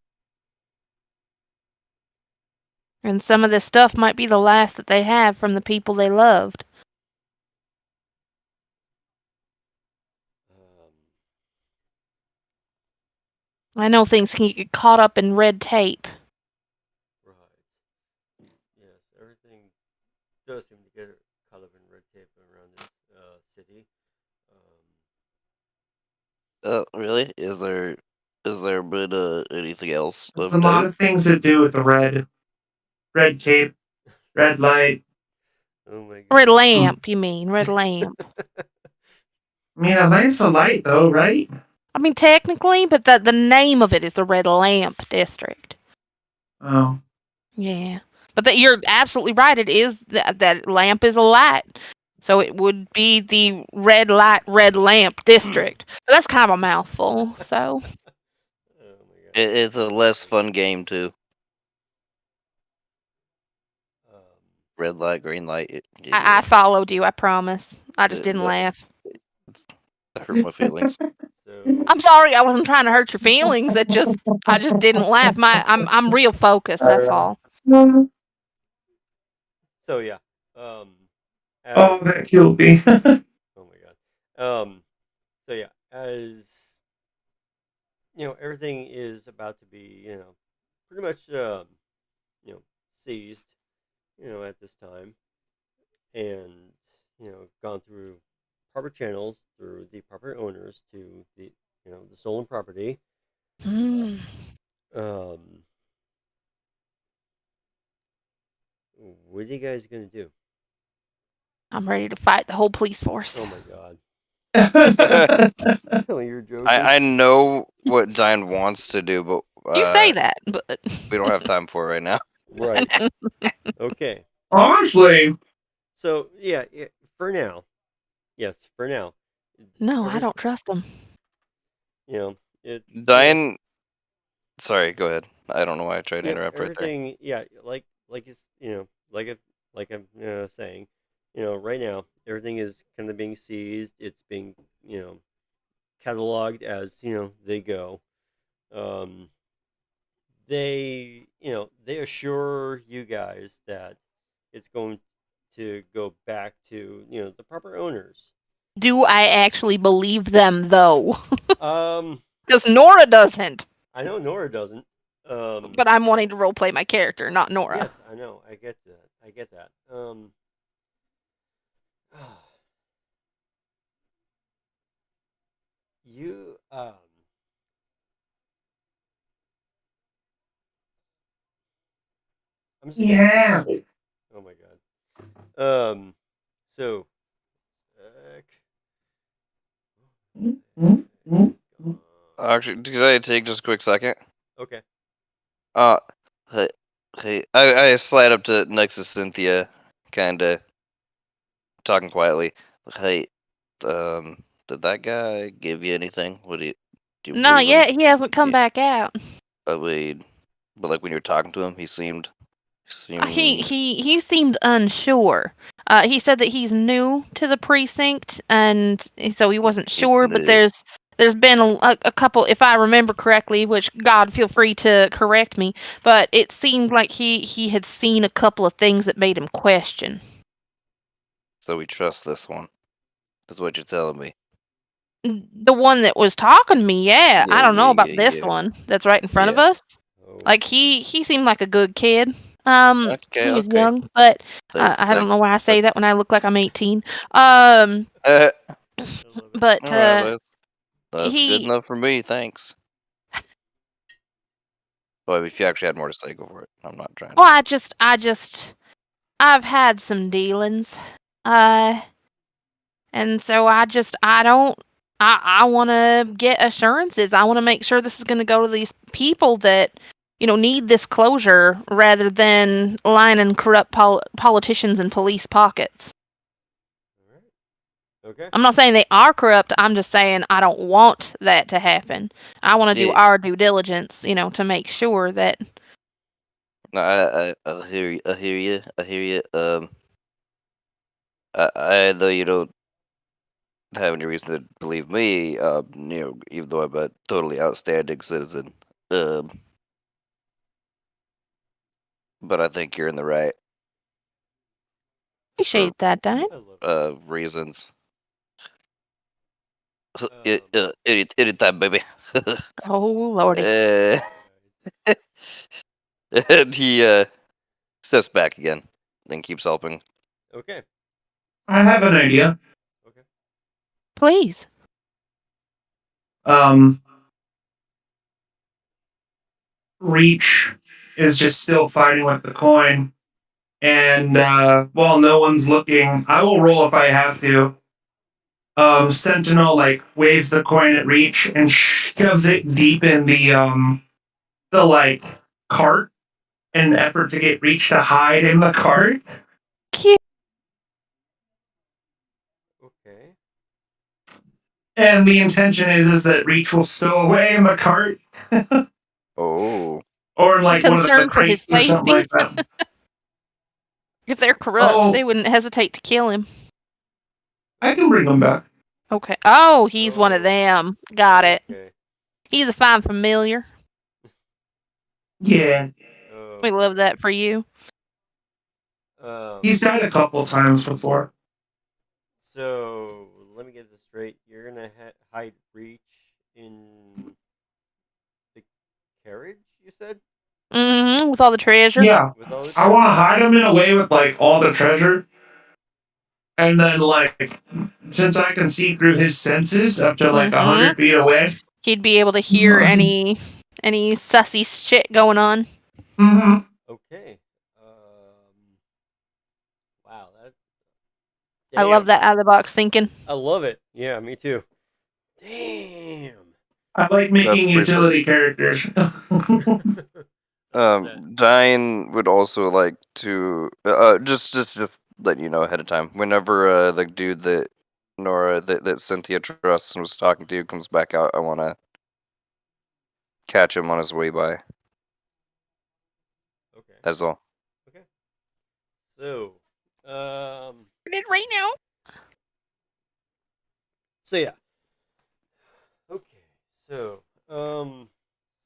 And some of this stuff might be the last that they have from the people they loved. I know things can get caught up in red tape. Right. Yes, everything does seem to get caught up in red tape around this city. Really? Is there been anything else There's of a lot note? of things to do with the red cape, red light. Oh my god. Red lamp, you mean? Red lamp. I mean, a lamp's a light, though, right? I mean, technically, but the name of it is the Red Lamp District. Oh. Yeah. But that you're absolutely right. It is that lamp is a light. So it would be the red light, red lamp district. But that's kind of a mouthful. So It's a less fun game too. Red light, green light. I followed you. I promise. I just didn't that- laugh. That hurt my feelings. I'm sorry. I wasn't trying to hurt your feelings. I just didn't laugh. I'm real focused. That's all. So yeah. Oh, that killed me. Oh my god. So yeah, as everything is about to be, pretty much, seized, at this time, and gone through proper channels through the proper owners to the stolen property. Hmm. What are you guys gonna do? I'm ready to fight the whole police force. Oh my god. Oh, you're joking. I know what Diane wants to do, but You say that, but we don't have time for it right now. Right. Okay. Honestly. So yeah, for now. Yes, for now. No, I don't trust them. It's Diane. Sorry, go ahead. I don't know why I tried to interrupt right there. everything. Yeah, like it's like I'm saying, right now everything is kind of being seized. It's being cataloged as they go. They assure you guys that it's going to go back to the proper owners. Do I actually believe them though? Um, Because Nora doesn't. I know Nora doesn't. But I'm wanting to roleplay my character, not Nora. Yes, I know. I get that. I get that. You I'm just Yeah. Oh my god. So Actually, could I take just a quick second? Okay. Hey, I slide up to next to Cynthia, kinda talking quietly. Hey, did that guy give you anything? Do you No, believe him? yet he hasn't come back out. But like when you were talking to him, he seemed. He seemed unsure. He said that he's new to the precinct, and so he wasn't sure. But there's been a couple, if I remember correctly, which God feel free to correct me. But it seemed like he had seen a couple of things that made him question. So we trust this one. Is what you're telling me. The one that was talking to me, yeah. I don't know about this yeah. one that's right in front of Yeah. us. Like he seemed like a good kid. He was young, but I don't know why I say that when I look like I'm 18. But Alright, that's he- good enough for me. Thanks. But if you actually had more to say, go for it. I'm not trying. well, I've had some dealings. And so I want to get assurances. I want to make sure this is going to go to these people that, need this closure rather than lining corrupt politicians and police pockets. Okay. I'm not saying they are corrupt. I'm just saying I don't want that to happen. I want to do our due diligence, to make sure that. No, I hear you. I hear you. Though you don't have any reason to believe me, even though I'm a totally outstanding citizen, but I think you're in the right. Appreciate that, Dine. Reasons. Anytime, baby. Oh, lordy. And he steps back again, then keeps helping. Okay. I have an idea. Please. Reach is just still fighting with the coin, and while no one's looking, I will roll if I have to. Sentinel waves the coin at Reach and shoves it deep in the cart in an effort to get Reach to hide in the cart. Cute. Okay. And the intention is that Reach will stow away in the cart. Oh. Or in one of the Concerned for his crates or something like safety. that. If they're corrupt, they wouldn't hesitate to kill him. I can bring him back. Okay. Oh, he's one of them. Got it. Okay. He's a fine familiar. Yeah. We love that for you. He's died a couple times before. So let me get this straight. You're gonna hide Reach in the carriage, you said? Mm-hmm. With all the treasure. Yeah. I want to hide him in a way with all the treasure. And then since I can see through his senses up to 100 feet away. He'd be able to hear any sussy shit going on. Mm-hmm. Okay. Wow, that. I love that out of the box thinking. I love it. Yeah, me too. Damn. I like making utility characters. Dine would also like to just let you know ahead of time. Whenever the dude that Nora that Cynthia trusts and was talking to comes back out, I want to catch him on his way by. Okay. That's all. Okay. So, It right now. So yeah. Okay. So,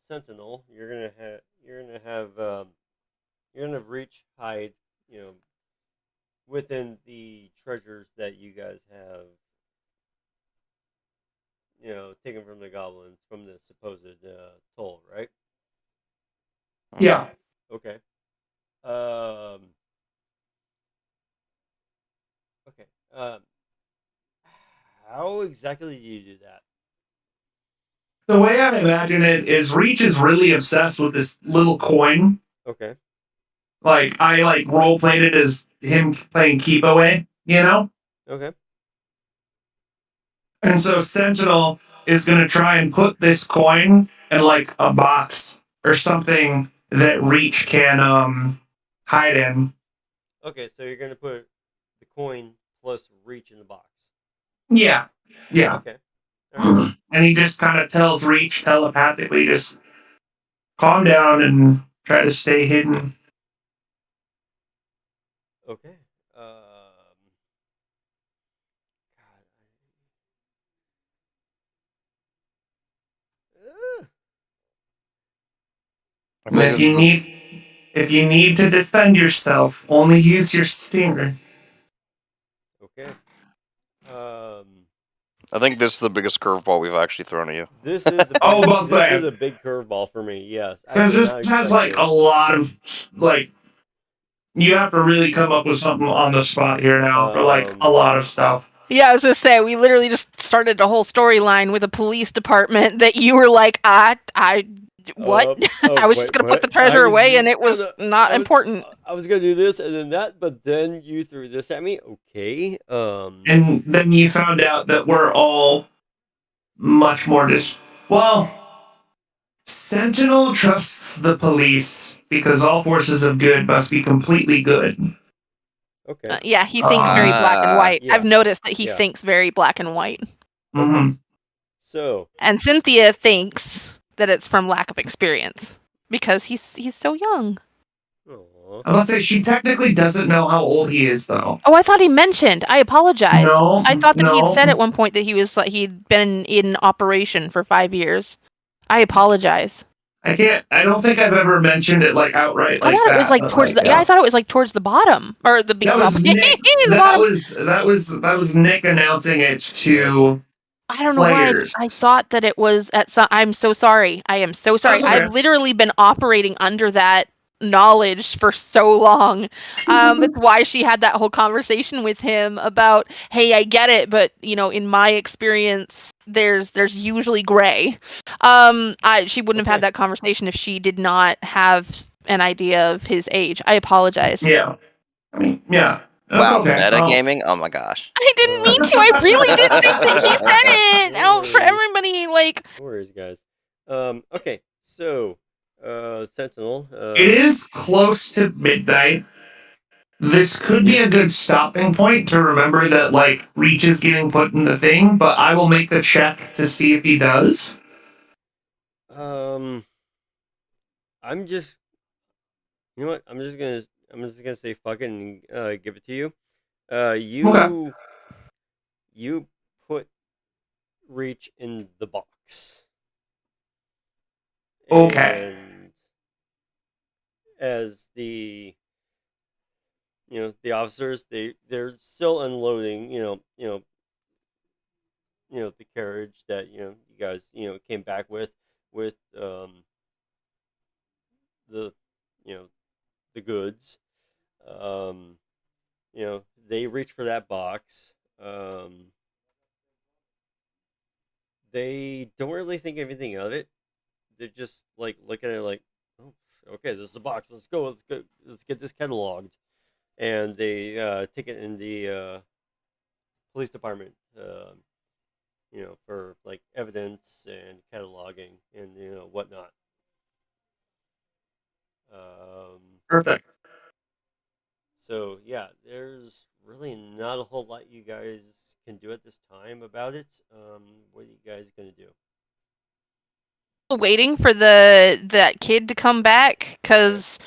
Sentinel, you're gonna have Reach hide, within the treasures that you guys have, taken from the goblins from the supposed toll, right? Yeah. Okay. Okay. How exactly do you do that? The way I imagine it is Reach is really obsessed with this little coin. Okay. I role played it as him playing keep away, Okay. And so Sentinel is going to try and put this coin in a box or something that Reach can hide in. Okay, so you're gonna put the coin plus Reach in the box. Yeah. Yeah. Okay. And he just kind of tells Reach telepathically, just calm down and try to stay hidden. Okay. And if you need to defend yourself, only use your stinger. Okay. I think this is the biggest curveball we've actually thrown at you. This is a big curveball for me. Yes, because this has a lot of you have to really come up with something on the spot here now for a lot of stuff. Yeah, I was gonna say we literally just started a whole storyline with a police department that you were like, I What? Oh, I was wait, just gonna what? put the treasure was away, and just it was gonna- not I was- important. I was gonna do this and then that, but then you threw this at me. Okay. And then you found out that we're all much more well, Sentinel trusts the police because all forces of good must be completely good. Okay. Yeah, he thinks very black and white. Yeah. I've noticed that he Yeah. thinks very black and white. Mm-hmm. So. And Cynthia thinks that it's from lack of experience because he's so young. I would say she technically doesn't know how old he is, though. Oh, I thought he mentioned. I apologize. No, I thought that he'd no. said at one point that he'd been in operation for 5 years. I apologize. I don't think I've ever mentioned it like outright like I thought that. it was like but, towards the. yeah. I thought it was like towards the bottom or the That was beginning. Nick. The that bottom. was Nick announcing it to. I don't know why players. I thought that it was at some. I'm so sorry. I am so sorry. That's okay. I've literally been operating under that knowledge for so long. It's why she had that whole conversation with him about, hey, I get it, but in my experience, there's usually gray. She wouldn't have had that conversation if she did not have an idea of his age. I apologize. Yeah. I mean, yeah. That's Wow, okay. metagaming? Oh my gosh. I didn't mean to. I really did think that he said it out for everybody. Like, No worries, guys. Okay, so Sentinel. It is close to midnight. This could be a good stopping point to remember that, like, Reach is getting put in the thing, but I will make the check to see if he does. I'm just. You know what? I'm just gonna say fuck it and give it to you. You put Reach in the box. Okay. And as the officers, they're still unloading, the carriage that you guys came back with the the goods. They reach for that box. They don't really think anything of it. They're just like looking at it like, oh, okay, this is a box. Let's go. Let's get this cataloged. And they take it in the police department, for like evidence and cataloging and whatnot. Perfect. So yeah, there's really not a whole lot you guys can do at this time about it. What are you guys gonna do? waiting for that kid to come back because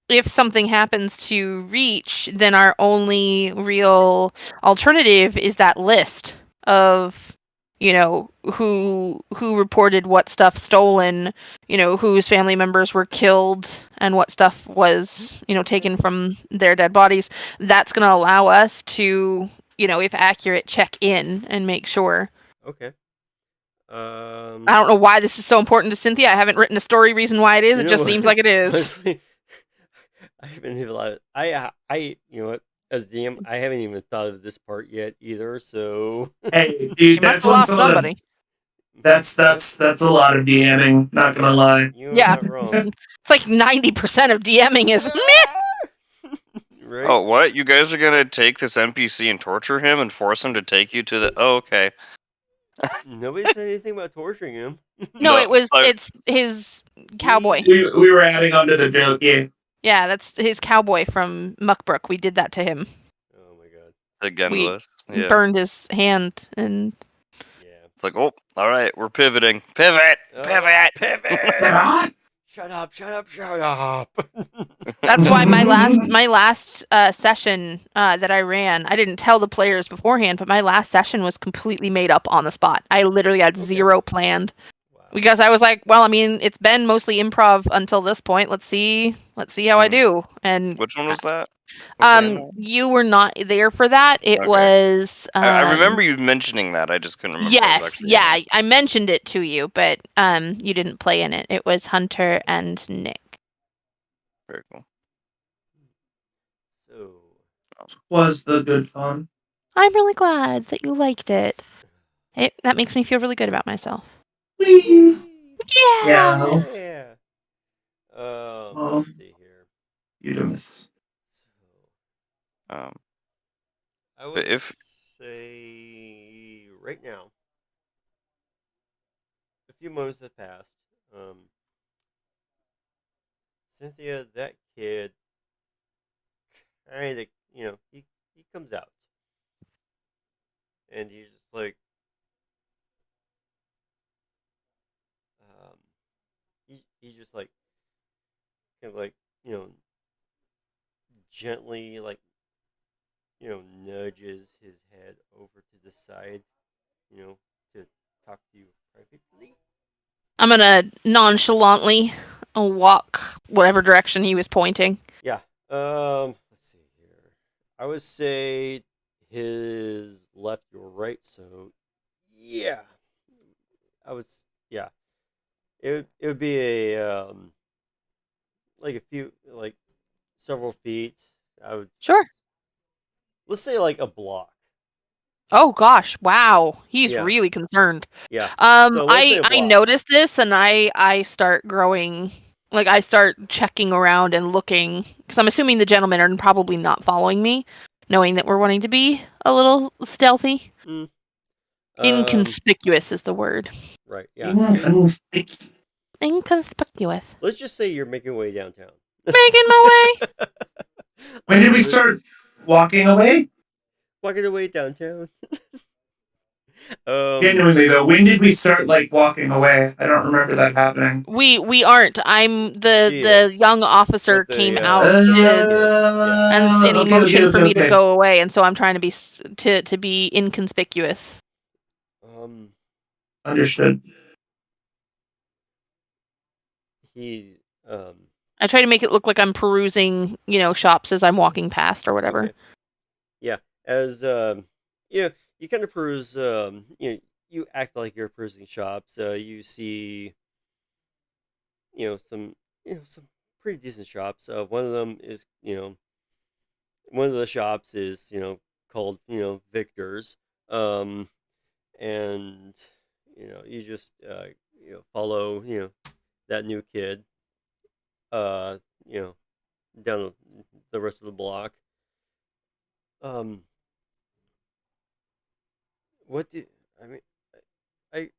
if something happens to Reach, then our only real alternative is that list of who reported what stuff stolen, whose family members were killed and what stuff was taken from their dead bodies. That's going to allow us to if accurate, check in and make sure. Okay. I don't know why this is so important to Cynthia. I haven't written a story reason why it is. It just seems like it is. Honestly, I haven't even thought. I you know what? As DM, I haven't even thought of this part yet either. So Hey, dude, She must that's have lost some of the- somebody. That's a lot of DMing. Not gonna lie. you're Yeah. not wrong. It's like 90% of DMing is Right? Oh, what? You guys are gonna take this NPC and torture him and force him to take you to the... Oh, okay. Nobody said anything about torturing him. No, No, it's his cowboy. We were adding on to the joke. Yeah. Yeah, that's his cowboy from Muckbrook. We did that to him. Oh my god. The gunless. Yeah. Burned his hand and Yeah. It's like, oh, alright, we're pivoting. Pivot! Pivot! Pivot! Shut up! Shut up! Shut up! that's why my last session that I ran, I didn't tell the players beforehand, but my last session was completely made up on the spot. I literally had zero planned. Wow. Because I was like, well, I mean, it's been mostly improv until this point. Let's see how I do. And Which one was that? What was that? you were not there for that. It Okay. was I remember you mentioning that. I just couldn't remember. what it was Yes, actually yeah, in. I mentioned it to you, but you didn't play in it. It was Hunter and Nick. Very cool. So Was the good fun. I'm really glad that you liked it. That makes me feel really good about myself. Whee! Yeah. Yeah. Oh, Let's see here. Udamus. Um, I but would if say right now, a few moments have passed. Cynthia, that kid, kind of, he comes out, and he's just like, um, he's just like, kind of like, you know, gently, like, nudges his head over to the side, to talk to you privately. I'm gonna nonchalantly walk whatever direction he was pointing. Yeah. Let's see here. I would say his left, your right. So, yeah, I was. Yeah, it would be like a few, like several feet. I would. Sure. Let's say like a block. Oh gosh, wow. He's Yeah. really concerned. Yeah. So let's say a I block. notice this and I start growing, like I start checking around and looking because I'm assuming the gentlemen are probably not following me, knowing that we're wanting to be a little stealthy. Inconspicuous is the word. Right. Yeah. Inconspicuous. Let's just say you're making your way downtown. Making my way. When did we start walking away? Walking away downtown. Genuinely though, when did we start like walking away? I don't remember that happening. We aren't. I'm the young officer came out and he motioned for me to go away, and so I'm trying to be to be inconspicuous. Understood. He I try to make it look like I'm perusing, shops as I'm walking past or whatever. Okay. Yeah, as you kind of peruse. You act like you're perusing shops. You see, some pretty decent shops. One of them is, one of the shops is, called, Victor's. And you just follow, that new kid, down the rest of the block. What do I mean? I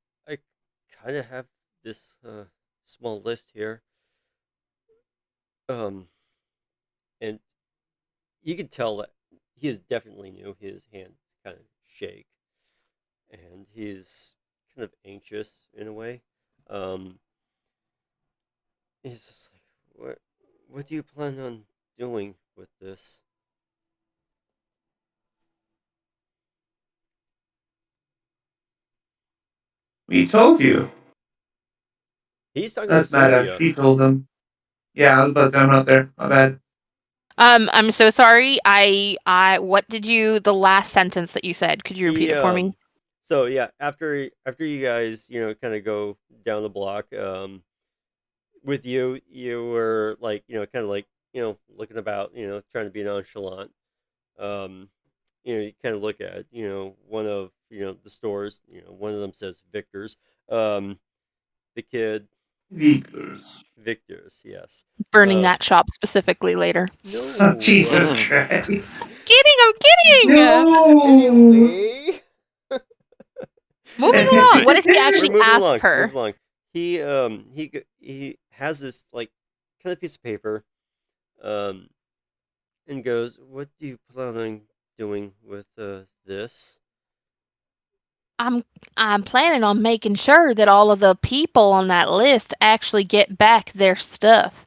kind of have this small list here. And you can tell that he is definitely new. His hands kind of shake, and he's kind of anxious in a way. He's just like, what do you plan on doing with this? We told you. He's talking That's to not Cynthia. He told them. Yeah, I was about to say I'm not there. My bad. I'm so sorry. What did the last sentence that you said? Could you repeat it for me? So yeah, after you guys, kind of go down the block, with you were like, kind of like, looking about, trying to be nonchalant. You kind of look at, one of, the stores, one of them says Victor's. The kid. Victor's, yes. Burning that shop specifically later. No. Oh, Jesus Christ. I'm kidding. No. Anyway. Moving along. What if he actually asked her? Move along. He has this like kind of piece of paper, and goes, "What do you plan on doing with this?" I'm planning on making sure that all of the people on that list actually get back their stuff,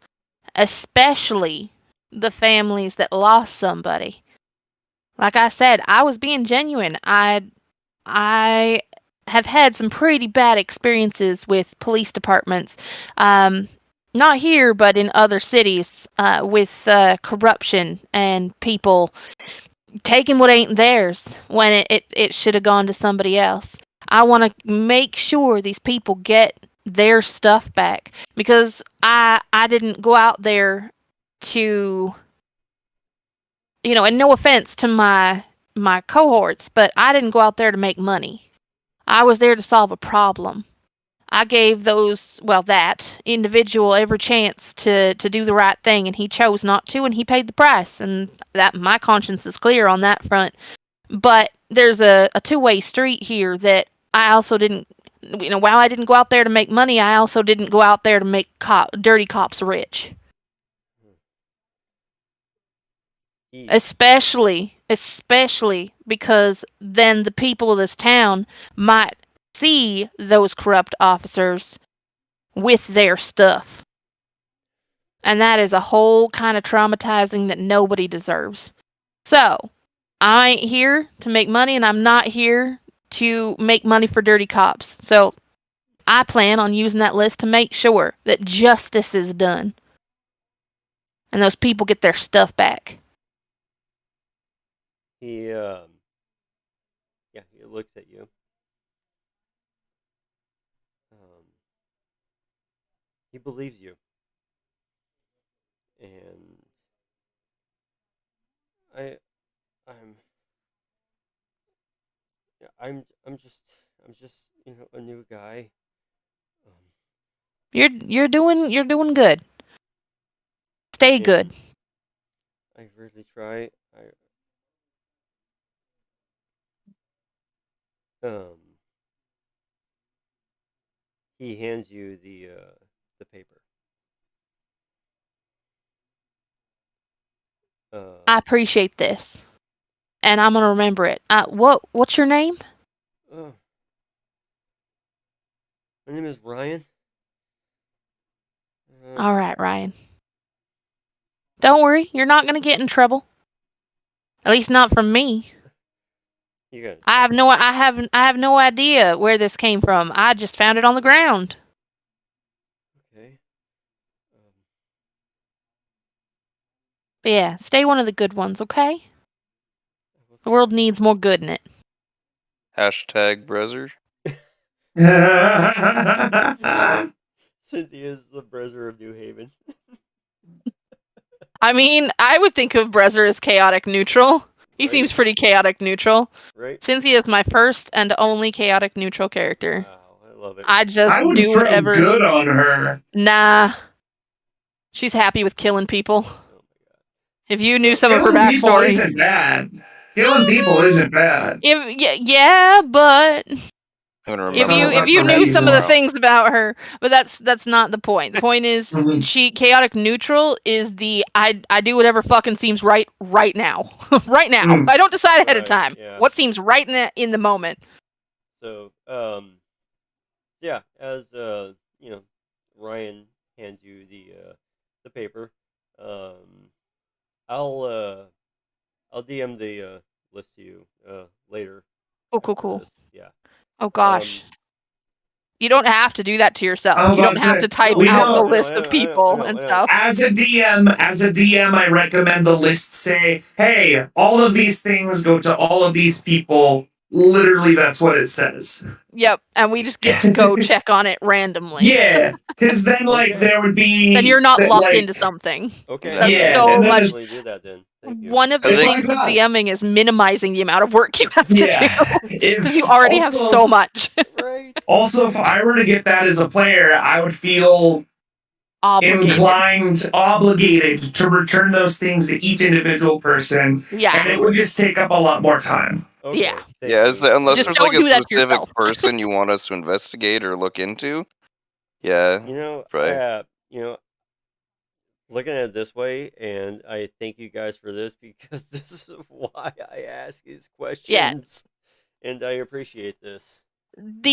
especially the families that lost somebody. Like I said, I was being genuine. I have had some pretty bad experiences with police departments. Not here, but in other cities, with corruption and people taking what ain't theirs when it should have gone to somebody else. I want to make sure these people get their stuff back because I didn't go out there to, and no offense to my cohorts, but I didn't go out there to make money. I was there to solve a problem. I gave that individual every chance to do the right thing, and he chose not to, and he paid the price. And that my conscience is clear on that front. But there's a two-way street here that I also didn't. While I didn't go out there to make money, I also didn't go out there to make dirty cops rich. Especially because then the people of this town might see those corrupt officers with their stuff. And that is a whole kind of traumatizing that nobody deserves. So, I ain't here to make money, and I'm not here to make money for dirty cops. So, I plan on using that list to make sure that justice is done. And those people get their stuff back. He he looks at you. He believes you, and I'm just a new guy. You're doing good. Stay good. I really try. He hands you the paper. I appreciate this, and I'm gonna remember it. What's your name? My name is Ryan. All right, Ryan. Don't worry, you're not gonna get in trouble. At least not from me. I have no idea where this came from. I just found it on the ground. Okay. But yeah, stay one of the good ones, okay? The world needs more good in it. #brother. Cynthia's the brother of New Haven. I mean, I would think of Brezzer as chaotic neutral. He seems pretty chaotic neutral. Right. Cynthia's my first and only chaotic neutral character. Wow, I love it. I just I would do throw whatever. good on her. Nah. She's happy with killing people. If you knew some of her Killing people backstory. isn't bad. Killing people isn't bad. Yeah, but if you knew some of the things about her, but that's not the point. The point is she chaotic neutral is the I do whatever fucking seems right now. Right now. I don't decide ahead of time. Yeah. What seems right in the moment. So, yeah, as Ryan hands you the paper, I'll DM the list to you later. Oh, cool. Yeah. Oh gosh. You don't have to do that to yourself. You don't have to type out the list of people and stuff. As a DM, I recommend the list say, hey, all of these things go to all of these people. Literally, that's what it says. Yep, and we just get to go check on it randomly. Yeah, because then, there would be... Then you're not locked into something. Okay. That's yeah, so much... do that then. One of the things with DMing is minimizing the amount of work you have to do. Because you already have so much. Also, if I were to get that as a player, I would feel obligated to return those things to each individual person. Yeah. And it would just take up a lot more time. Okay, yeah. Yeah, unless Just there's don't like do a that to specific yourself. person you want us to investigate or look into. Yeah. Right. Looking at it this way, and I thank you guys for this because this is why I ask these questions. And I appreciate this. And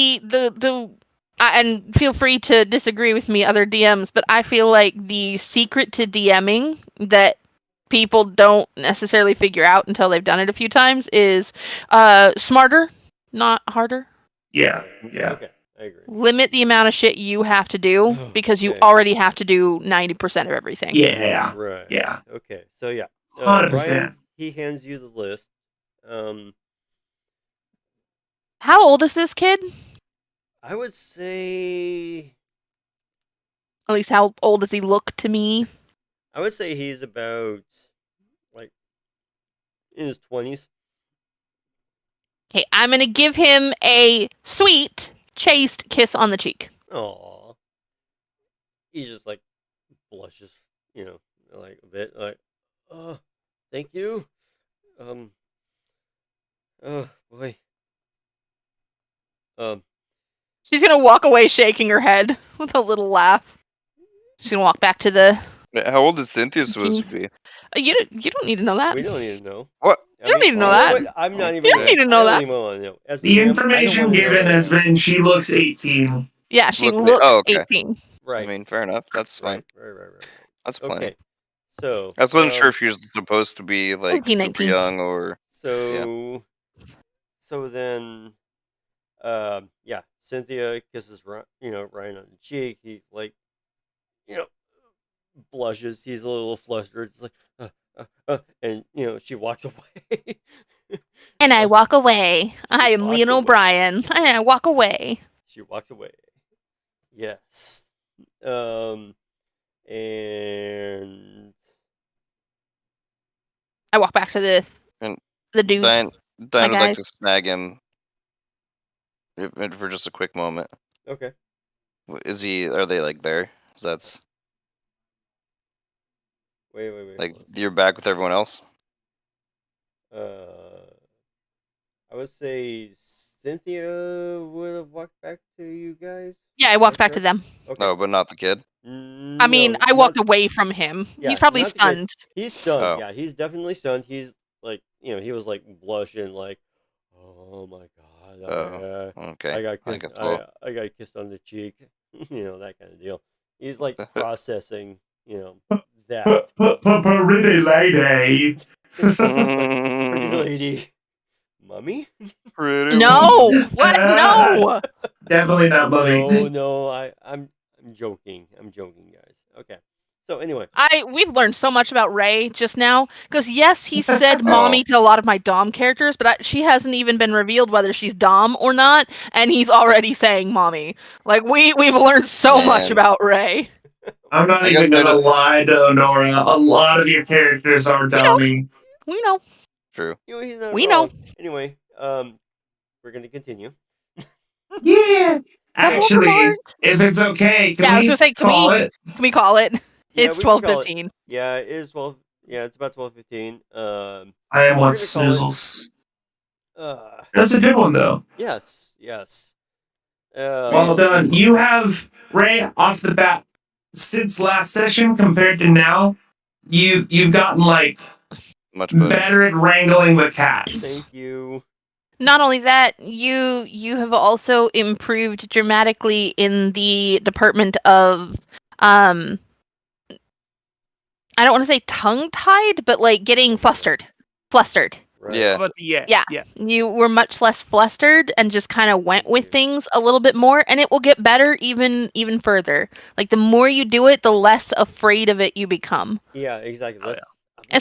feel free to disagree with me, other DMs, but I feel like the secret to DMing that people don't necessarily figure out until they've done it a few times is smarter, not harder. Yeah. Okay, I agree. Limit the amount of shit you have to do because you already have to do 90% of everything. Yeah. Right. Yeah. Okay, so yeah. 100%. Ryan, he hands you the list. How old is this kid? I would say... At least how old does he look to me? I would say he's about, in his 20s. Okay, I'm going to give him a sweet, chaste kiss on the cheek. Aw. He just like blushes, like a bit, like, oh, thank you. Oh boy. Um, She's gonna walk away shaking her head with a little laugh. She's gonna walk back to the. How old is Cynthia supposed to be? You don't need to know that. we don't need to know. What? I You don't mean, need to know you that. what? I'm not Okay. even. You don't need to know I don't that. even want to know. As The DM, I don't information wanna know given right has now. been she looks 18. Yeah, she Look, looks oh, okay. 18. Right. I mean, fair enough. That's fine. Right. That's plenty. Okay. So. I just wasn't sure if she was supposed to be like 18, super 19. young or. So. So then. Yeah. Cynthia kisses Ryan on the cheek. He's like, blushes. He's a little flustered. It's like, and she walks away. And I walk away. I am walks Leon away. O'Brien. And I walk away. She walks away. Yes. And I walk back to And the dudes. Diane my would like guys. to snag him for just a quick moment. Okay. Is he? Are they like there? 'Cause that's Wait. like you're back with everyone else. I would say Cynthia would have walked back to you guys. Yeah, I walked back to them. Okay. No, but not the kid. I mean, No, I walked away from him. Yeah, He's probably not the kid. stunned. He's stunned. Oh. Yeah, he's definitely stunned. He's like, he was like blushing, like, oh my god. Oh, okay. I got I kissed. guess so. I got kissed on the cheek. That kind of deal. He's like processing, that. Pretty lady. Pretty lady. Mummy? Pretty No! What? No! Definitely not mummy. No, I'm joking. I'm joking, guys. Okay. So anyway, We've learned so much about Ray just now. Because yes, he said mommy to a lot of my Dom characters, but she hasn't even been revealed whether she's Dom or not, and he's already saying mommy. Like we've learned so much Man. about Ray. I'm not I guess even gonna that- lie to Nora. A lot of your characters are dummy. We know. True. he's not We wrong. know. Anyway, we're gonna continue. Yeah. Actually, Voldemort. if it's okay, can Yeah, I was we gonna say, call it? Can we call it? Yeah, It's we can call it. 12:15. Yeah, it is 12. Yeah, it's about 12:15. I am we're one gonna call it- snoozles. Uh, That's a good one though. yes. Well done. You have Ray off the bat since last session compared to now. You've gotten like Much better. better at wrangling the cats. Thank you. Not only that, you have also improved dramatically in the department of I don't want to say tongue-tied, but like getting flustered. Right. Yeah. Yeah. You were much less flustered and just kind of went with things a little bit more, and it will get better even further. Like the more you do it, the less afraid of it you become. Yeah, exactly. I'm It's-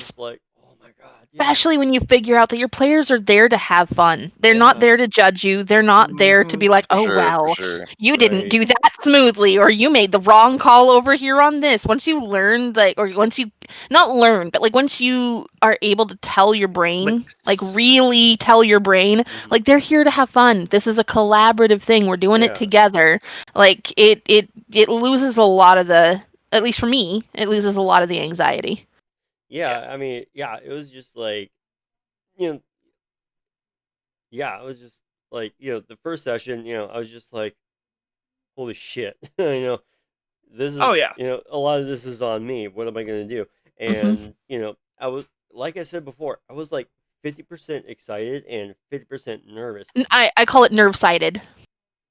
just like, oh my god. Especially when you figure out that your players are there to have fun. They're not there to judge you. They're not there to be like, oh, Sure, well, for sure. you didn't do that smoothly, or you made the wrong call over here on this. Once you learn, like, or once you, not learn, but like once you are able to tell your brain, like really tell your brain, like they're here to have fun. This is a collaborative thing. We're doing it together. Like it loses a lot of the, at least for me, it loses a lot of the anxiety. Yeah, I mean, yeah, it was just like, it was just like, the first session, I was just like, holy shit, this is, Oh, yeah. a lot of this is on me. What am I going to do? And, I was, like I said before, I was like 50% excited and 50% nervous. I call it nerve-sided.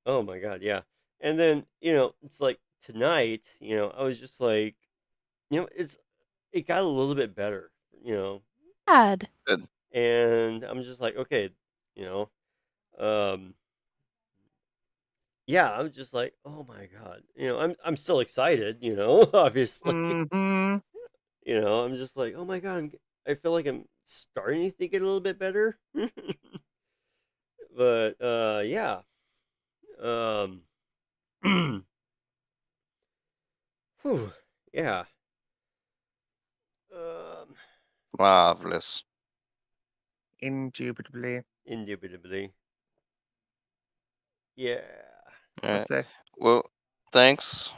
Oh my God, yeah. And then, it's like tonight, I was just like, it got a little bit better, Bad. Good. and I'm just like, okay, yeah, I'm just like, oh my god, I'm still excited, obviously, I'm just like, oh my god, I feel like I'm starting to get a little bit better, but yeah, whew, yeah, Marvelous. Indubitably. indubitably, yeah. Alright. say? Well, thanks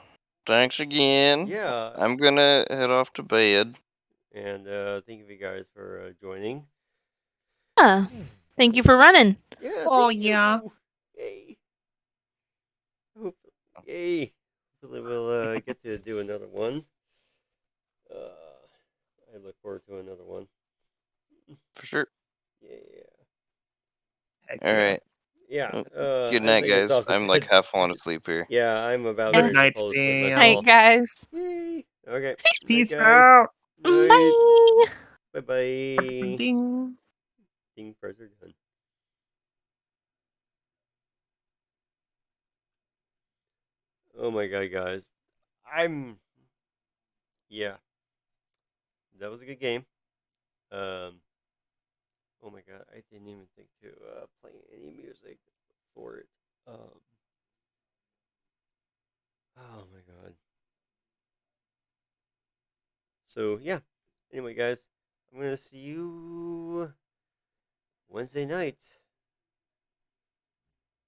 again. Yeah. I'm gonna head off to bed. And thank you guys for joining. Yeah. Thank you for running. Yeah. Oh, thank yeah. you. Yay. Hopefully we'll get to do another one. I look forward to another one. For sure. Yeah. Heck All yeah. right. Yeah. Good I night, think it's guys. off to I'm like bed. half falling asleep here. Yeah, I'm about Good ready night, to fall asleep fam. Night, myself. guys. Yay. Okay. Peace Night, guys. out. Night. Bye. Bye-bye. Ding. Ding, press are done. Oh my god, guys. Yeah. That was a good game. Oh my god, I didn't even think to play any music for it. Oh my god. So yeah. Anyway, guys, I'm gonna see you Wednesday night.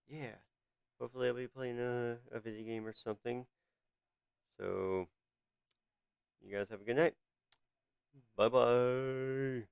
Yeah. Hopefully, I'll be playing a video game or something. So, you guys have a good night. Bye bye.